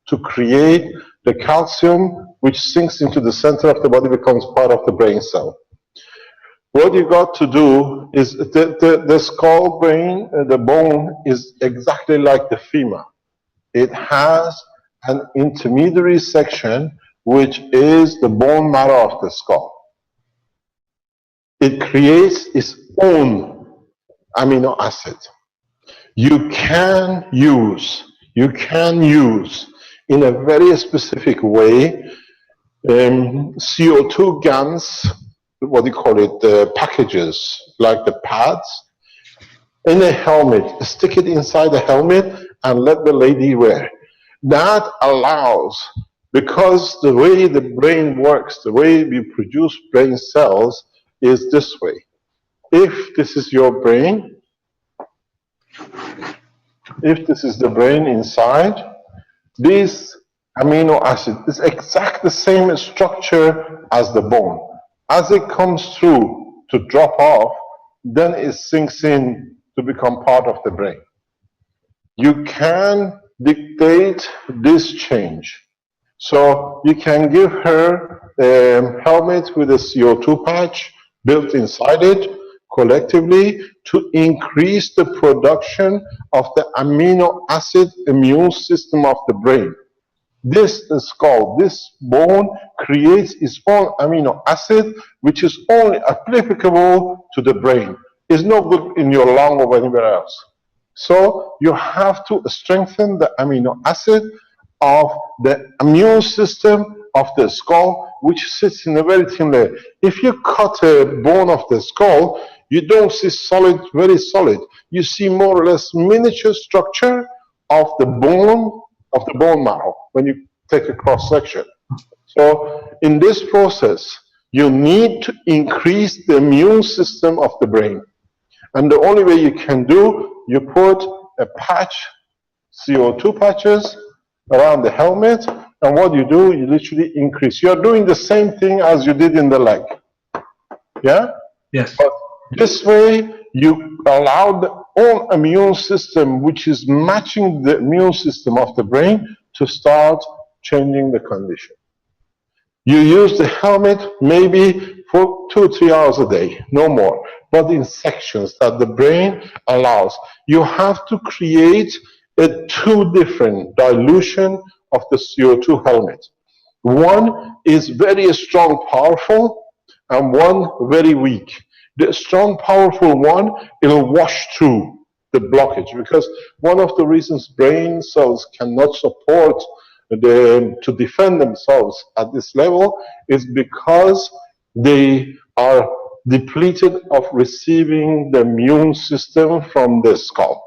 to create the calcium which sinks into the center of the body, becomes part of the brain cell. What you got to do is the skull brain, the bone is exactly like the femur. It has an intermediary section which is the bone marrow of the skull. It creates its own amino acid. You can use in a very specific way CO2 guns, what do you call it, packages like the pads, in a helmet. Stick it inside the helmet and let the lady wear. That allows, because the way the brain works, the way we produce brain cells is this way. If this is your brain, if this is the brain inside, this amino acid is exactly the same structure as the bone. As it comes through to drop off, then it sinks in to become part of the brain. You can dictate this change. So you can give her a helmet with a CO2 patch built inside it collectively to increase the production of the amino acid immune system of the brain. This skull, this bone creates its own amino acid, which is only applicable to the brain. It's no good in your lung or anywhere else. So you have to strengthen the amino acid of the immune system of the skull, which sits in a very thin layer. If you cut a bone of the skull, you don't see solid, very solid. You see more or less miniature structure of the bone marrow when you take a cross section. So in this process, you need to increase the immune system of the brain. And the only way you can do, you put a patch, CO2 patches around the helmet, and what you do, you literally increase. You're doing the same thing as you did in the leg. Yeah? Yes. But this way, you allow the own immune system, which is matching the immune system of the brain, to start changing the condition. You use the helmet maybe for 2 or 3 hours a day, no more, but in sections that the brain allows. You have to create a 2 different dilution of the CO2 helmet. One is very strong, powerful, and one very weak. The strong, powerful one, it'll wash through. the blockage. Because one of the reasons brain cells cannot support to defend themselves at this level is because they are depleted of receiving the immune system from the skull.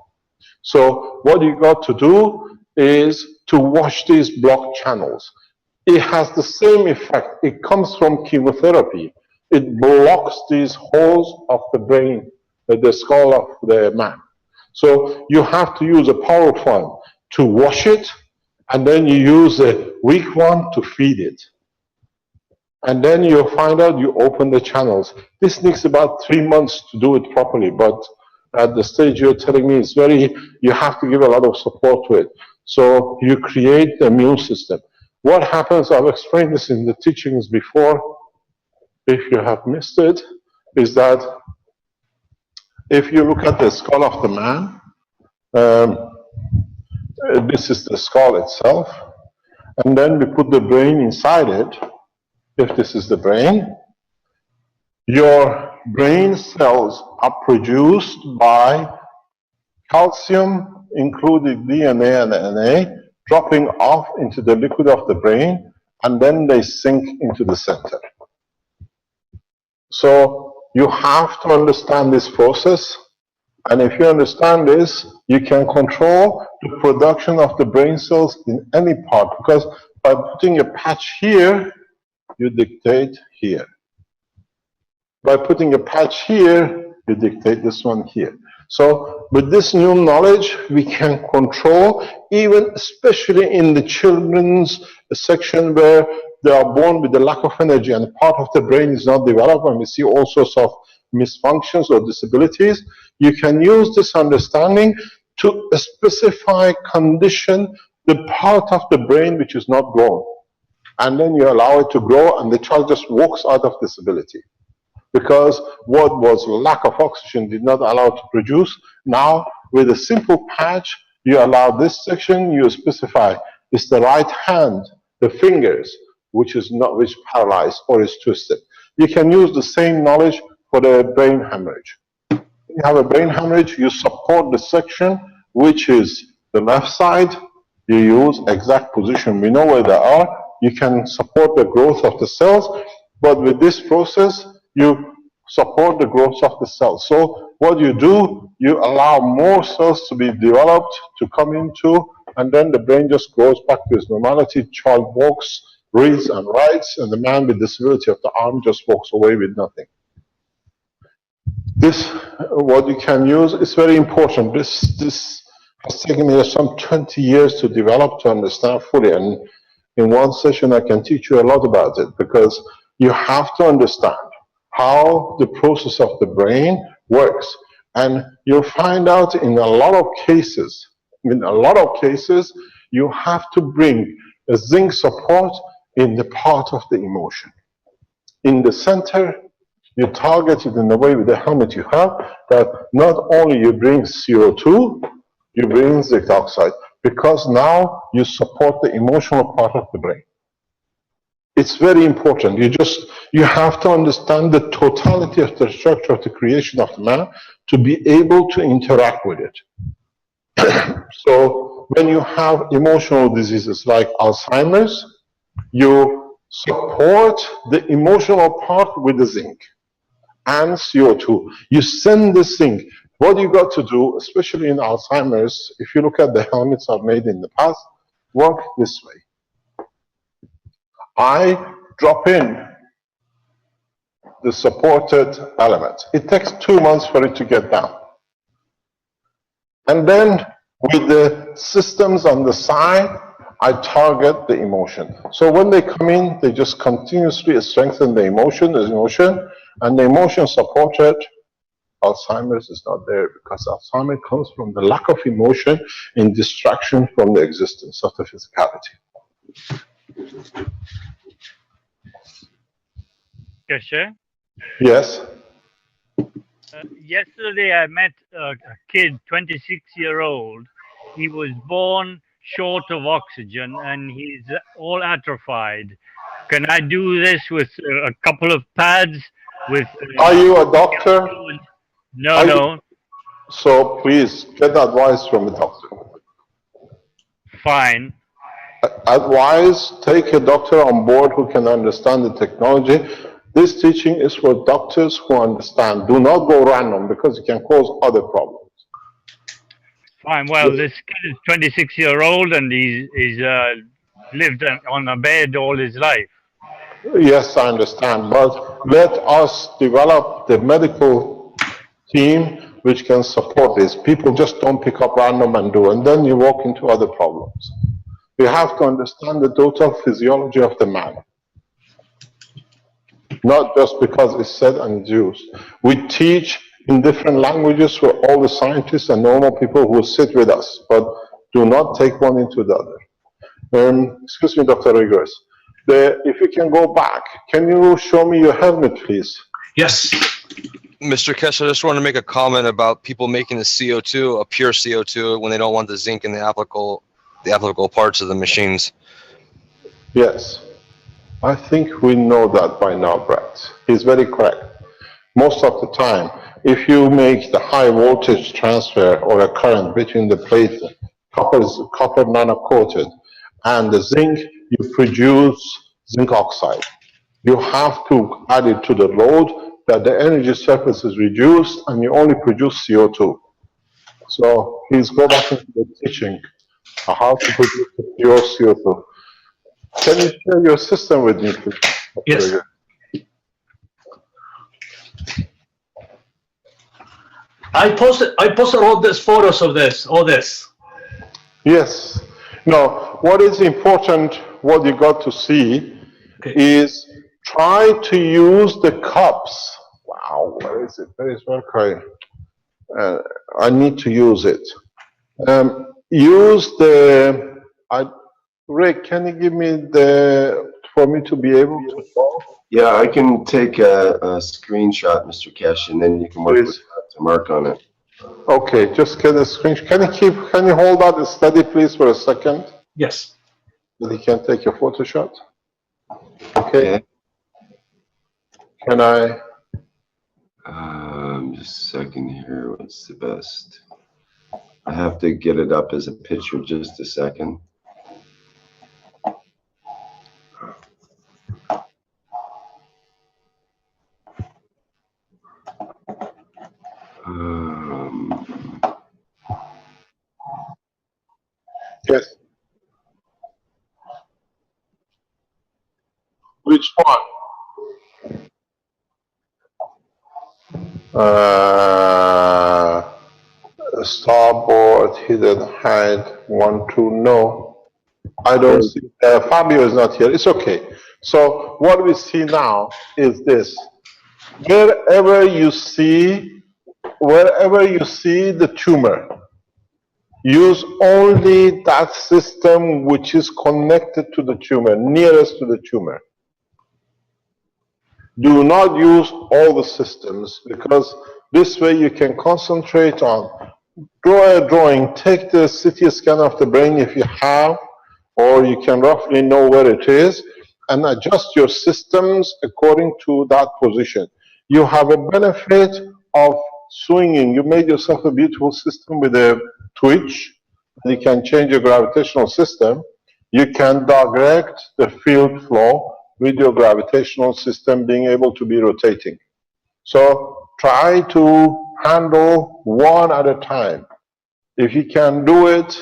So what you got to do is to wash these blocked channels. It has the same effect. It comes from chemotherapy. It blocks these holes of the brain, the skull of the man. So you have to use a powerful one to wash it, and then you use a weak one to feed it. And then you find out you open the channels. This takes about 3 months to do it properly, but at the stage you're telling me it's you have to give a lot of support to it. So you create the immune system. What happens, I've explained this in the teachings before, if you have missed it, is that if you look at the skull of the man, this is the skull itself, and then we put the brain inside it. If this is the brain, your brain cells are produced by calcium, including DNA and Na, dropping off into the liquid of the brain, and then they sink into the center. So you have to understand this process, and if you understand this, you can control the production of the brain cells in any part, because by putting a patch here, you dictate here. By putting a patch here, you dictate this one here. So with this new knowledge, we can control, even especially in the children's section where they are born with a lack of energy and part of the brain is not developed, and we see all sorts of misfunctions or disabilities. You can use this understanding to specify, condition the part of the brain which is not grown. And then you allow it to grow, and the child just walks out of disability. Because what was lack of oxygen did not allow to produce. Now, with a simple patch, you allow this section, you specify, it's the right hand, the fingers, which is paralyzed or is twisted. You can use the same knowledge for the brain hemorrhage. When you have a brain hemorrhage, you support the section, which is the left side. You use exact position. We know where they are. You can support the growth of the cells, but with this process, you support the growth of the cells. So what you do, you allow more cells to be developed, to come into, and then the brain just goes back to its normality. Child walks, reads and writes, and the man with disability of the arm just walks away with nothing. This, what you can use, is very important. This has taken me some 20 years to develop, to understand fully, and in one session I can teach you a lot about it, because you have to understand how the process of the brain works. And you'll find out in a lot of cases, you have to bring a zinc support in the part of the emotion. In the center, you target it in the way with the helmet you have, that not only you bring CO2, you bring zinc oxide, because now you support the emotional part of the brain. It's very important. You have to understand the totality of the structure of the creation of the man to be able to interact with it. So when you have emotional diseases like Alzheimer's, you support the emotional part with the zinc and CO2. You send the zinc. What you got to do, especially in Alzheimer's, if you look at the helmets I've made in the past, work this way. I drop in the supported element. It takes 2 months for it to get down. And then with the systems on the side, I target the emotion. So when they come in, they just continuously strengthen the emotion, and the emotion supported. Alzheimer's is not there, because Alzheimer's comes from the lack of emotion in distraction from the existence of the physicality. Kashe? Yes. Yesterday I met a kid, 26-year-old. He was born short of oxygen and he's all atrophied. Can I do this with a couple of pads? With Are you a doctor? No. So please get advice from a doctor. Fine. Advise, take a doctor on board who can understand the technology. This teaching is for doctors who understand. Do not go random because it can cause other problems. Fine. Well, this kid is 26-year-old and he's lived on a bed all his life. Yes, I understand, but let us develop the medical team which can support this. People just don't pick up random and do, and then you walk into other problems. We have to understand the total physiology of the man, not just because it's said and used. We teach in different languages for all the scientists and normal people who sit with us, but do not take one into the other. Excuse me, Dr. Rigors. If you can go back, can you show me your helmet, please? Yes. Mr. Kessler, I just want to make a comment about people making the CO2 a pure CO2 when they don't want the zinc in the applicable parts of the machines. Yes. I think we know that by now, Brett. He's very correct. Most of the time, if you make the high voltage transfer or a current between the plate, copper nano-coated, and the zinc, you produce zinc oxide. You have to add it to the load that the energy surface is reduced and you only produce CO2. So please go back into the teaching how to produce pure CO2. Can you share your system with me, please? Yes. I posted all these photos of all this. Yes. Now, what is important, what you got to see, is try to use the cups. Wow, where is it? There is one card. I need to use it. Use the, Rick, can you give me for me to be able to go? Yeah, I can take a screenshot, Mr. Kesh, and then you can work with that to mark on it. Okay, just get a screenshot. Can you hold that steady, please, for a second? Yes. Then you can take a photo shot. Okay. Can I? Just a second here. What's the best? I have to get it up as a picture. Just a second. Yes. Which one? Starboard, hidden height, 1, 2, no. I don't see, Fabio is not here, it's okay. So what we see now is this. Wherever you see the tumor, use only that system which is connected to the tumor, nearest to the tumor. Do not use all the systems because this way you can concentrate on draw a drawing, take the CT scan of the brain if you have, or you can roughly know where it is, and adjust your systems according to that position. You have a benefit of swinging. You made yourself a beautiful system with a twitch. You can change your gravitational system. You can direct the field flow with your gravitational system being able to be rotating. So try to handle one at a time. If you can do it,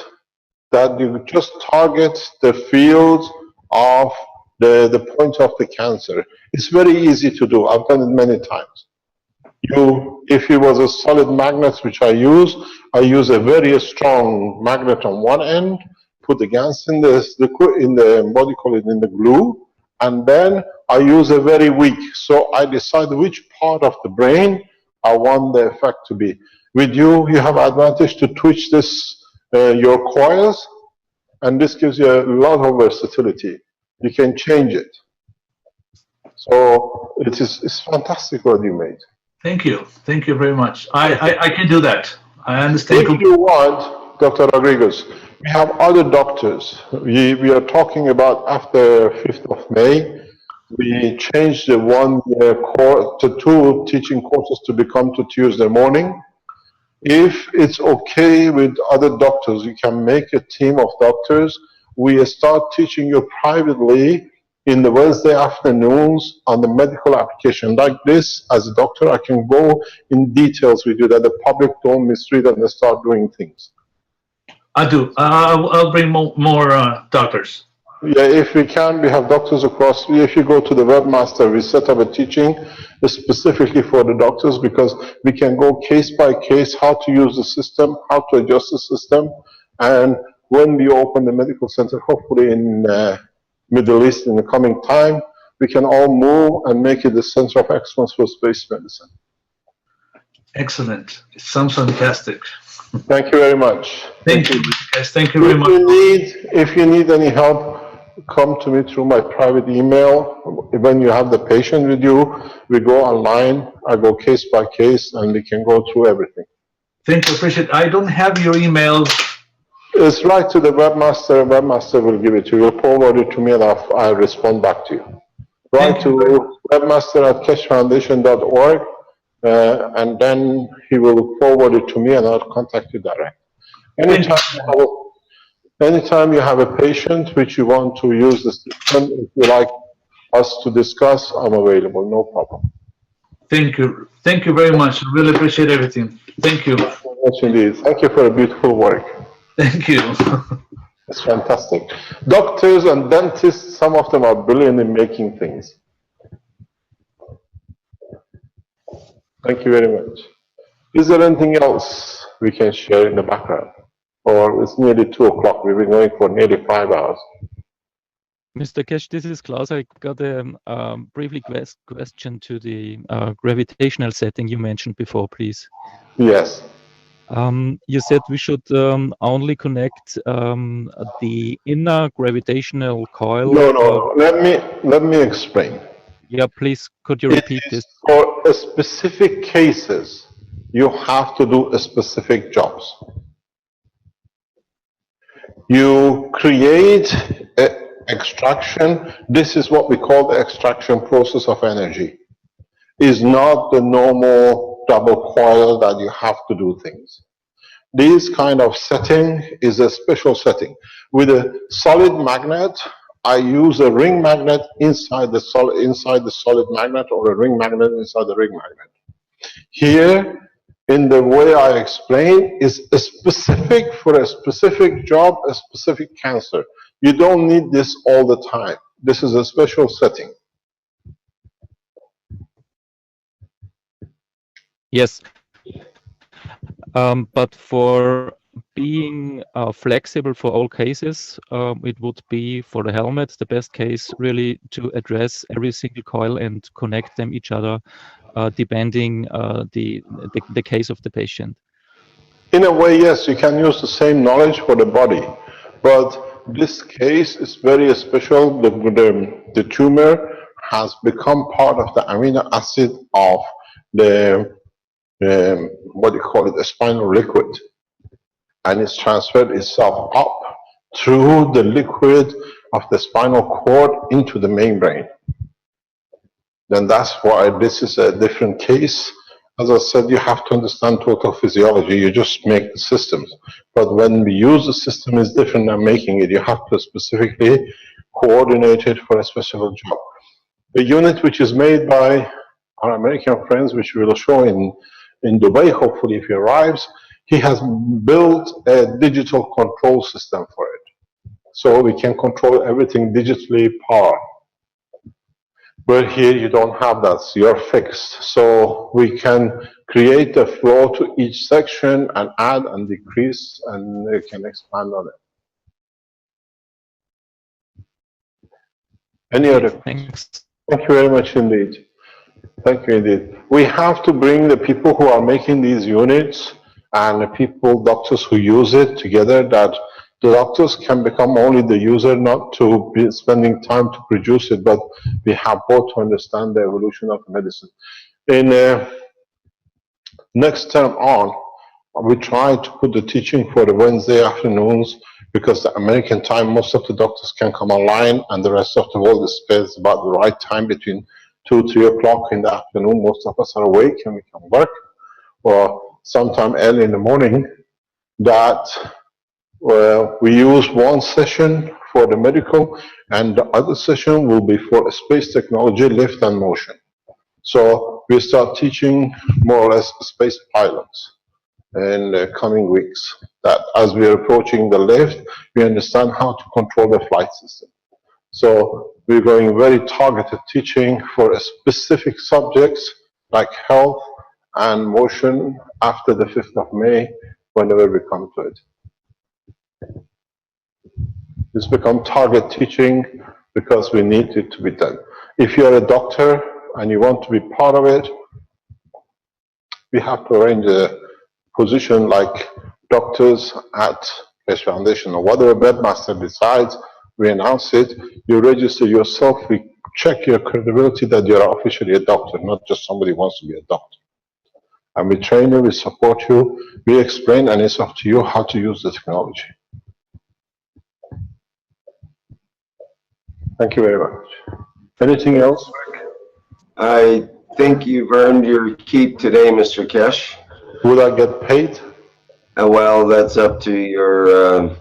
that you just target the field of the point of the cancer. It's very easy to do. I've done it many times. If it was a solid magnet, which I use a very strong magnet on one end, put the gas in the glue, and then I use a very weak. So I decide which part of the brain I want the effect to be. With you have advantage to twitch this, your coils, and this gives you a lot of versatility. You can change it. So it's fantastic what you made. Thank you very much. I can do that. I understand. If you want, Dr. Rodriguez, we have other doctors. We are talking about after 5th of May, we changed the 1 year course to 2 teaching courses to become to Tuesday morning. If it's okay with other doctors, you can make a team of doctors. We start teaching you privately in the Wednesday afternoons on the medical application. Like this, as a doctor, I can go in details with you that the public don't misread and they start doing things. I do. I'll bring more doctors. Yeah, if we can, we have doctors across. If you go to the webmaster, we set up a teaching specifically for the doctors because we can go case by case how to use the system, how to adjust the system, and when we open the medical center, hopefully in Middle East in the coming time, we can all move and make it the center of excellence for space medicine. Excellent. It sounds fantastic. Thank you very much. Thank you, guys. Thank you very much. If you need any help, come to me through my private email. When you have the patient with you, we go online, I go case by case, and we can go through everything. Thank you, appreciate it. I don't have your email. It's right to the webmaster. Webmaster will give it to you. You'll forward it to me and I'll respond back to you. Write to webmaster@cashfoundation.org and then he will forward it to me and I'll contact you direct. Anytime you have a patient which you want to use the system, if you like us to discuss, I'm available, no problem. Thank you. Thank you very much. I really appreciate everything. Thank you. Thank you much indeed. Thank you for a beautiful work. Thank you. It's fantastic. Doctors and dentists, some of them are brilliant in making things. Thank you very much. Is there anything else we can share in the background? Or it's nearly 2 o'clock. We've been going for nearly 5 hours. Mr. Kesh, this is Klaus. I got a briefly question to the gravitational setting you mentioned before, please. Yes. You said we should only connect the inner gravitational coil. No. Let me explain. Yeah, please. Could you repeat this? For specific cases, you have to do specific jobs. You create extraction. This is what we call the extraction process of energy. Is not the normal double coil that you have to do things. This kind of setting is a special setting. With a solid magnet, I use a ring magnet inside the solid magnet, or a ring magnet inside the ring magnet. Here, in the way I explain, is specific for a specific job, a specific cancer. You don't need this all the time. This is a special setting. Yes. But for being flexible for all cases, it would be for the helmet, the best case really to address every single coil and connect them each other, depending the case of the patient. In a way, yes, you can use the same knowledge for the body, but this case is very special. The tumor has become part of the amino acid of the what do you call it, the spinal liquid, and it's transferred itself up through the liquid of the spinal cord into the main brain. Then that's why this is a different case. As I said, you have to understand total physiology. You just make the systems. But when we use the system, it's different than making it. You have to specifically coordinate it for a specific job. The unit which is made by our American friends, which we will show in Dubai, hopefully if he arrives, he has built a digital control system for it. So we can control everything digitally powered. But here you don't have that, so you're fixed. So we can create a flow to each section and add and decrease, and we can expand on it. Any other questions? Thank you very much indeed. Thank you indeed. We have to bring the people who are making these units and the people, doctors who use it together, that the doctors can become only the user, not to be spending time to produce it, but we have both to understand the evolution of medicine. In next term on, we try to put the teaching for the Wednesday afternoons, because the American time, most of the doctors can come online and the rest of the world is spares about the right time between 2, 3 o'clock in the afternoon. Most of us are awake and we can work. Or sometime early in the morning, that we use one session for the medical and the other session will be for space technology, lift and motion. So we start teaching more or less space pilots in the coming weeks, that as we are approaching the lift, we understand how to control the flight system. So we're going very targeted teaching for specific subjects like health and motion after the 5th of May, whenever we come to it. It's become target teaching because we need it to be done. If you're a doctor and you want to be part of it, we have to arrange a position like doctors at Keshe Foundation or whatever webmaster decides, we announce it, you register yourself, we check your credibility that you're officially a doctor, not just somebody who wants to be a doctor. And we train you, we support you, we explain, and it's up to you how to use the technology. Thank you very much. Anything else? I think you've earned your keep today, Mr. Keshe. Will I get paid? Well, that's up to your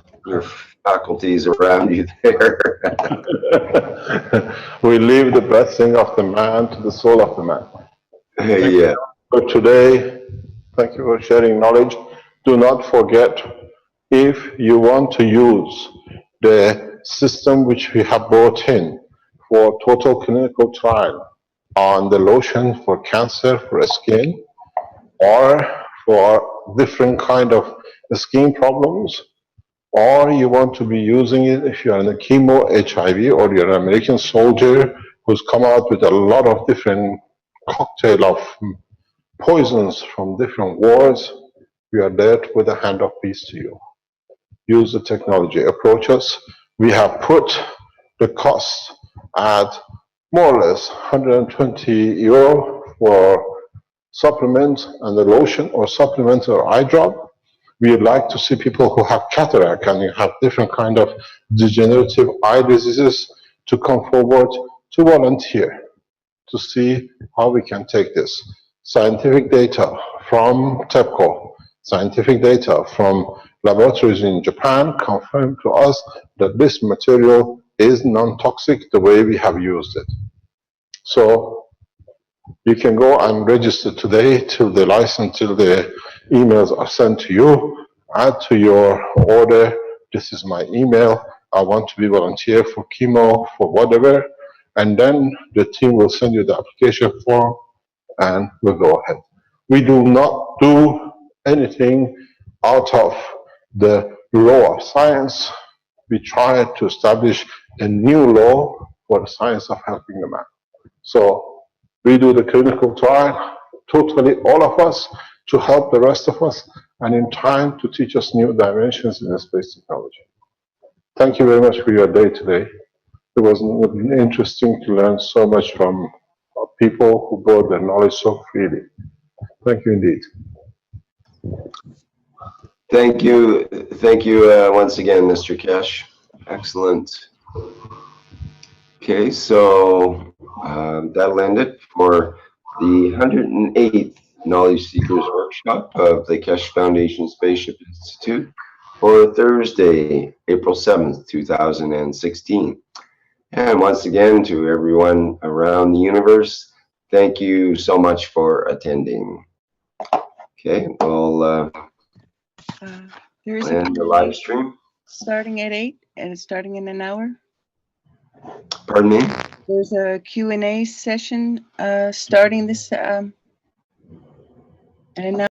faculties around you there. We leave the blessing of the man to the soul of the man. Yeah. For today, thank you for sharing knowledge. Do not forget, if you want to use the system which we have brought in for total clinical trial on the lotion for cancer, for skin, or for different kind of skin problems, or you want to be using it if you're in a chemo HIV or you're an American soldier who's come out with a lot of different cocktail of poisons from different wars, we are there with a hand of peace to you. Use the technology, approach us. We have put the cost at more or less 120 euro for supplement and the lotion or supplement or eye drop. We would like to see people who have cataract and have different kind of degenerative eye diseases to come forward to volunteer to see how we can take this. Scientific data from TEPCO, scientific data from laboratories in Japan confirm to us that this material is non-toxic the way we have used it. So you can go and register today till the license, till the emails are sent to you. Add to your order, this is my email, I want to be volunteer for chemo, for whatever, and then the team will send you the application form and we'll go ahead. We do not do anything out of the law of science. We try to establish a new law for the science of helping the man. So we do the clinical trial, totally all of us, to help the rest of us, and in time to teach us new dimensions in the space technology. Thank you very much for your day today. It was interesting to learn so much from people who brought their knowledge so freely. Thank you indeed. Thank you once again, Mr. Keshe. Excellent. Okay, so that'll end it for the 108th Knowledge Seekers Workshop of the Keshe Foundation Spaceship Institute for Thursday, April 7th, 2016. And once again, to everyone around the universe, thank you so much for attending. Okay, we'll there is end the live stream. Starting at 8 and it's starting in an hour. Pardon me? There's a Q&A session starting this in an hour.